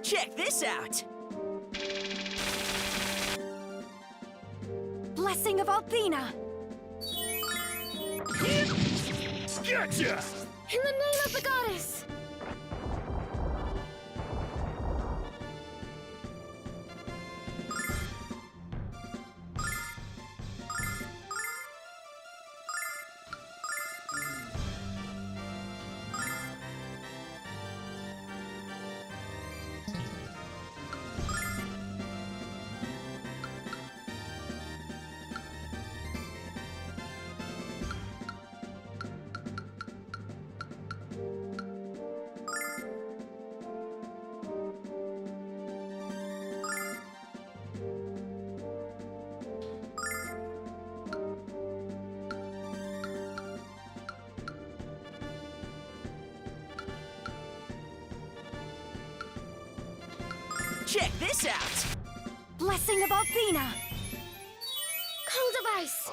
Check this out. Blessing of Althena. Gotcha! In the name of the goddess! Check this out. Blessing of Althena. Cold of ice!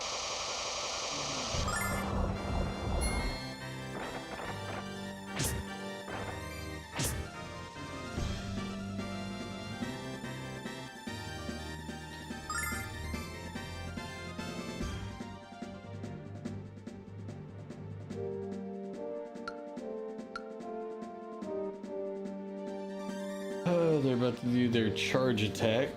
They're about to do their charge attack.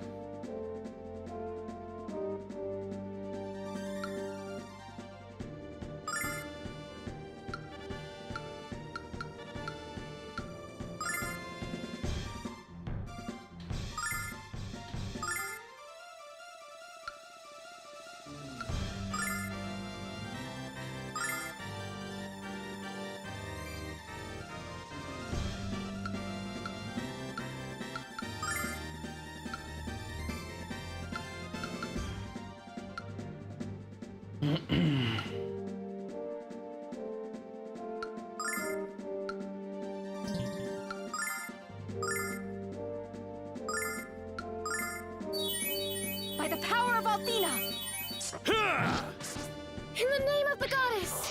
By the power of Althena. In the name of the goddess!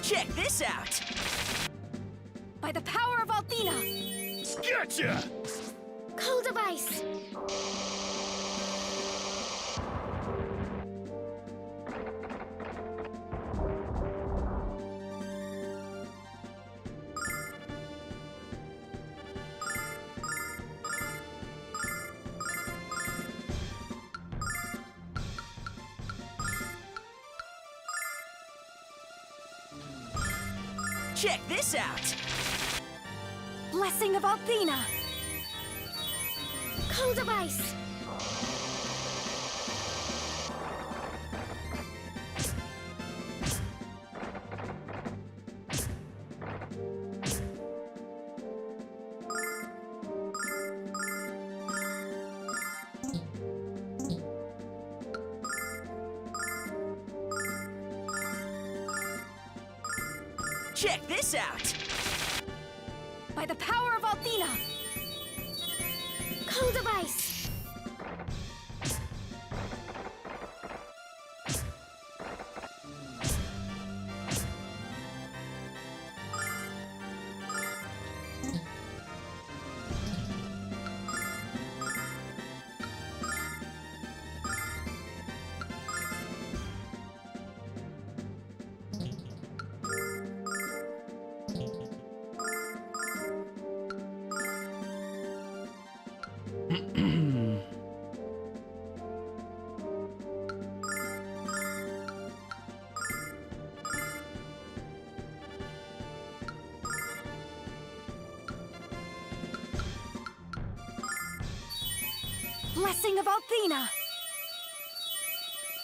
Check this out. By the power of Althena. Gotcha! Cold of ice! Check this out. Blessing of Althena. Cold of ice! Check this out. By the power of Althena. Cold of ice! Blessing of Althena!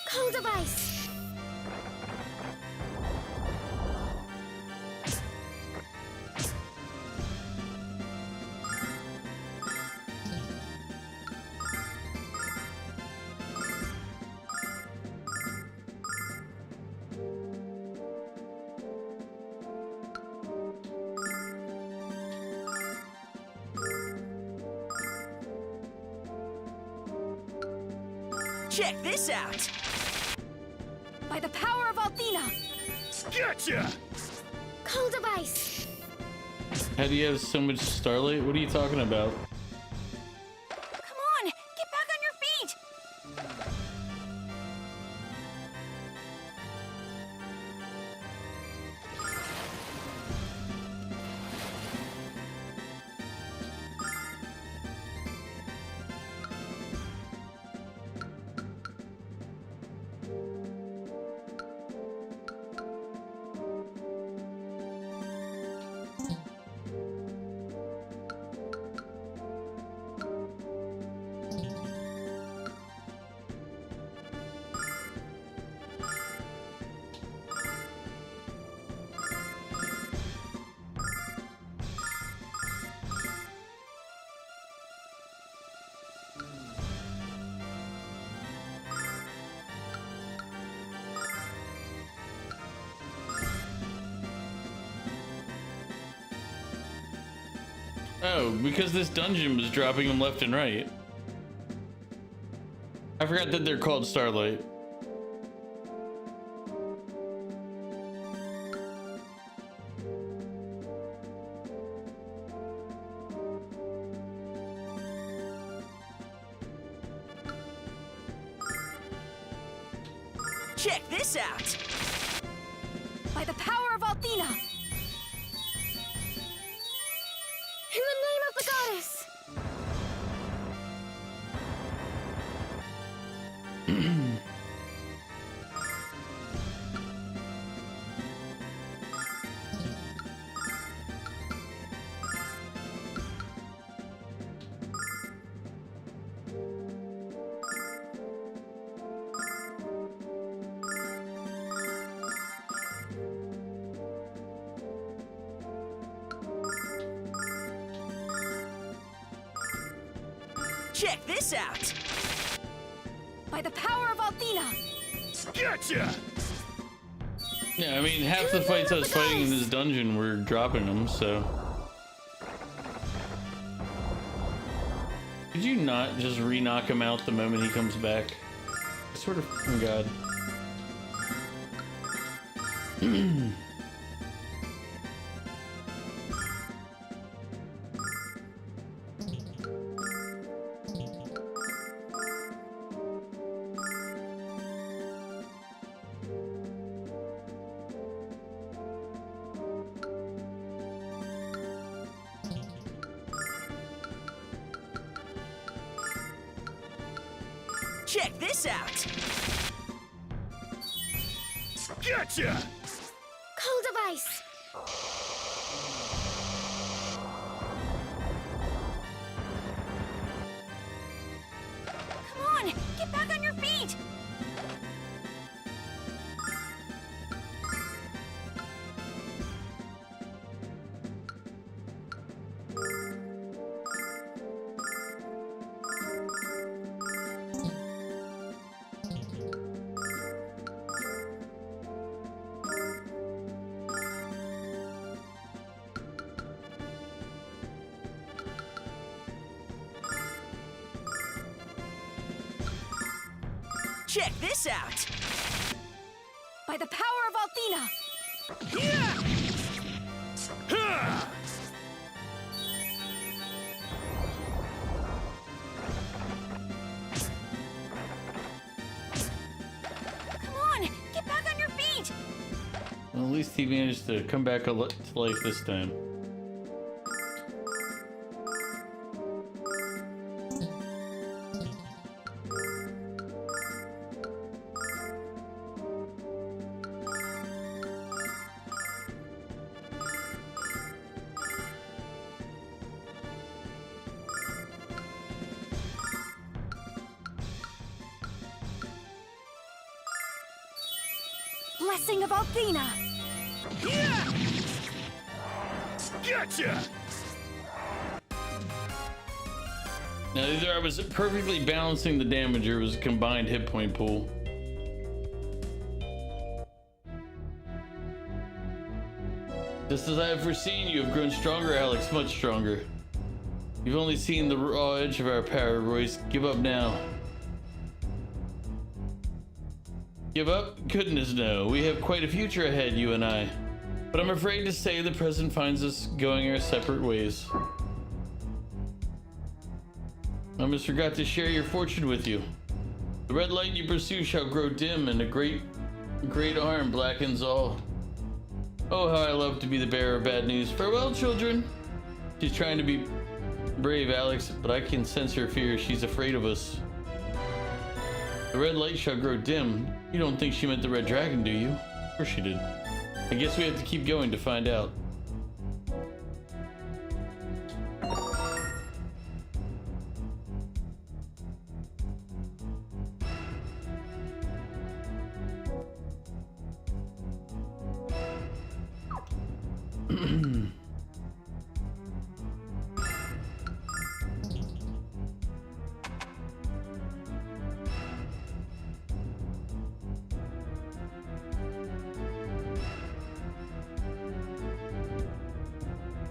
Cold of ice! Check this out! By the power of Althena! Gotcha! Cold of ice! How do you have so much starlight? What are you talking about? Come on! Get back on your feet! Oh, because this dungeon was dropping them left and right. I forgot that they're called starlight. Check this out! By the power of Althena! In the name of the goddess! Check this out! By the power of Althena! Gotcha! Yeah, I mean, half the fights I was fighting in this dungeon were dropping them, so. Could you not just re-knock him out the moment he comes back? I swear to fucking God. Check this out! Gotcha! Cold of ice! Come on! Get back on your feet! Check this out! By the power of Althena! Yeah! Ha! Come on! Get back on your feet! Well, at least he managed to come back to life this time. Blessing of Althena! Yeah! Gotcha! Now, either I was perfectly balancing the damage or it was a combined hit point pool. Just as I have foreseen, you have grown stronger, Alex, much stronger. You've only seen the raw edge of our power, Royce. Give up now. Give up? Goodness no. We have quite a future ahead, you and I. But I'm afraid to say the present finds us going our separate ways. I almost forgot to share your fortune with you. The red light you pursue shall grow dim, and a great arm blackens all. Oh, how I love to be the bearer of bad news. Farewell, children. She's trying to be brave, Alex, but I can sense her fear. She's afraid of us. The red light shall grow dim. You don't think she meant the red dragon, do you? Of course she did. I guess we have to keep going to find out.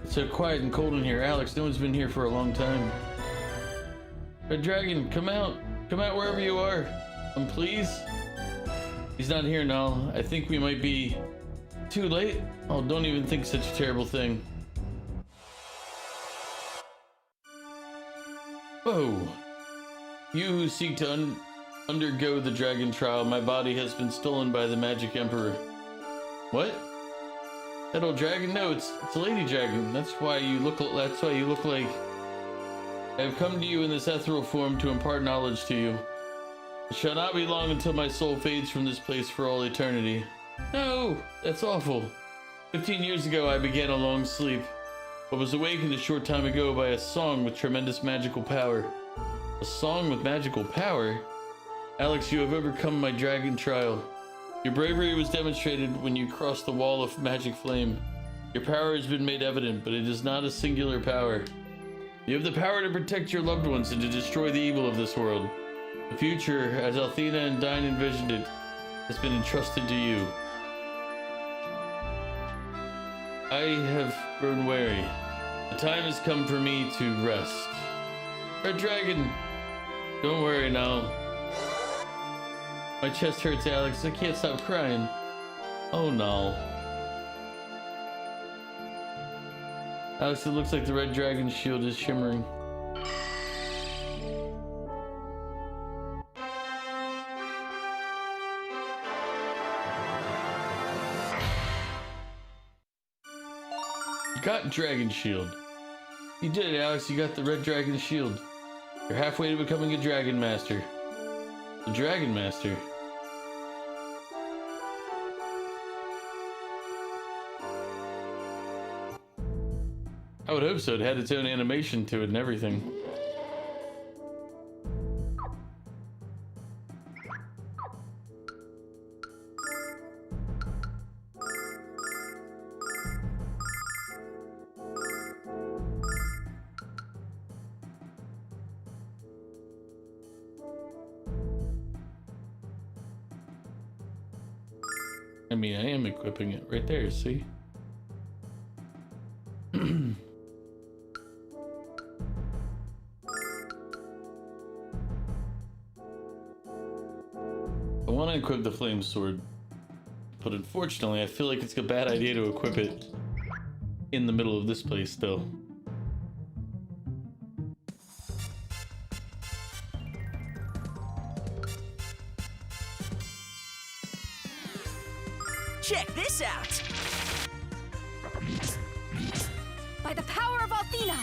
It's so quiet and cold in here. Alex, no one's been here for a long time. Red Dragon, come out. Come out wherever you are. Please. He's not here now. I think we might be too late. Oh, don't even think such a terrible thing. Whoa. You who seek to undergo the dragon trial, my body has been stolen by the Magic Emperor. What? That old dragon? No, it's a lady dragon. That's why you look like. I have come to you in this ethereal form to impart knowledge to you. It shall not be long until my soul fades from this place for all eternity. No, that's awful. 15 years ago, I began a long sleep, but was awakened a short time ago by a song with tremendous magical power. A song with magical power? Alex, you have overcome my dragon trial. Your bravery was demonstrated when you crossed the wall of magic flame. Your power has been made evident, but it is not a singular power. You have the power to protect your loved ones and to destroy the evil of this world. The future, as Althena and Dine envisioned it, has been entrusted to you. I have grown weary. The time has come for me to rest. Red Dragon, don't worry now. My chest hurts, Alex. I can't stop crying. Oh no. Alex, it looks like the red dragon's shield is shimmering. You got dragon shield. You did it, Alex. You got the red dragon shield. You're halfway to becoming a dragon master. A dragon master. I would hope so. It had its own animation to it and everything. I mean, I am equipping it right there, see? I want to equip the flame sword, but unfortunately I feel like it's a bad idea to equip it in the middle of this place still. Check this out! By the power of Althena!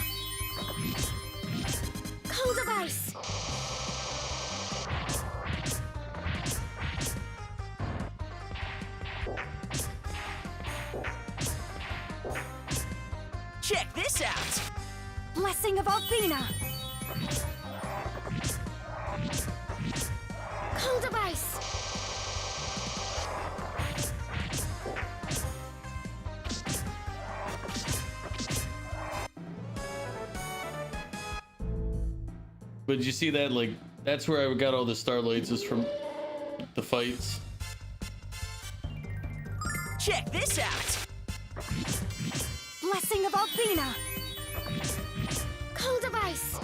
Cold of ice! Check this out! Blessing of Althena! Cold of ice! But did you see that? Like, that's where I got all the starlights, is from the fights. Check this out. Blessing of Althena! Cold of ice!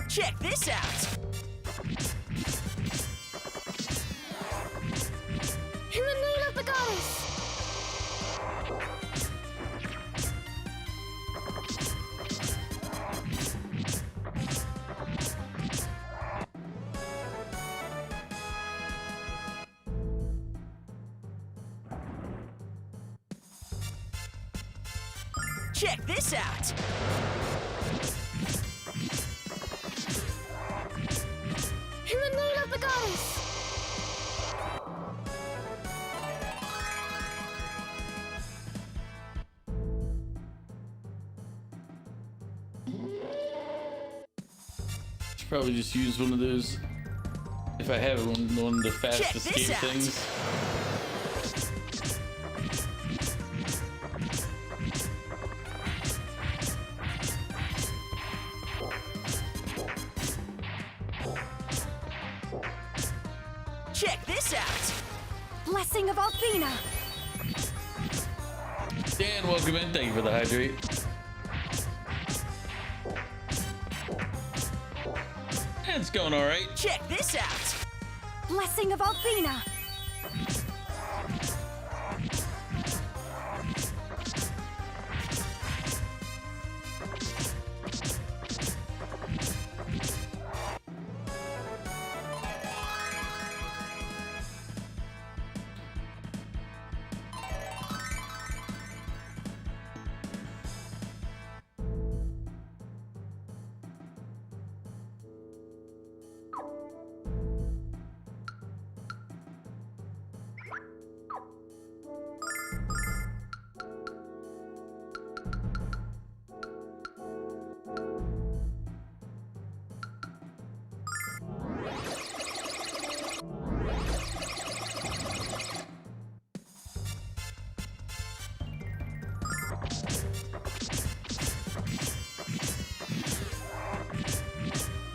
Check this out. In the name of the goddess! Check this out. In the name of the goddess! Should probably just use one of those, if I have one of the fast Check this escape out. things. Check this out. Blessing of Althena! Dan, welcome in. Thank you for the hydrate. It's going all right. Check this out. Blessing of Althena!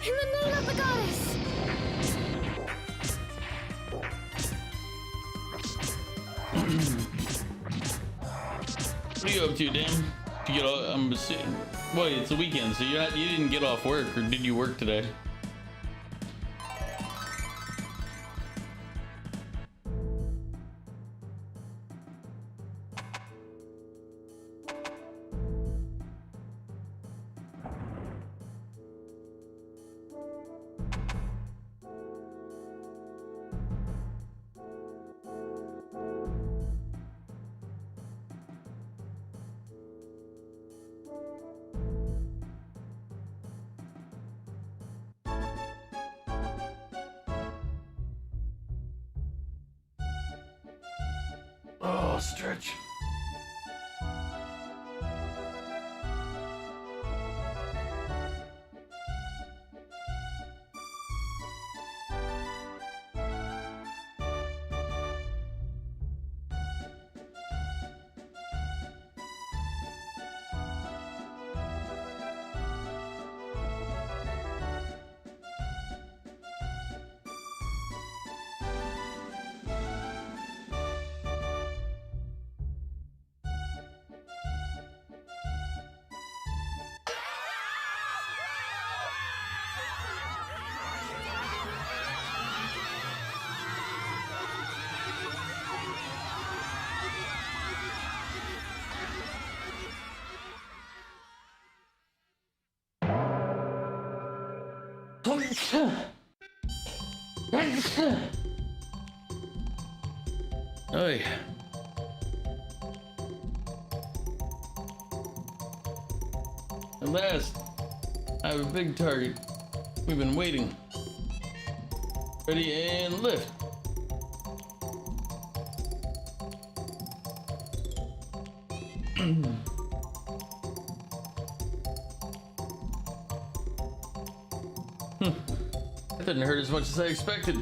In the name of the goddess! What are you up to, Dan? You get all, I'm assuming. Wait, it's the weekend, so you didn't get off work, or did you work today? Oh, stretch. Oi. At last, I have a big target. We've been waiting. Ready and lift. That didn't hurt as much as I expected.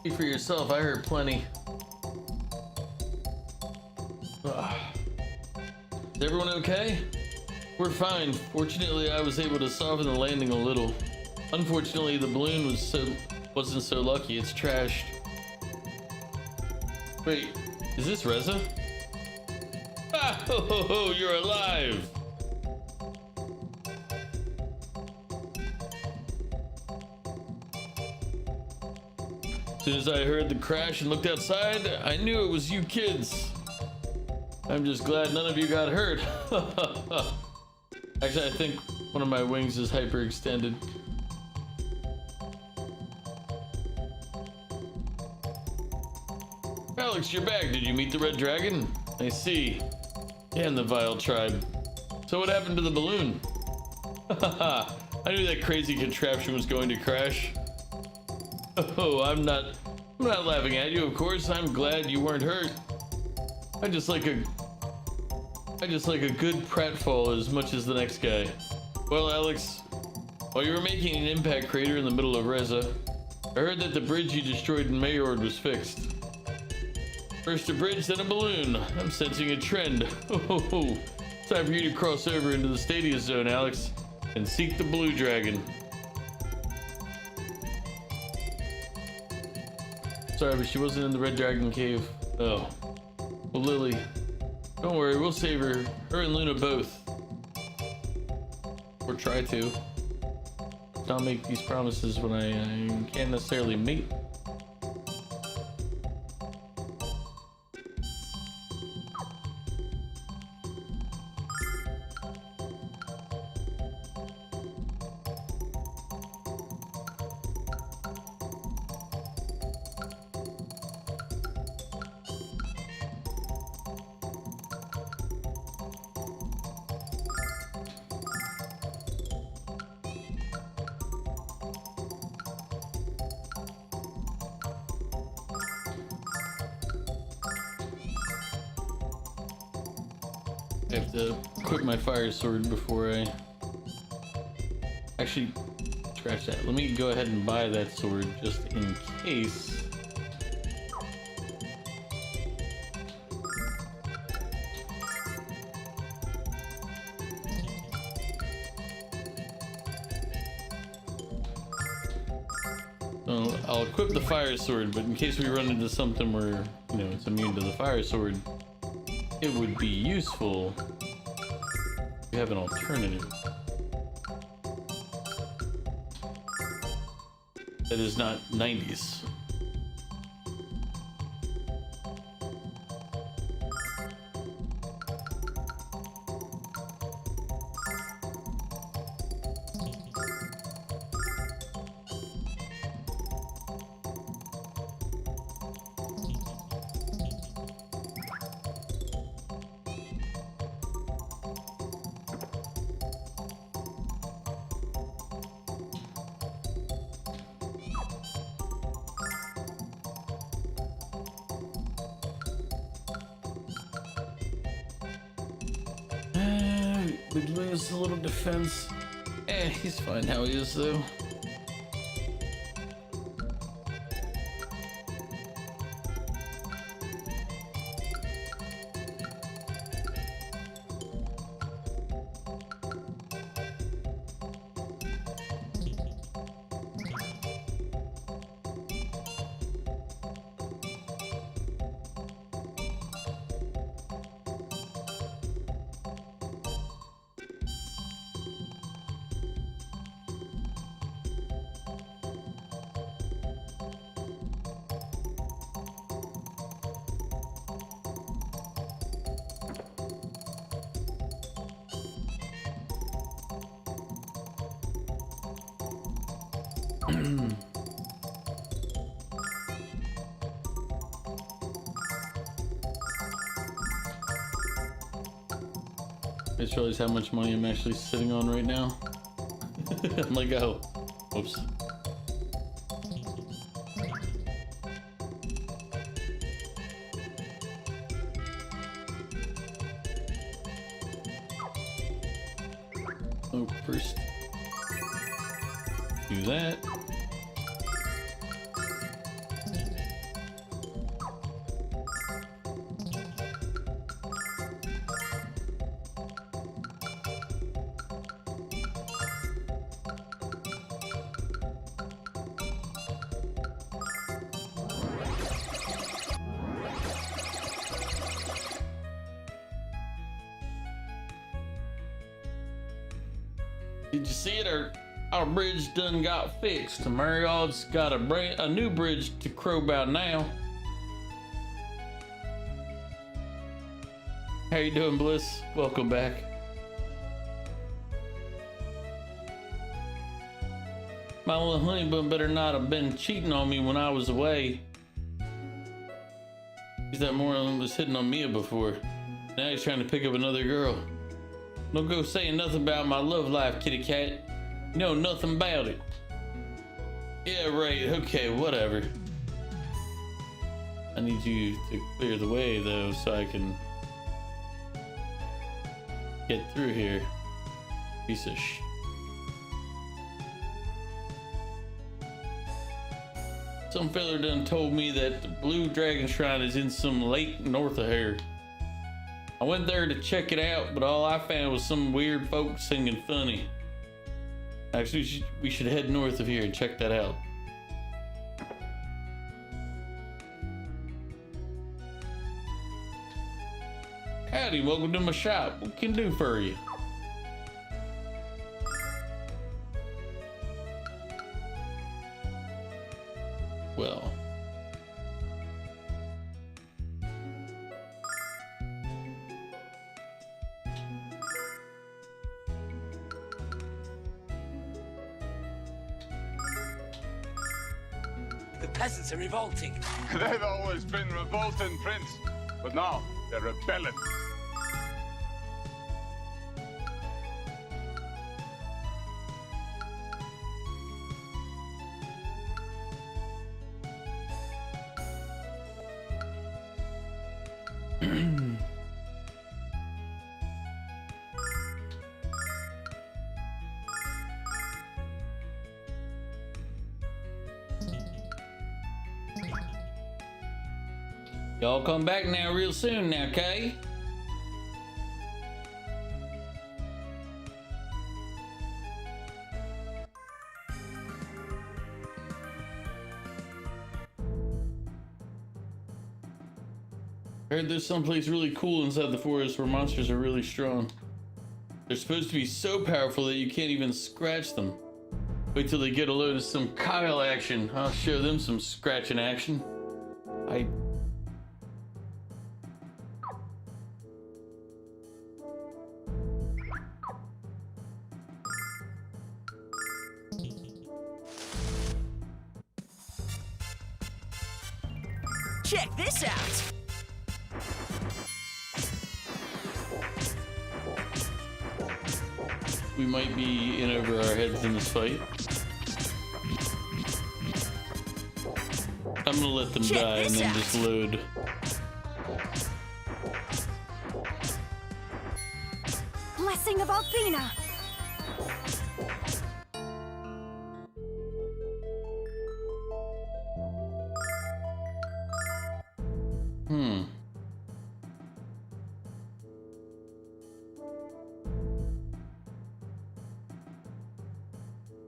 See for yourself, I hurt plenty. Ugh. Is everyone okay? We're fine. Fortunately, I was able to soften the landing a little. Unfortunately, the balloon wasn't so lucky. It's trashed. Wait, is this Reza? Ah, ho, ho, ho, you're alive! As soon as I heard the crash and looked outside, I knew it was you kids. I'm just glad none of you got hurt. Actually, I think one of my wings is hyperextended. Alex, you're back. Did you meet the Red Dragon? I see. And the Vile Tribe. So what happened to the balloon? I knew that crazy contraption was going to crash. Oh, I'm not laughing at you, of course. I'm glad you weren't hurt. I just like a good pratfall as much as the next guy. Well, Alex, while you were making an impact crater in the middle of Reza, I heard that the bridge you destroyed in Mayord was fixed. First a bridge, then a balloon. I'm sensing a trend. Oh, time for you to cross over into the Stadia Zone, Alex, and seek the Blue Dragon. Sorry, but she wasn't in the Red Dragon Cave. Oh. Well, Lily, don't worry, we'll save her. Her and Luna both. Or try to. Not make these promises when I can't necessarily meet. I have to equip my fire sword before I actually scratch that. Let me go ahead and buy that sword just in case. Well, I'll equip the fire sword, but in case we run into something where, you know, it's immune to the fire sword, it would be useful to have an alternative that is not 90s. We lose a little defense. He's fine how he is though. I just realized how much money I'm actually sitting on right now. I'm like, oh, whoops. Oh, first, do that. Did you see it? Our bridge done got fixed. Marriott's got a new bridge to crow about now. How you doing, Bliss? Welcome back. My little honey bun better not have been cheating on me when I was away. He's that moron was hitting on Mia before. Now he's trying to pick up another girl. Don't go saying nothing about my love life, kitty cat. You know nothing about it. Yeah, right. Okay, whatever. I need you to clear the way, though, so I can get through here. Piece of sh. Some fella done told me that the Blue Dragon Shrine is in some lake north of here. I went there to check it out, but all I found was some weird folks singing funny. Actually, we should head north of here and check that out. Howdy, welcome to my shop. What can I do for you? Well. The peasants are revolting. They've always been revolting, Prince, but now they're rebelling. Y'all come back now real soon now, okay? Heard there's someplace really cool inside the forest where monsters are really strong. They're supposed to be so powerful that you can't even scratch them. Wait till they get a load of some Kyle action. I'll show them some scratching action. Check this out. We might be in over our heads in this fight. I'm gonna let them die and then just load. Blessing of Althena!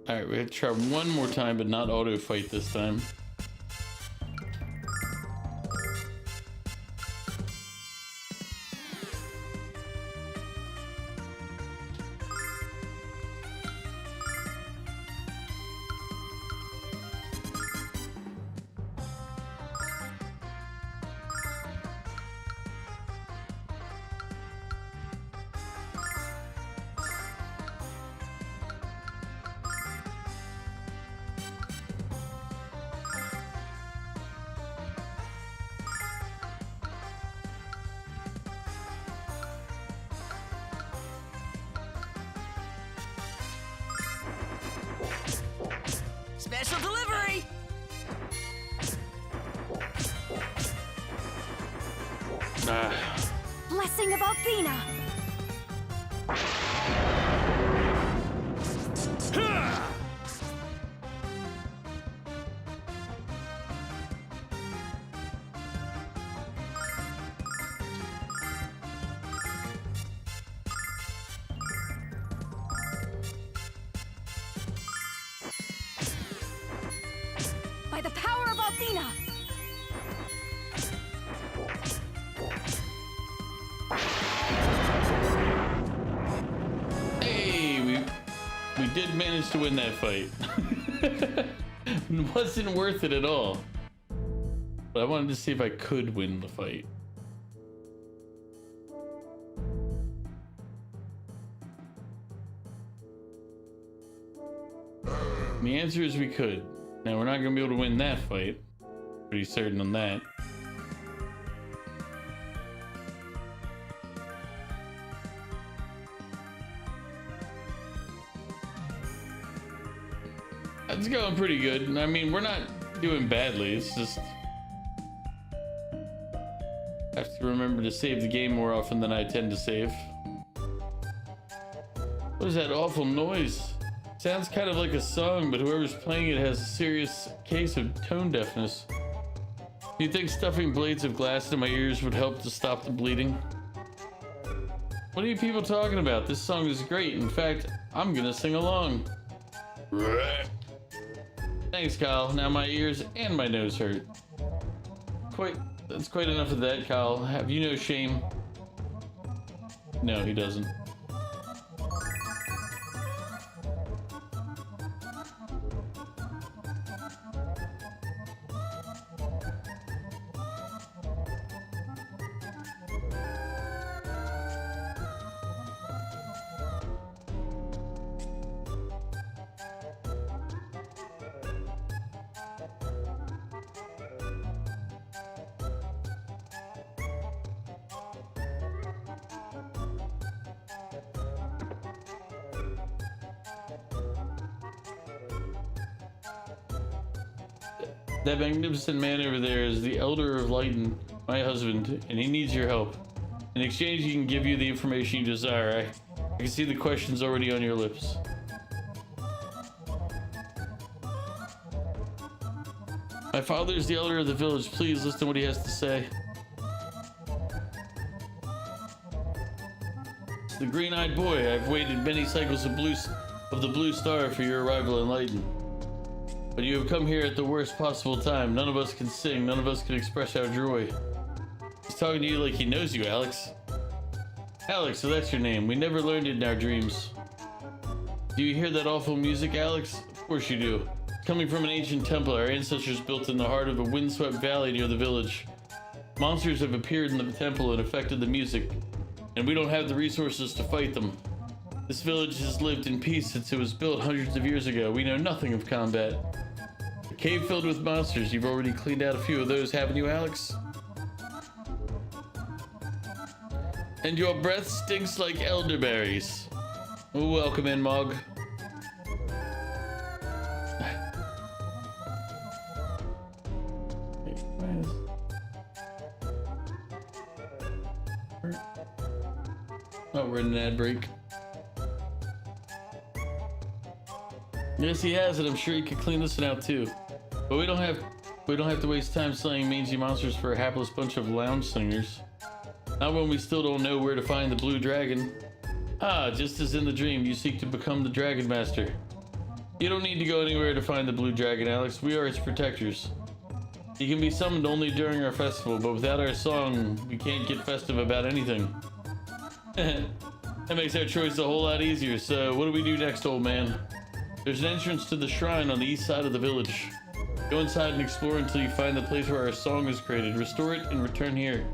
Alright, we have to try one more time, but not auto fight this time. Special delivery! Blessing of Althena! By the power of Althena! Hey, we did manage to win that fight. It wasn't worth it at all. But I wanted to see if I could win the fight. And the answer is we could. Now we're not gonna be able to win that fight. Pretty certain on that. It's going pretty good. I mean, we're not doing badly. It's just I have to remember to save the game more often than I tend to save. What is that awful noise? Sounds kind of like a song, but whoever's playing it has a serious case of tone deafness. Do you think stuffing blades of glass in my ears would help to stop the bleeding? What are you people talking about? This song is great. In fact, I'm gonna sing along. Thanks, Kyle. Now my ears and my nose hurt. That's quite enough of that, Kyle. Have you no shame? No, he doesn't. That magnificent man over there is the Elder of Lighten, my husband, and he needs your help. In exchange, he can give you the information you desire. I can see the questions already on your lips. My father is the Elder of the village. Please listen to what he has to say. The green-eyed boy, I've waited many cycles of the blue star for your arrival in Lighten. But you have come here at the worst possible time. None of us can sing, none of us can express our joy. He's talking to you like he knows you, Alex. Alex, so that's your name. We never learned it in our dreams. Do you hear that awful music, Alex? Of course you do. It's coming from an ancient temple our ancestors built in the heart of a windswept valley near the village. Monsters have appeared in the temple and affected the music, and we don't have the resources to fight them. This village has lived in peace since it was built hundreds of years ago. We know nothing of combat. A cave filled with monsters. You've already cleaned out a few of those, haven't you, Alex? And your breath stinks like elderberries. Welcome in, Mog. Oh, we're in an ad break. Yes, he has it. I'm sure he could clean this one out too. But we don't have to waste time slaying mangy monsters for a hapless bunch of lounge singers. Not when we still don't know where to find the blue dragon. Ah, just as in the dream, you seek to become the Dragon Master. You don't need to go anywhere to find the blue dragon, Alex. We are its protectors. He can be summoned only during our festival, but without our song, we can't get festive about anything. That makes our choice a whole lot easier. So what do we do next, old man? There's an entrance to the shrine on the east side of the village. Go inside and explore until you find the place where our song is created. Restore it and return here.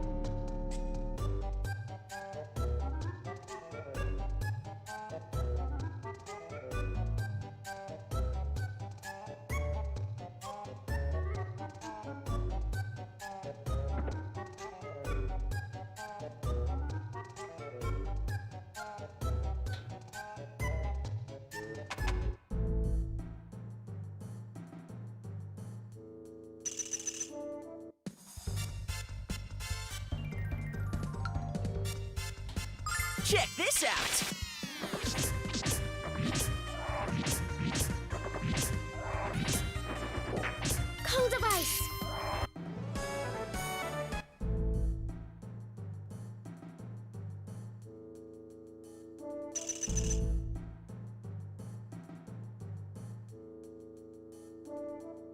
Check this out. Cold device.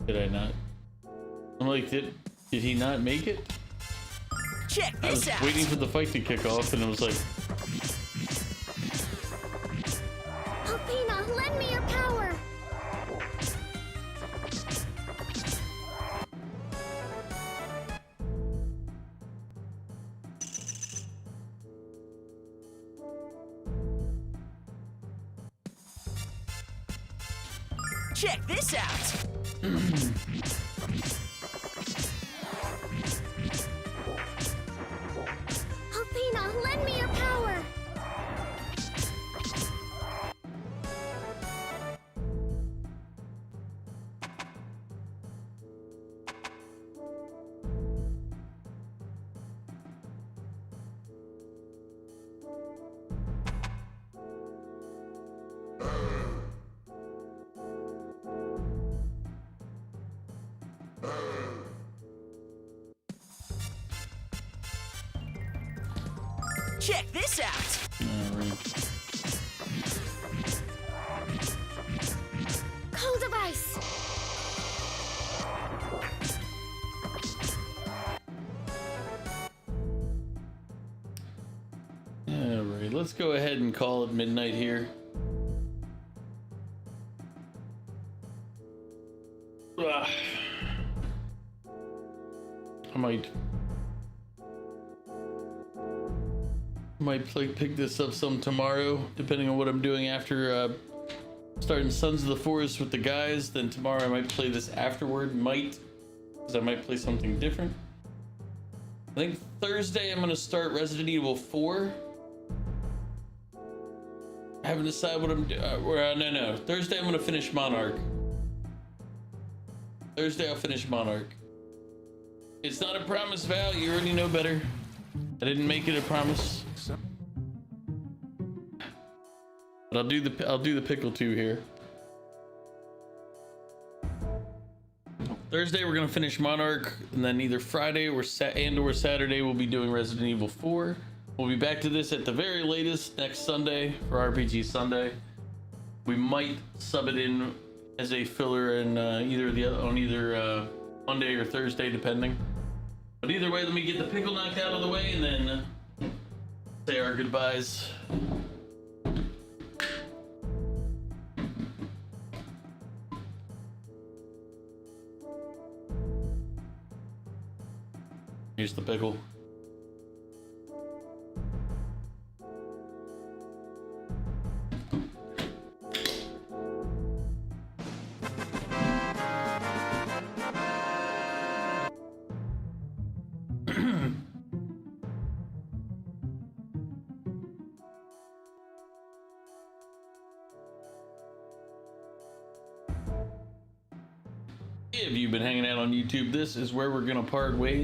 Did I not? I'm like, did he not make it? Check I was this out. waiting for the fight to kick off, and it was like, Alpina, lend me your power. Check this out. Alpina, lend me your power. Check this out. alright. Cold device. Alright, let's go ahead and call it midnight here. Ugh. I might pick this up some tomorrow, depending on what I'm doing after starting Sons of the Forest with the guys. Then tomorrow I might play this afterward, because I might play something different. I think Thursday I'm gonna start Resident Evil 4. I haven't decided what I'm doing. No. Thursday I'm gonna finish Monarch. Thursday I'll finish Monarch. It's not a promise, Val. You already know better. I didn't make it a promise. But I'll do the pickle too here. Thursday we're gonna finish Monarch, and then either Friday or Saturday we'll be doing Resident Evil 4. We'll be back to this at the very latest next Sunday for RPG Sunday. We might sub it in as a filler in either Monday or Thursday, depending. But either way, let me get the pickle knocked out of the way and then say our goodbyes. Here's the pickle. If you've been hanging out on YouTube, this is where we're gonna part ways.